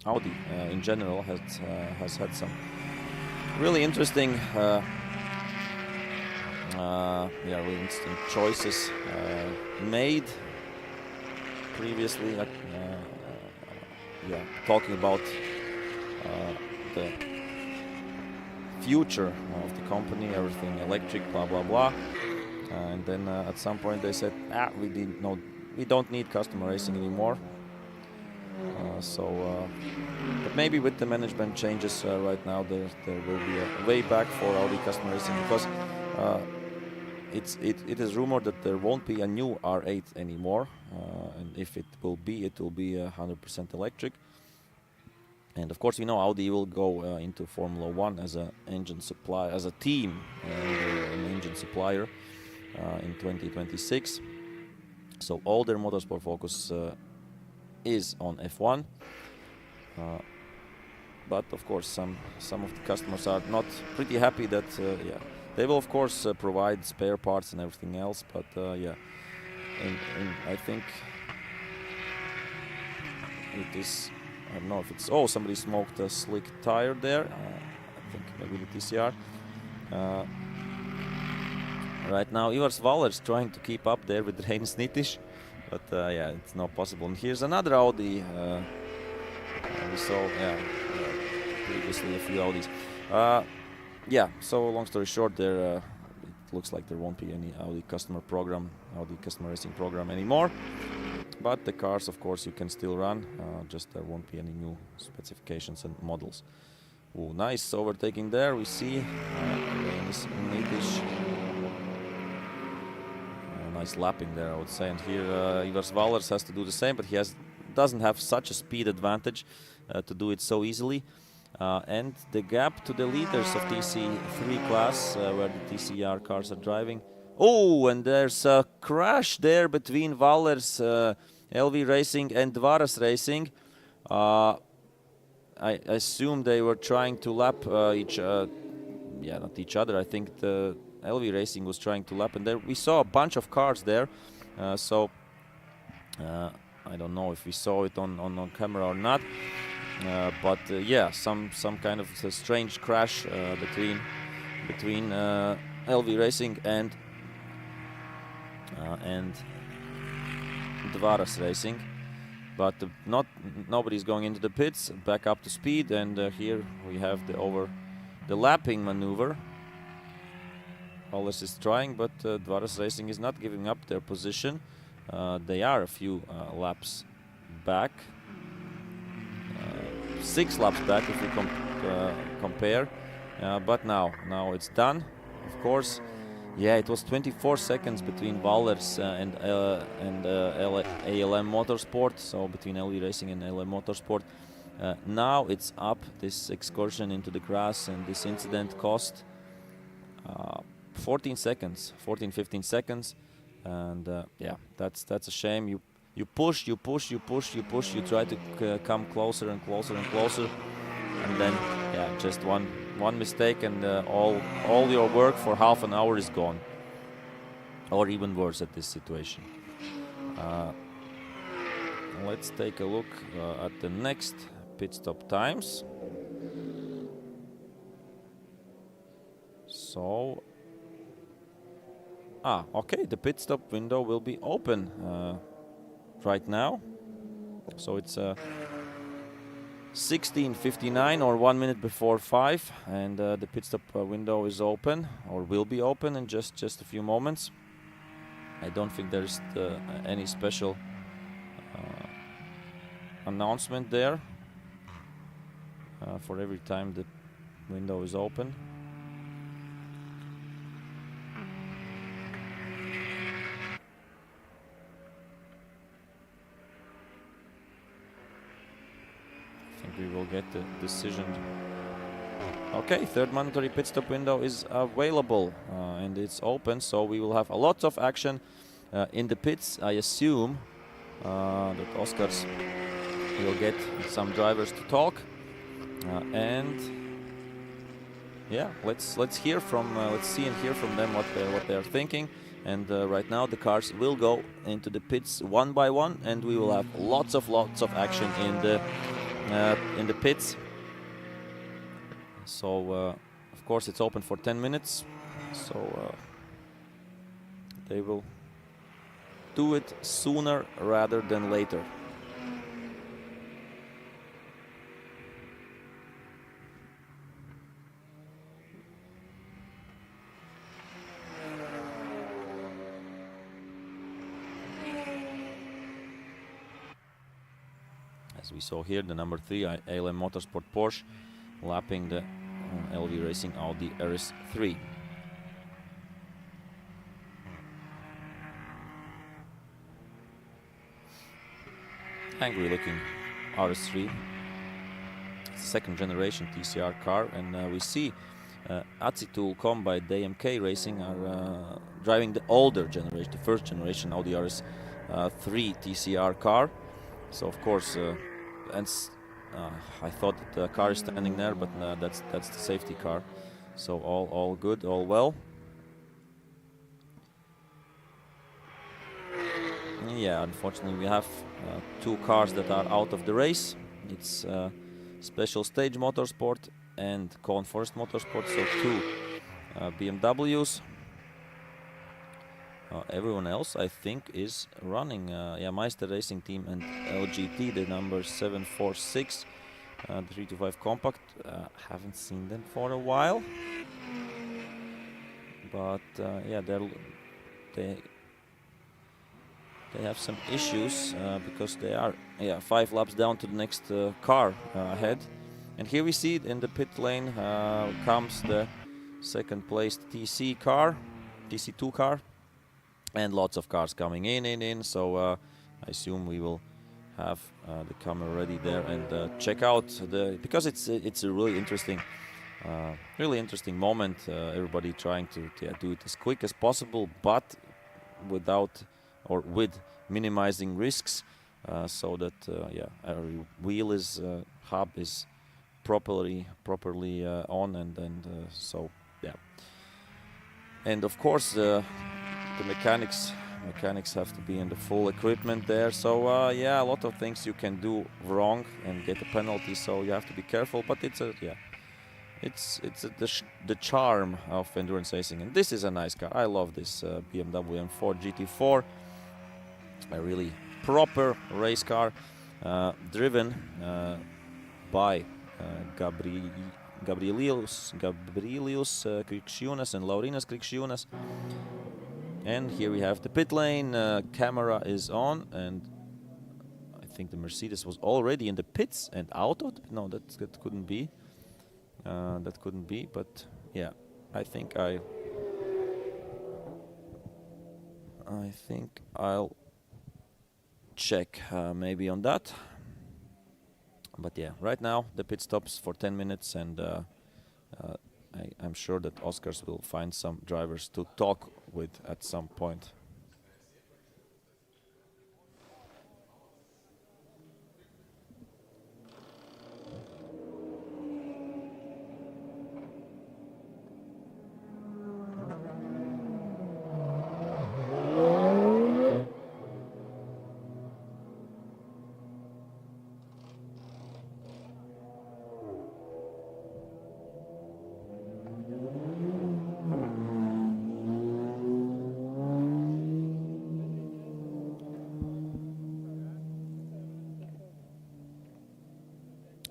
Audi in general, has had some really interesting yeah, really interesting choices made previously. Yeah, talking about the future of the company, everything electric, blah blah blah. And then at some point they said, we don't need customer racing anymore. But maybe with the management changes right now, there will be a way back for Audi customer racing, because it is rumored that there won't be a new R8 anymore, and if it will be 100% electric. And of course, we know Audi will go into Formula One as a engine supply, as a team, an engine supplier in 2026. So all their motorsport focus is on F1. But of course, some of the customers are not pretty happy that yeah, they will of course provide spare parts and everything else. But yeah, and I think it is. I don't know if it's. Oh, somebody smoked a slick tire there. I think maybe the TCR. Right now, Ivars Valers trying to keep up there with Rein Snitish, but yeah, it's not possible. And here's another Audi. We saw previously a few Audis. Yeah, so long story short, there it looks like there won't be any Audi customer racing program anymore. But the cars, of course, you can still run. Just there won't be any new specifications and models. Ooh, nice overtaking there. We see nice lapping there, I would say. And here Ivars Valers has to do the same, but he doesn't have such a speed advantage to do it so easily. And the gap to the leaders of TC3 class, where the TCR cars are driving. Oh, and there's a crash there between Valers, LV Racing, and Dvaras Racing. I assume they were trying to lap not each other. I think the LV Racing was trying to lap, and there we saw a bunch of cars there. So I don't know if we saw it on camera or not. But yeah, some kind of a strange crash between LV Racing and Dvaras Racing, but nobody's going into the pits. Back up to speed, and here we have the lapping maneuver. Valers is trying, but Dvaras Racing is not giving up their position. They are a few laps back. 6 laps back if we compare, but now it's done. Of course, yeah, it was 24 seconds between Valers and ALM Motorsport, so between LV Racing and ALM Motorsport. Now it's up. This excursion into the grass and this incident cost 15 seconds, and yeah, that's a shame. You push, you try to come closer and closer and closer, and then yeah, just one mistake, and all your work for half an hour is gone, or even worse at this situation. Let's take a look at the next pit stop times. So okay, the pit stop window will be open right now. So it's 16:59, or 1 minute before 5, and the pit stop window is open, or will be open in just a few moments. I don't think there's any special announcement there for every time the window is open. We will get the decision. Okay, third mandatory pit stop window is available and it's open, so we will have a lot of action in the pits. I assume that Oscars will get some drivers to talk, and yeah, let's see and hear from them what they are thinking. And right now the cars will go into the pits one by one, and we will have lots of action in the pits. So of course it's open for 10 minutes, so they will do it sooner rather than later. As we saw here, the number 3 ALM Motorsport Porsche lapping the LV Racing Audi RS3. Angry looking RS3, second generation TCR car, and we see Atsitool by DMK Racing are driving the older generation, the first generation Audi RS3 TCR car. So of course, I thought that the car is standing there, but that's the safety car. So all good, all well. Yeah, unfortunately we have two cars that are out of the race. It's Special Stage Motorsport and Cone Forest Motorsport, so two BMWs. Everyone else, I think, is running. Yeah, Meister Racing Team and LGT, the number 746, the 325 Compact. Haven't seen them for a while, but yeah, they have some issues because they are 5 laps down to the next car ahead. And here we see in the pit lane comes the second placed TC2 car, and lots of cars coming in. So I assume we will have the camera ready there and check out because it's a really interesting moment. Everybody trying to do it as quick as possible, but with minimizing risks, so that every wheel is hub is properly on, and so yeah. And of course the mechanics have to be in the full equipment there. So yeah, a lot of things you can do wrong and get a penalty. So you have to be careful. But it's the charm of endurance racing, and this is a nice car. I love this BMW M4 GT4. A really proper race car, driven by Gabrielius Krikščiūnas and Laurynas Krikščiūnas. And here we have the pit lane. Camera is on, and I think the Mercedes was already in the pits and out of no, that couldn't be. That couldn't be, but yeah, I think I'll check maybe on that. But yeah, right now the pit stops for 10 minutes, and I'm sure that Oscars will find some drivers to talk with at some point.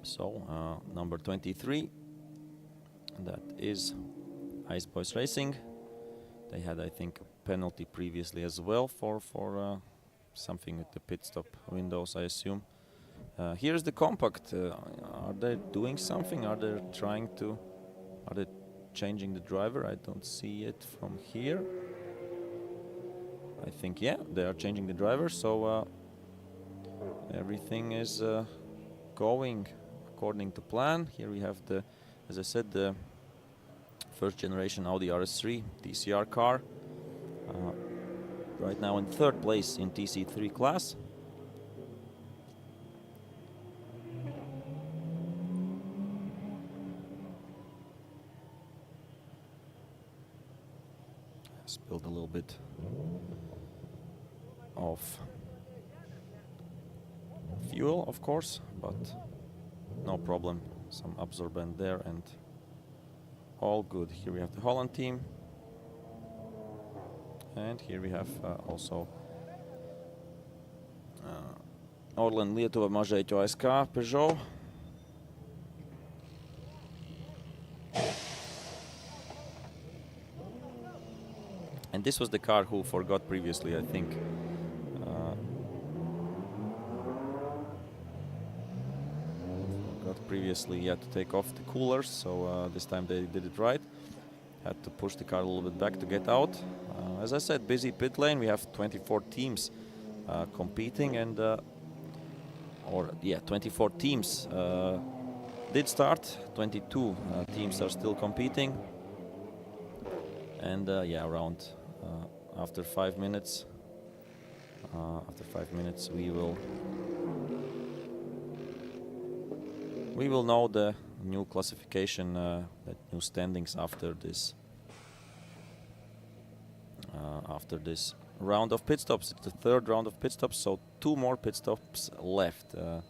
So number 23, that is Ice Boys Racing. They had, I think, a penalty previously as well for something with the pit stop windows, I assume. Here's the compact. Are they doing something? Are they changing the driver? I don't see it from here. I think, yeah, they are changing the driver, so everything is going according to plan. Here we have as I said, the first generation Audi RS3 TCR car. Right now in third place in TC3 class. Spilled a little bit of fuel, of course, but no problem. Some absorbent there and all good. Here we have the Holland team. And here we have also Orlen Lietuva Mažeiķo ASK Peugeot. And this was the car who forgot previously, I think. Forgot previously, to take off the coolers, so this time they did it right. Had to push the car a little bit back to get out. As I said, busy pit lane. We have 24 teams competing, and 24 teams did start. 22 teams are still competing, and around after 5 minutes. After 5 minutes, we will know the new classification, the new standings after this round of pit stops. It's the third round of pit stops, so 2 more pit stops left. I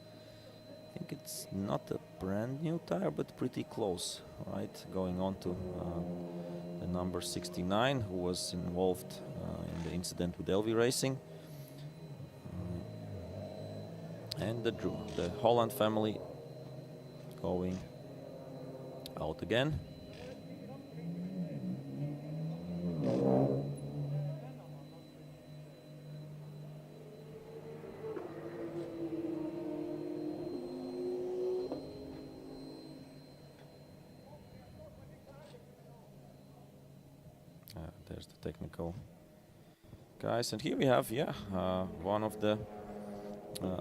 think it's not a brand new tire, but pretty close, right? Going on to the number 69, who was involved in the incident with LV Racing. And the Holland family going out again. There's the technical guys, and here we have one of the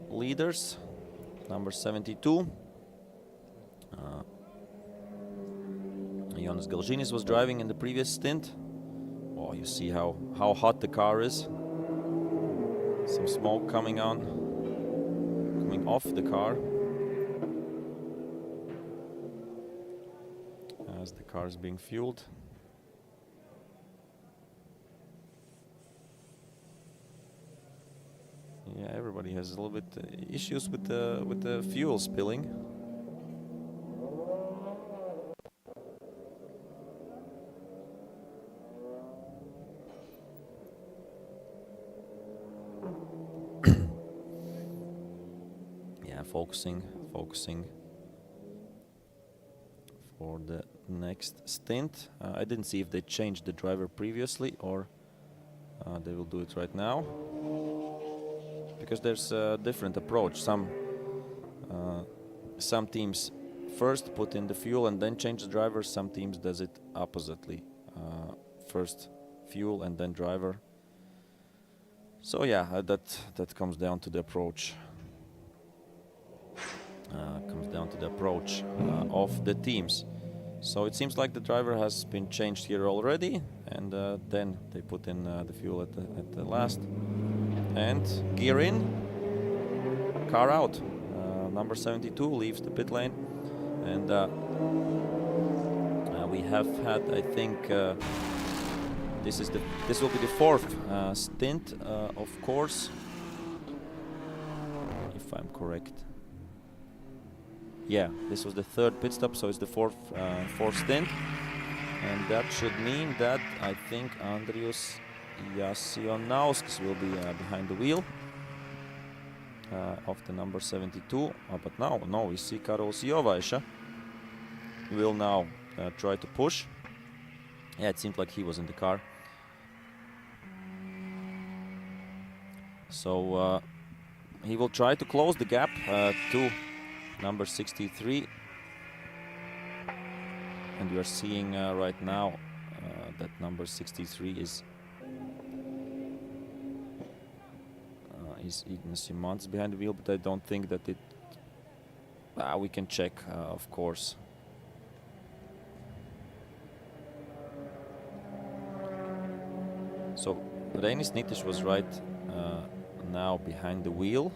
leaders, number 72. Jonas Galžinis was driving in the previous stint. Oh, you see how hot the car is. Some smoke coming off the car as the car is being fueled. Yeah, everybody has a little bit issues with the fuel spilling. Focusing for the next stint. I didn't see if they changed the driver previously or they will do it right now, because there's a different approach. Some teams first put in the fuel and then change the driver. Some teams does it oppositely. First fuel and then driver. So that comes down to the approach. Of the teams. So it seems like the driver has been changed here already, and then they put in the fuel at the last. And gear in, car out. Number 72 leaves the pit lane, and we have had, I think, this will be the 4th stint, of course, if I'm correct. Yeah, this was the 3rd pit stop, so it's the 4th stint, and that should mean that I think Andrius Jasionauskas will be behind the wheel of the number 72. But now we see Karols Jovaiša will now try to push. Yeah, it seemed like he was in the car. So he will try to close the gap to number 63, and we are seeing right now that number 63 is Ignas Simontas behind the wheel, but I don't think that it. We can check, of course. So Reinis Nitiš was right now behind the wheel.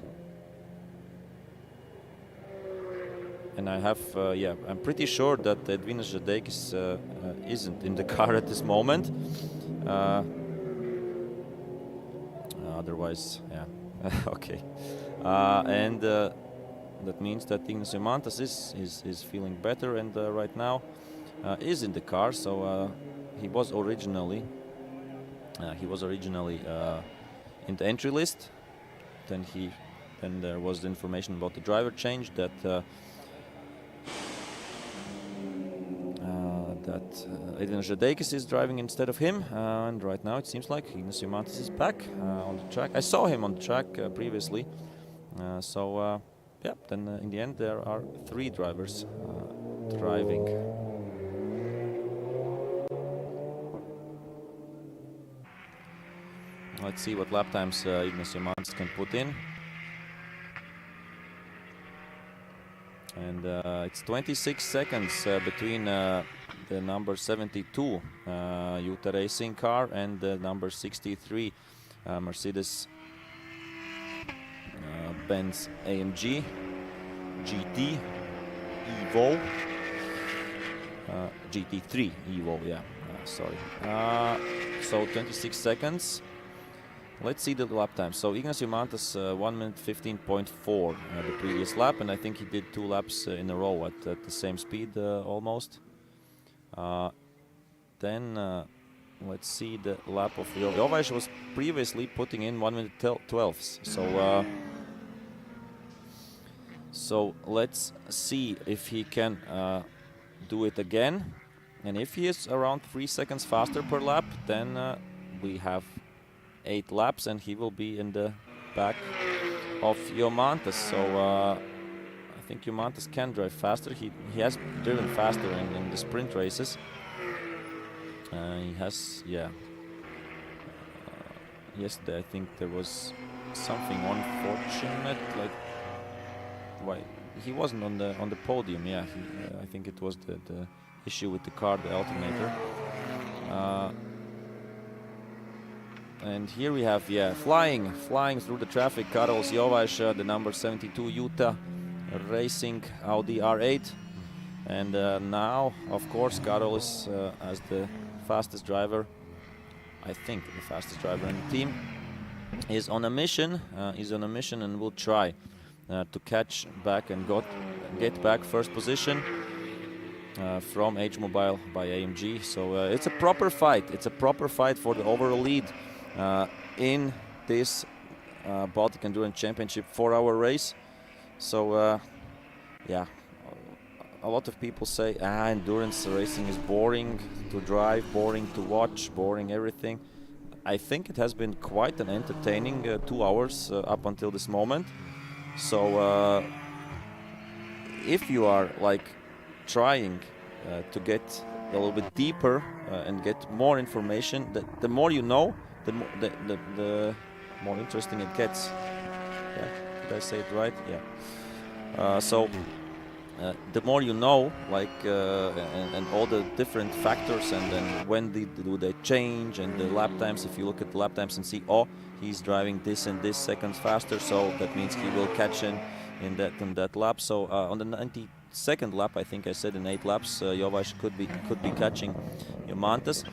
And I have, I'm pretty sure that Edvinas Žadeikis isn't in the car at this moment. Otherwise, okay. And that means that Ignas Simontas is feeling better, and right now is in the car. So he was originally He was originally in the entry list. Then there was the information about the driver change that Edvin Žadeikis is driving instead of him, and right now it seems like Ignas Jomantas is back on the track. I saw him on the track previously, yeah. Then in the end there are 3 drivers driving. Let's see what lap times Ignas Jomantas can put in. And it's 26 seconds between the number 72 Utah Racing car and the number 63 Mercedes Benz AMG GT Evo GT3 Evo, yeah, sorry. So 26 seconds. Let's see the lap time. So Ignas Jomantas 1 minute 15.4 the previous lap, and I think he did 2 laps in a row at the same speed almost. Then let's see the lap of Jovash was previously putting in 1 minute 12. So let's see if he can do it again, and if he is around 3 seconds faster per lap, then we have 8 laps and he will be in the back of Jomantas. So I think Jomantas can drive faster. He has driven faster in the sprint races. He has, yeah. Yesterday I think there was something unfortunate, like why he wasn't on the podium. Yeah, I think it was the issue with the car, the alternator. And here we have, yeah, flying through the traffic, Karols Jovaš, the number 72 Utah Racing Audi R8. And now, of course, Karol is as the fastest driver, I think the fastest driver in the team, is on a mission, and will try to catch back and get back first position from H Mobile by AMG. So it's a proper fight. It's a proper fight for the overall lead in this Baltic Endurance Championship 4-hour race. So yeah, a lot of people say endurance racing is boring to drive, boring to watch, boring everything. I think it has been quite an entertaining 2 hours up until this moment. So if you are like trying to get a little bit deeper and get more information, the more you know, the more interesting it gets. Yeah, did I say it right? Yeah. So the more you know, like and all the different factors, and then when do they change, and the lap times. If you look at the lap times and see, oh, he's driving this and this seconds faster, so that means he will catch in that lap. So on the 92nd lap, I think I said in 8 laps, Jovaš could be catching Jomantas.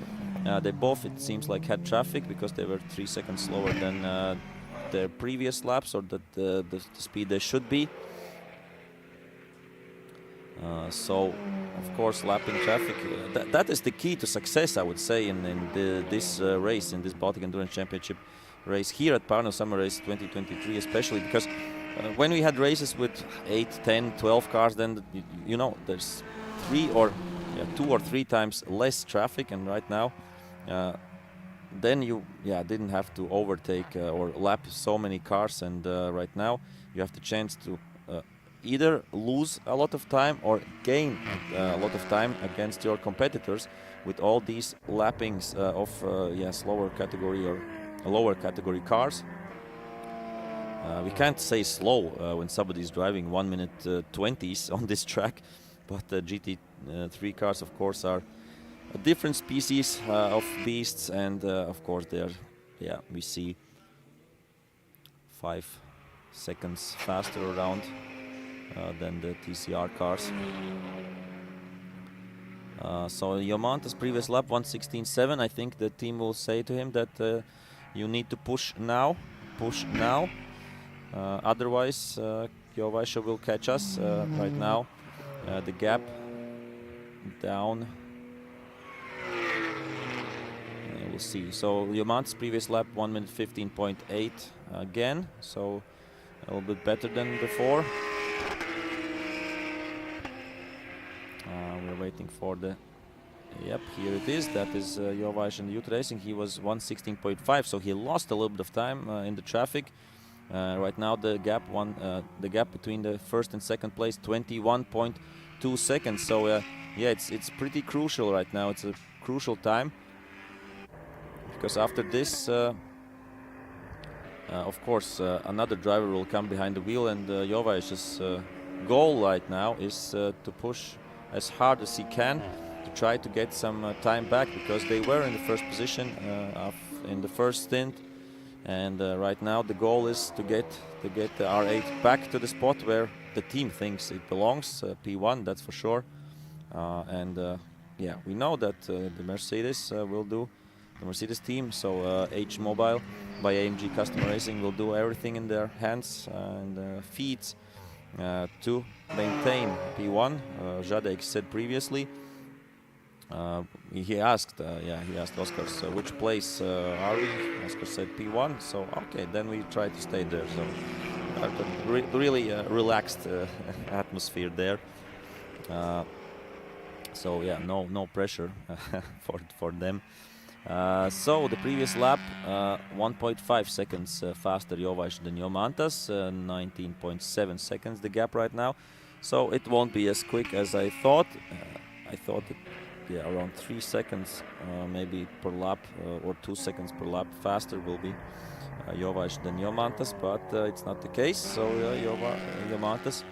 They both, it seems like, had traffic because they were 3 seconds slower than their previous laps, or the speed they should be. So, of course, lapping traffic, that is the key to success, I would say, in this race, in this Baltic Endurance Championship race here at Parnu Summer Race 2023, especially because when we had races with 8, 10, 12 cars, then you know there's 2 or 3 times less traffic, and right now then you didn't have to overtake or lap so many cars, and right now you have the chance to either lose a lot of time or gain a lot of time against your competitors with all these lappings of slower category or lower category cars. We can't say slow when somebody is driving 1 minute 20s on this track, but GT3 cars, of course, are a different species of beasts, and of course we see 5 seconds faster around than the TCR cars. So Jomantas' previous lap 1:16.7. I think the team will say to him that you need to push now. Otherwise, Jovaš will catch us. Right now, the gap down. we'll see. So Yomanta's previous lap 1 minute 15.8 again, so a little bit better than before. We're waiting for the... Yep, here it is. That is Jovais in the youth racing. He was 1:16.5, so he lost a little bit of time in the traffic. Right now the gap between the first and second place 21.2 seconds. So yeah, it's pretty crucial right now. It's a crucial time because after this, of course, another driver will come behind the wheel, and Jovais's goal right now is to push as hard as he can to try to get some time back, because they were in the first position in the first stint, and right now the goal is to get the R8 back to the spot where the team thinks it belongs, P1, that's for sure. Yeah, we know that the Mercedes will do, the Mercedes team, so H Mobile by AMG Customer Racing will do everything in their hands and feet to maintain P1. Jadek said previously, he asked Oscar, so which place are we? Oscar said P1, so okay, then we try to stay there. So really relaxed atmosphere there. So yeah, no pressure for them. So the previous lap, 1.5 seconds faster Jovais than Jomantas, 19.7 seconds the gap right now. So it won't be as quick as I thought. I thought that, yeah, around 3 seconds maybe per lap or 2 seconds per lap faster will be Jovais than Jomantas, but it's not the case. So Jomantas,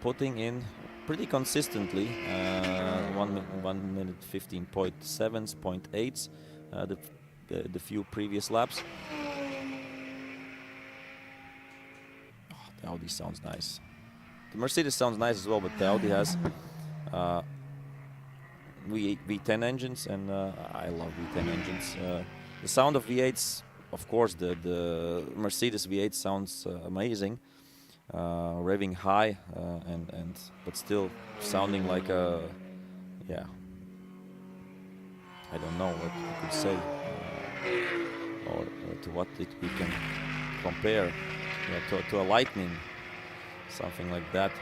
putting in pretty consistently 1 minute 15.7s, 0.8s the few previous laps. Oh, the Audi sounds nice. The Mercedes sounds nice as well, but the Audi has V10 engines, and I love V10 engines. The sound of V8s, of course, the Mercedes V8 sounds amazing, revving high, but still sounding like a, yeah, I don't know what you could say, or to what we can compare, to a Lightning, something like that.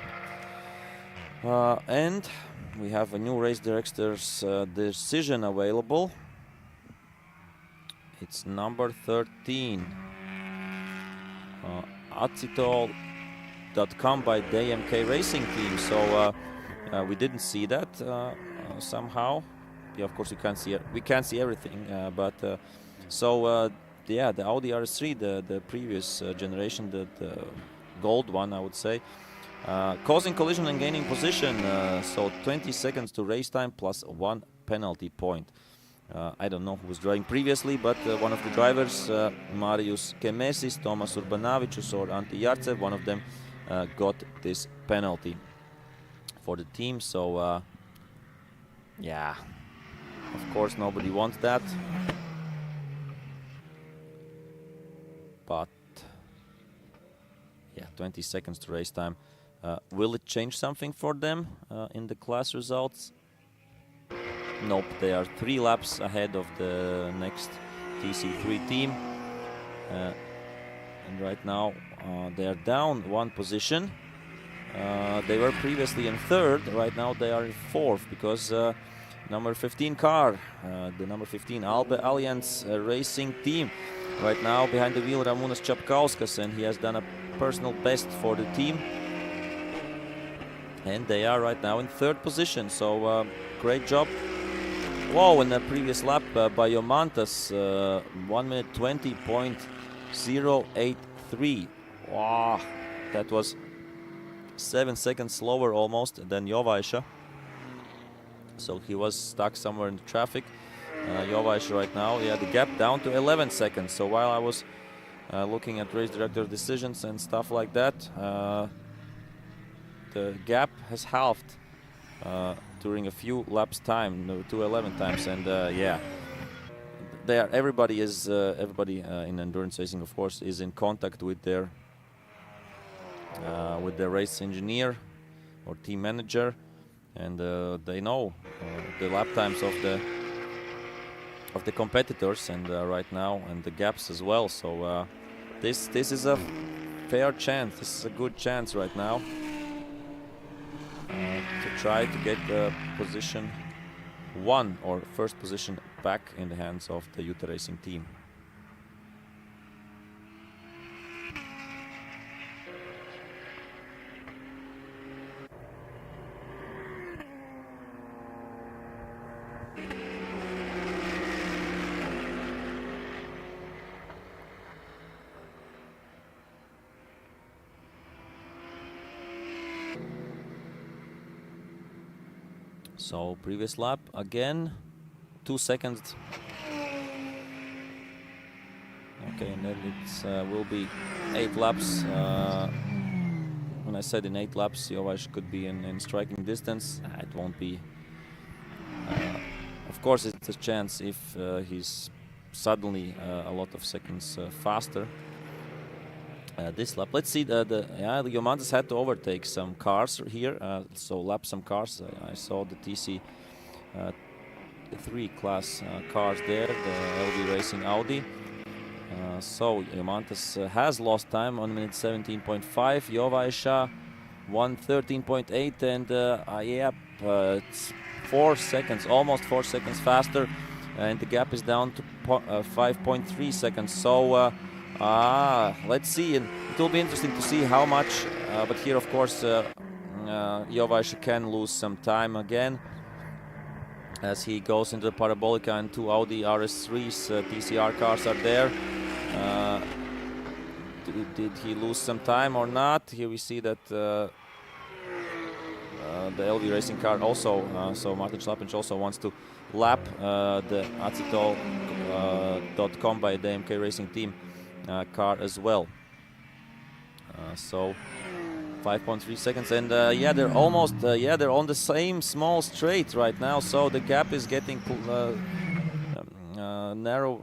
And we have a new race director's decision available. It's number 13. Untitled.com by the AMK Racing Team. So we didn't see that somehow. Yeah, of course we can't see everything, but yeah, the Audi RS3, the previous generation, the gold one, I would say, causing collision and gaining position, so 20 seconds to race time plus 1 penalty point. I don't know who was driving previously, but one of the drivers, Marius Kemesis, Tomas Urbanavicius or Antti Jartsev, one of them got this penalty for the team. So yeah, of course nobody wants that, but yeah, 20 seconds to race time. Will it change something for them in the class results? Nope, they are 3 laps ahead of the next TC3 team. And right now they are down 1 position. They were previously in 3rd, right now they are in 4th, because number 15 car, the number 15 Albe Alliance Racing team, right now behind the wheel Ramūnas Čapkauskas, and he has done a personal best for the team. And they are right now in 3rd position, so great job. Whoa, in the previous lap by Jomantas, 1 minute 20.083. Wow, that was 7 seconds slower almost than Jovais. So he was stuck somewhere in the traffic. Jovais right now, yeah, the gap down to 11 seconds. So while I was looking at race director decisions and stuff like that, the gap has halved during a few laps time, to 11 times, and yeah, everybody in endurance racing, of course, is in contact with their race engineer or team manager, and they know the lap times of the competitors, and right now, and the gaps as well. So this is a fair chance. This is a good chance right now to try to get position 1 or first position back in the hands of the Utah Racing team. So previous lap again, 2 seconds. Okay, and then it will be 8 laps. When I said in 8 laps, Jovash could be in striking distance. It won't be. Of course, it's a chance if he's suddenly a lot of seconds faster. This lap, let's see. The Jomantas had to overtake some cars here, so lap some cars. I saw the TC 3 class cars there, the LV Racing Audi. So Jomantas has lost time, 1 minute 17.5. Jovaisha 1:13.8, and it's 4 seconds, almost 4 seconds faster, and the gap is down to 5.3 seconds. So let's see, and it will be interesting to see how much. But here, of course, Jovaisha can lose some time again as he goes into the Parabolica, and 2 Audi RS3s TCR cars are there. Did he lose some time or not? Here we see that the LV Racing car also, so Martin Schlappench also wants to lap the Acetol.com by the MK Racing team car as well. So 5.3 seconds, and they're almost, they're on the same small straight right now, so the gap is getting narrow,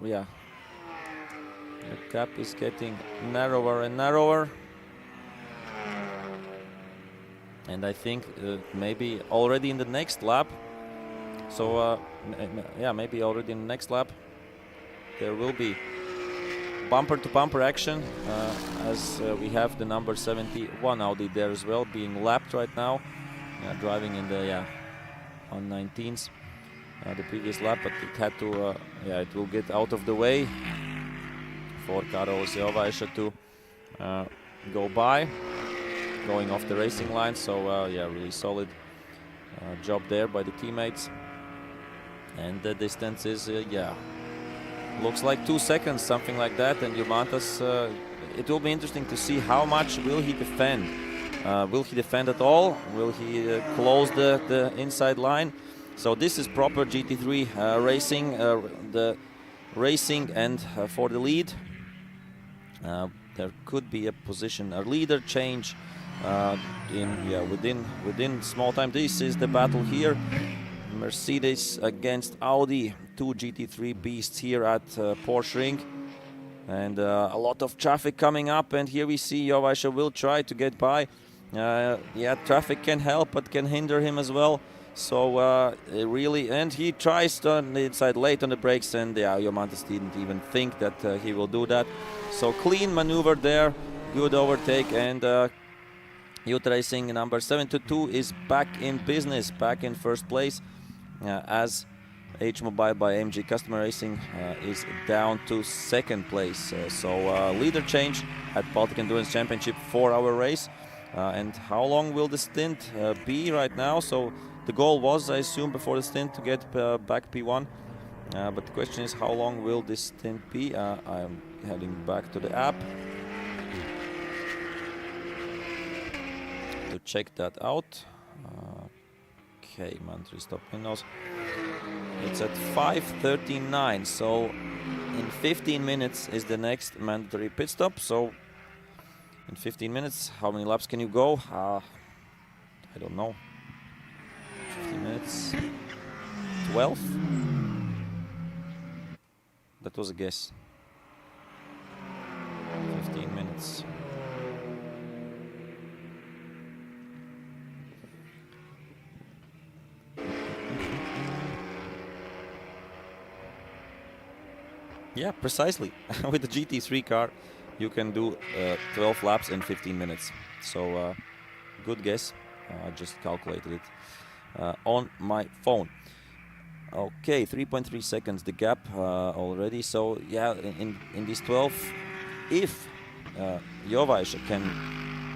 The gap is getting narrower and narrower. And I think maybe already in the next lap, so maybe already in the next lap, there will be bumper-to-bumper action, as we have the number 71 Audi there as well, being lapped right now, driving in the on 19s, the previous lap, but it had to, it will get out of the way for Karol Jovaisha to go by, going off the racing line. So really solid job there by the teammates, and the distance is looks like 2 seconds, something like that. And Jomantas, it will be interesting to see how much will he defend. Will he defend at all? Will he close the inside line? So this is proper GT3 racing, the racing, and for the lead there could be a position, a leader change within small time. This is the battle here. Mercedes against Audi, 2 GT3 beasts here at Porsche Ring, and a lot of traffic coming up, and here we see Jovaisha will try to get by. Traffic can help but can hinder him as well, so really, and he tries on the inside late on the brakes, and Jomantas didn't even think that he will do that. So clean maneuver there, good overtake, and Utah Racing number 72 is back in business, back in first place, as H Mobile by AMG Customer Racing is down to second place. So leader change at Baltic Endurance Championship 4-hour race. And how long will the stint be right now? So the goal was, I assume, before the stint to get back P1. But the question is, how long will this stint be? I'm heading back to the app to check that out. Okay, mandatory stop windows. It's at 5:39, so in 15 minutes is the next mandatory pit stop. So in 15 minutes, how many laps can you go? I don't know. 15 minutes. 12? That was a guess. 15 minutes. Yeah, precisely. With the GT3 car, you can do 12 laps in 15 minutes. So good guess. I just calculated it on my phone. Okay, 3.3 seconds the gap already. So yeah, in these 12, if Jovaisha can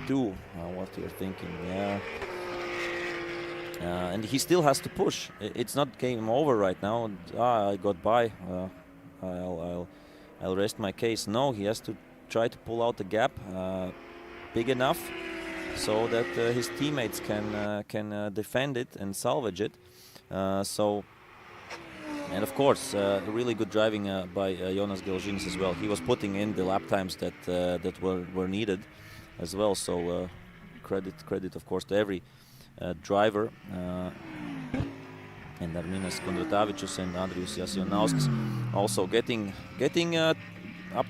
do what you're thinking, yeah. And he still has to push. It's not game over right now. I got by. I'll rest my case. No, he has to try to pull out the gap big enough so that his teammates can defend it and salvage it. And of course, really good driving by Jonas Gelžinis as well. He was putting in the lap times that were needed as well. So credit of course to every driver. And Arminas Kondratavičius and Andrius Jasionauskas also getting up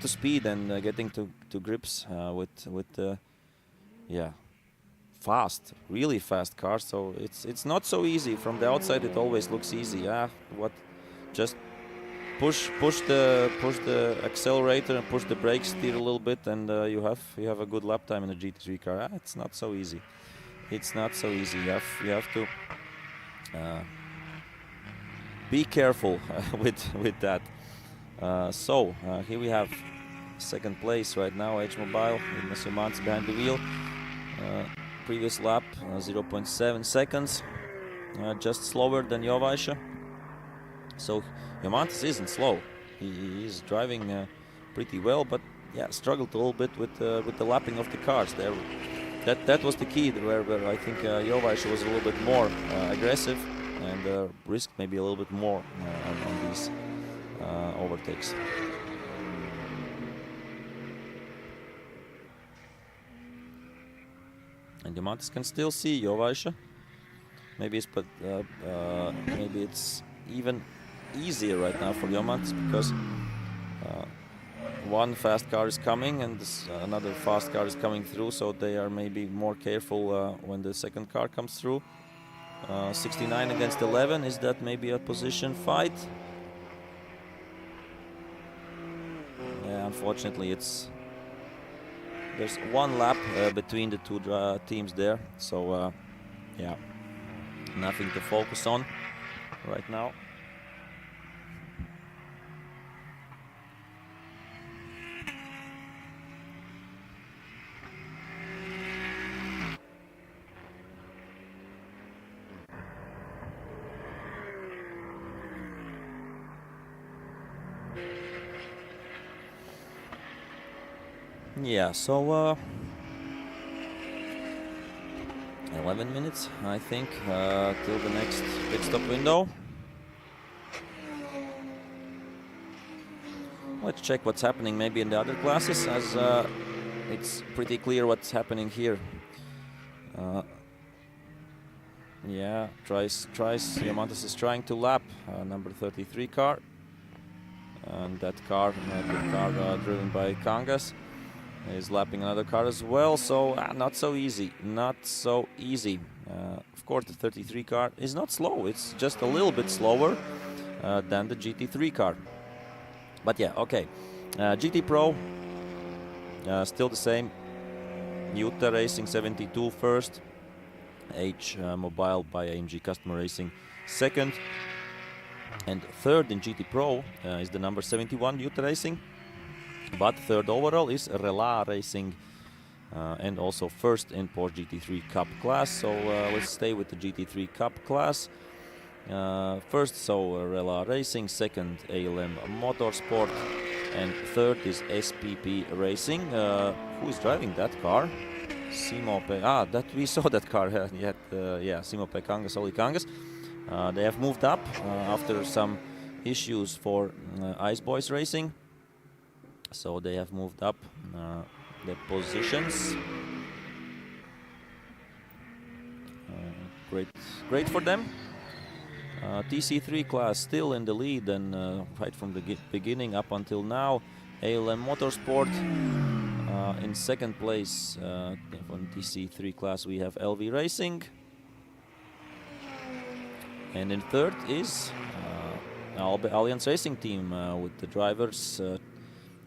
to speed and getting to grips with yeah, really fast cars. So it's not so easy. From the outside it always looks easy. Yeah, just push the accelerator and push the brakes, steer a little bit, and you have a good lap time in a GT3 car. It's not so easy. It's not so easy. You have to be careful with that. So here we have second place right now, H-Mobile, with Jomantas behind the wheel. Previous lap, 0.7 seconds, just slower than Jovaisha. So Jomantas isn't slow. He is driving pretty well, but yeah, struggled a little bit with the lapping of the cars there. That was the key, where I think Jovaisha was a little bit more aggressive and risked maybe a little bit more on these overtakes. And Jomantas can still see Jovaisha. Maybe it's even easier right now for Jomantas because one fast car is coming and another fast car is coming through, so they are maybe more careful when the second car comes through. 69 against 11, is that maybe a position fight? Yeah, unfortunately there's one lap between the two teams there, so yeah, nothing to focus on right now. Yeah, so 11 minutes, I think, till the next pit stop window. Let's check what's happening maybe in the other classes, as it's pretty clear what's happening here. Yeah, Jomantas is trying to lap number 33 car, and that car, the car driven by Kangas, is lapping another car as well, so not so easy, not so easy. Of course, the 33 car is not slow, it's just a little bit slower than the GT3 car. But yeah, okay. GT Pro, still the same. Utah Racing 72 first. H Mobile by AMG Customer Racing second. And third in GT Pro is the number 71 Utah Racing. But third overall is Rela Racing, and also first in Porsche GT3 Cup class. So let's stay with the GT3 Cup class. First, so Rela Racing, second ALM Motorsport, and third is SPP Racing. Who is driving that car? That we saw that car yet. Yeah, Simo-P Kangas, Oli Kangas. They have moved up after some issues for Ice Boys Racing. So they have moved up their positions. Great for them. TC3 class still in the lead, and right from the beginning up until now. ALM Motorsport in second place. On TC3 class we have LV Racing. And in third is Alliance Racing team with the drivers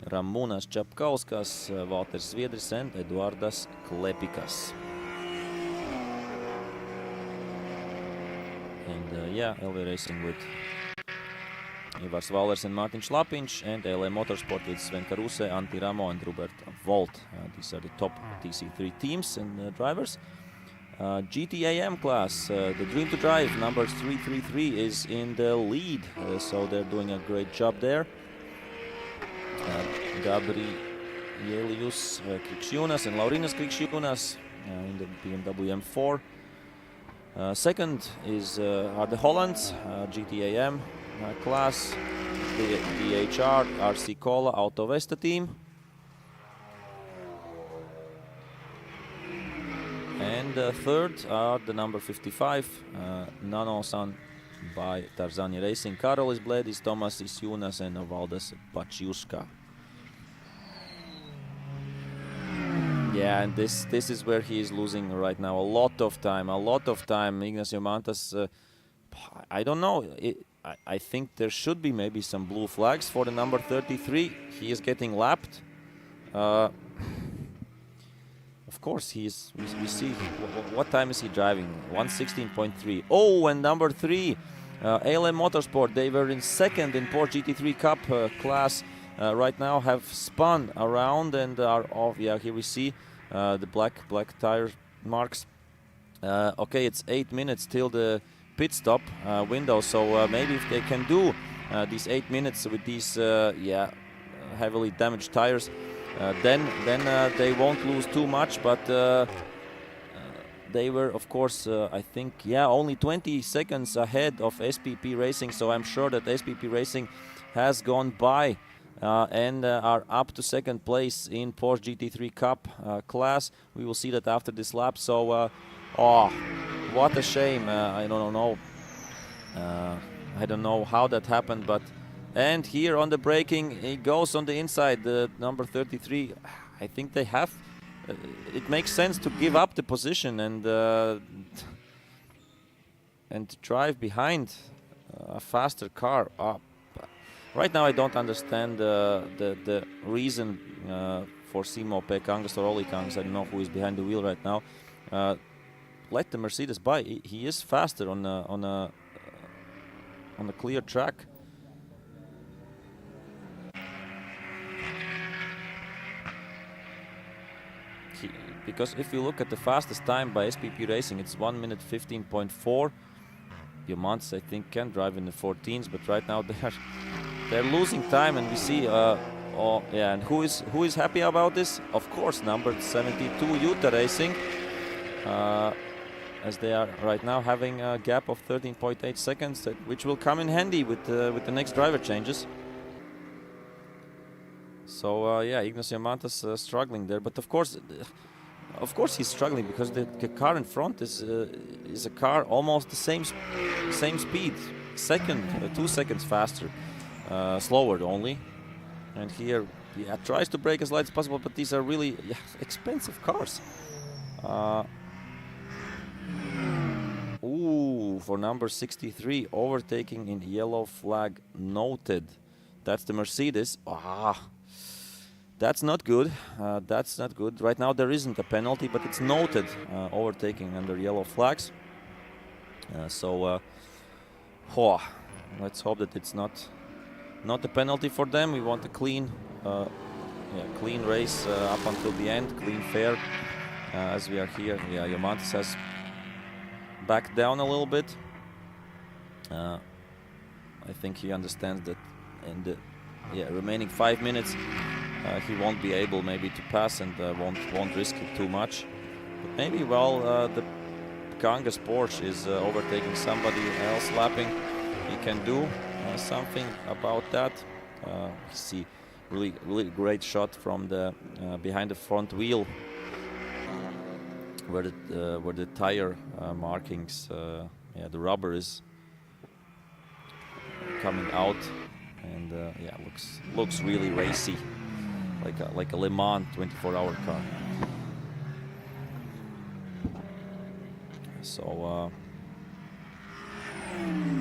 Ramūnas Čapkauskas, Valters Sviedris and Eduardas Klepikas. And yeah, LV Racing with Ivars Valers and Martin Šlapiņš, and LA Motorsport with Sven Karuse, Antti Ramo and Robert Volt. These are the top TC3 teams and drivers. GTAM class, the Dream to Drive number 333 is in the lead, so they're doing a great job there. Gabrielius Krikšķūnas and Laurinas Krikšķūnas in the BMW M4. Second are the Hollands, GTAM class, the NeA R, RC Cola, Auto Vesta team. And third are the number 55, Nano-san by Tarzani Racing, Karolis Bledis, Tomas Isjunas and Valdas Pačiuška. Yeah, and this is where he is losing right now a lot of time. Ignacio Mantas, I don't know. I think there should be maybe some blue flags for the number 33. He is getting lapped. Of course, we see what time is he driving? 1:16.3. Oh, and number 3, ALM Motorsport. They were in second in Porsche GT3 Cup class. Right now have spun around and are off. Yeah, here we see the black tire marks. Okay, it's 8 minutes till the pit stop window, so maybe if they can do these 8 minutes with these heavily damaged tires, then they won't lose too much. But they were, of course, I think, only 20 seconds ahead of SPP Racing, so I'm sure that SPP Racing has gone by and are up to second place in Porsche GT3 Cup class. We will see that after this lap. So, what a shame. I don't know. I don't know how that happened, but and here on the braking, he goes on the inside. The number 33. I think they have. It makes sense to give up the position and drive behind a faster car. Right now, I don't understand the reason for Simo Pekangas or Oli Kangas. I don't know who is behind the wheel right now. Let the Mercedes by. He is faster on a clear track. Because if you look at the fastest time by SPP Racing, it's 1:15.4. Diamantes, I think, can drive in the 14s, but right now they're losing time, and we see. And who is happy about this? Of course, number 72 Utah Racing, as they are right now having a gap of 13.8 seconds, which will come in handy with the next driver changes. So Ignacio Mantas struggling there, but of course he's struggling because the car in front is a car almost the same speed, 2 seconds faster, slower only. And here, tries to brake as light as possible, but these are really expensive cars. For number 63, overtaking in yellow flag noted. That's the Mercedes. That's not good. That's not good. Right now there isn't a penalty, but it's noted overtaking under yellow flags. Let's hope that it's not a penalty for them. We want a clean race up until the end, clean, fair, as we are here. Diamantes has backed down a little bit. I think he understands that in the remaining 5 minutes he won't be able maybe to pass and won't risk it too much. But maybe the Kangas Porsche is overtaking somebody else lapping, he can do something about that. See really great shot from the behind the front wheel, where the tire markings, the rubber is coming out, and looks really racy, like a Le Mans 24-hour car. So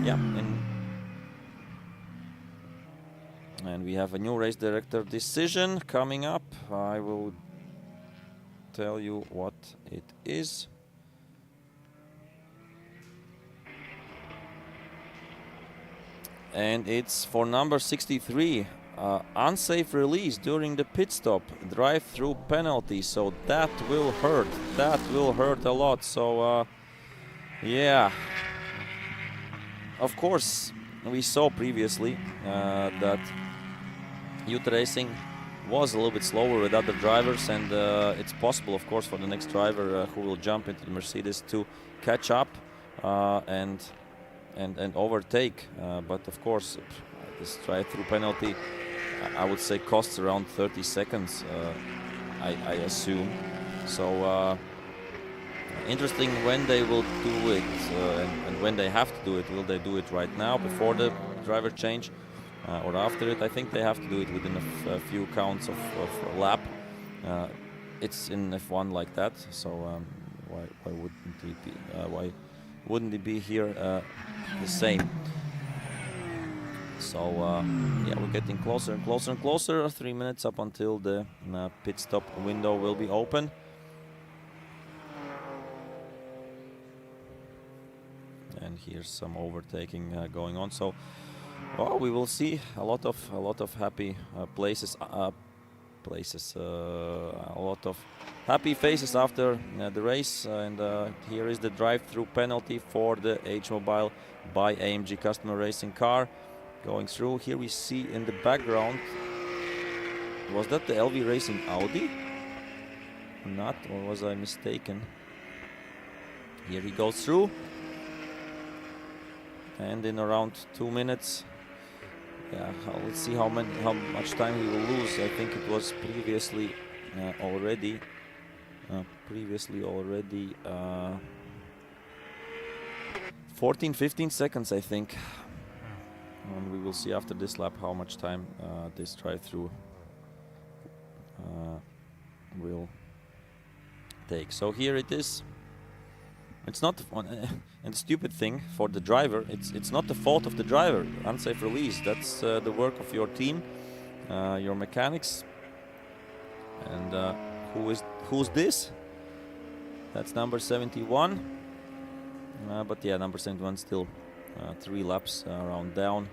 and And we have a new race director decision coming up. I will tell you what it is. And it's for number 63, unsafe release during the pit stop, drive-through penalty. So that will hurt. That will hurt a lot. So yeah, of course, we saw previously that youth racing was a little bit slower with other drivers, and it's possible, of course, for the next driver who will jump into the Mercedes to catch up and overtake. But of course, this drive-through penalty, I would say, costs around 30 seconds, I assume. So interesting when they will do it and when they have to do it. Will they do it right now before the driver change or after it? I think they have to do it within a few counts of a lap. It's in F1 like that, so why wouldn't it be? Why wouldn't it be here the same? So yeah, we're getting closer and closer and closer. 3 minutes up until the pit stop window will be open. And here's some overtaking going on. So we will see a lot of happy places, a lot of happy faces after the race. And here is the drive-through penalty for the H-Mobile by AMG customer racing car going through. Here we see in the background, was that the LV Racing Audi? Not, or was I mistaken? Here he goes through. And in around 2 minutes, yeah, let's see how much time he will lose. I think it was previously already 14-15 seconds, I think. And we will see after this lap how much time this drive-through will take. So here it is. It's not and the stupid thing for the driver. It's not the fault of the driver. Unsafe release. That's the work of your team, your mechanics. And who's this? That's number 71. But yeah, number 71 still 3 laps around down.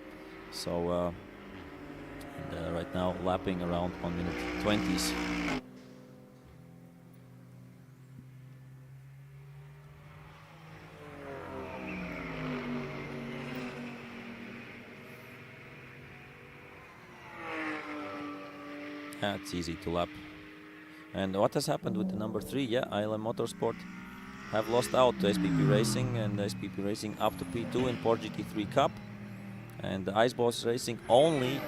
So right now lapping around 1 minute 20s. It's easy to lap. And what has happened with the number 3? Yeah, ILM Motorsport have lost out to SPP Racing, and SPP Racing up to P2 in Porsche GT3 Cup. And the Ice Boss Racing only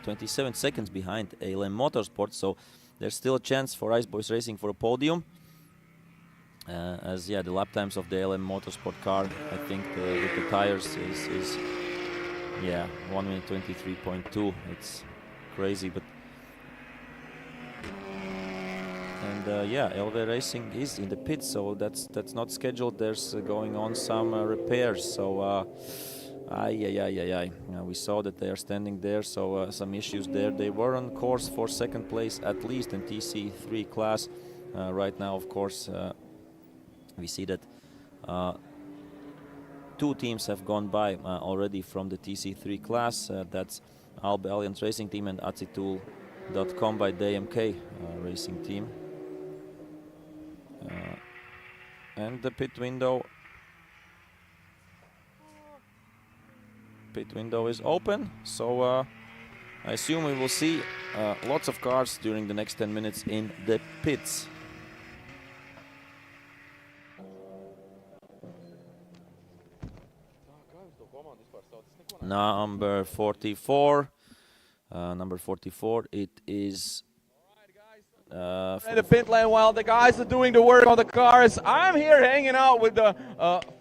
27 seconds behind ALM Motorsport. So there's still a chance for Ice Boys Racing for a podium. As yeah, the lap times of the ALM Motorsport car, I think with the tires is yeah, 1 minute 23.2. It's crazy, but and yeah, LV Racing is in the pits, so that's not scheduled. There's going on some repairs. So we saw that they are standing there, so some issues there. They were on course for second place at least in TC3 class. Right now, of course, we see that 2 teams have gone by already from the TC3 class. That's Albe Alliance Racing Team and Acitool.com by DMK Racing Team. And the pit window is open, so I assume we will see lots of cars during the next 10 minutes in the pits. Number 44, it is in the pit lane while the guys are doing the work on the cars. I'm here hanging out with the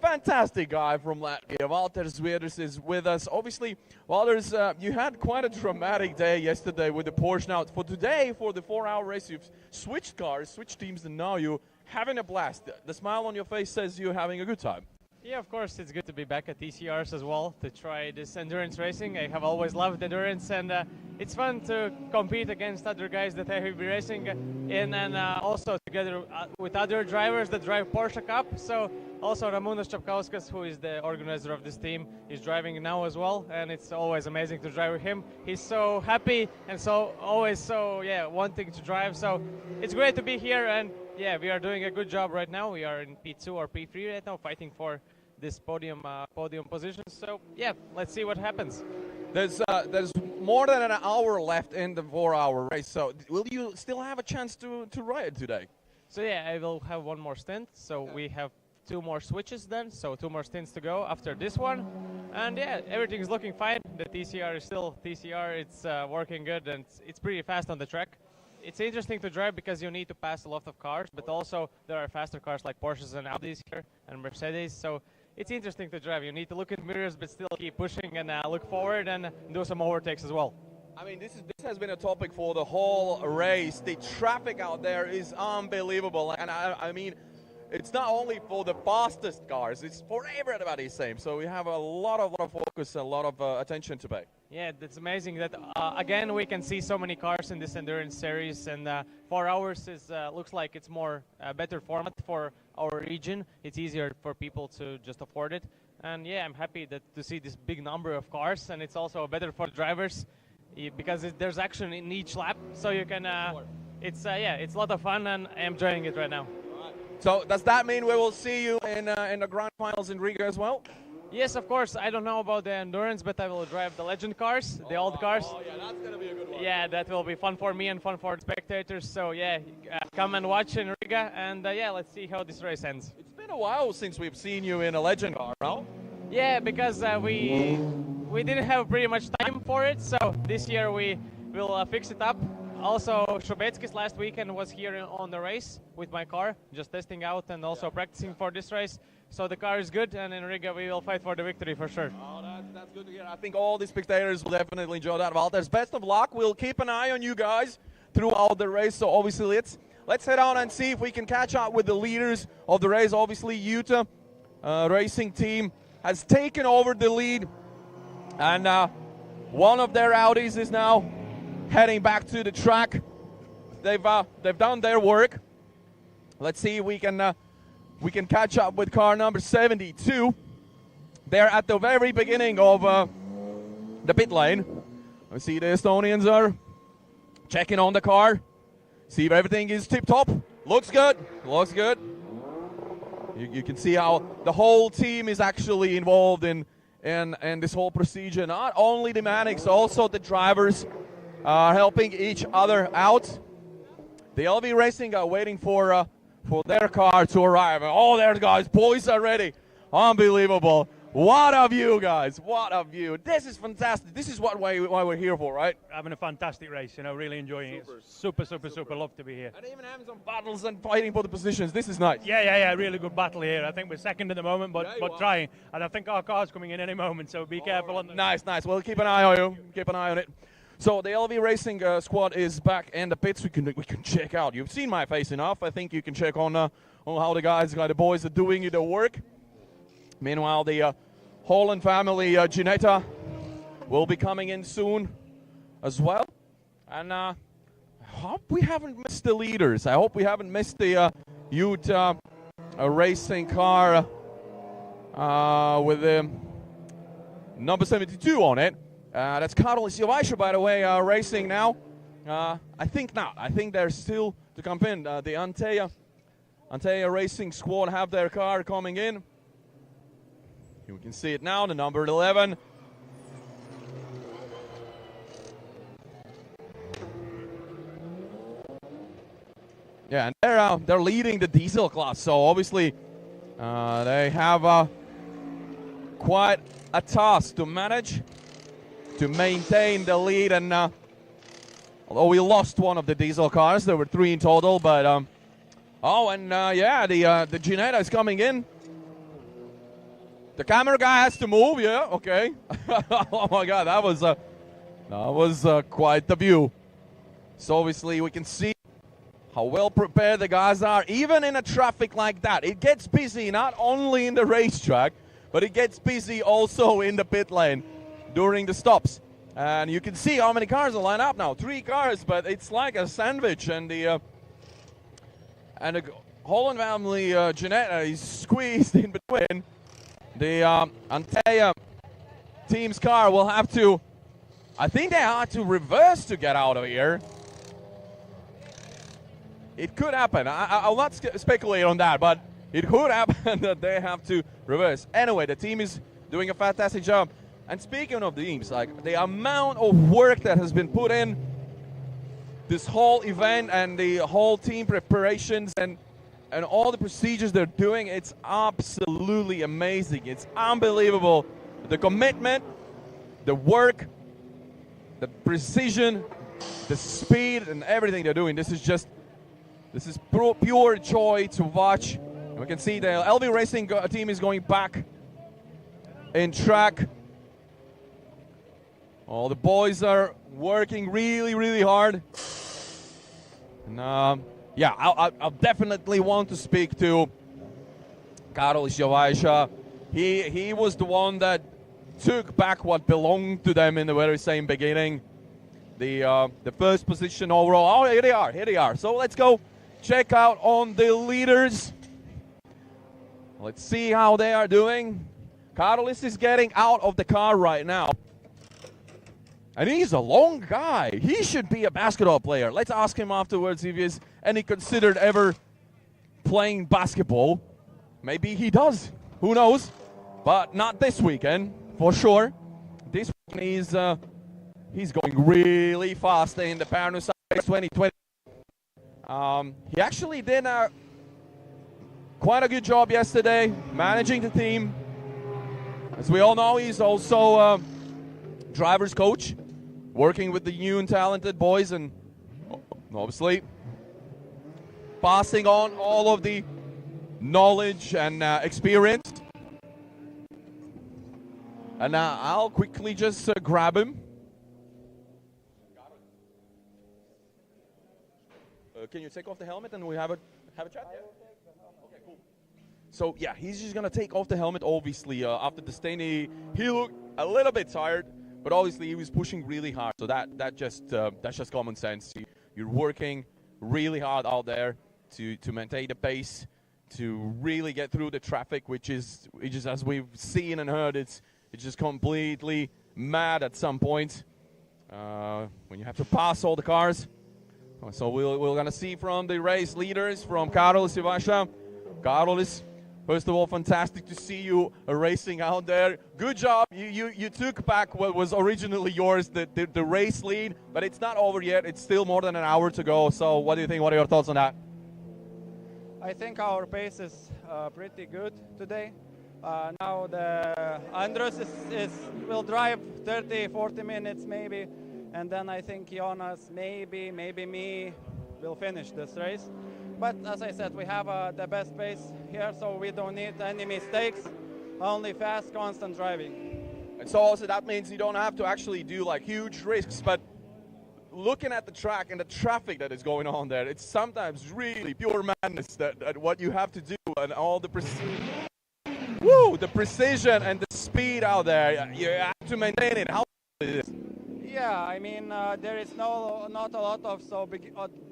fantastic guy from Latvia. Valters Zviedris is with us. Obviously, Valters, you had quite a dramatic day yesterday with the Porsche. Now, for today, for the 4-hour race, you've switched cars, switched teams, and now you're having a blast. The smile on your face says you're having a good time. Yeah, of course, it's good to be back at TCRs as well, to try this endurance racing. I have always loved endurance, and it's fun to compete against other guys that I will be racing in, and also together with other drivers that drive Porsche Cup. So also Ramūnas Čapkauskas, who is the organizer of this team, is driving now as well, and it's always amazing to drive with him. He's so happy and so always so wanting to drive. So it's great to be here, and yeah, we are doing a good job right now. We are in P2 or P3 right now, fighting for this podium position. So yeah, let's see what happens. There's more than an hour left in the 4-hour race. So will you still have a chance to ride today? So yeah, I will have one more stint. So we have 2 more switches then. So 2 more stints to go after this one. And yeah, everything's looking fine. The TCR is still TCR. It's working good, and it's pretty fast on the track. It's interesting to drive because you need to pass a lot of cars, but also there are faster cars like Porsches and Audis here and Mercedes. So it's interesting to drive. You need to look at mirrors, but still keep pushing and look forward and do some overtakes as well. I mean, this has been a topic for the whole race. The traffic out there is unbelievable, and I mean, it's not only for the fastest cars; it's for everybody same. So we have a lot of focus, a lot of attention to pay. Yeah, that's amazing that again we can see so many cars in this endurance series, and 4 hours is looks like it's more better format for our region. It's easier for people to just afford it, and yeah, I'm happy to see this big number of cars, and it's also better for drivers because there's action in each lap, so you can. It's a lot of fun, and I'm enjoying it right now. So does that mean we will see you in the grand finals in Riga as well? Yes, of course. I don't know about the endurance, but I will drive the legend cars, the old cars. Oh yeah, that's gonna be a good one. Yeah, that will be fun for me and fun for the spectators. So yeah, come and watch in Riga, and yeah, let's see how this race ends. It's been a while since we've seen you in a legend car, no? Yeah, because we didn't have pretty much time for it, so this year we will fix it up. Also, Šubeckis last weekend was here on the race with my car, just testing out and also practicing for this race. So the car is good, and in Riga we will fight for the victory for sure. Oh, that's good to hear. I think all the spectators will definitely enjoy that. Walters, best of luck. We'll keep an eye on you guys throughout the race. So obviously let's head on and see if we can catch up with the leaders of the race. Obviously, Utah racing team has taken over the lead, and one of their Audis is now heading back to the track. They've done their work. Let's see if we can catch up with car number 72. They're at the very beginning of the pit lane. I see the Estonians are checking on the car, see if everything is tip-top. Looks good. Looks good. You can see how the whole team is actually involved in this whole procedure. Not only the mechanics, also the drivers are helping each other out. The LV Racing are waiting for their car to arrive. Oh, there, guys, boys are ready. Unbelievable. What a view, guys. What a view. This is fantastic. This is why we're here for, right? Having a fantastic race, really enjoying it. Super. Love to be here. And even having some battles and fighting for the positions. This is nice. Yeah. Really good battle here. I think we're second at the moment, but trying. And I think our car's coming in any moment, so be careful. On the Nice. Well, keep an eye on you. Keep an eye on it. So the LV Racing squad is back in the pits. We can check out. You've seen my face enough. I think you can check on how the boys are doing their work. Meanwhile, the Holland family, Ginetta, will be coming in soon as well. And I hope we haven't missed the leaders. I hope we haven't missed the Utah racing car with the number 72 on it. That's Karol Siavaisha, by the way, racing now. I think not. I think they're still to come in. The Antea Racing squad have their car coming in. You can see it now, the number 11. Yeah, and they're leading the diesel class, so obviously they have quite a task to manage, to maintain the lead. And although we lost one of the diesel cars, there were 3 in total, but the Ginetta is coming in. The camera guy has to move, yeah, okay. Oh my God, that was quite the view. So obviously we can see how well prepared the guys are, even in a traffic like that. It gets busy not only in the racetrack, but it gets busy also in the pit lane during the stops. And you can see how many cars are lined up now. 3 cars, but it's like a sandwich. And the Holland family, Janetta, is squeezed in between. The Antea team's car will have to, I think they had to reverse to get out of here. It could happen. I'll not speculate on that, but it could happen that they have to reverse. Anyway, the team is doing a fantastic job. And speaking of teams, like the amount of work that has been put in this whole event and the whole team preparations and all the procedures they're doing, it's absolutely amazing. It's unbelievable. The commitment, the work, the precision, the speed, and everything they're doing. This is pure joy to watch. And we can see the LV Racing team is going back in track. All the boys are working really, really hard. And yeah, I'll definitely want to speak to Karol Jovaisha. He was the one that took back what belonged to them in the very same beginning. The first position overall. Oh, here they are. So let's go check out on the leaders. Let's see how they are doing. Karolis is getting out of the car right now. And he's a long guy. He should be a basketball player. Let's ask him afterwards if he is any considered ever playing basketball. Maybe he does. Who knows? But not this weekend, for sure. This weekend he's going really fast in the Parnu 2020. He actually did quite a good job yesterday managing the team. As we all know, he's also driver's coach, working with the new and talented boys, and obviously passing on all of the knowledge and experience. And I'll quickly just grab him. Can you take off the helmet and we have a chat? Yeah? Okay, cool. So yeah, he's just gonna take off the helmet. Obviously, after the stain, he looked a little bit tired. But obviously he was pushing really hard, so that's just common sense. You're working really hard out there to maintain the pace, to really get through the traffic, which is as we've seen and heard, it's just completely mad at some point when you have to pass all the cars. So we're gonna see from the race leaders, from Karolis Jovaisha. Karolis, first of all, fantastic to see you racing out there. Good job. You took back what was originally yours, the race lead, but it's not over yet. It's still more than an hour to go. So what do you think? What are your thoughts on that? I think our pace is pretty good today. Now the Andrus will drive 30-40 minutes maybe, and then I think Jonas, maybe me, will finish this race. But as I said, we have the best pace here, so we don't need any mistakes, only fast, constant driving. And so also that means you don't have to actually do like huge risks, but looking at the track and the traffic that is going on there, it's sometimes really pure madness that what you have to do, and all the precision and the speed out there, you have to maintain it. How it is? Yeah, I mean, there is not a lot of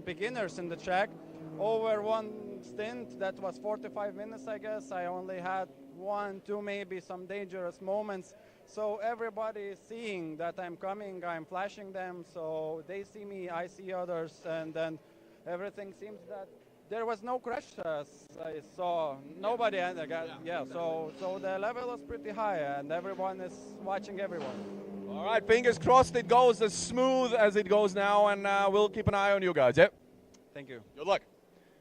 beginners in the track. Over one stint that was 45 minutes, I guess, I only had 1, 2 maybe some dangerous moments. So everybody is seeing that I'm coming, I'm flashing them, so they see me, I see others, and then everything seems that there was no crash, as I saw. Nobody, so the level was pretty high, and everyone is watching everyone. All right, fingers crossed it goes as smooth as it goes now, and we'll keep an eye on you guys, yeah? Thank you. Good luck.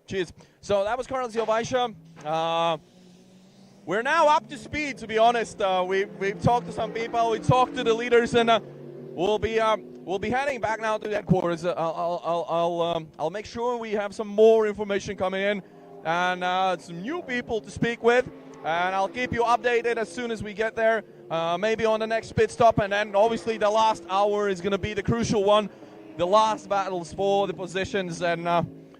Cheers. So that was Karol Jovaisha. We're now up to speed, to be honest. We've talked to some people, we talked to the leaders, and we'll be heading back now to the headquarters. I'll make sure we have some more information coming in, and some new people to speak with, and I'll keep you updated as soon as we get there. Maybe on the next pit stop, and then obviously the last hour is going to be the crucial one, the last battles for the positions, and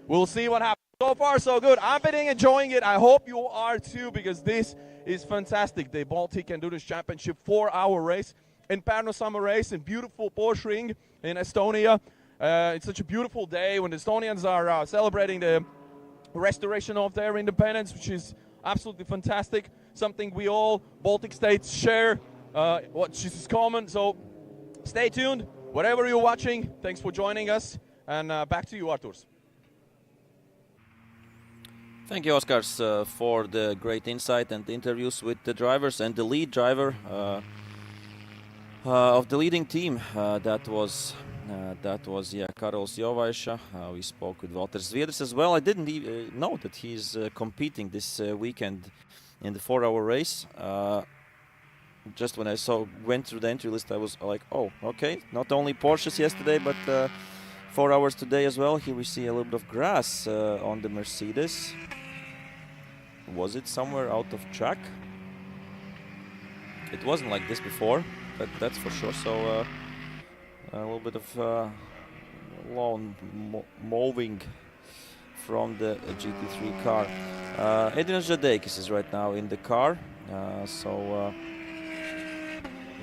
We'll see what happens. So far, so good. I'm been enjoying it. I hope you are too, because this is fantastic. The Baltic Endurance Championship 4-hour race in Parnu summer race in beautiful Porsche ring in Estonia. It's such a beautiful day when the Estonians are celebrating the restoration of their independence, which is absolutely fantastic. Something we all Baltic states share, which is common. So stay tuned. Whatever you're watching, thanks for joining us. And back to you, Arturs. Thank you, Oskars, for the great insight and the interviews with the drivers and the lead driver of the leading team. That was Karol Jovaisha. We spoke with Walter Zviedris as well. I didn't even know that he's competing this weekend in the 4-hour race. Just when I went through the entry list, I was like, oh, okay. Not only Porsches yesterday, but 4 hours today as well. Here we see a little bit of grass on the Mercedes. Was it somewhere out of track? It wasn't like this before, that's for sure. So a little bit of lawn mowing from the GT3 car. Edvinas Žadeikis is right now in the car.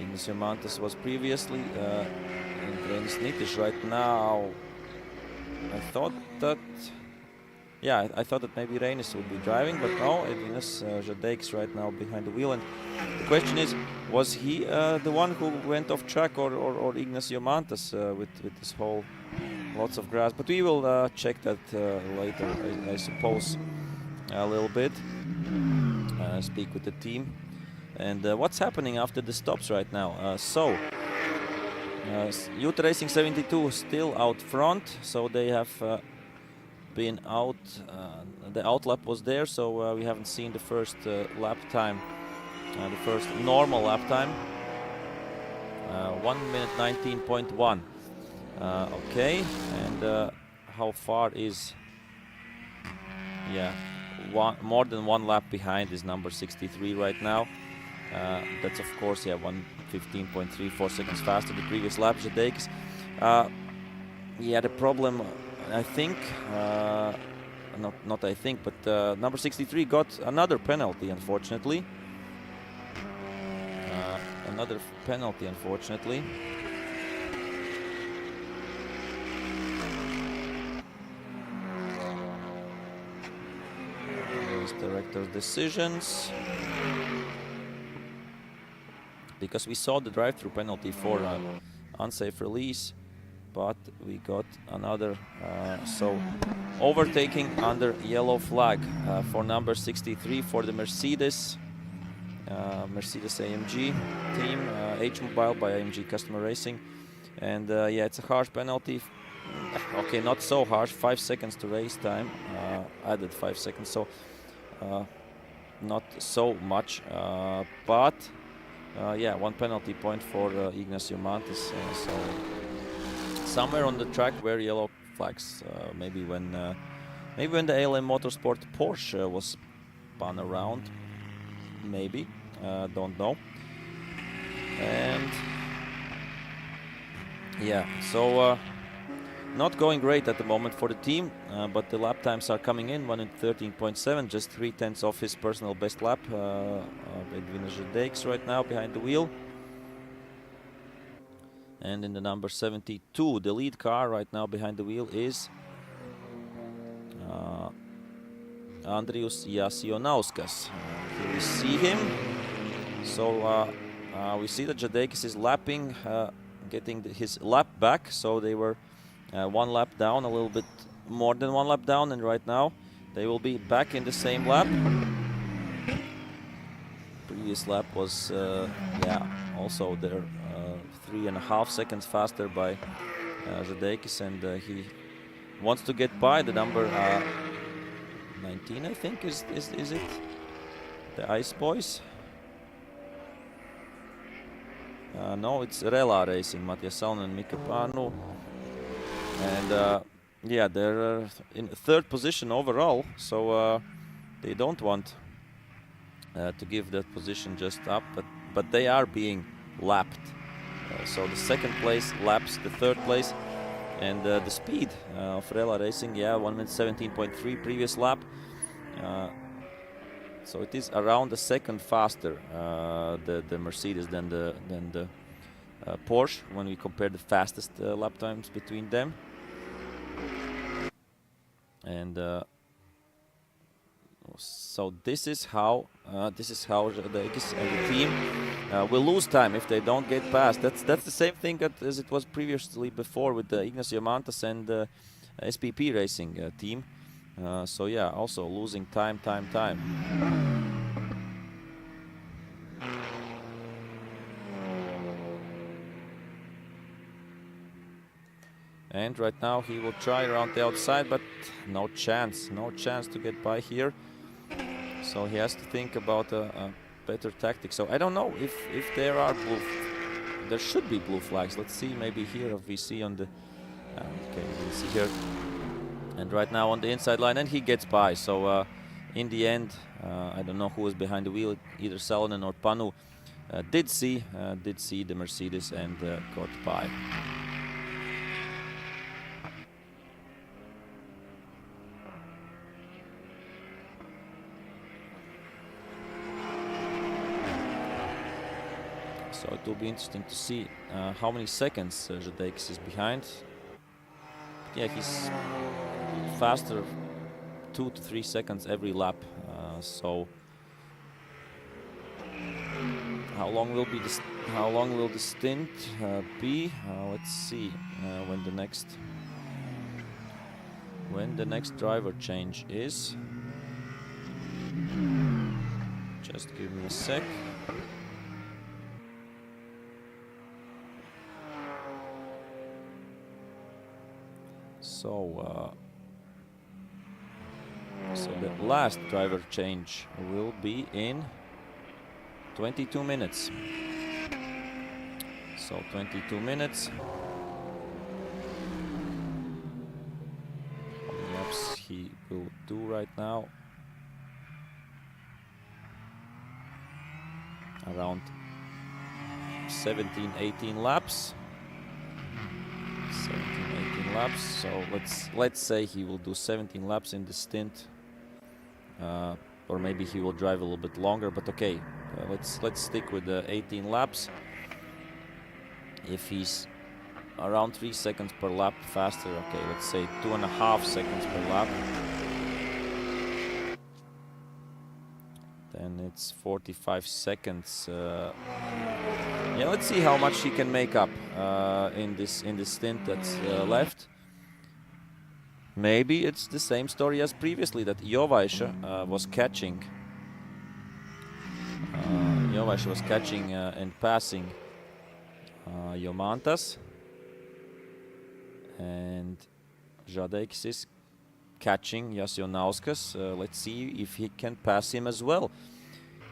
Ignas Jomantas was previously in Reinis Nitiš right now. I thought that maybe Reinis would be driving, but no, Edvinas Žadeikis right now behind the wheel. And the question is, was he the one who went off track, or Ignas Jomantas with this whole lots of grass? But we will check that later, I suppose, a little bit. Speak with the team. And what's happening after the stops right now? Youth Racing 72 still out front, so they have been out. The outlap was there, so we haven't seen the first lap time, the first normal lap time. 1 minute 19.1. Okay, and how far is? Yeah, more than one lap behind is number 63 right now. That's of course 1:15.34 seconds faster the previous lap. Žadeikis. The problem, I think, not I think, but number 63 got another penalty, unfortunately. Race director's decisions. Because we saw the drive-through penalty for unsafe release, but we got another, so overtaking under yellow flag for number 63 for the Mercedes AMG team, H-Mobile by AMG Customer Racing. And it's a harsh penalty. Okay, not so harsh, 5 seconds to race time, added 5 seconds, so not so much, but one penalty point for Ignas Jomantas. So somewhere on the track where yellow flags, maybe when the ALM Motorsport Porsche was spun around, maybe, don't know. And so not going great at the moment for the team, but the lap times are coming in. 1 in 13.7, just 3/10 off his personal best lap. Edvinas Žadeikis right now behind the wheel. And in the number 72, the lead car right now behind the wheel is Andrius Jasionauskas. Here we see him. So we see that Žadeikis is lapping, getting his lap back. So they were 1 lap down, a little bit more than 1 lap down, and right now they will be back in the same lap. Previous lap was also there, 3.5 seconds faster by Žadeikis, and he wants to get by the number 19, I think, is it? The Ice Boys? No, it's Rela Racing, Matias Salonen and Mika Parnu. And they're in 3rd position overall, so they don't want to give that position just up, but they are being lapped. So the 2nd place laps the 3rd place. And the speed of Rela Racing, yeah, 1 minute 17.3 previous lap. So it is around a second faster, the Mercedes than the Porsche when we compare the fastest lap times between them. And so this is how Žadeikis and the team will lose time if they don't get past. That's the same thing as it was previously before with the Ignacio Mantas and the SPP Racing team. So yeah, also losing time. And right now he will try around the outside, but no chance to get by here. So he has to think about a better tactic. So I don't know if there are there should be blue flags. Let's see, maybe here if we see on the, okay, we'll see here. And right now on the inside line, and he gets by. So in the end, I don't know who was behind the wheel, either Salonen or Parnu. Did see the Mercedes and got by. So it will be interesting to see how many seconds Žadeikis is behind. Yeah, he's faster 2 to 3 seconds every lap. So how long will the stint be? Let's see when the next driver change is. Just give me a sec. So the last driver change will be in 22 minutes. So 22 minutes. How many laps he will do right now? Around 17, 18 laps. 17, 18 laps. So let's say he will do 17 laps in the stint, or maybe he will drive a little bit longer. But okay, let's stick with the 18 laps. If he's around 3 seconds per lap faster, okay, let's say 2.5 seconds per lap. Then it's 45 seconds. Yeah, let's see how much he can make up in this stint that's left. Maybe it's the same story as previously, that Jovaisha was catching. Jovaisha was catching and passing Jomantas, and Žadeikis is catching Jasionauskas. Let's see if he can pass him as well.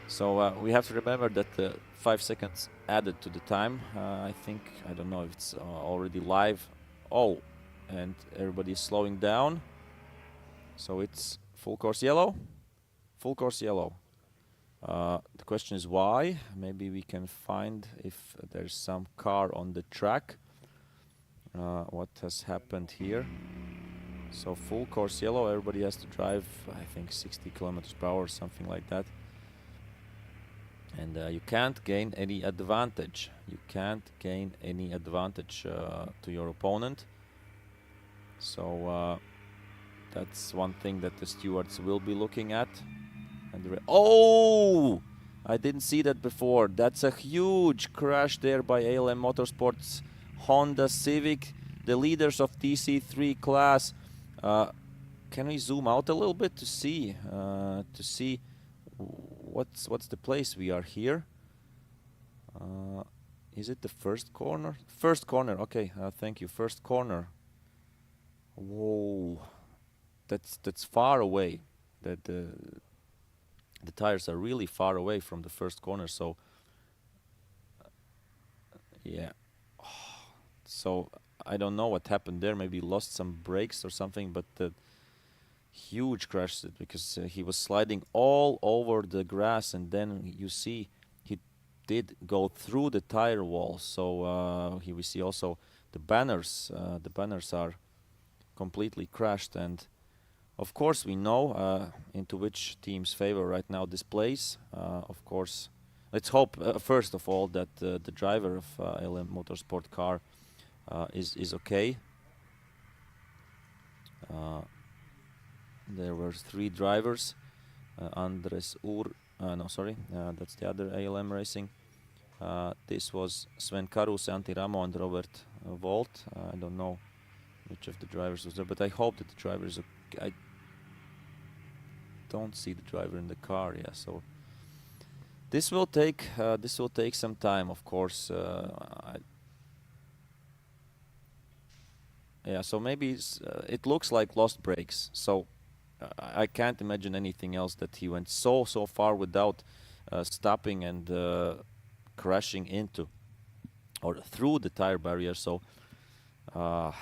So we have to remember that 5 seconds added to the time. I think, I don't know if it's already live. Oh, and everybody's slowing down. So it's full course yellow. Full course yellow. The question is why. Maybe we can find if there's some car on the track. What has happened here? So full course yellow, everybody has to drive, I think 60 kilometers per hour, something like that. And you can't gain any advantage. You can't gain any advantage to your opponent. So that's one thing that the stewards will be looking at. And oh! I didn't see that before. That's a huge crash there by ALM Motorsports Honda Civic, the leaders of TC3 class. Can we zoom out a little bit to see what's the place we are here? Is it the first corner? First corner. Okay, thank you. First corner. Whoa, that's far away. The tires are really far away from the first corner. So yeah. So I don't know what happened there. Maybe lost some brakes or something, but the huge crash because he was sliding all over the grass, and then you see he did go through the tire wall. So here we see also the banners are completely crashed, and of course we know into which team's favor right now this plays. Of course, let's hope first of all that the driver of LM Motorsport car is okay. There were 3 drivers. Andres Ur, no, sorry, that's the other ALM Racing. This was Sven Karus, Antti Ramo, and Robert Volt. I don't know which of the drivers was there, but I hope that the driver is okay. I don't see the driver in the car, yeah. So this will take some time, of course. Yeah, so maybe it looks like lost brakes. So I can't imagine anything else, that he went so far without stopping and crashing into or through the tire barrier. So, but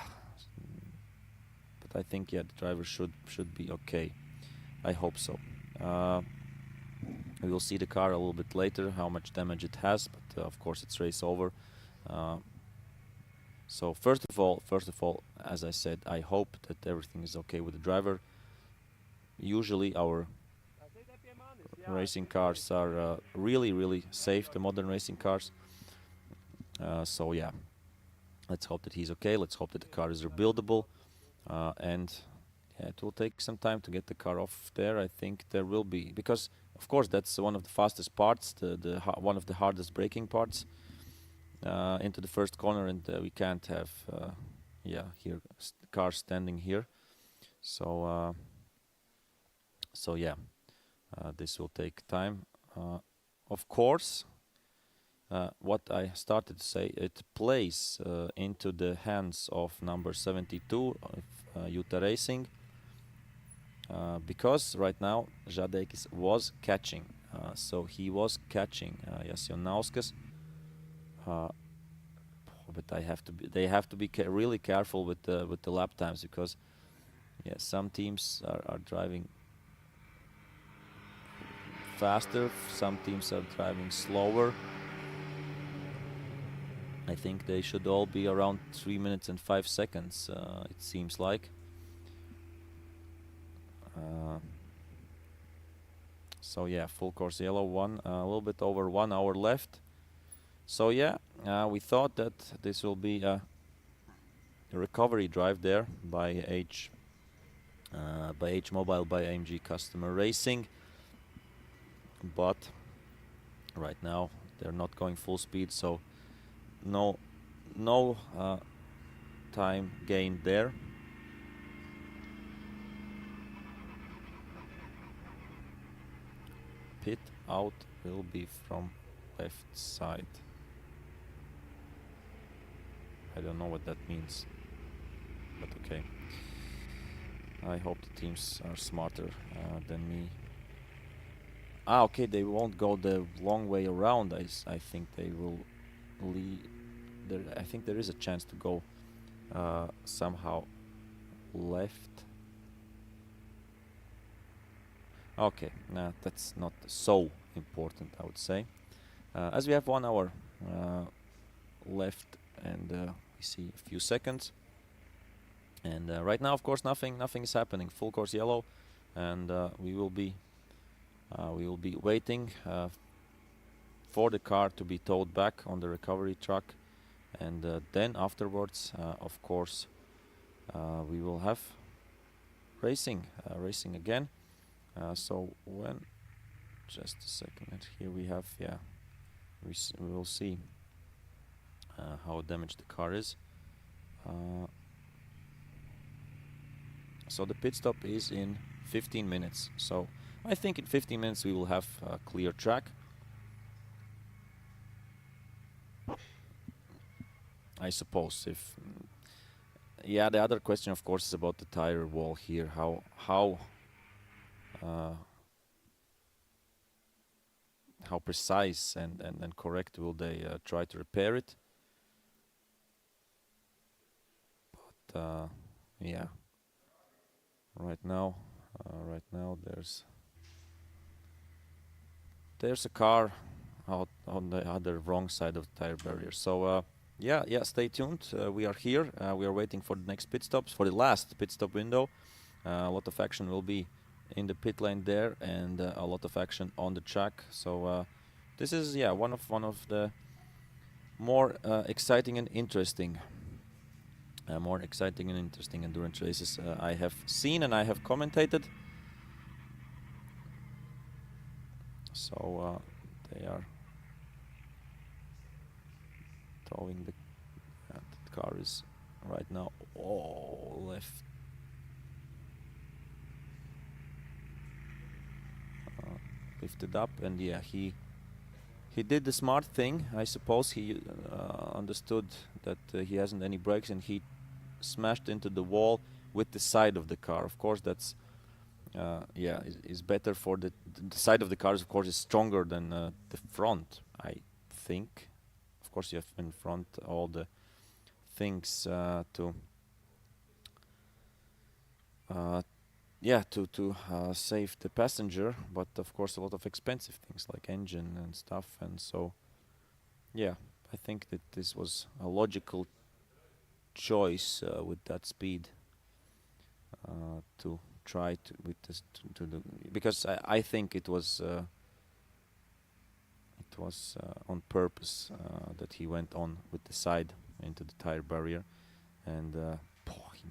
I think, yeah, the driver should be okay. I hope so. We will see the car a little bit later, how much damage it has, but of course it's race over. So first of all, as I said, I hope that everything is okay with the driver. Usually our racing cars are really safe, the modern racing cars. So yeah, let's hope that he's okay. Let's hope that the car is rebuildable, and yeah, it will take some time to get the car off there. I think there will be, because of course that's one of the fastest parts, one of the hardest braking parts into the first corner, and we can't have here cars standing here. So so yeah, this will take time. Of course, what I started to say, it plays into the hands of number 72 of Utah Racing, because right now Žadeikis was catching, so he was catching Jasionauskas. But they have to be really careful with the lap times, because yeah, some teams are driving faster, some teams are driving slower. I think they should all be around 3 minutes and 5 seconds, it seems like. So yeah, full course yellow, a little bit over 1 hour left. So yeah, we thought that this will be a recovery drive there by H Mobile, by AMG Customer Racing, but right now they're not going full speed, so no time gained there. Pit out will be from left side. I don't know what that means, but okay. I hope the teams are smarter than me. Okay, they won't go the long way around. I think they will lead. I think there is a chance to go somehow left. Okay, that's not so important, I would say. As we have 1 hour left, and we see a few seconds. And right now, of course, nothing is happening. Full course yellow, and we will be waiting for the car to be towed back on the recovery truck, and then afterwards, of course, we will have racing again. So when, just a second, here we have, yeah, we will see how damaged the car is. So the pit stop is in 15 minutes. So I think in 15 minutes we will have a clear track. I suppose. If yeah, the other question, of course, is about the tire wall here. How precise and correct will they try to repair it? But yeah, right now there's a car out on the other wrong side of the tire barrier. So Yeah, stay tuned. We are here. We are waiting for the next pit stops, for the last pit stop window. A lot of action will be in the pit lane there, and a lot of action on the track. So this is one of the more exciting and interesting endurance races I have seen and I have commentated. So they are throwing the car is right now left. Lifted up, and yeah, he did the smart thing. I suppose he understood that he hasn't any brakes, and he smashed into the wall with the side of the car. Of course, that's is better for the side of the car. Of course, is stronger than the front, I think. Of course, you have in front all the things to save the passenger, but of course a lot of expensive things like engine and stuff, and so I think that this was a logical choice with that speed to try to with this to do, because I think it was on purpose that he went on with the side into the tire barrier, and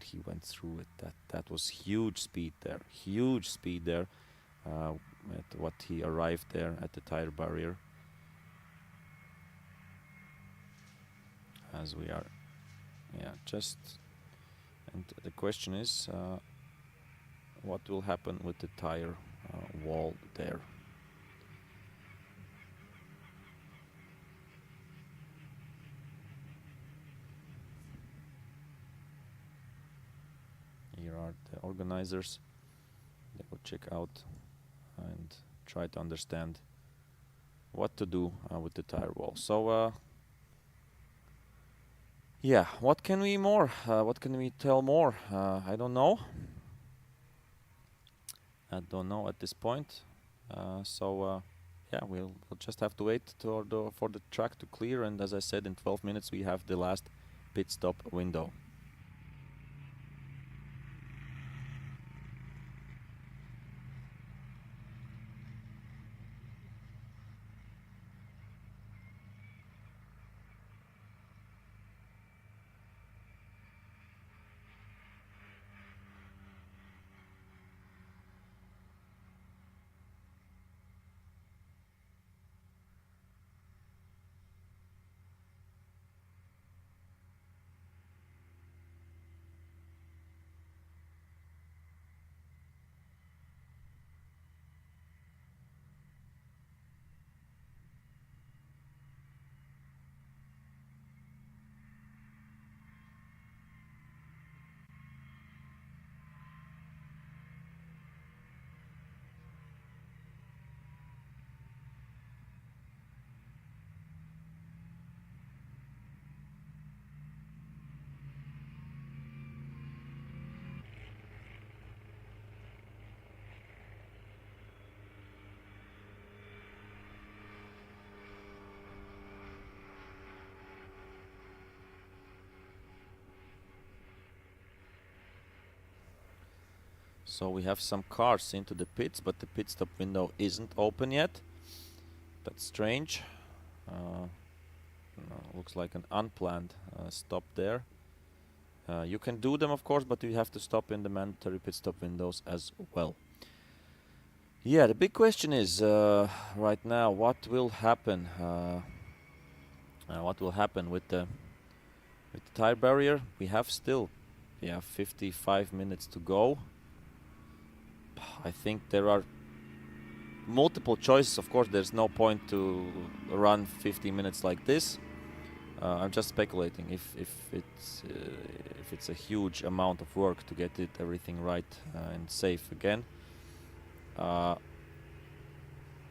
he went through it. That was huge speed there. At what he arrived there at the tire barrier. As we are, and the question is, what will happen with the tire wall there? Here are the organizers. They will check out and try to understand what to do with the tire wall. So what can we more? What can we tell more? I don't know. I don't know at this point. We'll just have to wait for the track to clear. And as I said, in 12 minutes we have the last pit stop window. So we have some cars into the pits, but the pit stop window isn't open yet. That's strange. Looks like an unplanned stop there. You can do them, of course, but you have to stop in the mandatory pit stop windows as well. Yeah, the big question is right now, what will happen? What will happen with the tire barrier? We have still 55 minutes to go. I think there are multiple choices. Of course, there's no point to run 50 minutes like this. I'm just speculating if it's a huge amount of work to get everything right and safe again.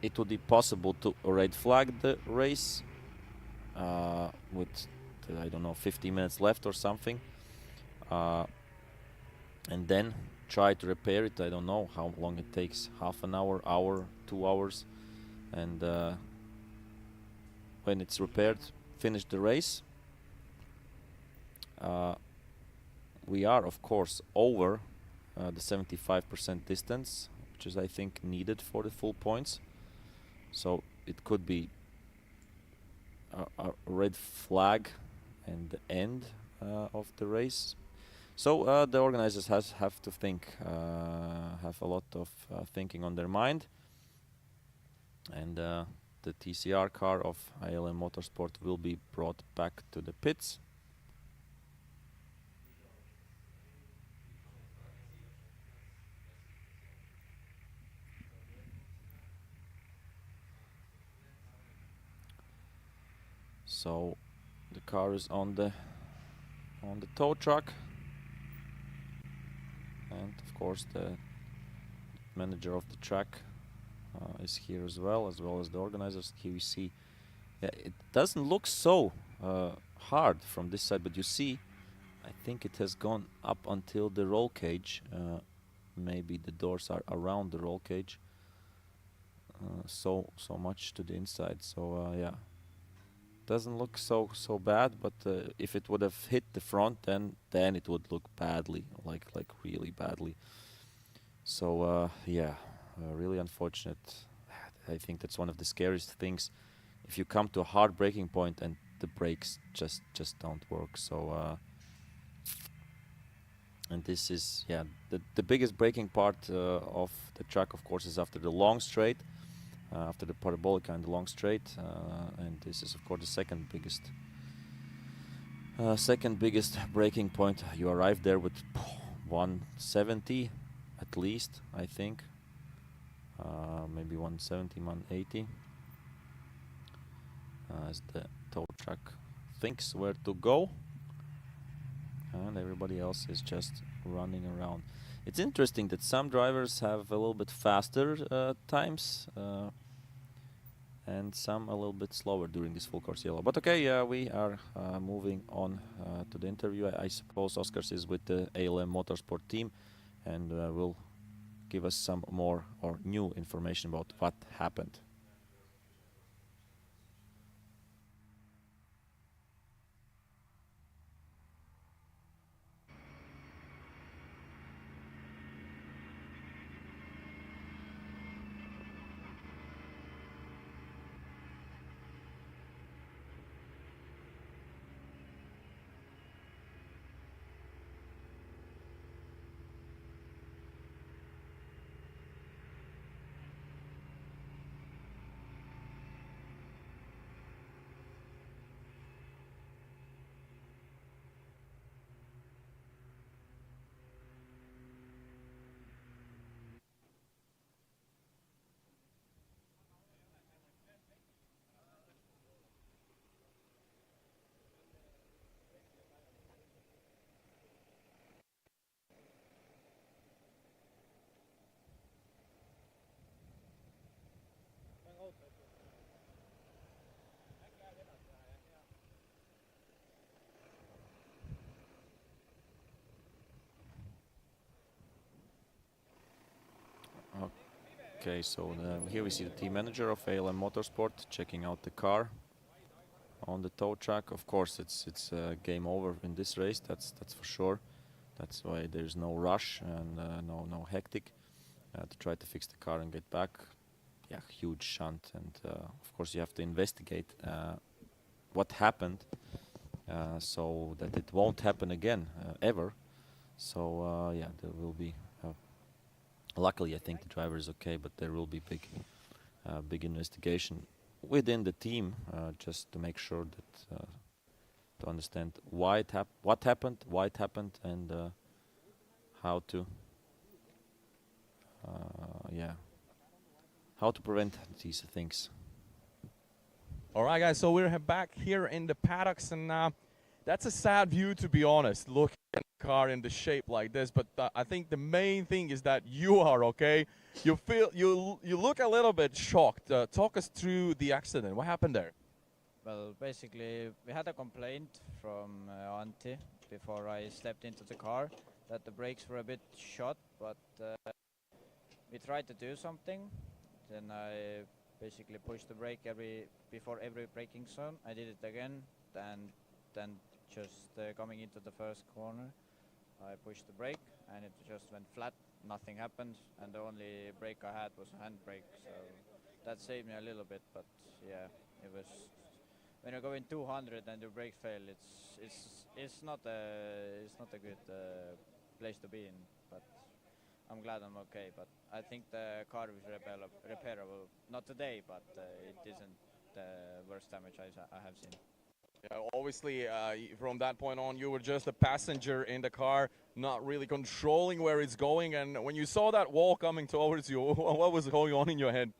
It would be possible to red flag the race with I don't know 50 minutes left or something, and then try to repair it. I don't know how long it takes, half an hour, 2 hours, and when it's repaired, finish the race. we are, of course, over the 75% distance, which is, I think, needed for the full points. So it could be a red flag and the end of the race. So the organizers have to think, have a lot of thinking on their mind. And the TCR car of ALM Motorsport will be brought back to the pits. So the car is on the tow truck, and of course the manager of the track is here as well as the organizers. Here we see, yeah, it doesn't look so hard from this side, but you see, I think it has gone up until the roll cage. Maybe the doors are around the roll cage. So much to the inside. So yeah, doesn't look so bad. But if it would have hit the front, then it would look badly, like really badly. So yeah, really unfortunate. I think that's one of the scariest things. If you come to a hard braking point and the brakes just don't work. So and this is, yeah, the biggest braking part of the track, of course, is after the long straight, after the parabolica and the long straight, and this is, of course, the second biggest braking point. You arrive there with 170 at least, I think, maybe 170, 180, as the tow truck thinks where to go. And everybody else is just running around. It's interesting that some drivers have a little bit faster times and some a little bit slower during this full course yellow. But okay, we are moving on to the interview. I suppose Oskars is with the ALM Motorsport team and will give us some more or new information about what happened. Okay, so here we see the team manager of ALM Motorsport checking out the car on the tow track. Of course, it's game over in this race. That's for sure. That's why there's no rush and no hectic to try to fix the car and get back. Yeah, huge shunt, and of course you have to investigate what happened so that it won't happen again ever. So yeah, there will be. Luckily, I think the driver is okay, but there will be big investigation within the team just to make sure that to understand what happened, and how to how to prevent these things. All right, guys. So we're back here in the paddocks, and that's a sad view, to be honest. Look at the car in the shape like this, but I think the main thing is that you are okay. You look a little bit shocked. Talk us through the accident. What happened there? Well, basically, we had a complaint from Antti before I stepped into the car that the brakes were a bit shot, but we tried to do something. Then I basically pushed the brake before every braking zone. I did it again, and then just coming into the first corner. I pushed the brake and it just went flat, nothing happened, and the only brake I had was a handbrake, so that saved me a little bit. But yeah, it was, when you're going 200 and your brake fail, it's not a good place to be in. But I'm glad I'm okay. But I think the car is repairable. Not today, but it isn't the worst damage I have seen. Yeah, obviously, from that point on, you were just a passenger in the car, not really controlling where it's going. And when you saw that wall coming towards you, what was going on in your head?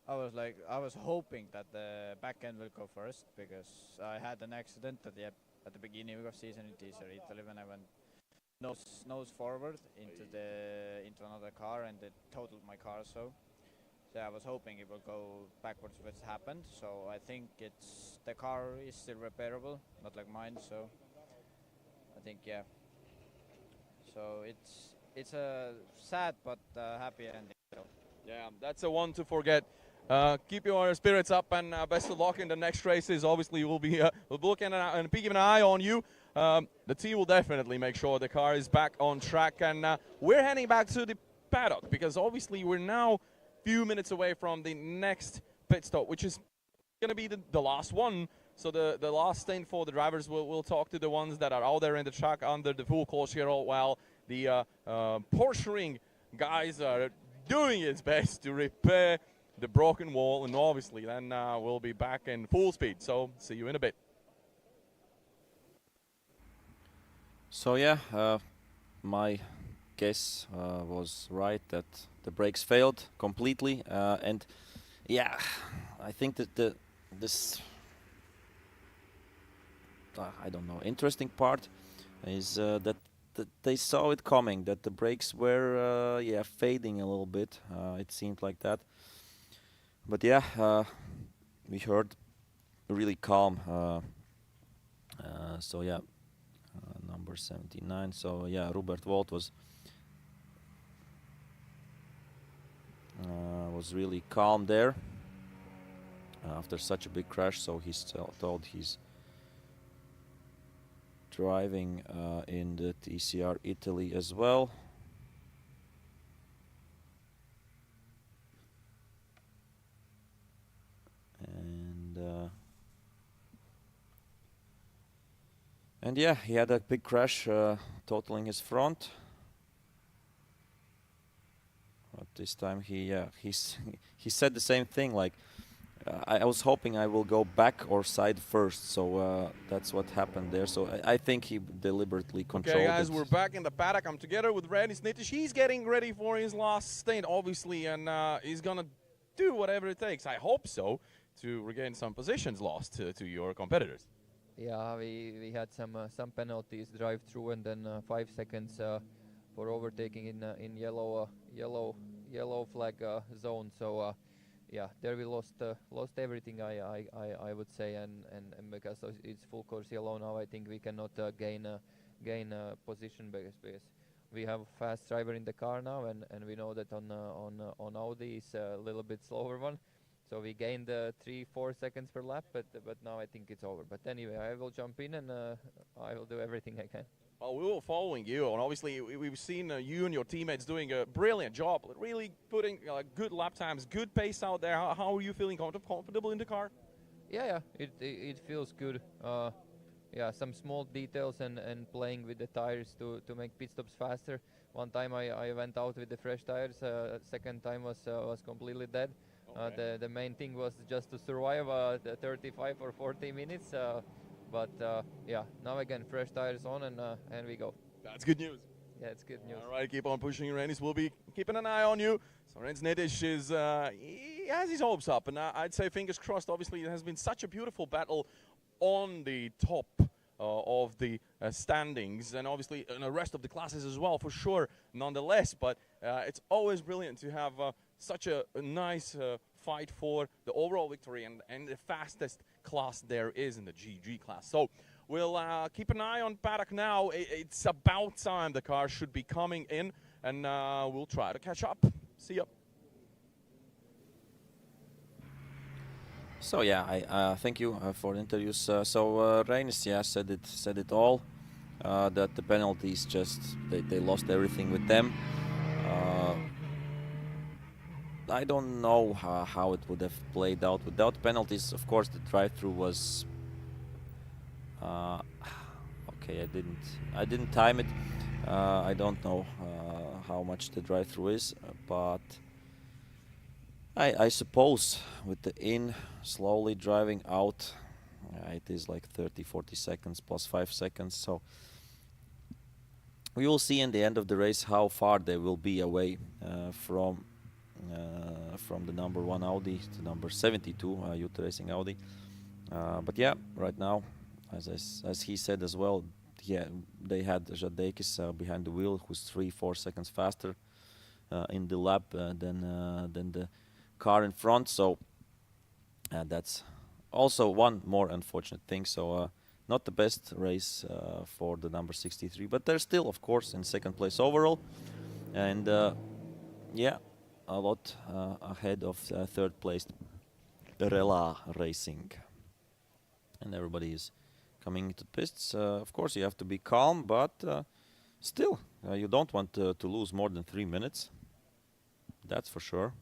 I was hoping that the back end will go first, because I had an accident at the beginning of the season in Teaser Italy when I went nose forward into another car, and it totaled my car. So I was hoping it will go backwards, which happened. So I think the car is still repairable, not like mine. So I think, yeah. So it's a sad but happy ending. So. Yeah, that's a one to forget. Keep your spirits up, and best of luck in the next races. Obviously, we'll be looking and keeping an eye on you. The team will definitely make sure the car is back on track, and we're heading back to the paddock, because obviously we're now few minutes away from the next pit stop, which is going to be the last one. So the last stint for the drivers, we'll talk to the ones that are out there in the track under the full course here, while the Porsche Ring guys are doing its best to repair the broken wall, and obviously then we'll be back in full speed. So see you in a bit. So yeah, my guess was right, that the brakes failed completely, and yeah, I think that this I don't know, interesting part is that they saw it coming, that the brakes were yeah, fading a little bit. It seemed like that, but yeah, we heard really calm. So yeah, number 79. So yeah, Robert Volt was really calm there after such a big crash. So he's told he's driving in the TCR Italy as well. And yeah, he had a big crash, totaling his front. But this time he said the same thing, like, I was hoping I will go back or side first, so that's what happened there. So I think he deliberately controlled it. Okay, guys, we're back in the paddock. I'm together with Redis Nitish. He's getting ready for his last stint, obviously, and he's gonna do whatever it takes, I hope so, to regain some positions lost to your competitors. Yeah, we had some penalties, drive through, and then 5 seconds for overtaking in yellow flag zone. So yeah, there we lost everything, I would say, and because it's full course yellow now, I think we cannot gain position, because we have a fast driver in the car now, and we know that on Audi is a little bit slower one. So we gained 3-4 seconds per lap, but now I think it's over. But anyway, I will jump in, and I will do everything I can. Well, we were following you, and obviously we've seen you and your teammates doing a brilliant job, really putting good lap times, good pace out there. How are you feeling? Comfortable in the car? Yeah, it feels good. Yeah, some small details and playing with the tires to make pit stops faster. One time I went out with the fresh tires. Second time was completely dead. Okay. The main thing was just to survive the 35 or 40 minutes. But yeah, now again, fresh tires on, and we go. That's good news. Yeah, it's good news. All right, keep on pushing, Renis. We'll be keeping an eye on you. So Redis Nitish is, he has his hopes up, and I'd say fingers crossed. Obviously, it has been such a beautiful battle on the top of the standings, and obviously in the rest of the classes as well, for sure, nonetheless. But it's always brilliant to have such a nice fight for the overall victory and the fastest class there is in the GG class. So we'll keep an eye on paddock now. It's about time. The car should be coming in, and we'll try to catch up. See ya. So yeah, I thank you for the interviews. So Reinis, yeah, said it all. That the penalties just they lost everything with them. I don't know how it would have played out without penalties. Of course, the drive-through was okay. I didn't time it. I don't know how much the drive-through is, but I suppose with the in slowly driving out, it is like 30-40 seconds plus 5 seconds. So we will see in the end of the race how far they will be away from the number 1 Audi to number 72 Youth Racing Audi. But yeah, right now, as he said as well, yeah, they had Žadeikis behind the wheel, who's 3-4 seconds faster in the lap than the car in front. So that's also one more unfortunate thing. So not the best race for the number 63, but they're still, of course, in second place overall, and yeah, a lot ahead of third place Rela Racing, and everybody is coming into pits. Of course, you have to be calm, but still, you don't want to lose more than 3 minutes. That's for sure.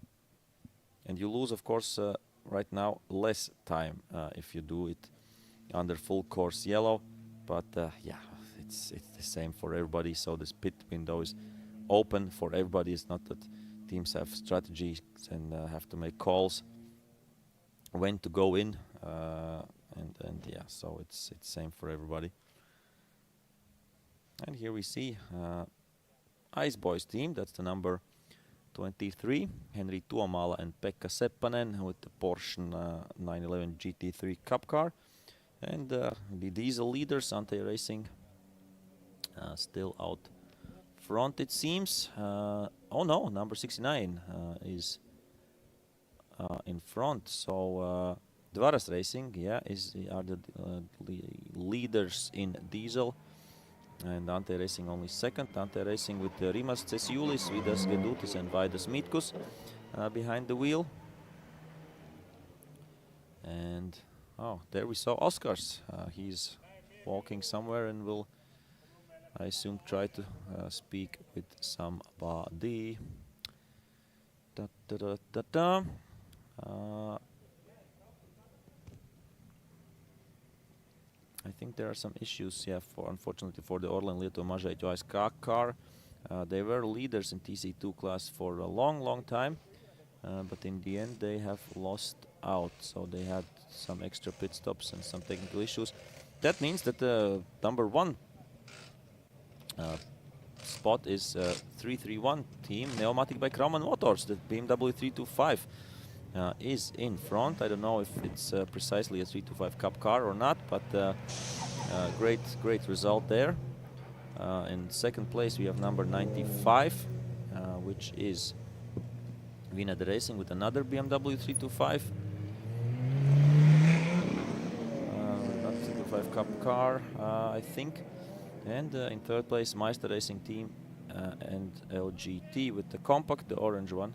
And you lose, of course, right now less time if you do it under full course yellow. But yeah, it's the same for everybody. So this pit window is open for everybody. It's not that teams have strategies and have to make calls when to go in. And yeah, so it's same for everybody. And here we see Ice Boys team. That's the number 23, Henri Tuomala and Pekka Seppänen with the Porsche 911 GT3 Cup car. And the diesel leaders, Ante Racing, still out front, it seems. Oh no, number 69 is in front. So Dvaras Racing, yeah, are the leaders in diesel. And Ante Racing only second. Ante Racing with Rimas Cesiulis, Vidas Gedutis and Vaidas Mitkus behind the wheel. And oh, there we saw Oskars. He's walking somewhere and will, I assume, try to speak with somebody. Da, da, da, da, da. I think there are some issues, yeah, unfortunately for the Orlen Lietuva Mažeikių ASK car. They were leaders in TC2 class for a long time, but in the end they have lost out. So they had some extra pit stops and some technical issues. That means that the number 1 spot is 331 team, Pneumatic by Kraumann Motors. The BMW 325 is in front. I don't know if it's precisely a 325 Cup car or not, but great result there. In second place we have number 95, which is Vinad Racing with another BMW 325. Not 325 Cup car, I think. And in third place Meister Racing team and LGT with the compact, the orange one.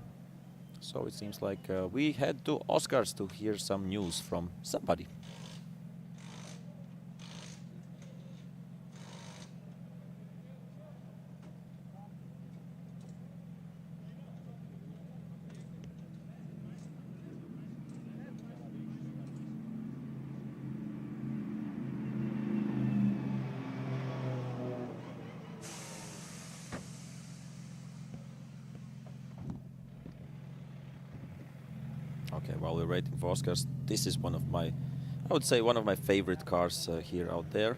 So it seems like we head to Oscars to hear some news from somebody. Okay, while we're waiting for Oscars, this is one of my, I would say, one of my favorite cars here out there.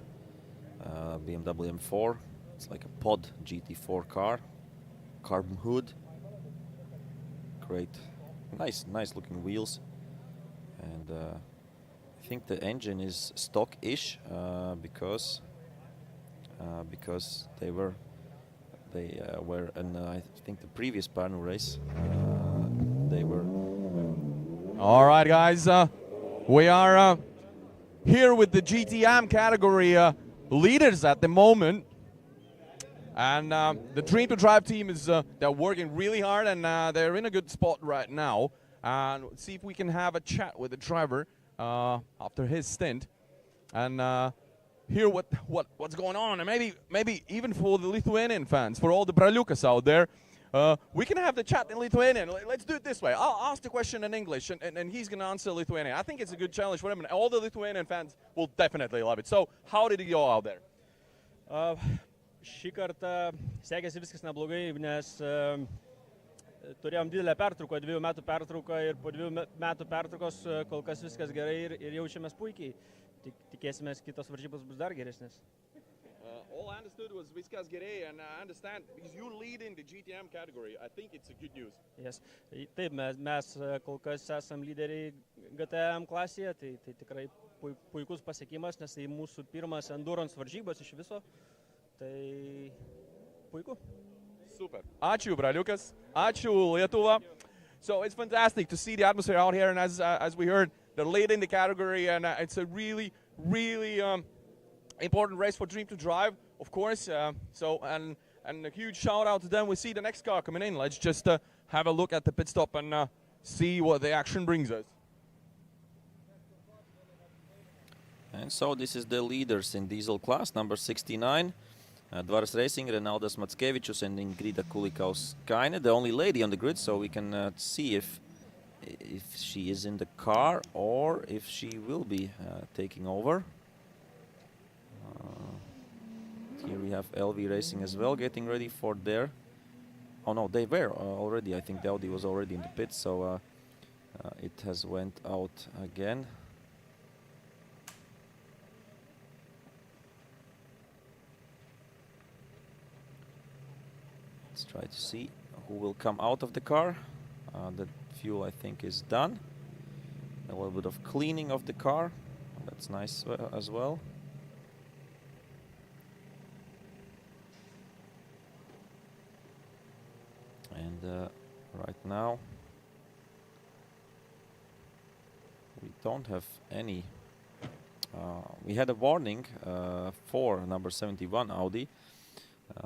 BMW M4. It's like a pod GT4 car. Carbon hood. Great, nice looking wheels. And I think the engine is stock-ish because they were in I think the previous Parnu race. They were. All right, guys, we are here with the GTM category leaders at the moment. And the Dream to Drive team is they're working really hard, and they're in a good spot right now. And see if we can have a chat with the driver after his stint, and hear what's going on, and maybe even for the Lithuanian fans, for all the Braliukas out there, we can have the chat in Lithuanian. Let's do it this way. I'll ask the question in English, and he's going to answer Lithuanian. I think it's a good challenge for him, and all the Lithuanian fans will definitely love it. So, how did it go out there? Šį kartą sekėsi viskas neblogai, nes turėjom didelę pertrauką, 2 metų pertrauką, ir po 2 metų pertraukos kol kas viskas gerai ir jaučiamės puikiai. Tikėsimės kitos varžybos bus dar geresnės. All I understood was viskas gerai, and I understand because you lead in the GTM category. I think it's a good news. Yes. Taip, mes kol kas esam lyderiai GTM klasėje, tai tikrai puikus pasiekimas, nes tai mūsų pirmas endurance varžybos iš viso. Tai puiku. Super. Ačiū, Braliukas. Ačiū, Lietuva. So it's fantastic to see the atmosphere out here, and as we heard, they're leading the category, and it's a really important race for Dream to Drive, of course. And a huge shout out to them. We see the next car coming in. Let's just have a look at the pit stop and see what the action brings us. And so this is the leaders in diesel class, number 69. Dvaras Racing, Renaldas Mackevičius and Ingrida Kulikauskaine, the only lady on the grid, so we can see if she is in the car or if she will be taking over. Here we have LV Racing as well, getting ready for their... Oh no, they were already, I think the Audi was already in the pit, so it has went out again. Let's try to see who will come out of the car. The fuel, I think, is done. A little bit of cleaning of the car. That's nice as well. And right now we don't have any. We had a warning for number 71 Audi,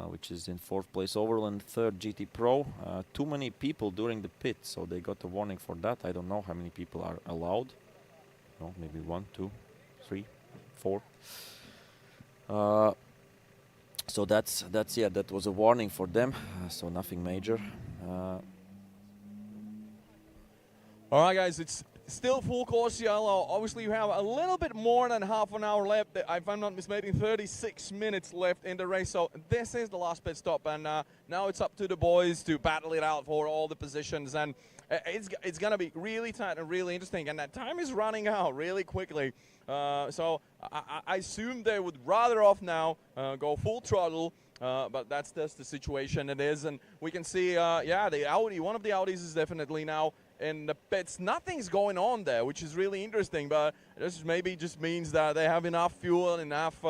which is in 4th place Overland, 3rd GT Pro. Too many people during the pit, so they got a warning for that. I don't know how many people are allowed. No, maybe 1, 2, 3, 4. So that's yeah, that was a warning for them. So nothing major. All right, guys, it's still full course yellow. Obviously, you have a little bit more than half an hour left. If I'm not mistaken, 36 minutes left in the race. So this is the last pit stop, and now it's up to the boys to battle it out for all the positions. And it's going to be really tight and really interesting. And that time is running out really quickly. So I assume they would rather off now, go full throttle. But that's just the situation it is. And we can see, yeah, the Audi, one of the Audis is definitely now in the pits. Nothing's going on there, which is really interesting. But this maybe just means that they have enough fuel, enough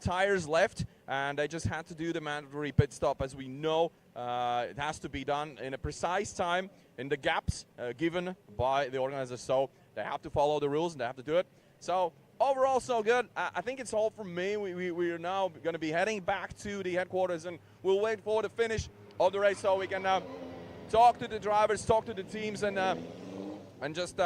tires left, and they just had to do the mandatory pit stop. As we know, it has to be done in a precise time in the gaps given by the organizers. So they have to follow the rules and they have to do it. So overall, so good. I think it's all from me. We are now going to be heading back to the headquarters, and we'll wait for the finish of the race so we can talk to the drivers, talk to the teams, and just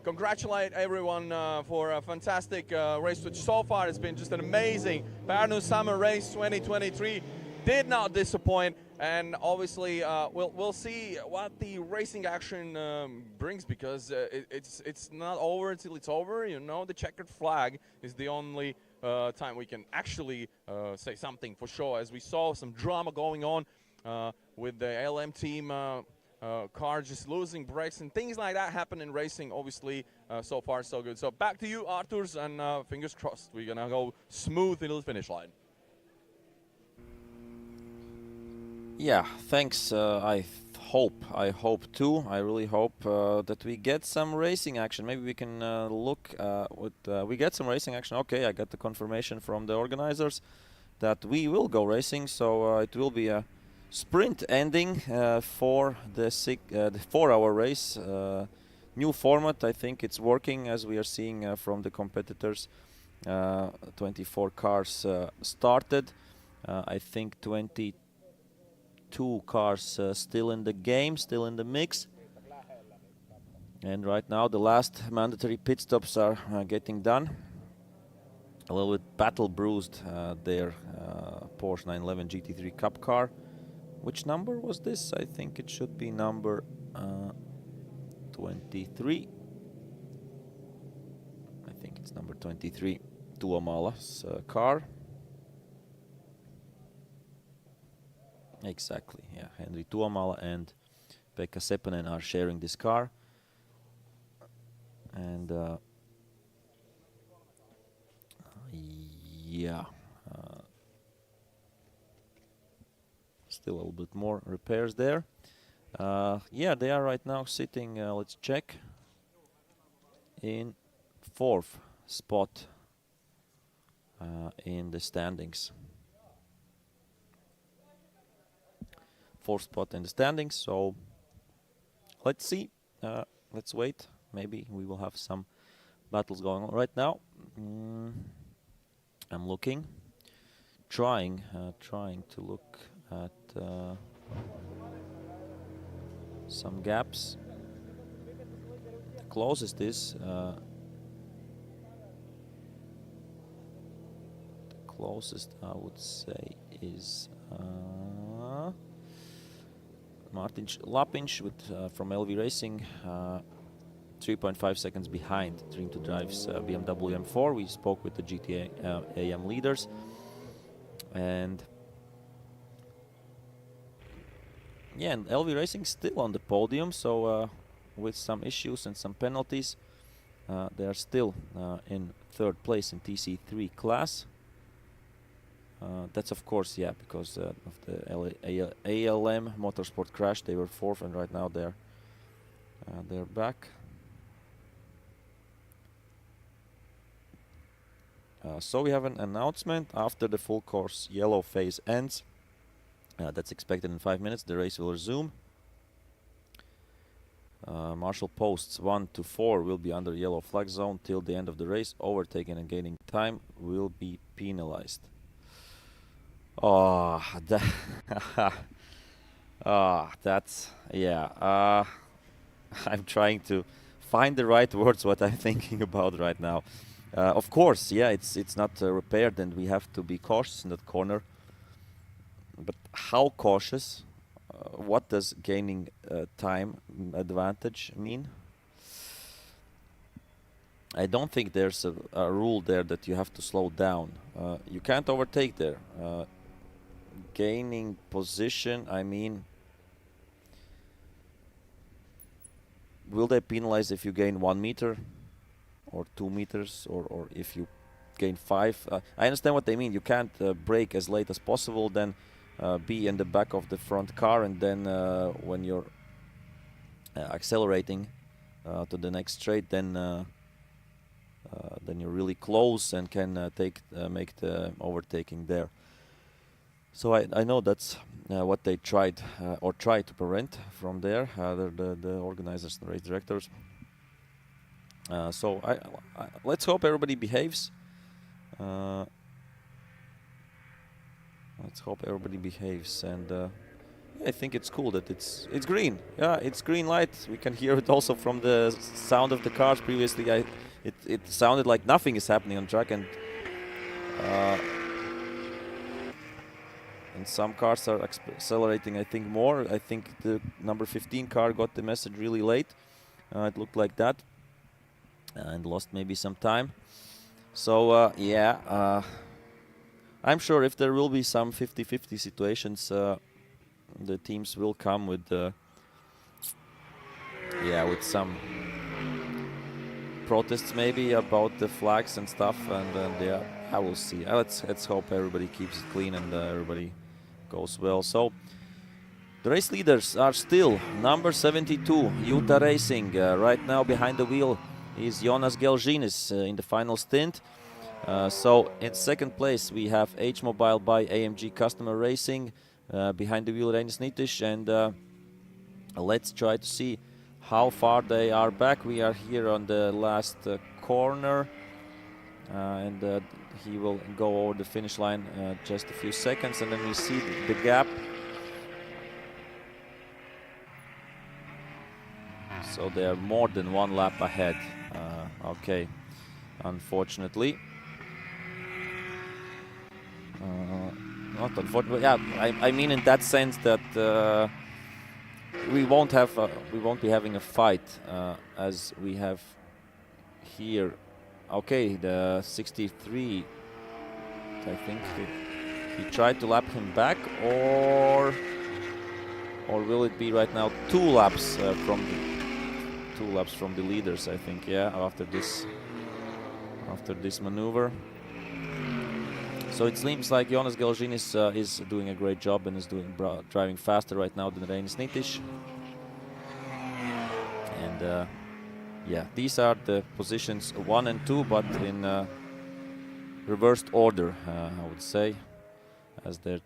congratulate everyone for a fantastic race, which so far has been just an amazing Parnu Summer Race 2023. Did not disappoint, and obviously we'll see what the racing action brings, because it's not over until it's over. You know, the checkered flag is the only time we can actually say something for sure, as we saw some drama going on with the LM team car just losing brakes and things like that happen in racing. Obviously, so far so good. So back to you, Arturs, and fingers crossed we're gonna go smooth into the finish line. Yeah, thanks. I hope too. I really hope that we get some racing action. Maybe we can look we get some racing action. Okay, I got the confirmation from the organizers that we will go racing. So it will be a sprint ending for the 4-hour race. New format. I think it's working, as we are seeing from the competitors. 24 cars started. I think 22 cars still in the game, still in the mix. And right now the last mandatory pit stops are getting done. A little bit battle bruised their Porsche 911 GT3 Cup car. Which number was this? I think it should be number 23. I think it's number 23, Tuomala's car. Exactly, yeah. Henri Tuomala and Pekka Seppänen are sharing this car. And yeah, still a little bit more repairs there. Yeah, they are right now sitting, let's check, in 4th spot in the standings. 4th spot in the standings, so let's see, let's wait. Maybe we will have some battles going on right now. I'm looking, trying to look at some gaps. The closest is I would say is Martin Lapinch with from LV Racing, 3.5 seconds behind Dream to Drive's BMW M4. We spoke with the GTA AM leaders, and yeah, and LV Racing still on the podium, so with some issues and some penalties, they are still in 3rd place in TC3 class. That's of course, yeah, because of the ALM Motorsport crash. They were 4th, and right now they're back. So we have an announcement after the full course yellow phase ends. That's expected in 5 minutes. The race will resume. Marshal posts 1 to 4 will be under yellow flag zone till the end of the race. Overtaking and gaining time will be penalized. Oh, that's, yeah. I'm trying to find the right words, what I'm thinking about right now. Of course, yeah, it's not repaired, and we have to be cautious in that corner. But how cautious? What does gaining time advantage mean? I don't think there's a rule there that you have to slow down. You can't overtake there. Gaining position, I mean, will they penalize if you gain 1 meter or 2 meters, or if you gain 5? I understand what they mean. You can't brake as late as possible, then be in the back of the front car, and then when you're accelerating to the next straight, then you're really close and can make the overtaking there. So I know that's what they tried or try to prevent from there, the organizers and race directors. So let's hope everybody behaves. Let's hope everybody behaves, and I think it's cool that it's green. Yeah, it's green light. We can hear it also from the sound of the cars. Previously, it sounded like nothing is happening on track, and some cars are accelerating, I think, more. I think the number 15 car got the message really late. It looked like that, and lost maybe some time. So yeah, I'm sure if there will be some 50-50 situations, the teams will come with with some protests maybe about the flags and stuff, and yeah, I will see. Let's hope everybody keeps it clean and everybody goes well. So the race leaders are still number 72, Utah Racing. Right now behind the wheel is Jonas Gelžinis in the final stint. So in 2nd place we have H Mobile by AMG Customer Racing. Behind the wheel Reinis Nitish, and let's try to see how far they are back. We are here on the last corner, and he will go over the finish line just a few seconds, and then we see the gap. So they are more than 1 lap ahead. Okay, unfortunately. Not unfortunately. Yeah, I mean in that sense that we won't be having a fight as we have here. Okay, the 63. I think he tried to lap him back, or will it be right now 2 laps from the leaders? I think, yeah, after this maneuver. So it seems like Jonas Gelžinis is doing a great job and is driving faster right now than Reinis Nitiš. And yeah, these are the positions 1 and 2, but in reversed order, I would say, as they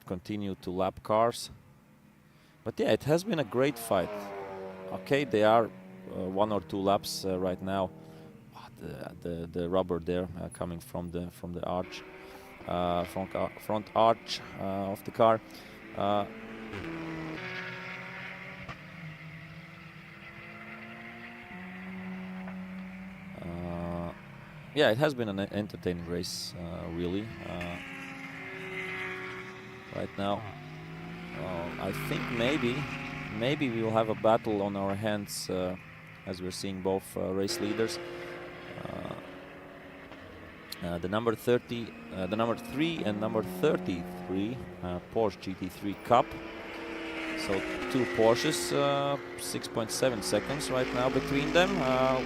continue to lap cars. But yeah, it has been a great fight. Okay, they are 1 or 2 laps right now. The rubber there coming from the arch, front arch of the car. Yeah, it has been an entertaining race, really. Right now, I think maybe we will have a battle on our hands as we're seeing both race leaders. The number 3 and number 33 Porsche GT3 Cup. So 2 Porsches, 6.7 seconds right now between them.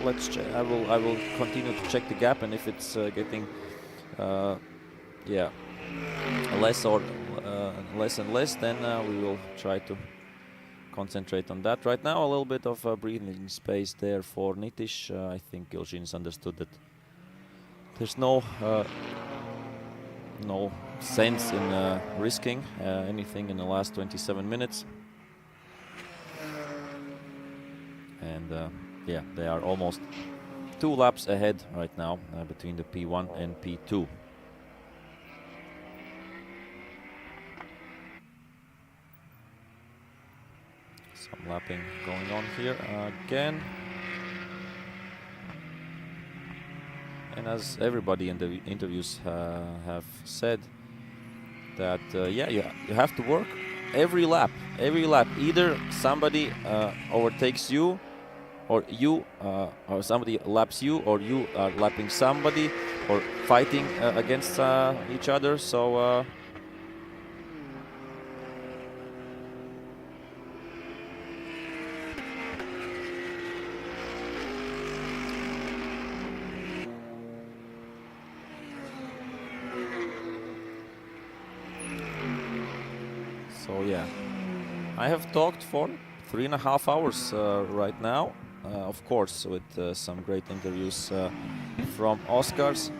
Let's check. I will continue to check the gap, and if it's getting yeah, less and less, then we will try to concentrate on that. Right now, a little bit of breathing space there for Nitiš. I think Gelžinis understood that there's no sense in risking anything in the last 27 minutes. And yeah, they are almost 2 laps ahead right now between the P1 and P2. Some lapping going on here again. And as everybody in the interviews have said, that yeah, you have to work every lap. Either somebody overtakes you, or or somebody laps you, or you are lapping somebody, or fighting against each other. So yeah, I have talked for 3.5 hours right now, of course, with some great interviews from Oscars,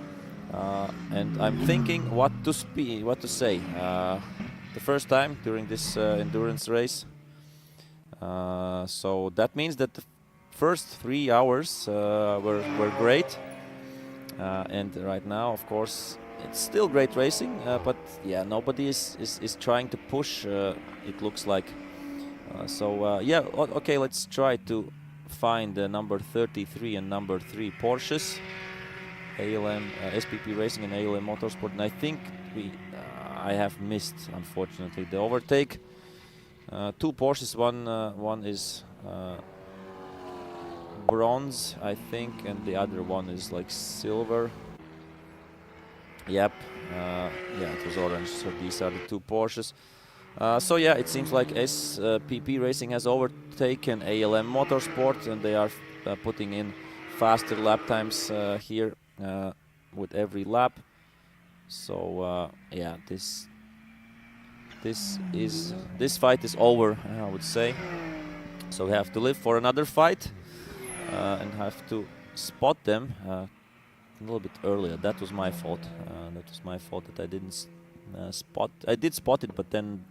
and I'm thinking what to say. The first time during this endurance race, so that means that the first 3 hours were great, and right now, of course, it's still great racing, but yeah, nobody is trying to push, it looks like. So yeah, okay, let's try to find the number 33 and number 3 Porsches, ALM, SPP Racing and ALM Motorsport, and I think I have missed, unfortunately, the overtake. 2 Porsches, one is bronze, I think, and the other one is like silver. Yep, yeah, it was orange, so these are the 2 Porsches. So yeah, it seems like SPP Racing has overtaken ALM Motorsport, and they are putting in faster lap times here with every lap. So yeah, this fight is over, I would say. So we have to live for another fight and have to spot them a little bit earlier. That was my fault. That I didn't spot. I did spot it, but then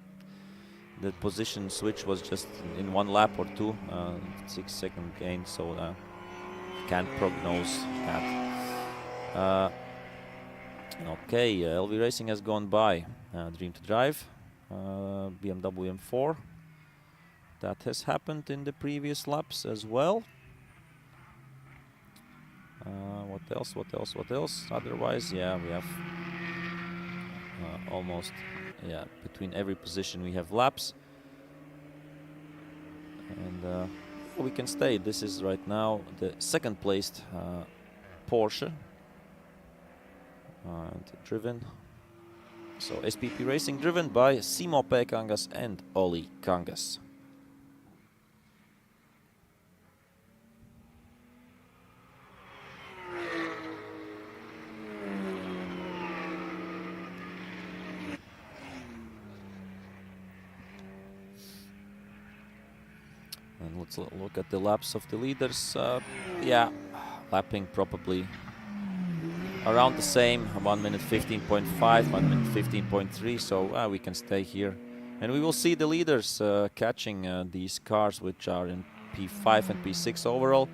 the position switch was just in 1 lap or 2, 6-second gain. So can't prognose that. Okay, LV Racing has gone by. Dream to Drive, BMW M4. That has happened in the previous laps as well. What else? What else? What else? Otherwise, yeah, we have almost, yeah, between every position we have laps. And we can stay. This is right now the second placed Porsche. And driven. So SPP Racing driven by Simo P. and Olli Kangas. And let's look at the laps of the leaders. Yeah, lapping probably around the same, 1 minute 15.5, 1 minute 15.3, so we can stay here. And we will see the leaders catching these cars, which are in P5 and P6 overall.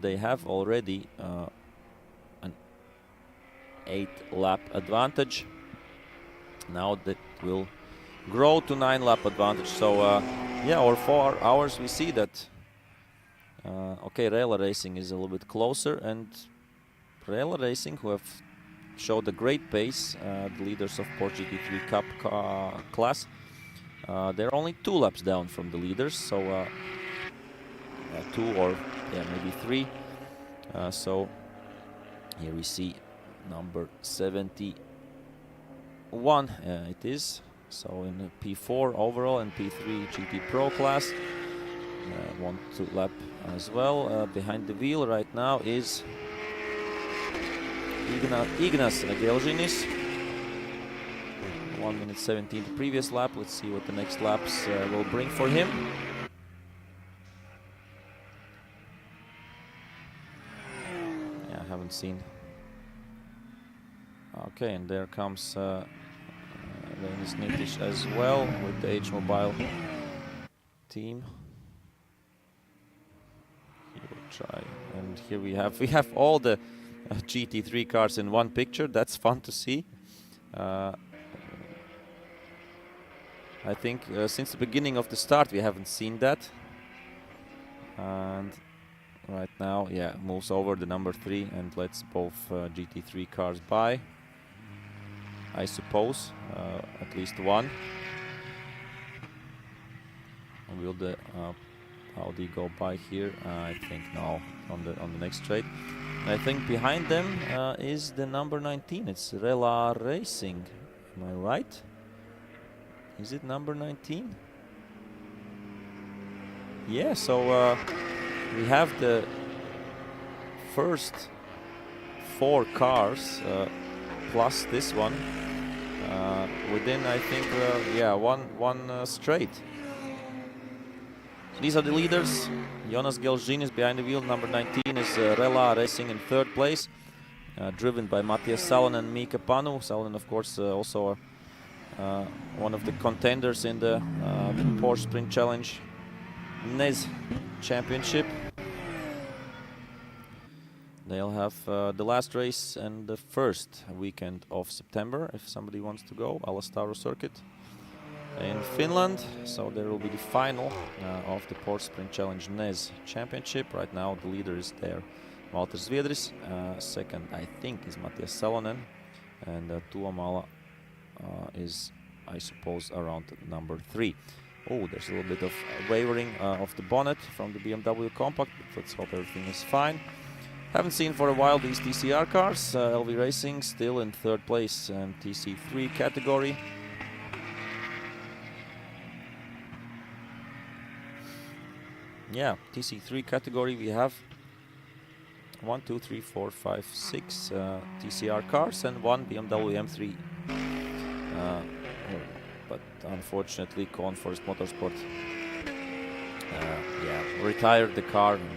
They have already an 8-lap advantage. Now that will grow to 9-lap advantage. So yeah, over 4 hours we see that okay, Rail Racing is a little bit closer, and Rail Racing, who have showed a great pace, the leaders of Porsche GT3 Cup class, they're only 2 laps down from the leaders, so 2 or maybe 3. So here we see number 71. It is. So in P4 overall and P3 GT Pro class, 1-2 lap as well. Behind the wheel right now is Ignas Gelžinis. 1 minute 17 the previous lap. Let's see what the next laps will bring for him. Yeah, I haven't seen. Okay, and there comes Lenis Nitish as well with the H Mobile team. He will try, and here we have all the GT3 cars in one picture. That's fun to see. I think since the beginning of the start we haven't seen that. And right now, yeah, moves over the number 3 and lets both GT3 cars by. I suppose at least one. And will the Audi go by here? I think no, on the next straight. I think behind them is the number 19. It's NeA R Racing. Am I right? Is it number 19? Yeah, so we have the first 4 cars plus this one within, I think, yeah, one straight. So these are the leaders. Jonas Gelžinis behind the wheel. Number 19 is NeA R Racing in 3rd place, driven by Matias Salonen and Mika Parnu. Salonen, of course, also one of the contenders in the Porsche Sprint Challenge NES Championship. They'll have the last race and the first weekend of September, if somebody wants to go, Alastaro Circuit in Finland. So there will be the final of the Porsche Sprint Challenge NES Championship. Right now the leader is there, Valter Zviedris. Second, I think, is Matias Salonen, and Tuomala is, I suppose, around number 3. Oh, there's a little bit of wavering of the bonnet from the BMW Compact, but let's hope everything is fine. Haven't seen for a while these TCR cars. LV Racing still in 3rd place and TC3 category. Yeah, TC3 category we have 1, 2, 3, 4, 5, 6 TCR cars and 1 BMW M3. But unfortunately, Kohn Forest Motorsport yeah, retired the car, and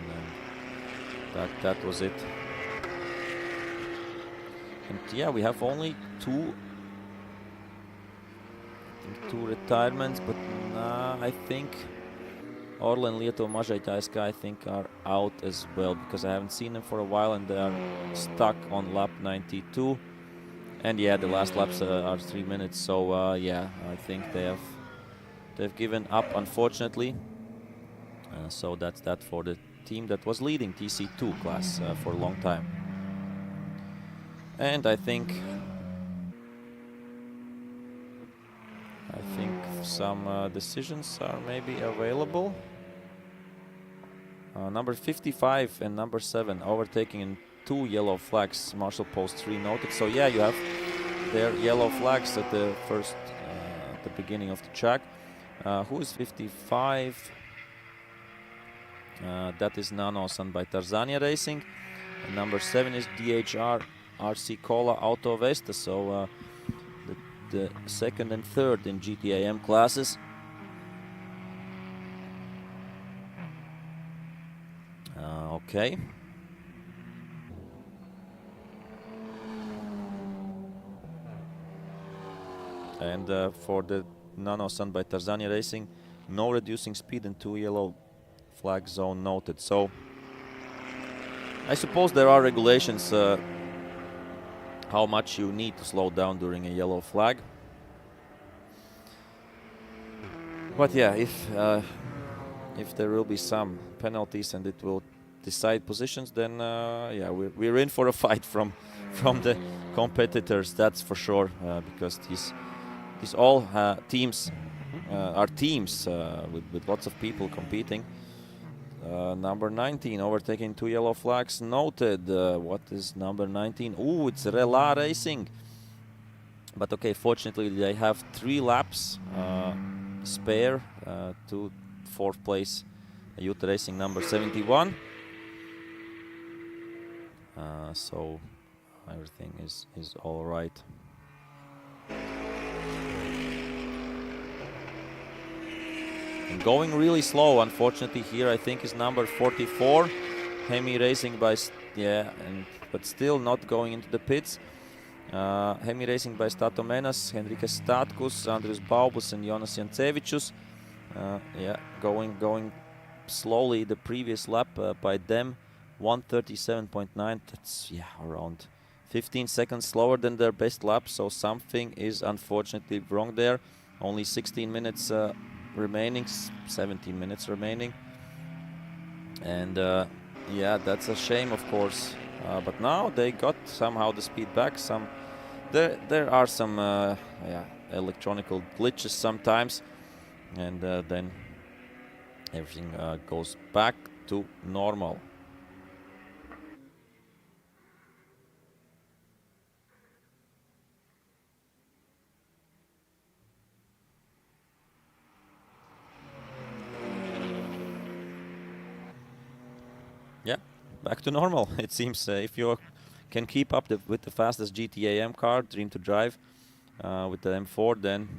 that was it. And yeah, we have only 2 retirements, but I think Orlen, Lietuva, Mažeikiaiska, I think, are out as well, because I haven't seen them for a while and they are stuck on lap 92. And yeah, the last laps are 3 minutes, so yeah, I think they've given up, unfortunately. So that's that for the team that was leading TC2 class for a long time. And I think some decisions are maybe available. Number 55 and number 7 overtaking in 2 yellow flags. Marshal post 3 noted. So yeah, you have their yellow flags at the first, at the beginning of the track. Who is 55? That is Nano San by Tarzania Racing. And number 7 is DHR RC Cola Auto Vesta. So the second and third in GTAM classes. Okay. And for the Nano Sun by Tarzania Racing, no reducing speed and 2 yellow flag zone noted. So I suppose there are regulations how much you need to slow down during a yellow flag. But yeah, if there will be some penalties and it will decide positions, then yeah, we're in for a fight from the competitors, that's for sure, because these all teams are teams with lots of people competing. Number 19 overtaking 2 yellow flags noted. What is number 19? Ooh, it's Rela Racing. But okay, fortunately they have 3 laps spare to 4th place Youth Racing number 71. So everything is all right. And going really slow, unfortunately, here I think is number 44, Hemi Racing by but still not going into the pits. Hemi Racing by Statomenas, Henrique Statkus, Andrius Baubus and Jonas Jancevicius. Yeah, going slowly the previous lap by them, 137.9. That's around 15 seconds slower than their best lap. So something is unfortunately wrong there. Only 16 minutes remaining, 17 minutes remaining, and yeah, that's a shame, of course. But now they got somehow the speed back. There are some electronical glitches sometimes, and then everything goes back to normal. Yeah, back to normal. It seems if you can keep up with the fastest GTAM car, Dream to Drive, with the M4, then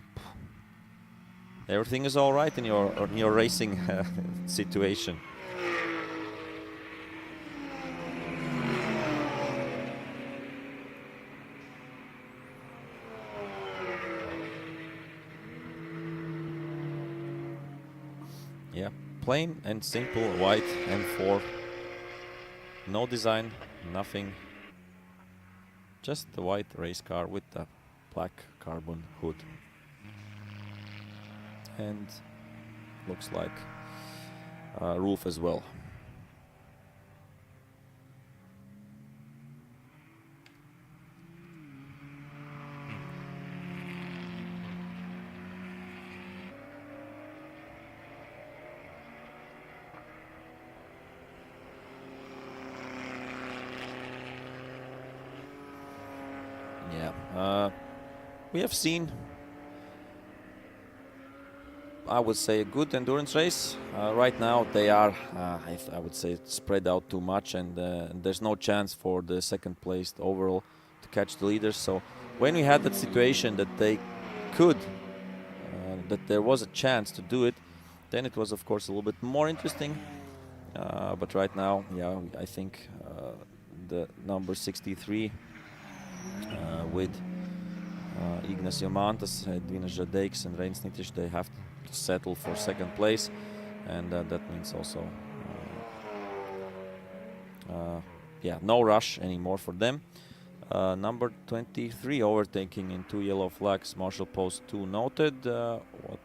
everything is all right in your racing situation. Yeah, plain and simple white M4. No design, nothing. Just the white race car with the black carbon hood. And looks like roof as well. Yeah, we have seen, I would say, a good endurance race. Right now they are, I would say, spread out too much, and there's no chance for the second placed overall to catch the leaders. So when we had that situation that they could, that there was a chance to do it, then it was of course a little bit more interesting. But right now, yeah, I think the number 63 with Ignacio Mantas, Edvina Žadeiks and Reins Nitish, they have to settle for second place, and that means also yeah, no rush anymore for them. Number 23 overtaking in 2 yellow flags, Marshal Post 2 noted. What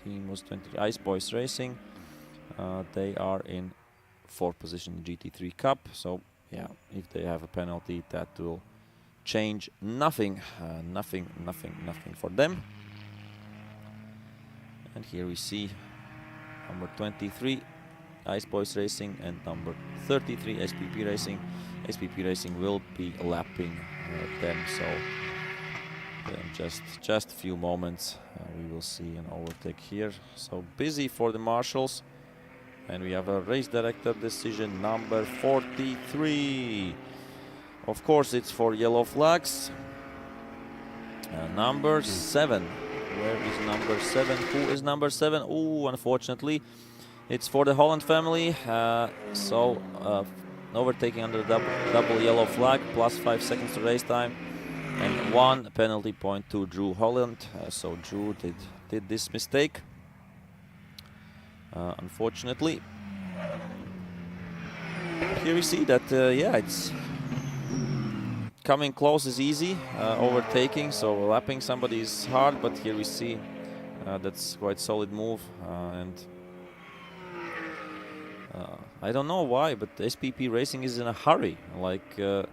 team was 23? Ice Boys Racing. They are in 4th position in GT3 Cup. So yeah, if they have a penalty, that will change nothing. Nothing for them. And here we see number 23 Ice Boys Racing and number 33 SPP Racing. SPP Racing will be lapping them, so in just a few moments we will see an overtake here. So busy for the marshals, and we have a race director decision number 43. Of course, it's for yellow flags. Number 7. Where is number 7? Who is number 7? Oh, unfortunately, it's for the Holland family. So overtaking under the double yellow flag, plus 5 seconds to race time, and 1 penalty point to Drew Holland. So Drew did this mistake, unfortunately. Here we see that, yeah, it's coming close is easy, overtaking, so lapping somebody is hard, but here we see that's quite solid move, and I don't know why, but SPP Racing is in a hurry. Like they're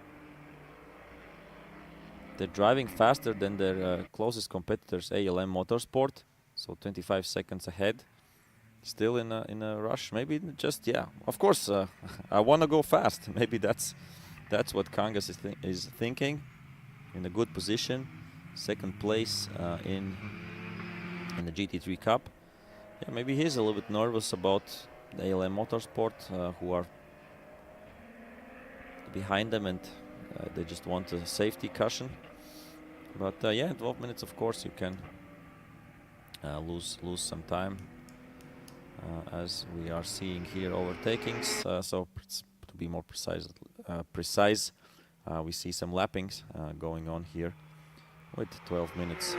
driving faster than their closest competitors, ALM Motorsport, so 25 seconds ahead. Still in a rush. Maybe just, yeah. Of course, I want to go fast. Maybe that's what Kangas is thinking. In a good position, 2nd place in the GT3 Cup. Yeah, maybe he's a little bit nervous about the ALM Motorsport, who are behind them, and they just want a safety cushion. But yeah, in 12 minutes, of course, you can lose some time, as we are seeing here overtakings. So to be more precise, we see some lappings going on here with 12 minutes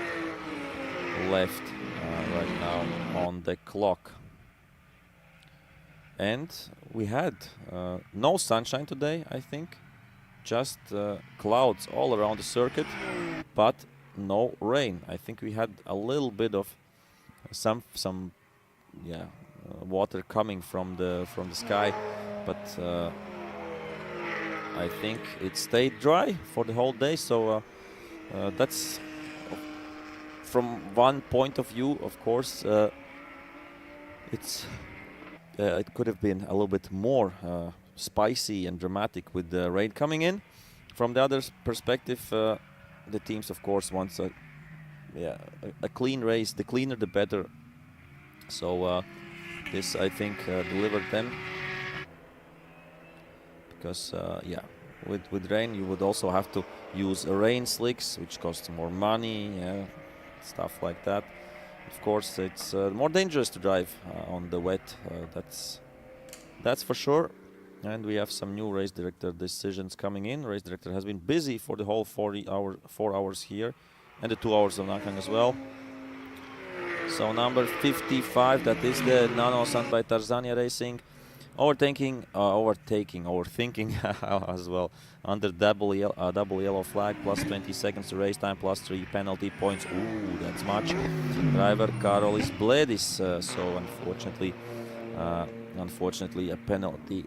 left right now on the clock. And we had no sunshine today, I think, just clouds all around the circuit, but no rain. I think we had a little bit of some water coming from the sky, but I think it stayed dry for the whole day. So that's, from one point of view, of course, it could have been a little bit more spicy and dramatic with the rain coming in. From the other perspective, the teams, of course, wants a clean race. The cleaner, the better. So this, I think, delivered them. Because, yeah, with rain, you would also have to use rain slicks, which costs more money, stuff like that. Of course, it's more dangerous to drive on the wet. That's for sure. And we have some new race director decisions coming in. Race director has been busy for the whole 4 hours here, and the 2 hours of Nankang as well. So number 55, that is the Nano Sun by Tarzania Racing, overthinking as well, under double yellow flag, plus 20 seconds to race time, plus 3 penalty points. Ooh, that's much. Driver Karolis Bledis, so unfortunately a penalty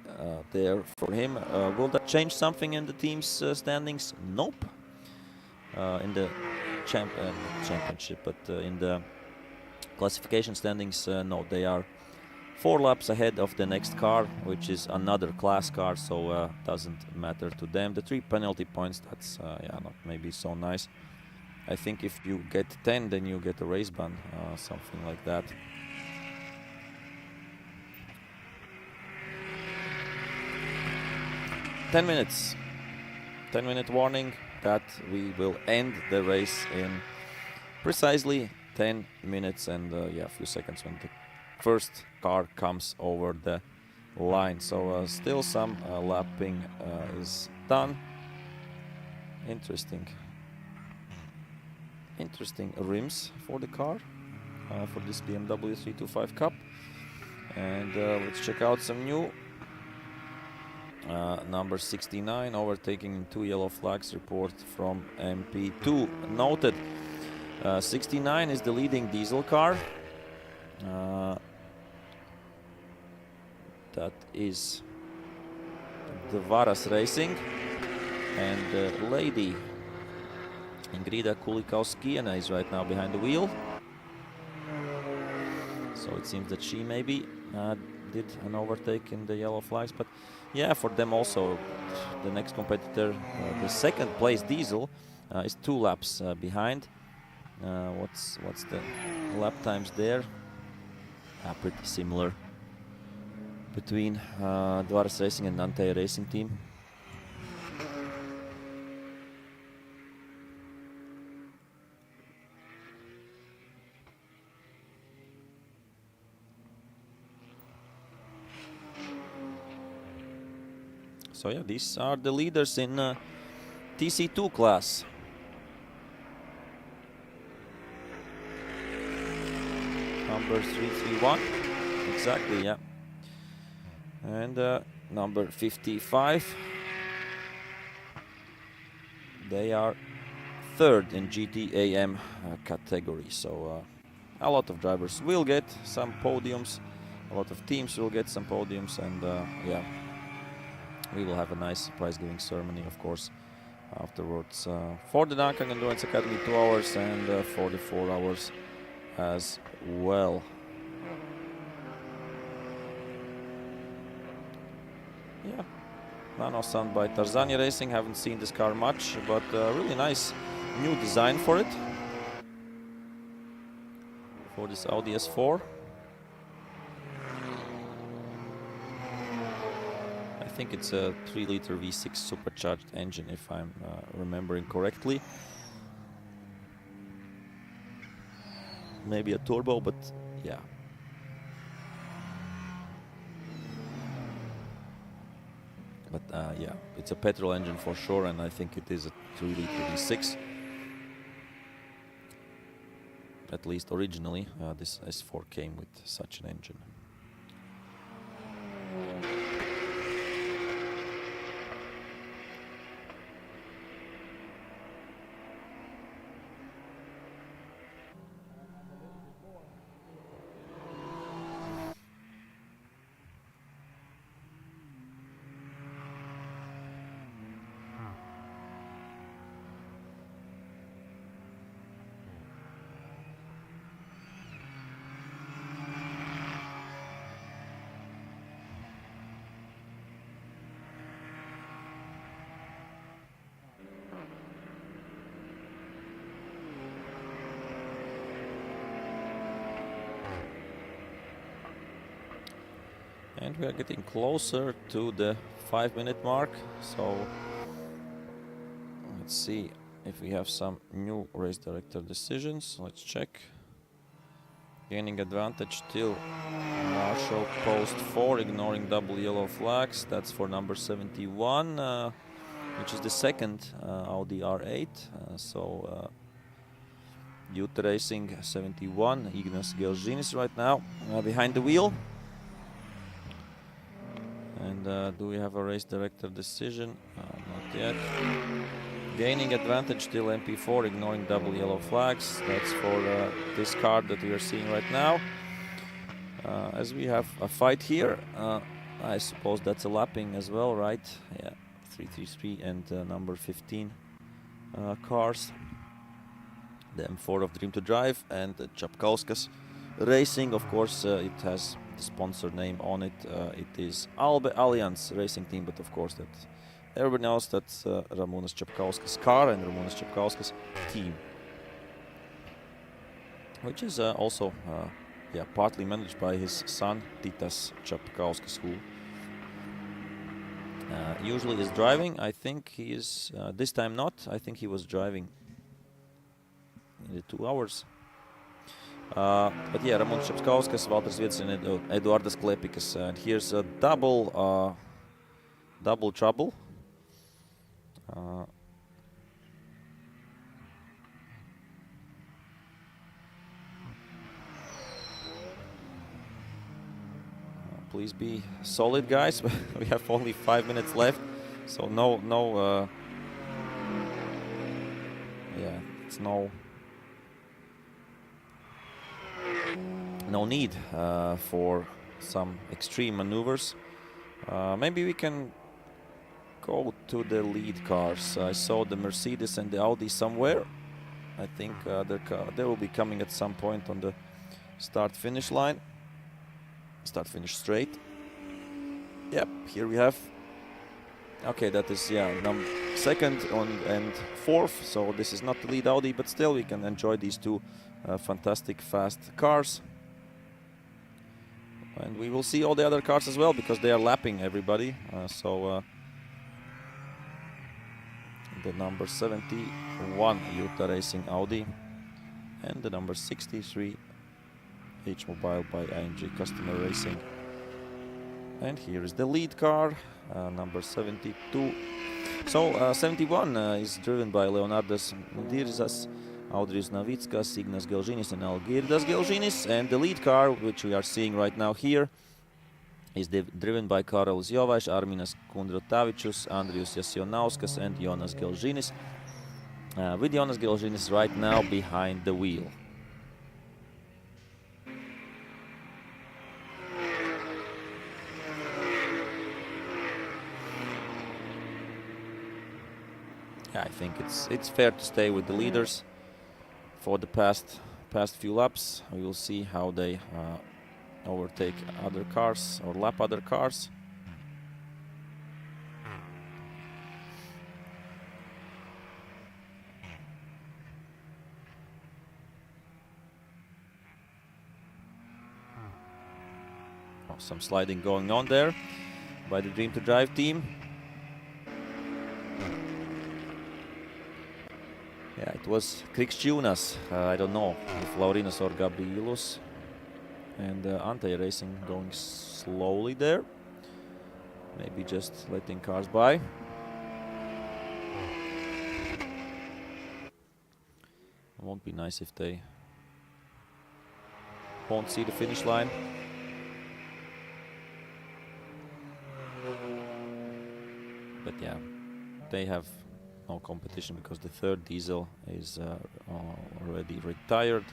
there for him. Will that change something in the team's standings? Nope. In the championship, but in the classification standings, no, they are 4 laps ahead of the next car, which is another class car, so doesn't matter to them. The 3 penalty points, that's yeah, not maybe so nice. I think if you get 10, then you get a race ban, something like that. Ten minutes. 10-minute warning that we will end the race in precisely 10 minutes and yeah, a few seconds when the first car comes over the line. So still some lapping is done. Interesting rims for the car, for this BMW 325 Cup. And let's check out some new. Number 69 overtaking 2 yellow flags, report from MP2. Noted, 69 is the leading diesel car. That is the Varas Racing, and the lady Ingrida Kulikauskiene is right now behind the wheel. So it seems that she maybe did an overtake in the yellow flags, but yeah, for them also, the next competitor, the second place Diesel, is 2 laps behind. What's the lap times there? Pretty similar between Varas Racing and NeA R Racing team. So yeah, these are the leaders in TC2 class. Number 331, exactly, yeah. And number 55. They are 3rd in GT/AM category. So a lot of drivers will get some podiums. A lot of teams will get some podiums, and yeah, we will have a nice prize-giving ceremony, of course, afterwards for the Nankang Endurance Academy 2 hours and for the 4 hours as well. Yeah, nano sound by Tarzania Racing. Haven't seen this car much, but really nice new design for it, for this Audi S4. I think it's a 3-liter V6 supercharged engine, if I'm remembering correctly. Maybe a turbo, but yeah. But yeah, it's a petrol engine for sure, and I think it is a 3-liter V6. At least originally, this S4 came with such an engine. And we are getting closer to the 5-minute mark, so let's see if we have some new race director decisions. Let's check. Gaining advantage still Marshall post 4, ignoring double yellow flags. That's for number 71, which is the second Audi R8. So Youth Racing 71, Ignas Gelžinis right now behind the wheel. And do we have a race director decision? Not yet. Gaining advantage still MP4, ignoring double yellow flags. That's for this card that we are seeing right now. As we have a fight here, I suppose that's a lapping as well, right? Yeah, 333 and number 15 cars. The M4 of Dream to Drive and the Čapkauskas Racing. Of course, it has the sponsor name on it. It is Albe Alliance Racing Team, but of course that everybody knows that's Ramūnas Čapkauskas car and Ramūnas Čapkauskas team, which is also yeah, partly managed by his son Titas Čapkauskas, who usually is driving. I think he is this time not. I think he was driving in the 2 hours. But yeah, Ramūnas Čapkauskas, Valters Vietas and Eduardas Klepikas. And here's a double trouble. Please be solid, guys. We have only 5 minutes left, so yeah, it's no need for some extreme maneuvers. Maybe we can go to the lead cars. I saw the Mercedes and the Audi somewhere. I think they will be coming at some point on the start-finish line. Start-finish straight. Yep, here we have. Okay, that is second and fourth. So this is not the lead Audi, but still we can enjoy these two fantastic fast cars. And we will see all the other cars as well because they are lapping everybody. The number 71 Yuta Racing Audi and the number 63 H Mobile by ING Customer Racing. And here is the lead car, number 72. So 71 is driven by Leonardas Dirzas, Audrijs Navickas, Ignas Gelžinis and Algirdas Gelžinis. And the lead car, which we are seeing right now here, is driven by Karolis Jovaiš, Arminas Kundrotavičius, Andrius Jasionauskas and Jonas Gelžinis. With Jonas Gelžinis right now behind the wheel. I think it's fair to stay with the leaders for the past few laps. We will see how they overtake other cars or lap other cars. Oh, some sliding going on there by the Dream to Drive team. Yeah, it was Krikšķūnas, I don't know if Laurinus or Gabrielus, and Ante Racing going slowly there, maybe just letting cars by. It won't be nice if they won't see the finish line. But yeah, they have no competition because the third diesel is already retired.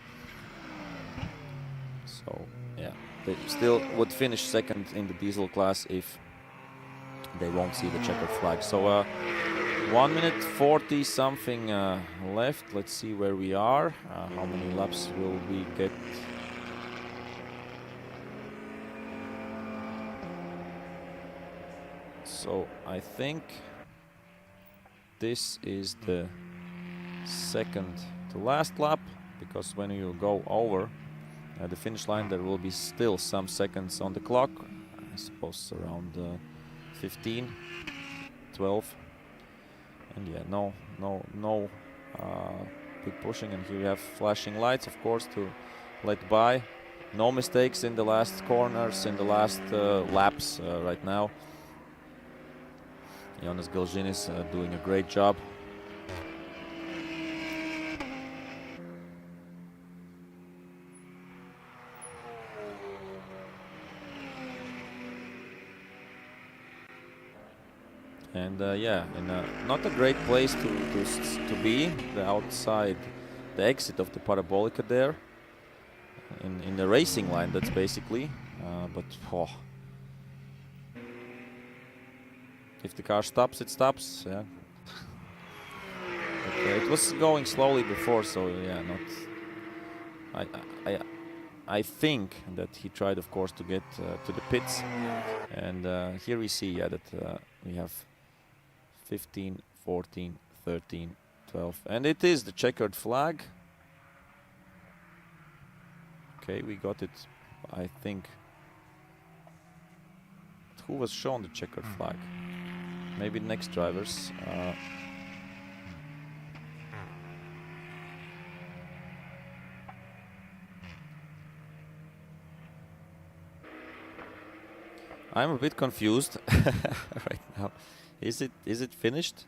So yeah, they still would finish second in the diesel class if they won't see the checkered flag. So 1 minute 40 something left. Let's see where we are. How many laps will we get? So I think this is the second to last lap, because when you go over the finish line there will be still some seconds on the clock. I suppose around 15, 12. And yeah, no big pushing. And here you have flashing lights, of course, to let by. No mistakes in the last corners, in the last laps right now. Jonas Gelžinis doing a great job. And yeah, in not a great place to be, the outside, the exit of the Parabolica there, in the racing line, that's basically, but oh. If the car stops, it stops. Yeah. It was going slowly before, so yeah, not. I think that he tried, of course, to get to the pits, and here we see that we have 15, 14, 13, 12, and it is the checkered flag. Okay, we got it. I think. Who was shown the checkered flag? Maybe the next drivers. I'm a bit confused right now. Is it finished?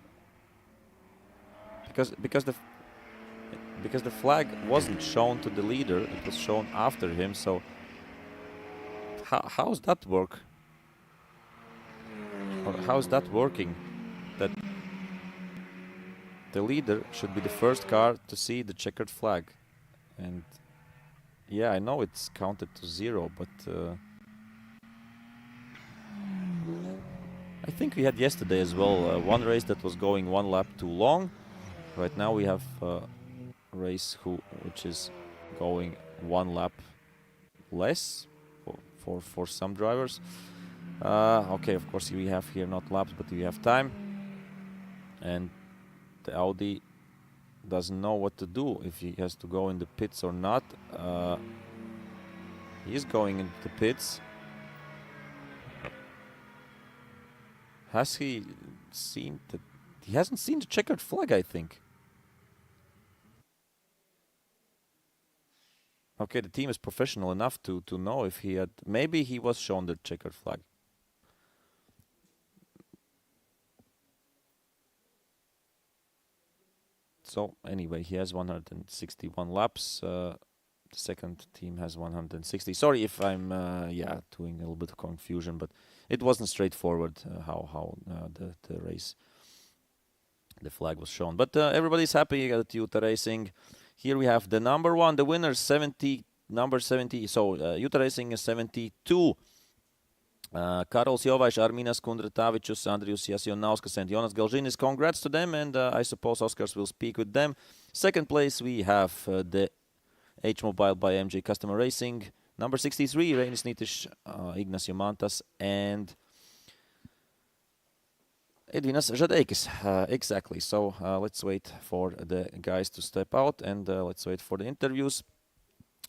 Because the flag wasn't shown to the leader. It was shown after him. So how's that work? Or how's that working? That the leader should be the first car to see the checkered flag. And yeah, I know it's counted to 0, but I think we had yesterday as well one race that was going one lap too long. Right now we have a race which is going one lap less for some drivers. Okay, of course we have here not laps, but we have time. And the Audi doesn't know what to do, if he has to go in the pits or not. He's going into the pits. Has he seen the... He hasn't seen the checkered flag, I think. Okay, the team is professional enough to know if he had... Maybe he was shown the checkered flag. So, anyway, he has 161 laps. The second team has 160. Sorry if I'm, doing a little bit of confusion, but it wasn't straightforward how the race, the flag was shown. But everybody's happy at Utah Racing. Here we have the number one, the winner, number 70. So, Utah Racing is 72. Karols Jovaiš, Arminas Kundratavičus, Andrius Jasionauskas and Jonas Galžinis. Congrats to them, and I suppose Oskars will speak with them. Second place we have the H-Mobile by MJ Customer Racing. Number 63, Reinis Nitiš, Ignacio Mantas, and Edvinas Žadeikis. Exactly. So let's wait for the guys to step out, and let's wait for the interviews.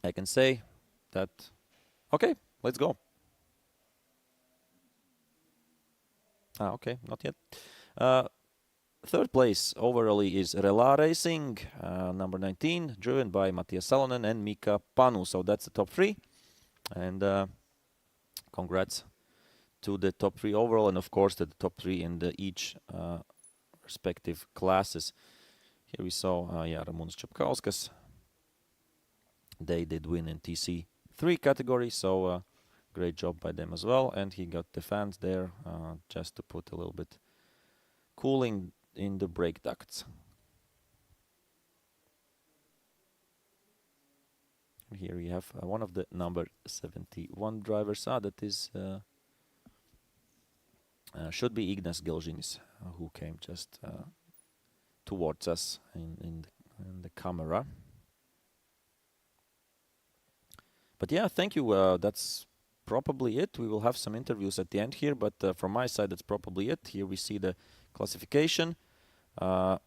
I can say that... Okay, let's go. Okay, not yet. Third place overall is Rela Racing, number 19, driven by Matias Salonen and Mika Parnu. So that's the top three. And congrats to the top three overall, and of course the top three in each respective classes. Here we saw Ramūnas Čapkauskas. They did win in TC3 category, so great job by them as well. And he got the fans there just to put a little bit cooling in the brake ducts. Here we have one of the number 71 drivers. That is should be Ignas Galžinis, who came just towards us in the camera. But yeah, thank you. That's probably it. We will have some interviews at the end here, but from my side, that's probably it. Here we see the classification. I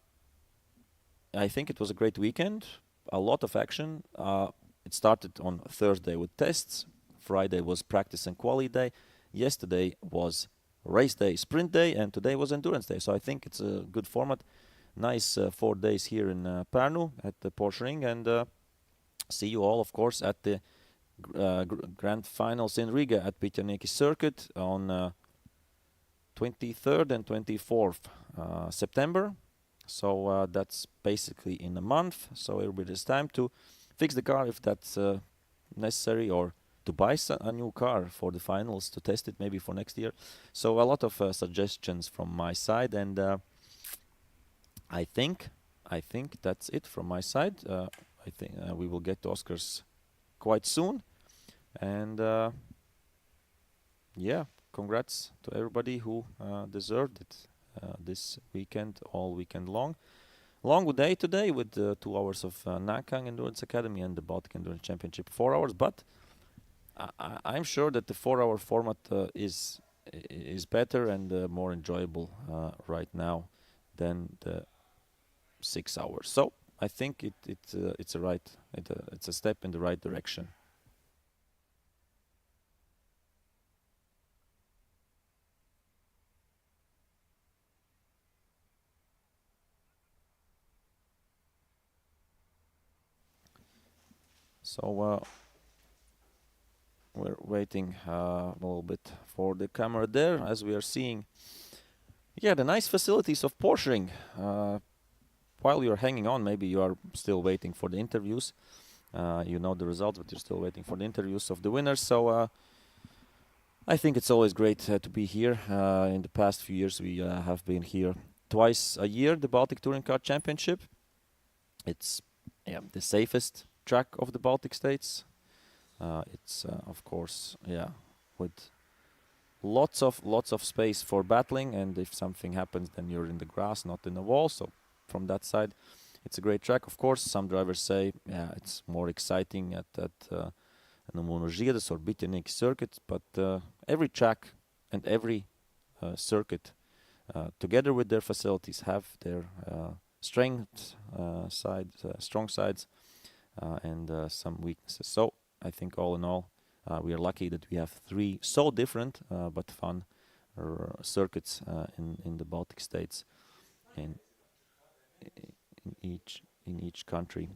think it was a great weekend. A lot of action. It started on Thursday with tests. Friday was practice and quali day. Yesterday was race day, sprint day, and today was endurance day. So I think it's a good format. Nice 4 days here in Parnu at the Porsche Ring, and see you all, of course, at the grand finals in Riga at Pitjaniki Circuit on 23rd and 24th September. So that's basically in a month. So everybody has time to fix the car if that's necessary, or to buy a new car for the finals to test it maybe for next year. So a lot of suggestions from my side, and I think that's it from my side. I think we will get to Oscars quite soon, and yeah, congrats to everybody who deserved it this weekend, all weekend long. Long day today with 2 hours of Nankang Endurance Academy and the Baltic Endurance Championship 4 hours, but I'm sure that the 4-hour format is better and more enjoyable right now than the 6 hours. So I think it's a step in the right direction. So we're waiting a little bit for the camera there, as we are seeing, yeah, the nice facilities of Porsche Ring. While you're hanging on, maybe you are still waiting for the interviews. You know the results, but you're still waiting for the interviews of the winners. So I think it's always great to be here. In the past few years, we have been here twice a year, the Baltic Touring Car Championship. It's the safest track of the Baltic states. It's of course, with lots of space for battling, and if something happens, then you're in the grass, not in the wall. So from that side, it's a great track. Of course, some drivers say, yeah, it's more exciting at Monozhiedas or Bitenik circuit, but every track and every circuit, together with their facilities, have their strengths, strong sides, and some weaknesses. So I think all in all, we are lucky that we have 3 so different but fun circuits in the Baltic states, in each country.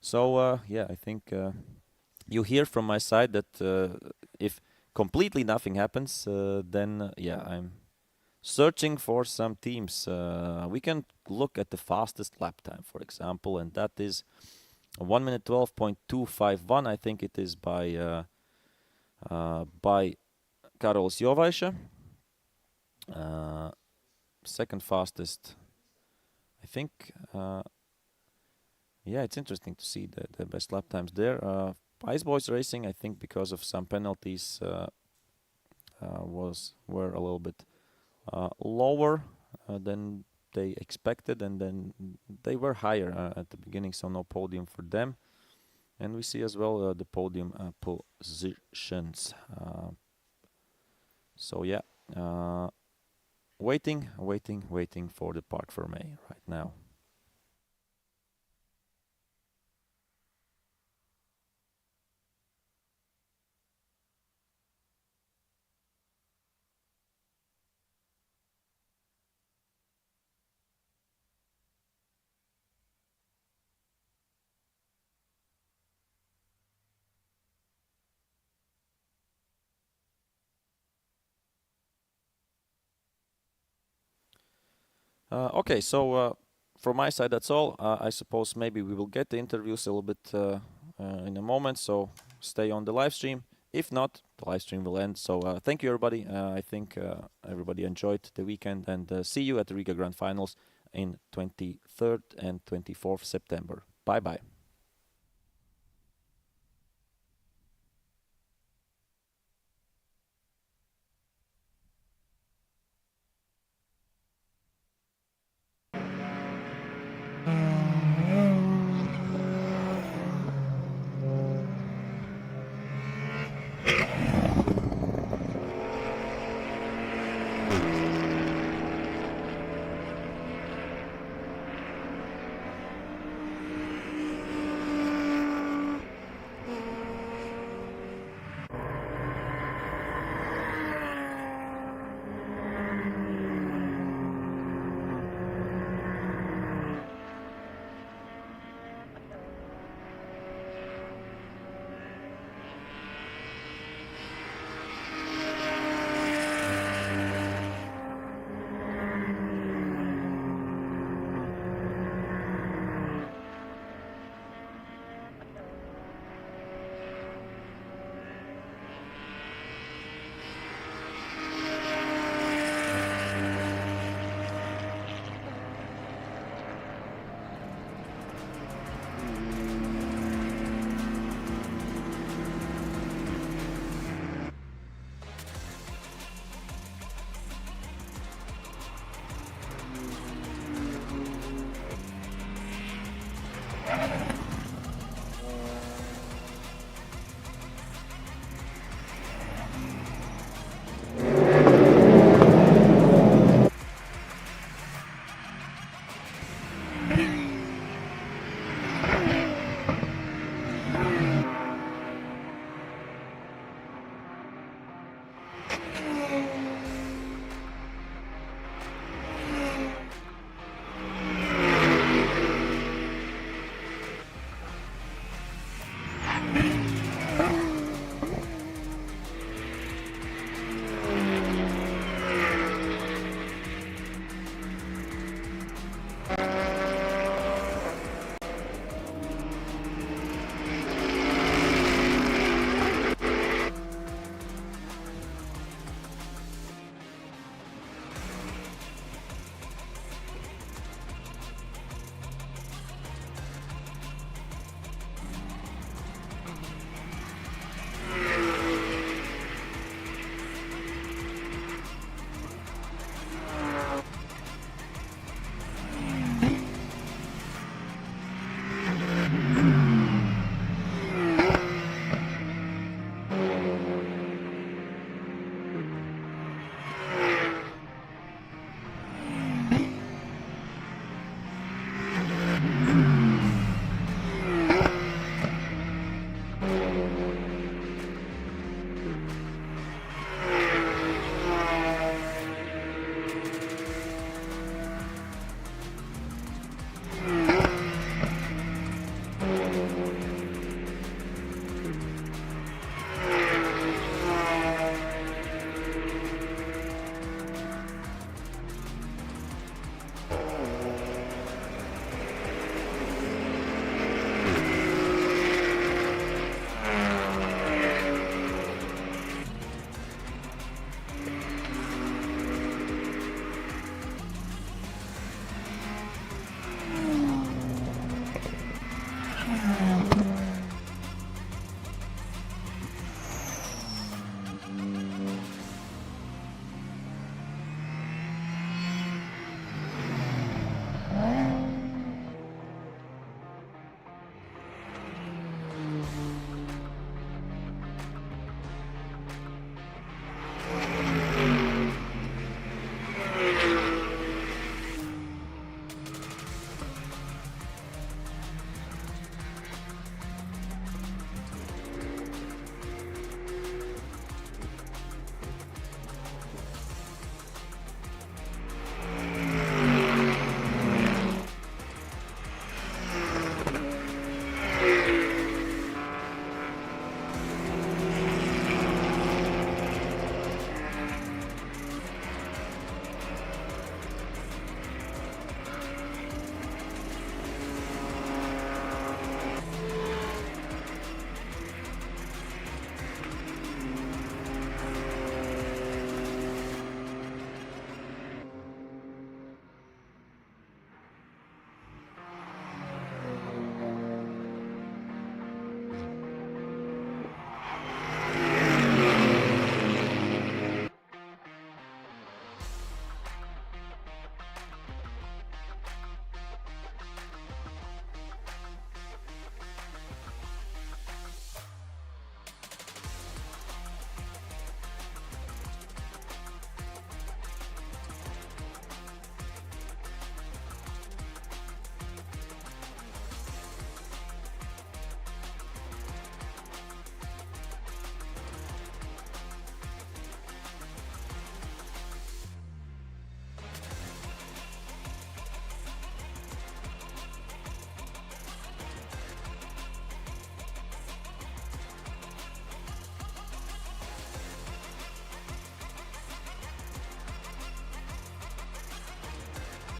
So yeah, I think you hear from my side that if completely nothing happens, then yeah, I'm searching for some teams. We can look at the fastest lap time, for example, and that is 1 minute 12.251. I think it is by Karolis Jovaiša. Second fastest, I think. Yeah, it's interesting to see the best lap times there. Ice Boys Racing, I think, because of some penalties, were a little bit lower than they expected, and then they were higher at the beginning, so no podium for them. And we see as well the podium positions. So yeah, waiting for the Parc Fermé right now. Okay, so from my side, that's all. I suppose maybe we will get the interviews a little bit in a moment, so stay on the live stream. If not, the live stream will end. So thank you, everybody. I think everybody enjoyed the weekend, and see you at the Riga Grand Finals in 23rd and 24th September. Bye-bye.